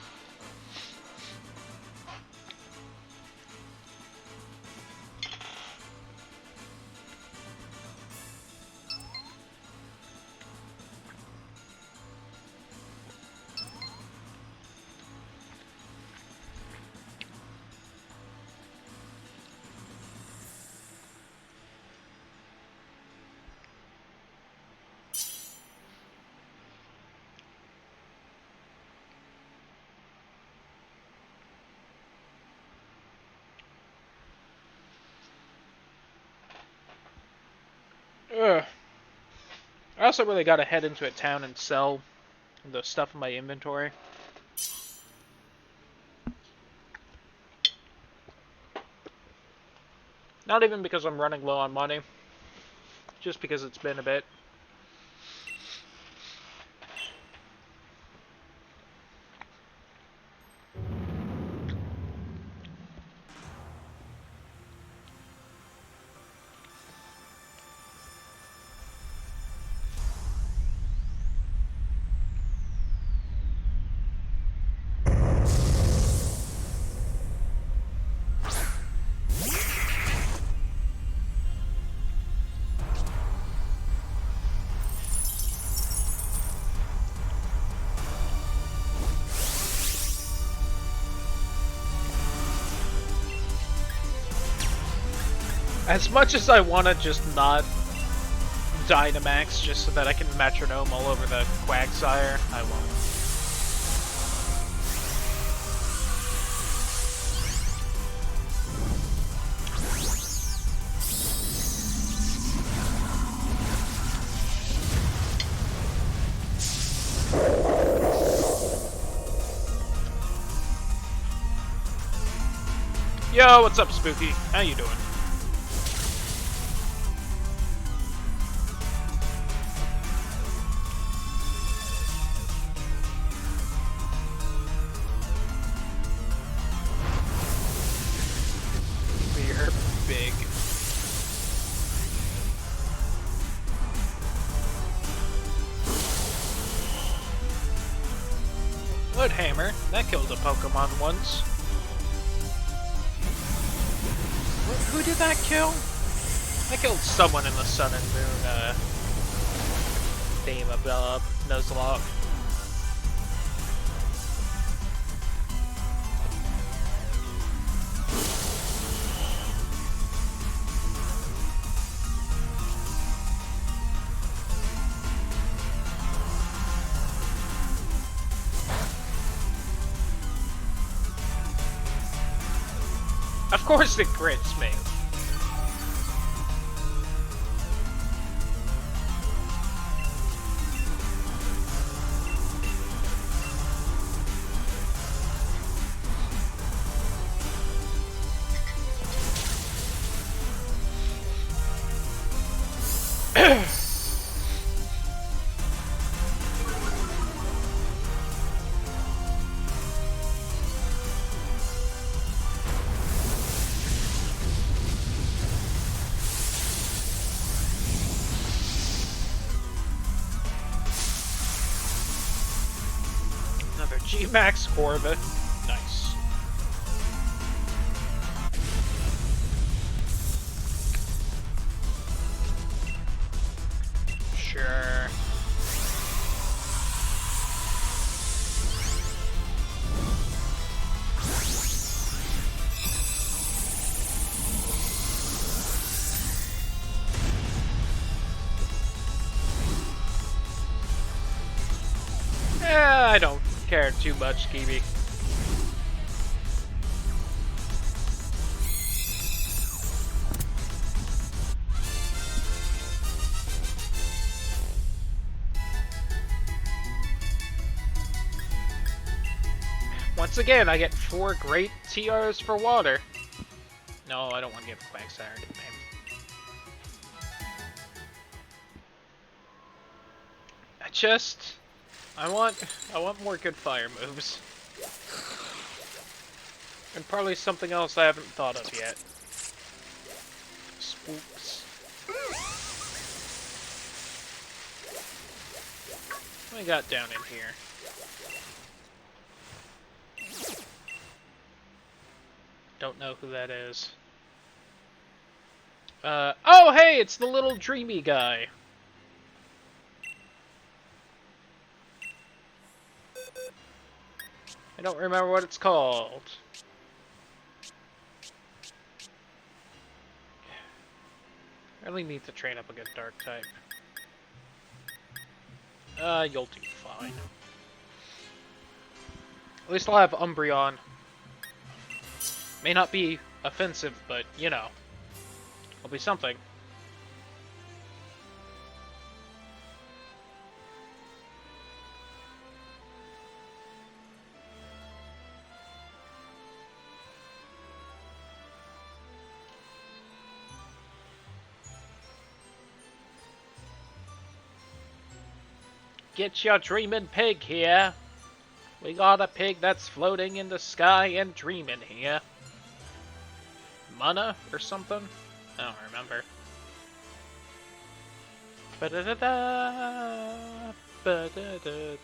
Ugh. I also really gotta head into a town and sell the stuff in my inventory. Not even because I'm running low on money, just because it's been a bit. As much as I want to just not Dynamax just so that I can metronome all over the Quagsire, I won't. Yo, what's up, Spooky? How you doing? You're big. Woodhammer, that killed a Pokemon once. Who did that kill? That killed someone in the Sun and Moon, theme of Nuzlocke. Of course it grits me. G-Max Corvette. Nice. Sure. I don't care too much, Kiwi. Once again, I get 4 great TRs for water. No, I don't want to give Quagsire a nickname. I want more good fire moves. And probably something else I haven't thought of yet. Spooks. What do we got down in here? Don't know who that is. Oh hey, it's the little dreamy guy. I don't remember what it's called. I really need to train up a good dark type. You'll do fine. At least I'll have Umbreon. May not be offensive, but, you know. It'll be something. Get your dreaming pig here. We got a pig that's floating in the sky and dreaming here. Mana or something? I don't remember. Ba-da-da-da, ba-da-da-da,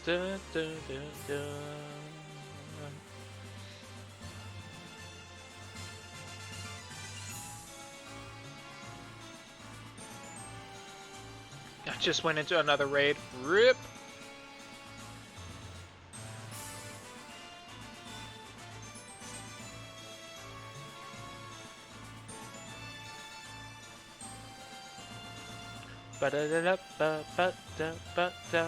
da-da-da-da-da. I just went into another raid. RIP! Ba-da-da-da-ba-ba-da-ba-da.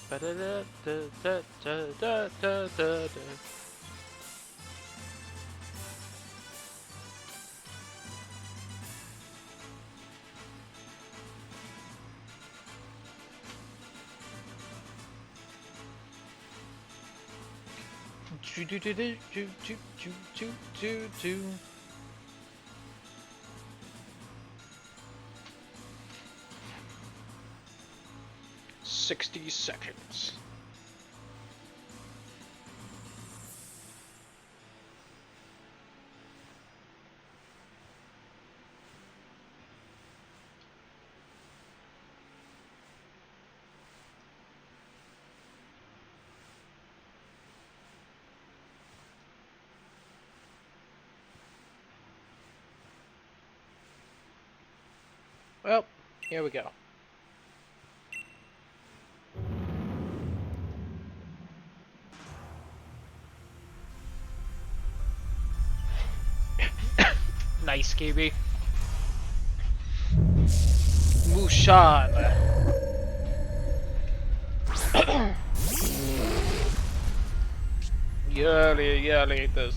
Ba-da-da-da-da-da-da-da-da. Do-do-do-do-do-do-do-do-do. 60 seconds. Well, here we go. Nice, KB. Mushan. Yelly, this.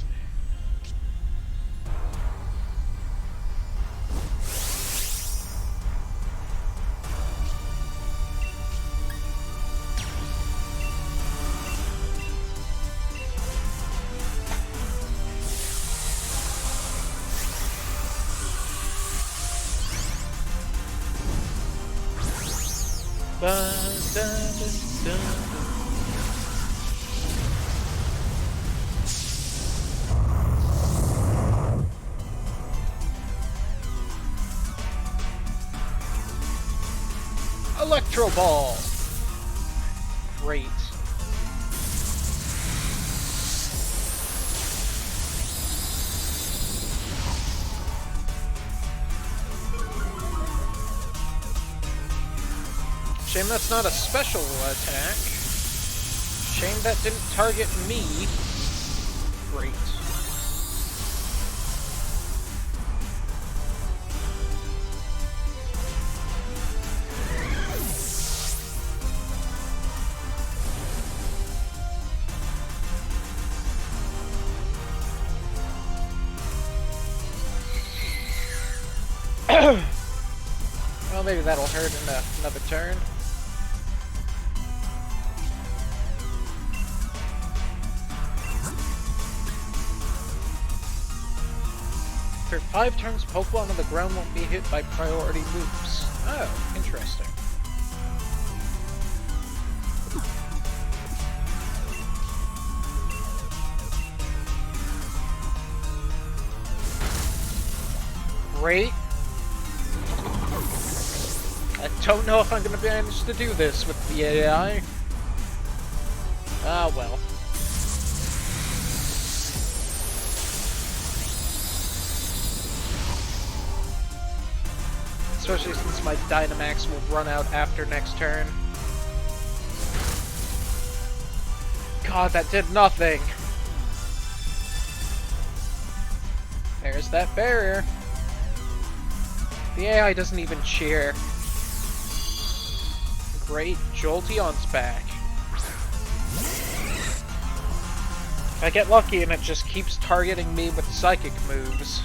Electro Ball. Great. Shame that's not a special attack. Shame that didn't target me. Great. Well, maybe that'll hurt in another turn. After 5 turns, Pokemon on the ground won't be hit by priority moves. Oh, interesting. Great. I don't know if I'm going to manage to do this with the AI. Ah, well. Especially since my Dynamax will run out after next turn. God, that did nothing! There's that barrier. The AI doesn't even cheer. Great, Jolteon's back. If I get lucky and it just keeps targeting me with psychic moves.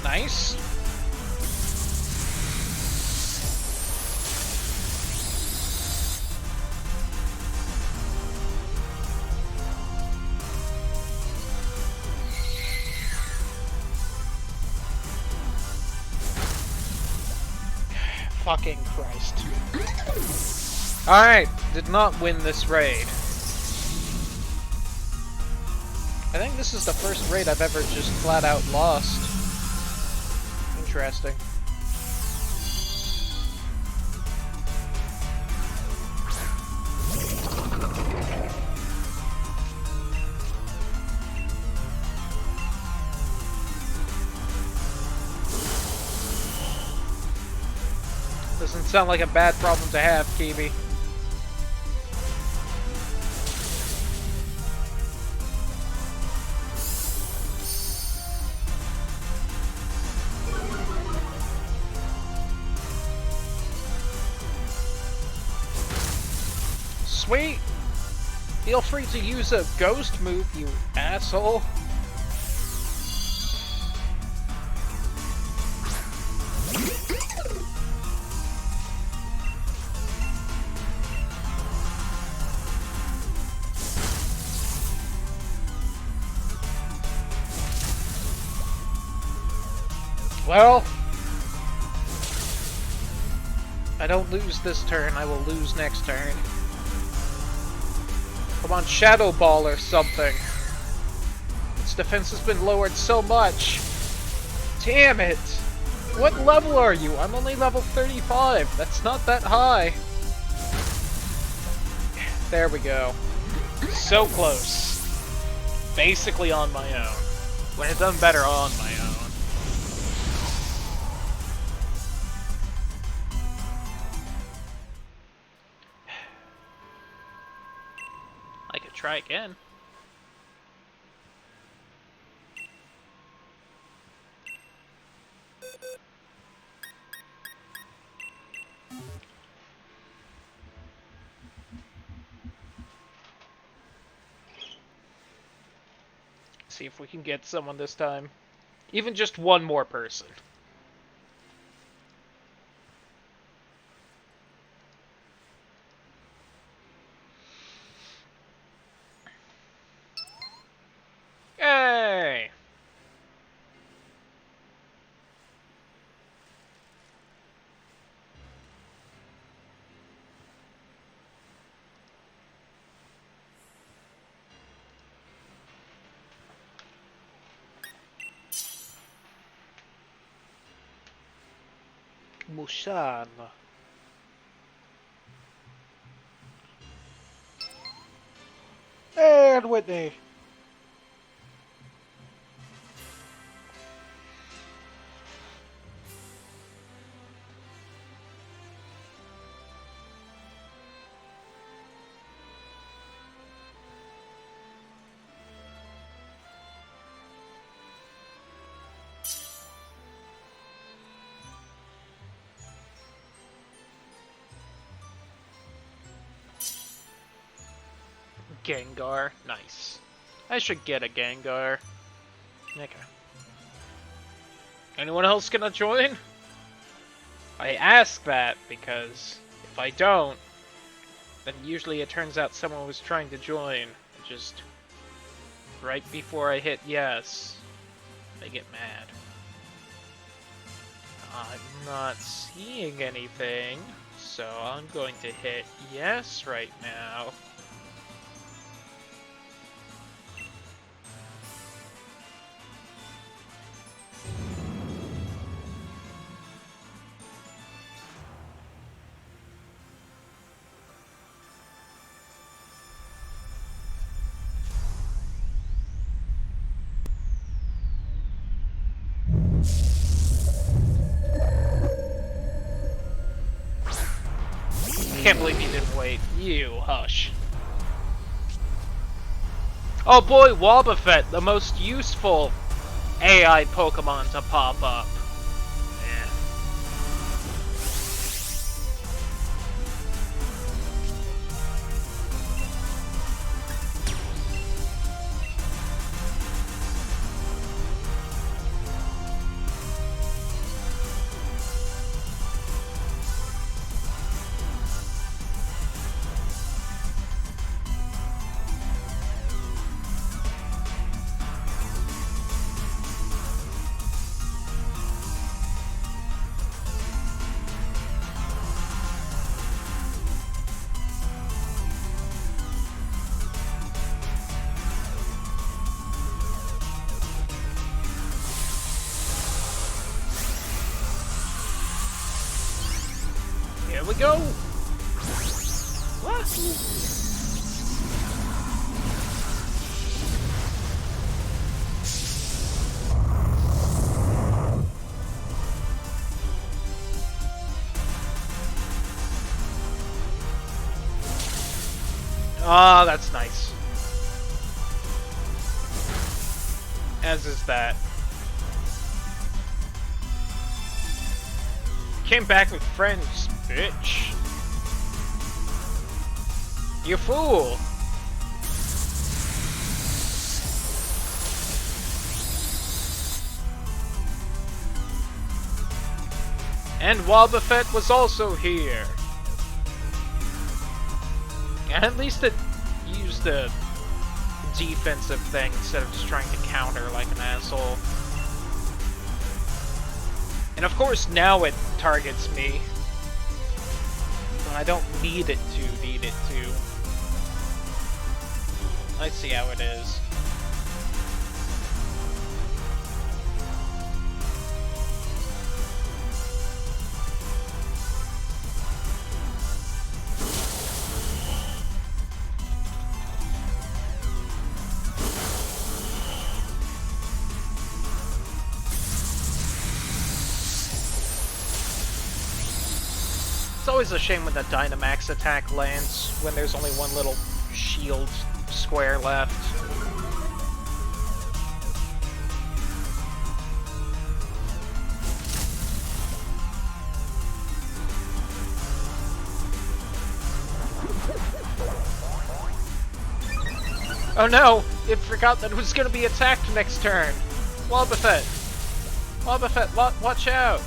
Nice. Fucking Christ. Alright, did not win this raid. I think this is the first raid I've ever just flat out lost. Interesting. Doesn't sound like a bad problem to have, Kiwi. Sweet! Feel free to use a ghost move, you asshole. Well, if I don't lose this turn, I will lose next turn. Come on, Shadow Ball or something. Its defense has been lowered so much. Damn it! What level are you? I'm only level 35. That's not that high. There we go. So close. Basically on my own. Would have done better on my own. I could try again. See if we can get someone this time. Even just one more person. Yay! Mushan. And Whitney. Gengar, nice. I should get a Gengar. Okay. Anyone else gonna join? I ask that because if I don't, then usually it turns out someone was trying to join. Just right before I hit yes, they get mad. I'm not seeing anything, so I'm going to hit yes right now. Can't believe you didn't wait. You hush. Oh boy, Wobbuffet, the most useful AI Pokemon to pop up. Eh. Here we go! What? Oh, that's nice. As is that. Came back with friends, bitch. You fool! And Wobbuffet was also here. And at least it used a defensive thing instead of just trying to counter like an asshole. And of course now it targets me. When I don't need it to. Let's see how it is. It's always a shame when the Dynamax attack lands when there's only one little shield square left. Oh no! It forgot that it was gonna be attacked next turn! Wobbuffet! Wobbuffet, watch out!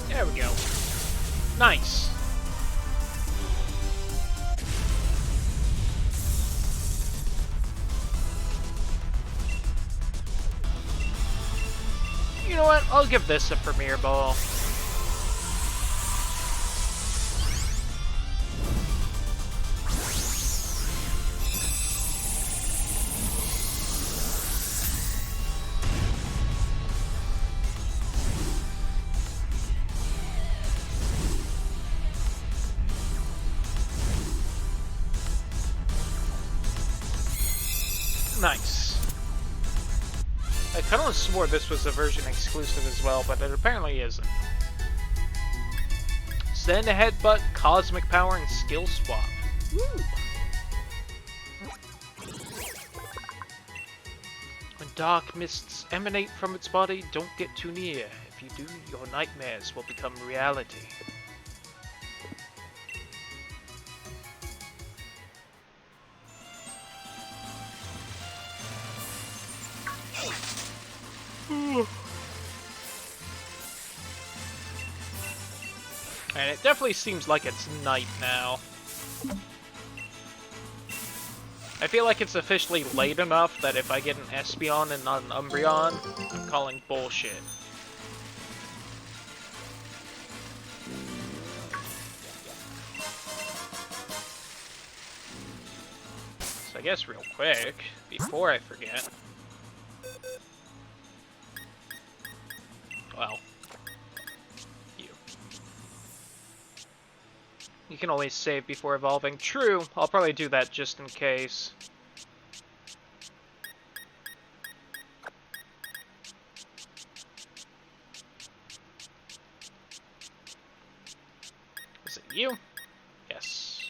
There we go. Nice. You know what? I'll give this a Premier Ball. Nice. I kind of swore this was a version exclusive as well, but it apparently isn't. Send a headbutt, cosmic power, and skill swap. Woo. When dark mists emanate from its body, don't get too near. If you do, your nightmares will become reality. And it definitely seems like it's night now. I feel like it's officially late enough that if I get an Espeon and not an Umbreon, I'm calling bullshit. So I guess real quick, before I forget... Well... You can always save before evolving. True, I'll probably do that just in case. Is it you? Yes.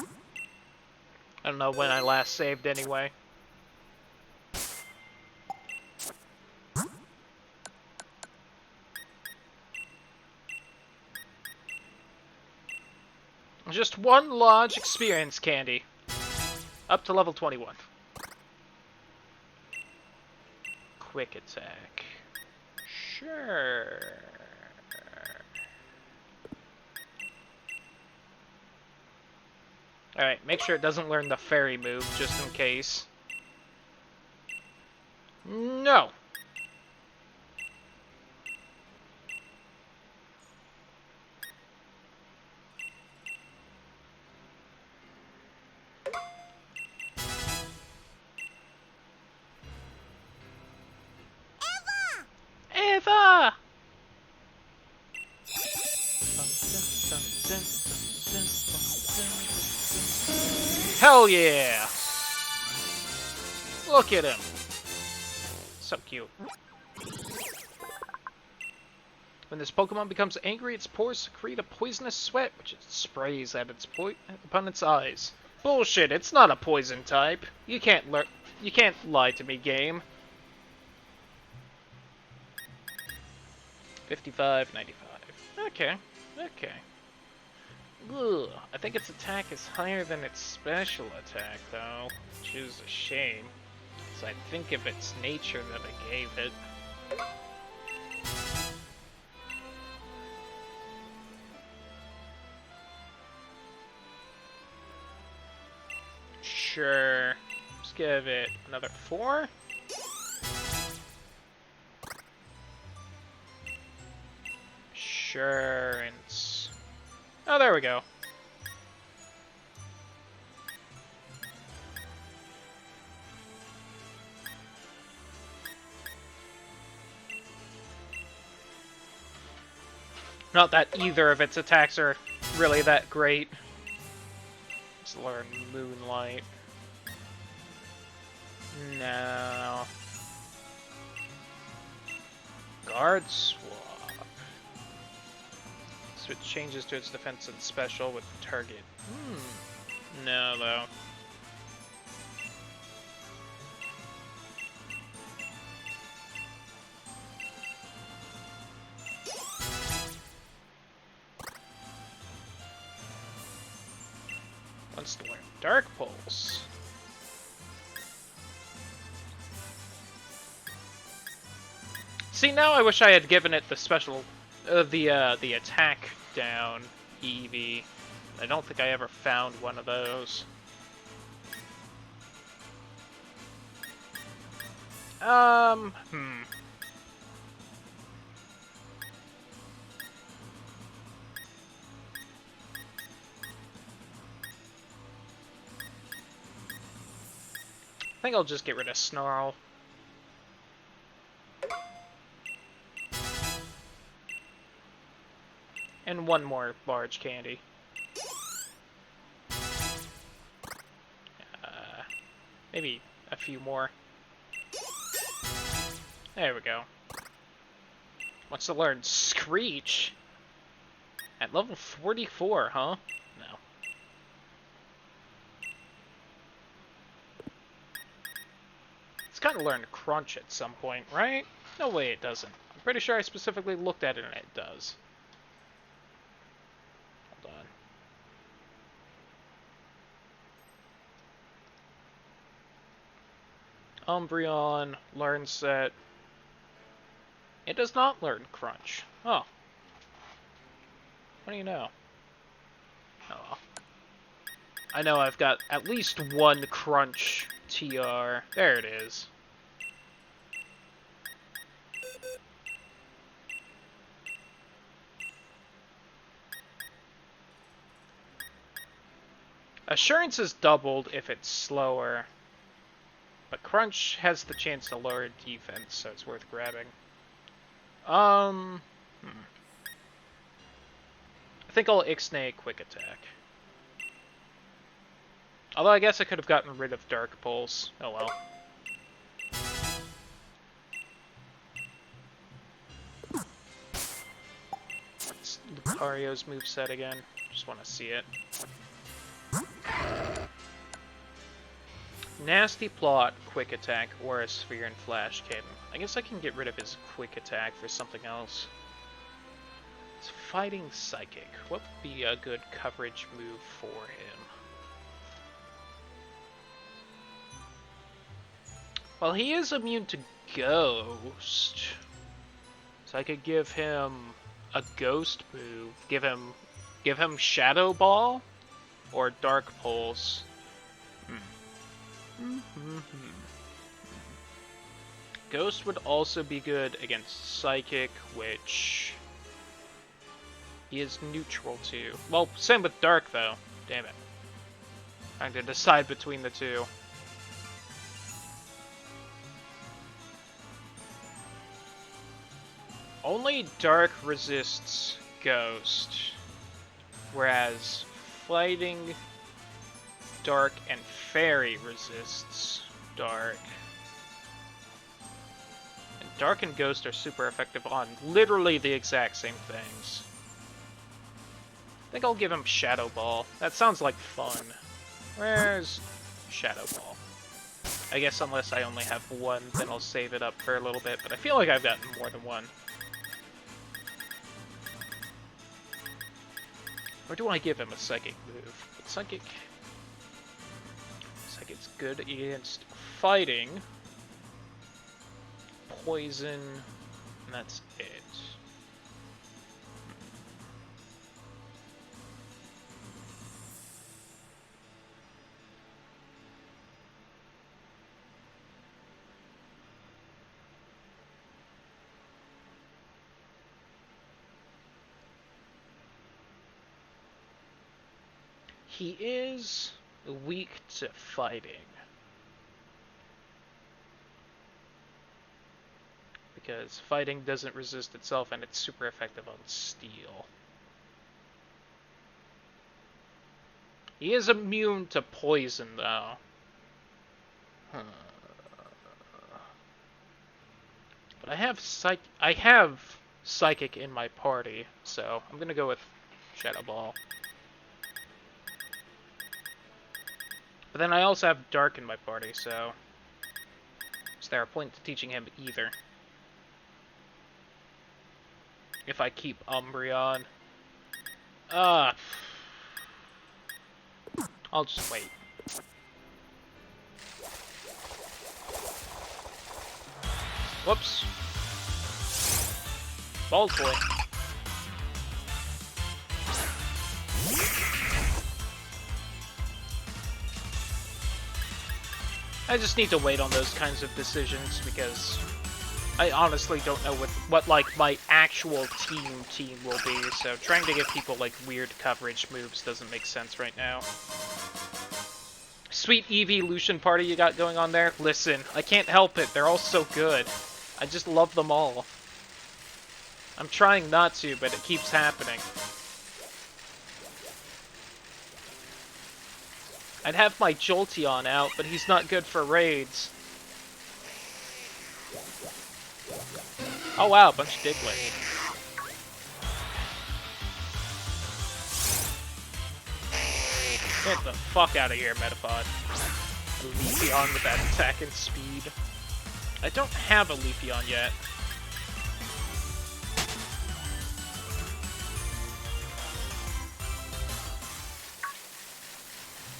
I don't know when I last saved anyway. Just one large experience candy. Up to level 21. Quick attack. Sure. Alright, make sure it doesn't learn the fairy move, just in case. No! Eva! Hell yeah! Look at him! So cute. When this Pokemon becomes angry, its pores secrete a poisonous sweat, which it sprays at its opponent's eyes. Bullshit, it's not a poison type. You can't lie to me, game. 55, 95. Okay, okay. Ugh, I think its attack is higher than its special attack, though, which is a shame. So I think of its nature that I gave it. Sure. Let's give it another 4. Assurance. Oh, there we go. Not that either of its attacks are really that great. Let's learn Moonlight. No. Guard Swap. Switch changes to its defense and special with target. No, though. Wants to learn Dark Pulse. See, now I wish I had given it the special, the attack down Eevee. I don't think I ever found one of those. I think I'll just get rid of Snarl. And one more large candy. Maybe a few more. There we go. Wants to learn Screech? At level 44, huh? No. It's gotta learn Crunch at some point, right? No way it doesn't. I'm pretty sure I specifically looked at it and it does. Hold on. Umbreon learns that it does not learn Crunch. Oh. What do you know? Oh well. I know I've got at least one Crunch TR. There it is. Assurance is doubled if it's slower, but Crunch has the chance to lower defense, so it's worth grabbing. I think I'll Ixnay Quick Attack. Although I guess I could have gotten rid of Dark Pulse. Oh well. It's Lucario's moveset again. Just want to see it. Nasty Plot, Quick Attack, Aura Sphere, and Flash Cannon. I guess I can get rid of his Quick Attack for something else. It's Fighting Psychic. What would be a good coverage move for him? Well, he is immune to Ghost. So I could give him a Ghost move. Give him Shadow Ball or Dark Pulse. Ghost would also be good against Psychic, which he is neutral to. Well, same with Dark, though. Damn it. Trying to decide between the two. Only Dark resists Ghost, whereas Fighting Dark and Fairy resists Dark. And Dark and Ghost are super effective on literally the exact same things. I think I'll give him Shadow Ball. That sounds like fun. Where's Shadow Ball? I guess unless I only have one, then I'll save it up for a little bit, but I feel like I've gotten more than one. Or do I give him a Psychic move? But Psychic's good against Fighting, Poison, and that's it. He is weak to Fighting. Because Fighting doesn't resist itself and it's super effective on Steel. He is immune to Poison, though. But I have Psychic in my party, so I'm gonna go with Shadow Ball. But then I also have Dark in my party, so is there a point to teaching him either? If I keep Umbreon. I'll just wait. Whoops. Balls boy. I just need to wait on those kinds of decisions because I honestly don't know what like my actual team will be, so trying to give people like weird coverage moves doesn't make sense right now. Sweet Eevee Lucian party you got going on there? Listen, I can't help it, they're all so good. I just love them all. I'm trying not to, but it keeps happening. I'd have my Jolteon out, but he's not good for raids. Oh wow, a bunch of Diglett. Get the fuck out of here, Metapod. A Leafeon with that attack and speed. I don't have a Leafeon yet.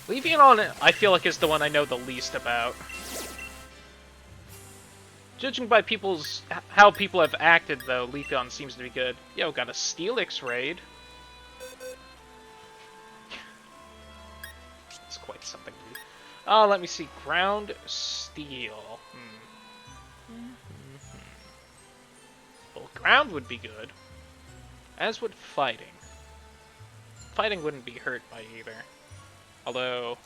Leafeon, I feel like, is the one I know the least about. Judging by how people have acted, though, Leafeon seems to be good. Yo, got a Steelix raid. It's quite something. Oh, let me see. Ground Steel. Well, ground would be good. As would fighting. Fighting wouldn't be hurt by either. Although,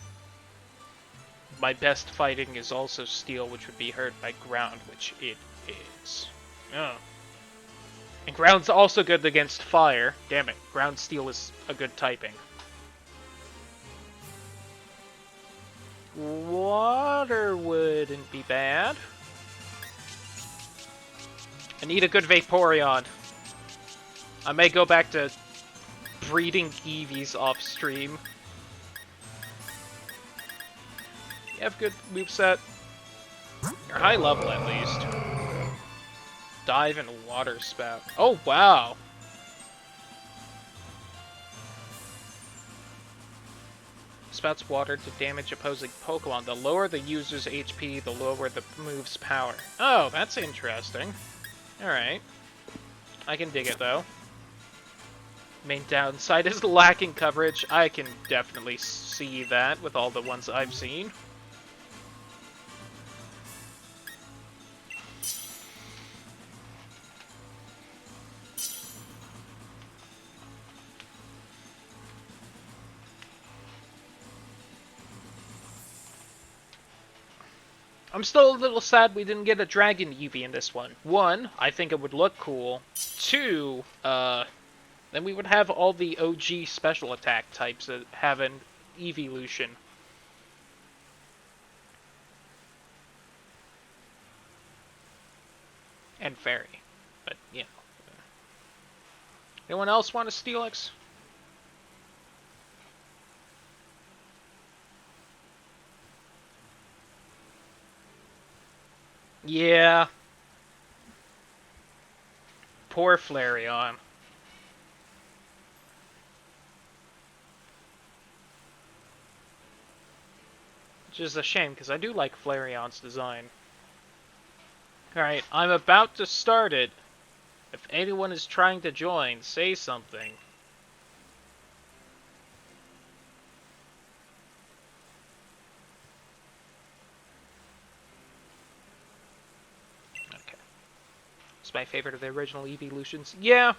my best fighting is also steel, which would be hurt by ground, which it is. Oh. And ground's also good against fire. Damn it, ground steel is a good typing. Water wouldn't be bad. I need a good Vaporeon. I may go back to breeding Eevees off stream. You have good moveset. You're high level at least. Dive and Water Spout. Oh wow! Spouts water to damage opposing Pokemon. The lower the user's HP, the lower the move's power. Oh, that's interesting. Alright. I can dig it, though. Main downside is lacking coverage. I can definitely see that with all the ones I've seen. I'm still a little sad we didn't get a Dragon Eevee in this one. One, I think it would look cool. Two, then we would have all the OG special attack types that have an evolution. And Fairy. But, you know. Anyone else want a Steelix? Yeah. Poor Flareon. Which is a shame, because I do like Flareon's design. Alright, I'm about to start it. If anyone is trying to join, say something. It's my favorite of the original evolutions. Yeah.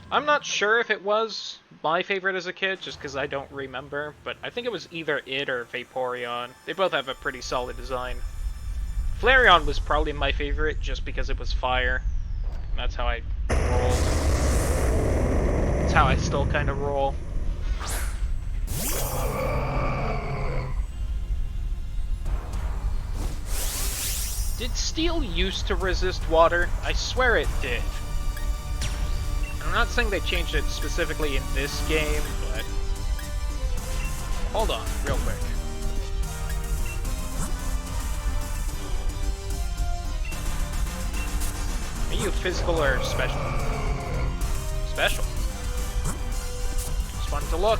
I'm not sure if it was my favorite as a kid, just because I don't remember, but I think it was either it or Vaporeon. They both have a pretty solid design. Flareon was probably my favorite, just because it was fire. And that's how I rolled. That's how I still kind of roll. Did steel used to resist water? I swear it did. I'm not saying they changed it specifically in this game, but... Hold on, real quick. Are you physical or special? Special. Just wanted to look.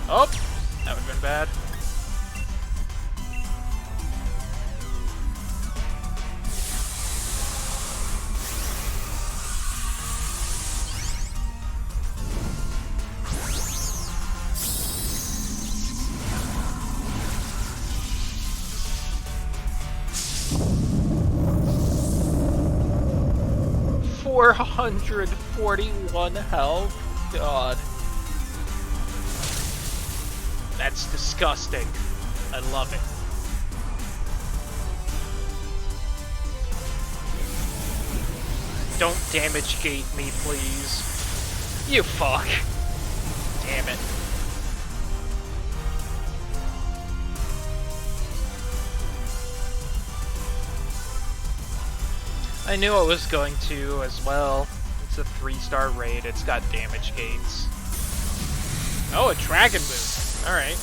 Oh! That would've been bad. 441 health? God. That's disgusting. I love it. Don't damage gate me, please. You fuck. Damn it. I knew it was going to as well. It's a 3-star raid. It's got damage gates. Oh, a dragon move. Alright.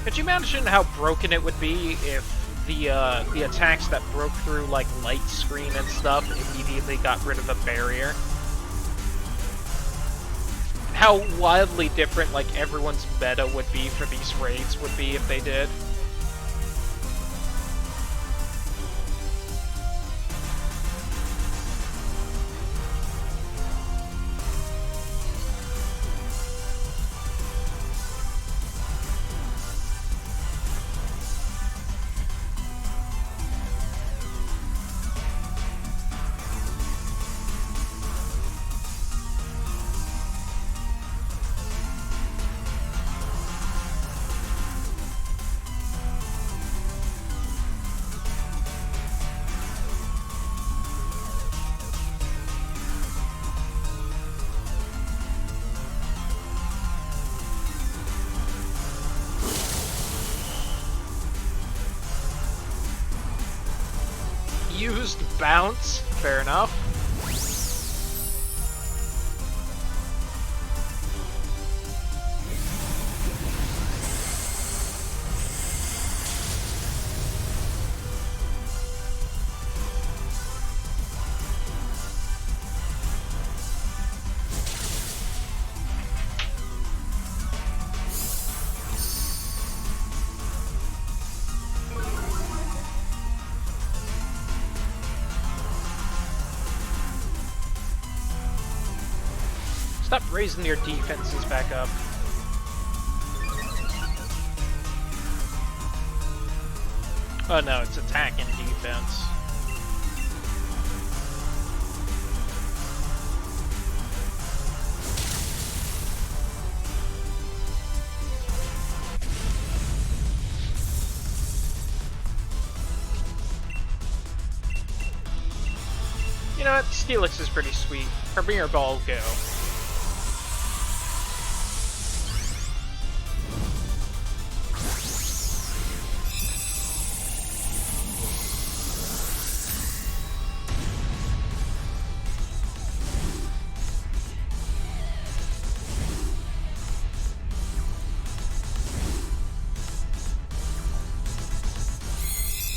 Could you imagine how broken it would be if the attacks that broke through like light screen and stuff immediately got rid of the barrier? How wildly different like everyone's meta would be for these raids would be if they did. Used bounce, fair enough. Stop raising your defenses back up. Oh no, it's attack and defense. You know what? Steelix is pretty sweet. Premier Ball, go.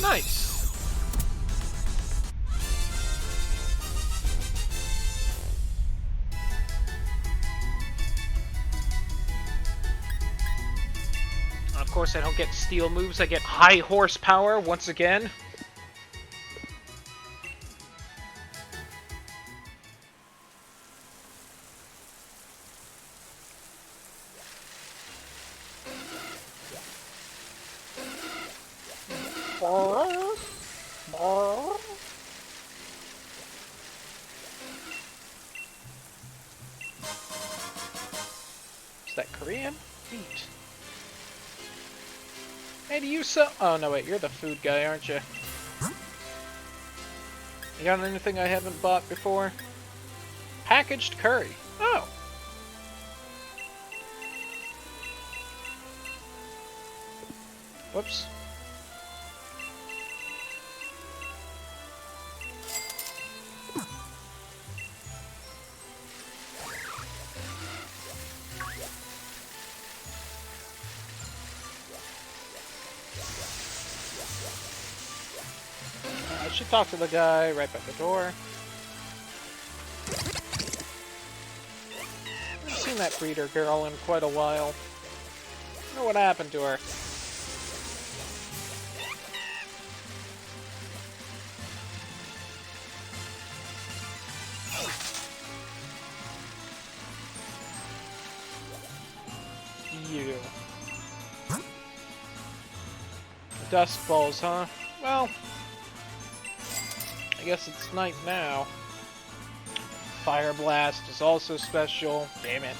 Nice. Of course, I don't get steel moves. I get high horsepower once again. Is that Korean? Neat. Hey, do you sell? Oh no, wait, you're the food guy, aren't you? You got anything I haven't bought before? Packaged curry. Oh. Whoops. I should talk to the guy right by the door. I haven't seen that breeder girl in quite a while. I wonder what happened to her. You. Dust balls, huh? Well, I guess it's night now. Fire Blast is also special. Damn it.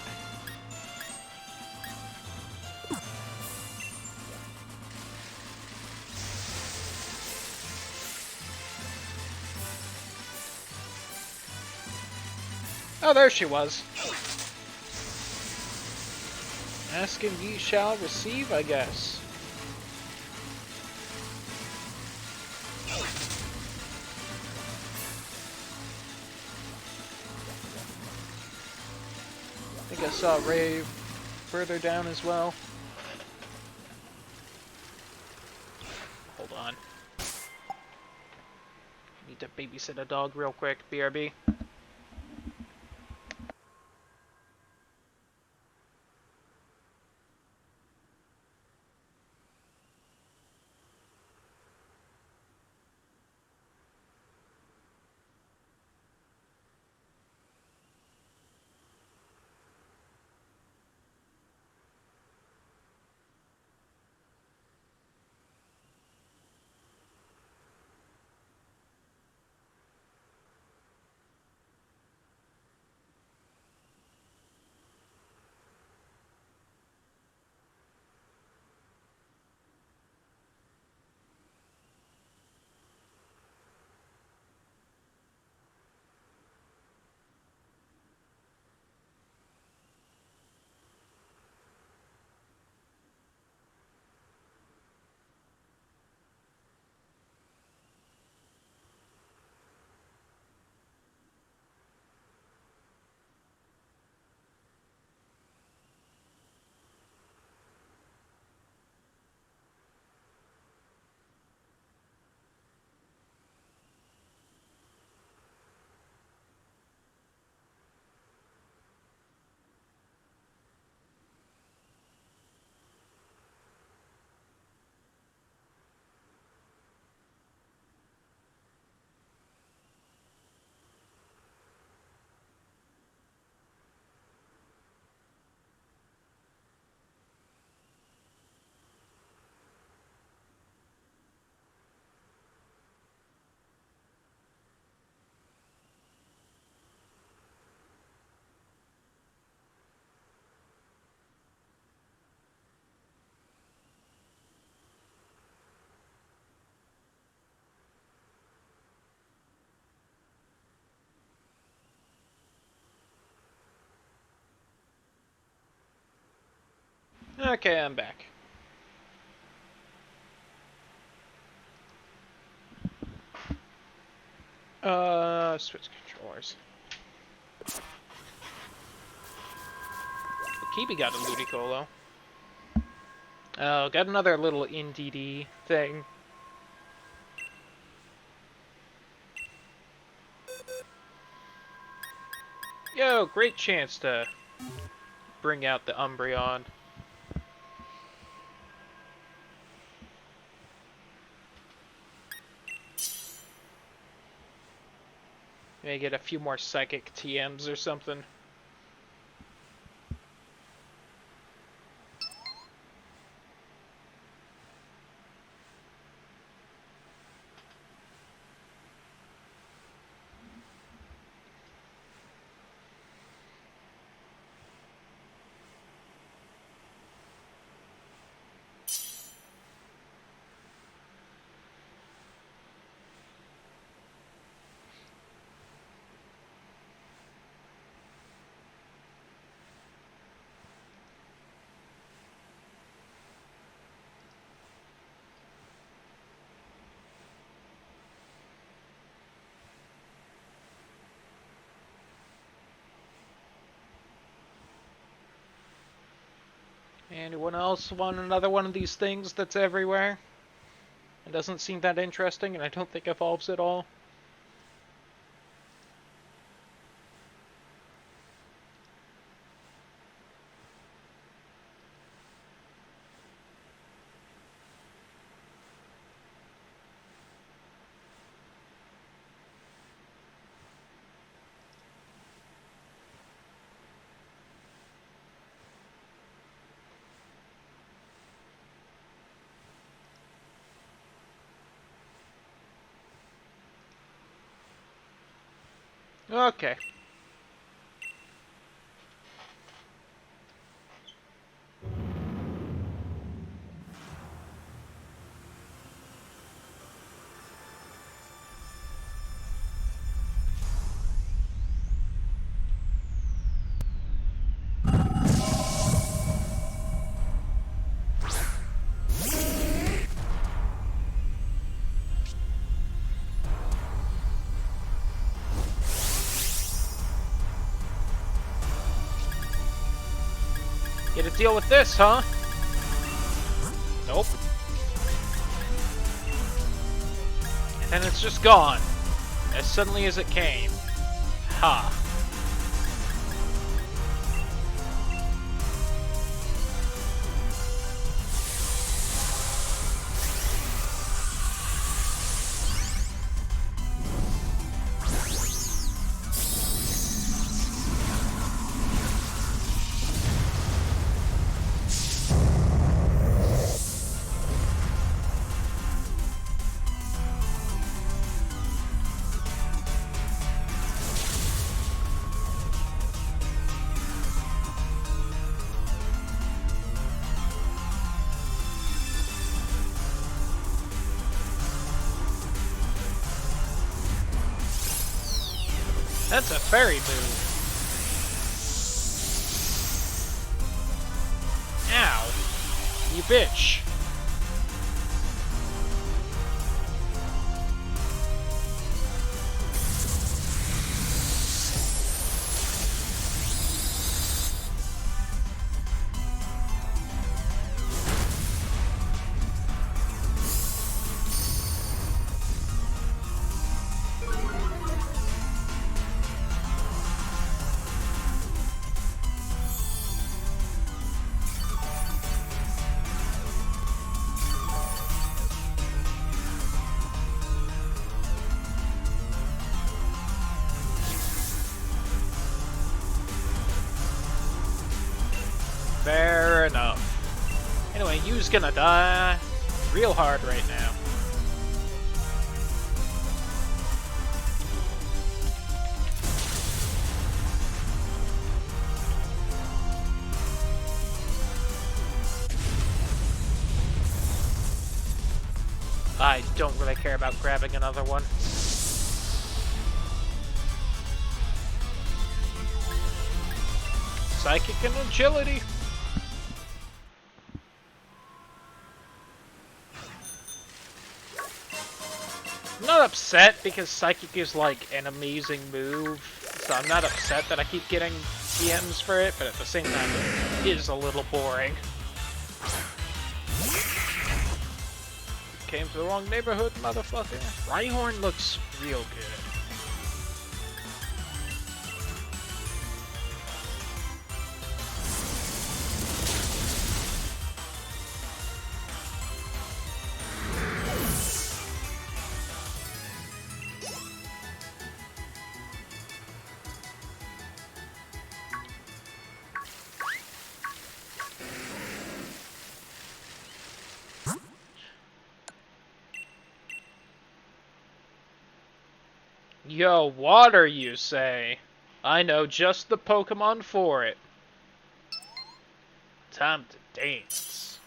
Oh, there she was. Ask and ye shall receive, I guess. I think I saw Ray further down as well. Hold on. Need to babysit a dog real quick, BRB. Okay, I'm back. Switch controllers. Kibi got a Ludicolo. Oh, got another little NDD thing. Yo, great chance to bring out the Umbreon. Maybe get a few more Psychic TMs or something. Anyone else want another one of these things that's everywhere? It doesn't seem that interesting, and I don't think evolves at all. Okay. deal with this, huh? Nope. And then it's just gone. As suddenly as it came. Ha. That's a fairy move. Ow. You bitch. Fair enough. Anyway, you's gonna die real hard right now. I don't really care about grabbing another one. Psychic and agility. I'm not upset because Psychic is like an amazing move, so I'm not upset that I keep getting DMs for it, but at the same time it is a little boring. Came to the wrong neighborhood, motherfucker. Rhyhorn looks real good. Yo, water, you say? I know just the Pokemon for it. Time to dance.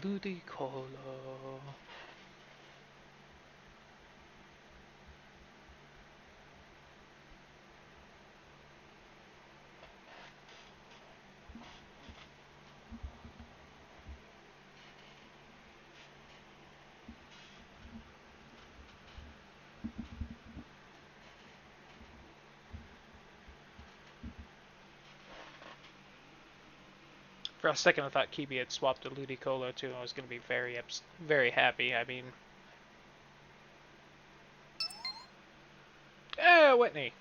Ludicolo. For a second, I thought Kibi had swapped to Ludicolo too. I was going to be very happy. I mean, Whitney.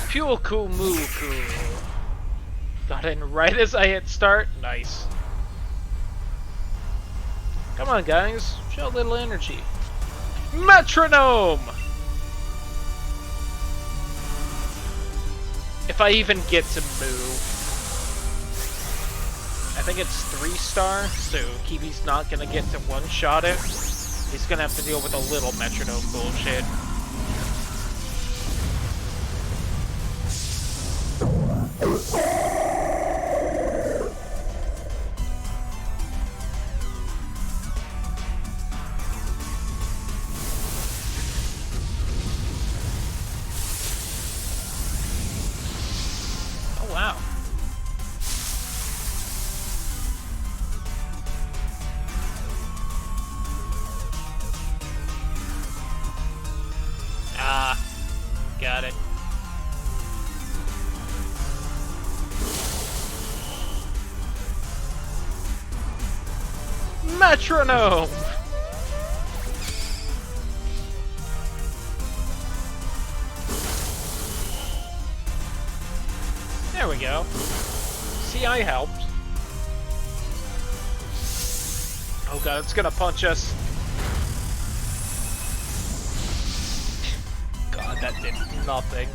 Fuel cool moo cool. Got in right as I hit start. Nice. Come on, guys. Show a little energy. Metronome! If I even get to move. I think it's 3-star, so Kiwi's not gonna get to one-shot it. He's gonna have to deal with a little metronome bullshit. Oh wow. Ah, got it. Metronome! There we go. See, I helped. Oh god, it's gonna punch us. God, that did nothing.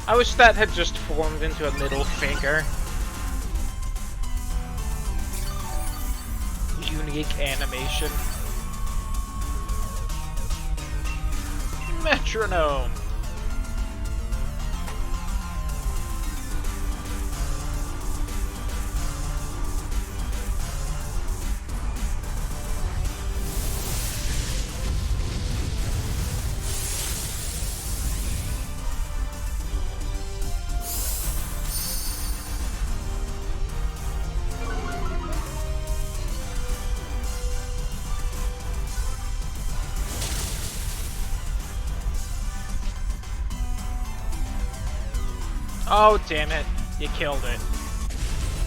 I wish that had just formed into a middle finger. Unique animation. Metronome! Oh, damn it. You killed it.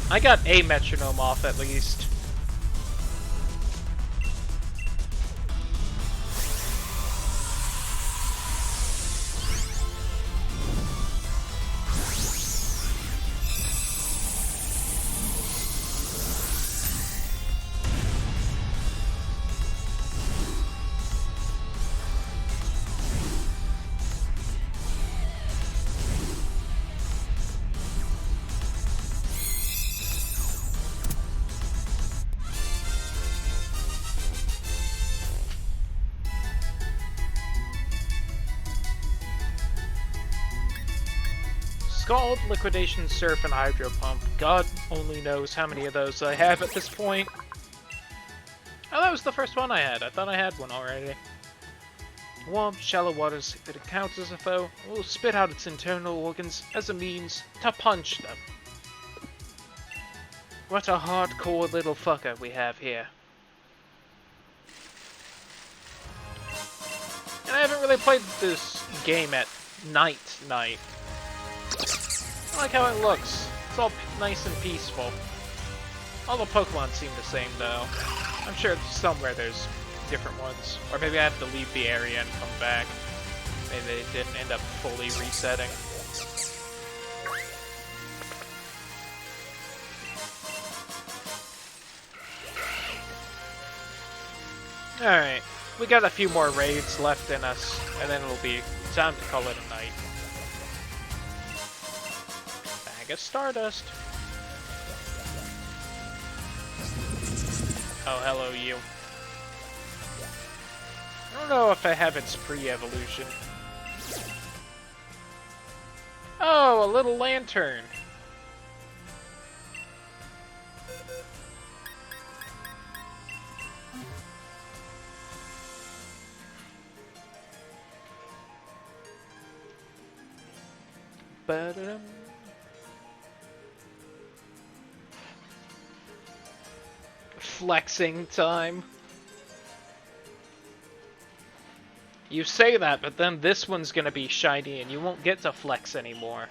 I got a metronome off at least. Scald, Liquidation, Surf, and Hydro Pump. God only knows how many of those I have at this point. Oh, that was the first one I had. I thought I had one already. Warm, shallow waters. If it encounters a foe, it will spit out its internal organs as a means to punch them. What a hardcore little fucker we have here. And I haven't really played this game at night. I like how it looks. It's all nice and peaceful. All the Pokemon seem the same though. I'm sure somewhere there's different ones. Or maybe I have to leave the area and come back. Maybe they didn't end up fully resetting. Alright, we got a few more raids left in us, and then it'll be time to call it a night. Bag of Stardust. Oh, hello, you. I don't know if I have its pre-evolution. Oh, a little lantern. Ba-da-dum. Flexing time. You say that, but then this one's gonna be shiny and you won't get to flex anymore.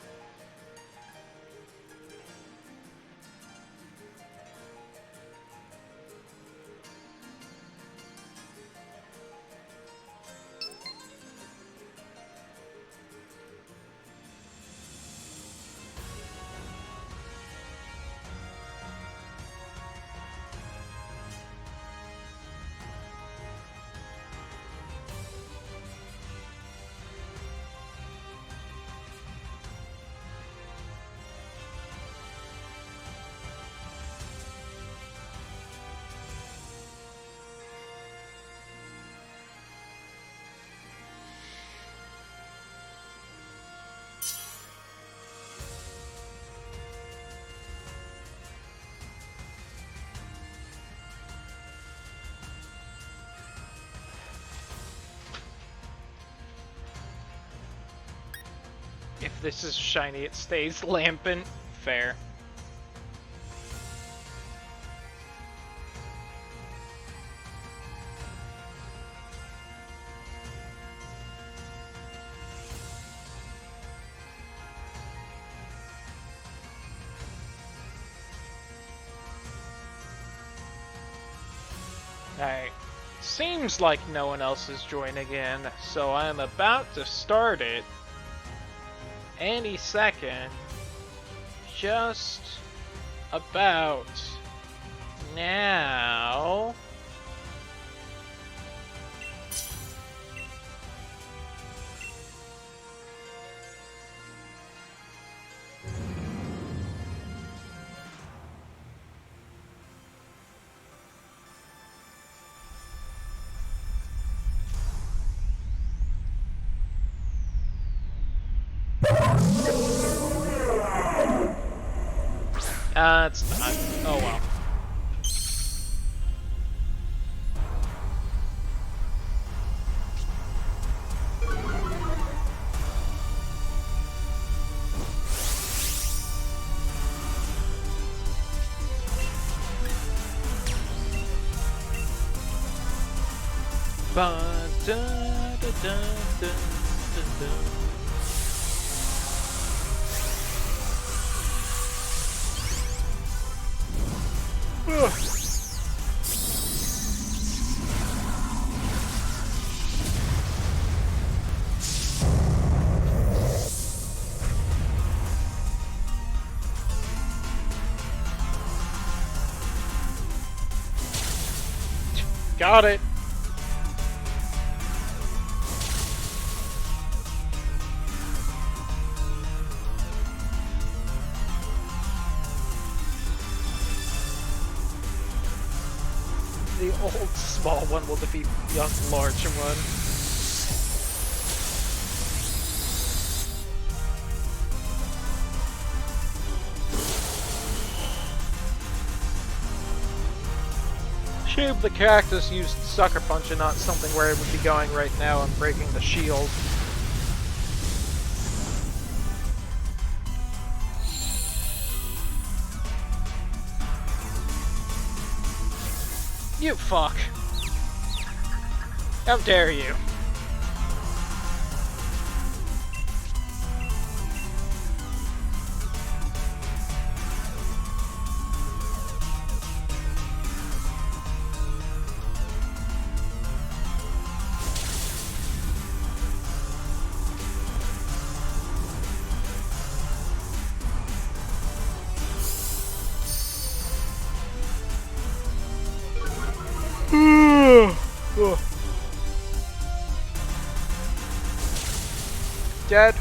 If this is shiny, it stays lampant. Fair. Alright. Seems like no one else is joining in, so I'm about to start it any second. Just about now. It's not. Oh well. Ba da da da da da da. Got it. The old small one will defeat young large one. Shame the cactus used Sucker Punch and not something where it would be going right now and breaking the shield. You fuck. How dare you? Dead.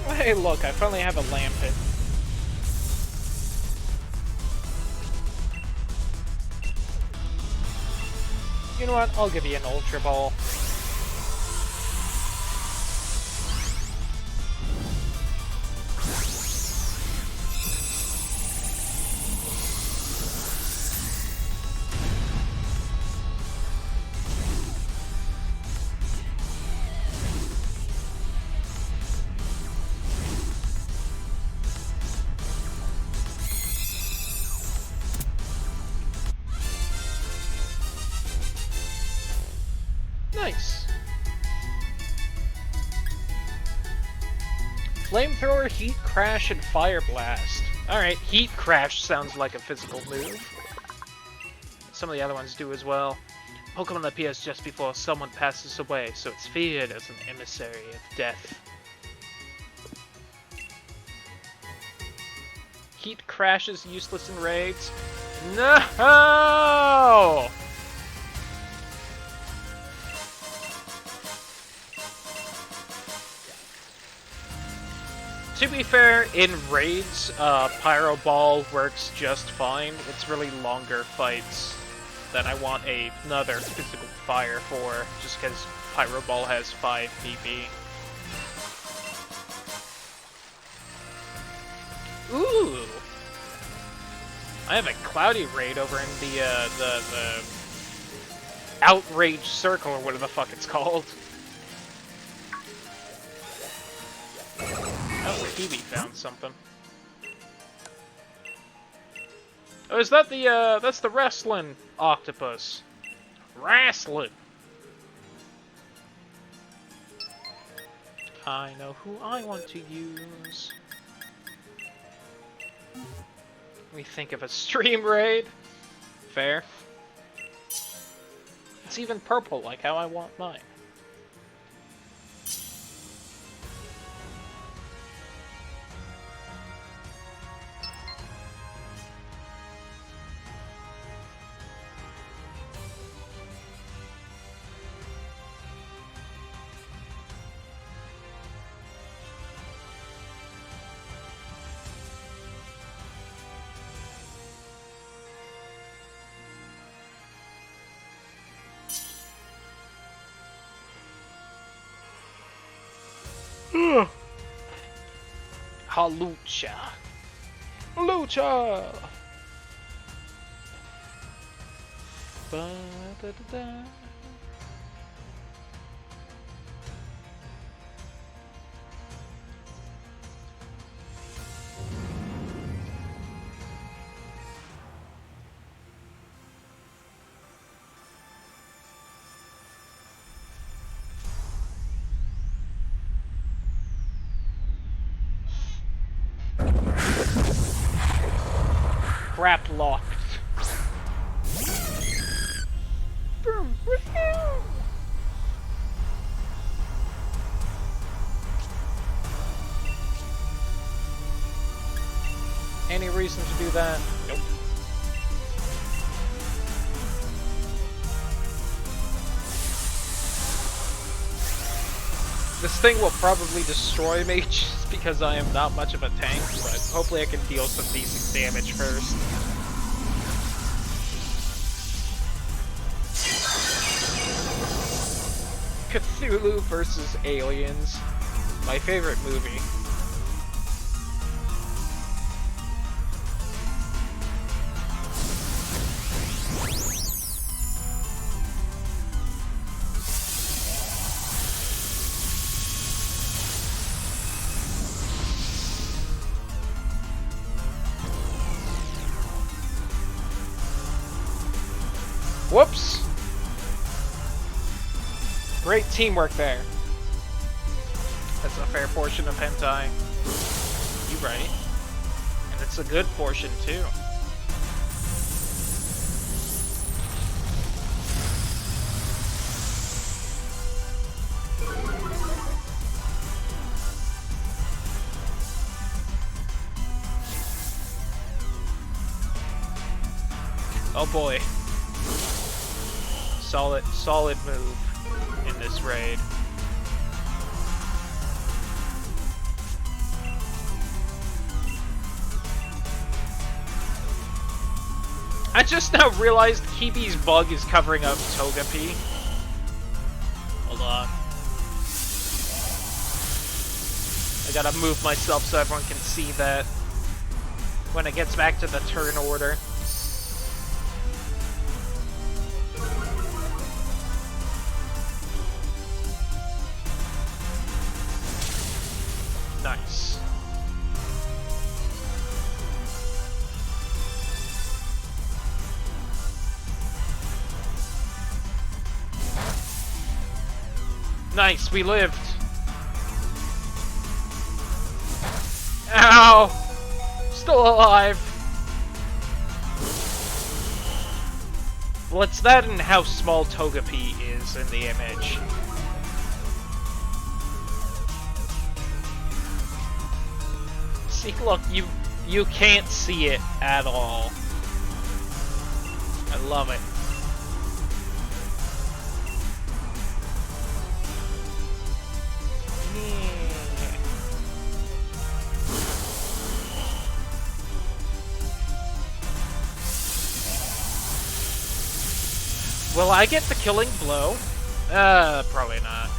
Hey, look, I finally have a lampet. You know what? I'll give you an Ultra Ball. Nice. Flamethrower, Heat Crash, and Fire Blast. Alright, Heat Crash sounds like a physical move. Some of the other ones do as well. Pokemon appears just before someone passes away, so it's feared as an emissary of death. Heat Crash is useless in raids. No! To be fair, in raids, Pyro Ball works just fine. It's really longer fights that I want another physical fire for, just because Pyro Ball has 5 PP. Ooh! I have a Cloudy raid over in the Outrage Circle, or whatever the fuck it's called. Oh, Kiwi found something. Oh, is that the, that's the wrestling octopus. Wrestling! I know who I want to use. We think of a stream raid. Fair. It's even purple, like how I want mine. Halucha. Lucha! Ba-da-da-da. Crap locked. Any reason to do that? Nope. This thing will probably destroy me just because I am not much of a tank, but hopefully I can deal some decent damage first. Cthulhu versus Aliens. My favorite movie. Whoops! Great teamwork there. That's a fair portion of hentai. You right. And it's a good portion, too. Oh boy. Solid move in this raid. I just now realized Kibi's bug is covering up Togepi. Hold on. I gotta move myself so everyone can see that when it gets back to the turn order. Nice. Nice, we lived. Ow! Still alive. Well, it's that and how small Togepi is in the image. See, look, you can't see it at all. I love it. Will I get the killing blow? Probably not.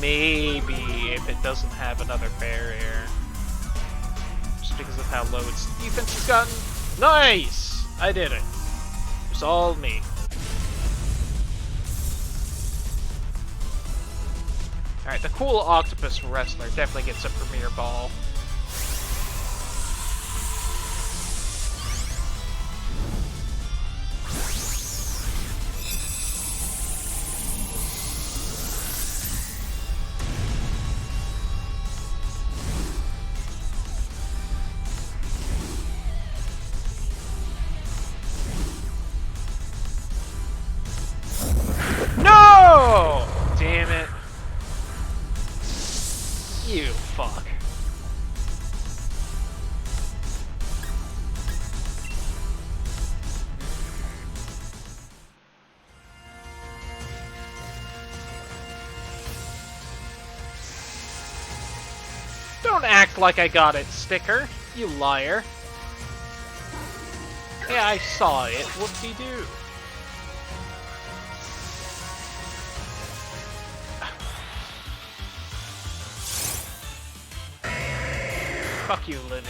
Maybe if it doesn't have another barrier. Just because of how low its defense has gotten. Nice! I did it. It was all me. Alright, the cool octopus wrestler definitely gets a premier ball. No! Damn it. You fuck. Don't act like I got it, Sticker. You liar. Yeah, I saw it. Whoop-de-doo. Fuck you, Linoon.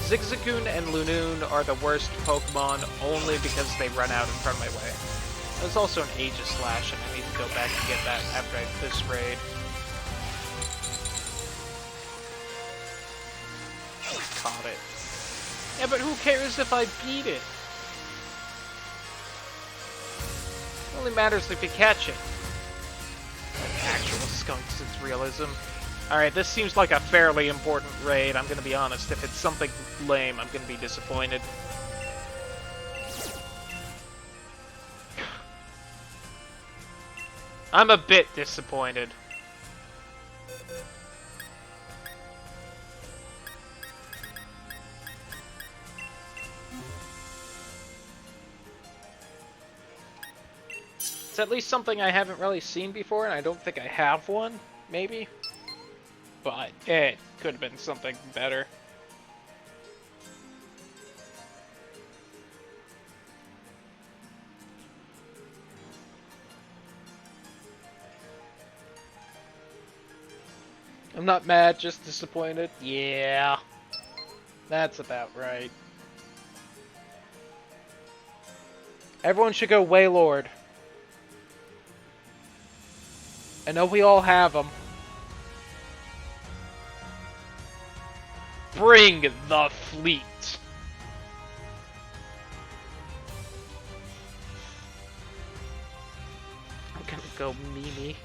Zigzagoon and Lunoon are the worst Pokemon only because they run out in front of my way. There's also an Aegislash, and I need to go back and get that after this raid. Caught it. Yeah, but who cares if I beat it? It only matters if you catch it. Like actual skunk sense realism. Alright, this seems like a fairly important raid, I'm gonna be honest. If it's something lame, I'm gonna be disappointed. I'm a bit disappointed. It's at least something I haven't really seen before, and I don't think I have one, maybe? But it could have been something better. I'm not mad, just disappointed. Yeah, that's about right. Everyone should go Waylord. I know we all have them. Bring the fleet. I'm gonna go Mimi.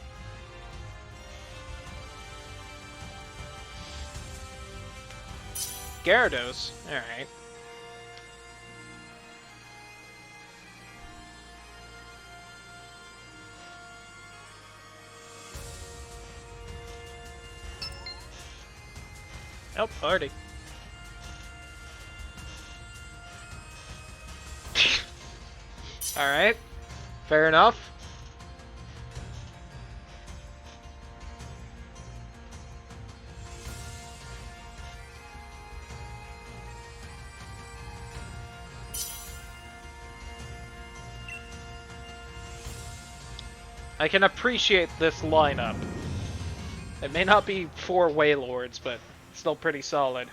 Gyarados. Alright. Oh, party. Alright. Fair enough. I can appreciate this lineup. It may not be 4 Waylords, but still pretty solid.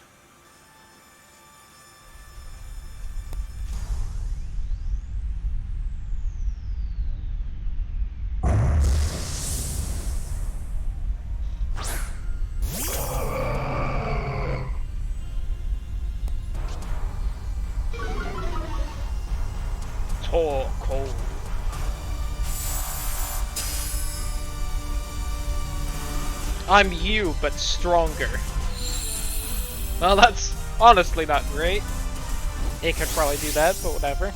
Oh, cold. I'm you, but stronger. Well, that's honestly not great. It could probably do that, but whatever.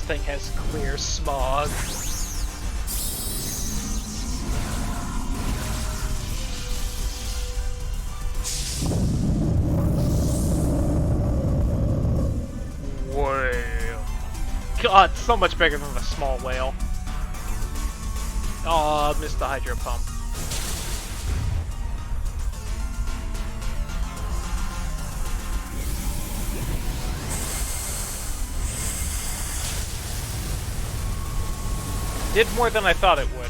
thing has clear smog. Whale. God, so much bigger than the small whale. Oh, missed the hydro pump. Did more than I thought it would.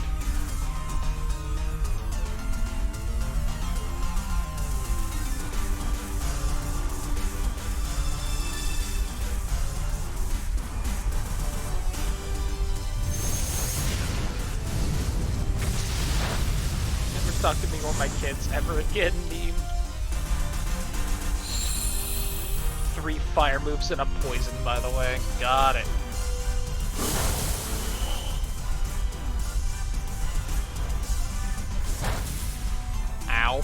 Never talk to me or my kids ever again, meme. 3 fire moves and a poison, by the way. Got it. Ow.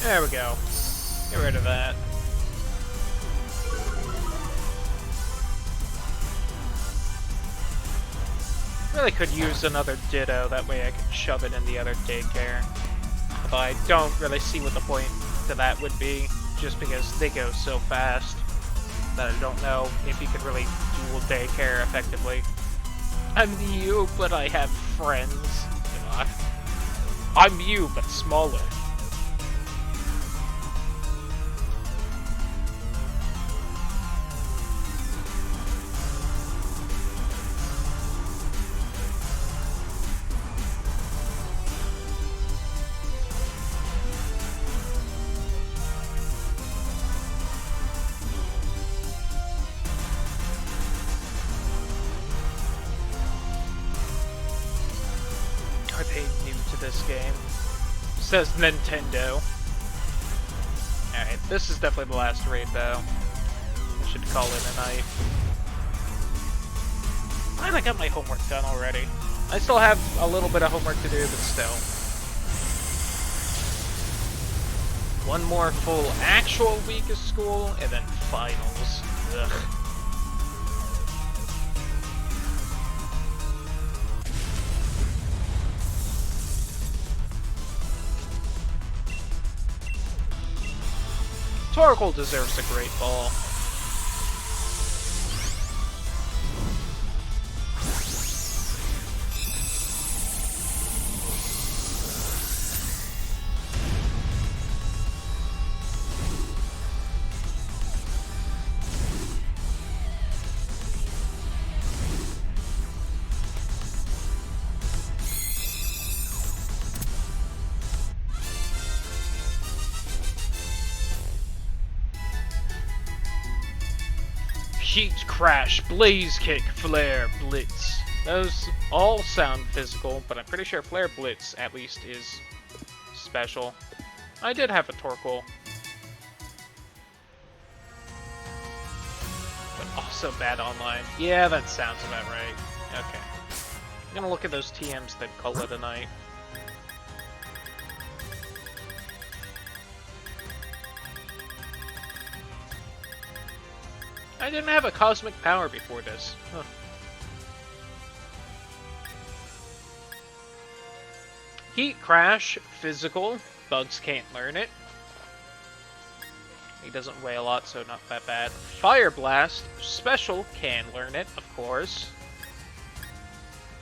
There we go. Get rid of that. Really could use another Ditto, that way I could shove it in the other daycare. Although I don't really see what the point to that would be, just because they go so fast that I don't know if you could really dual daycare effectively. I'm you, but I have friends. You know, I'm you, but smaller. Are they new to this game? Says Nintendo. Alright, this is definitely the last raid though. I should call it a night. Glad I got my homework done already. I still have a little bit of homework to do, but still. One more full actual week of school, and then finals. Ugh. Torkoal deserves a great ball. Heat Crash, Blaze Kick, Flare, Blitz. Those all sound physical, but I'm pretty sure Flare Blitz at least is special. I did have a Torkoal. But also bad online. Yeah, that sounds about right. Okay. I'm gonna look at those TMs that call it a night. I didn't have a cosmic power before this. Huh. Heat Crash, physical. Bugs can't learn it. He doesn't weigh a lot, so not that bad. Fire Blast, special, can learn it, of course.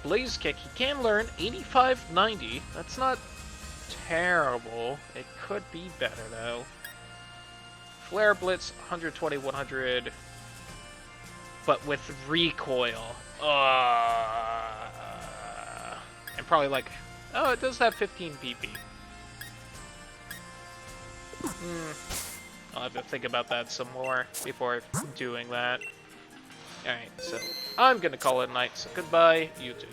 Blaze Kick, he can learn 85, 90. That's not terrible. It could be better, though. Flare Blitz, 120, 100. But with recoil. And probably like Oh, it does have 15 PP. I'll have to think about that some more before doing that. Alright, so I'm gonna call it a night, so goodbye, YouTube.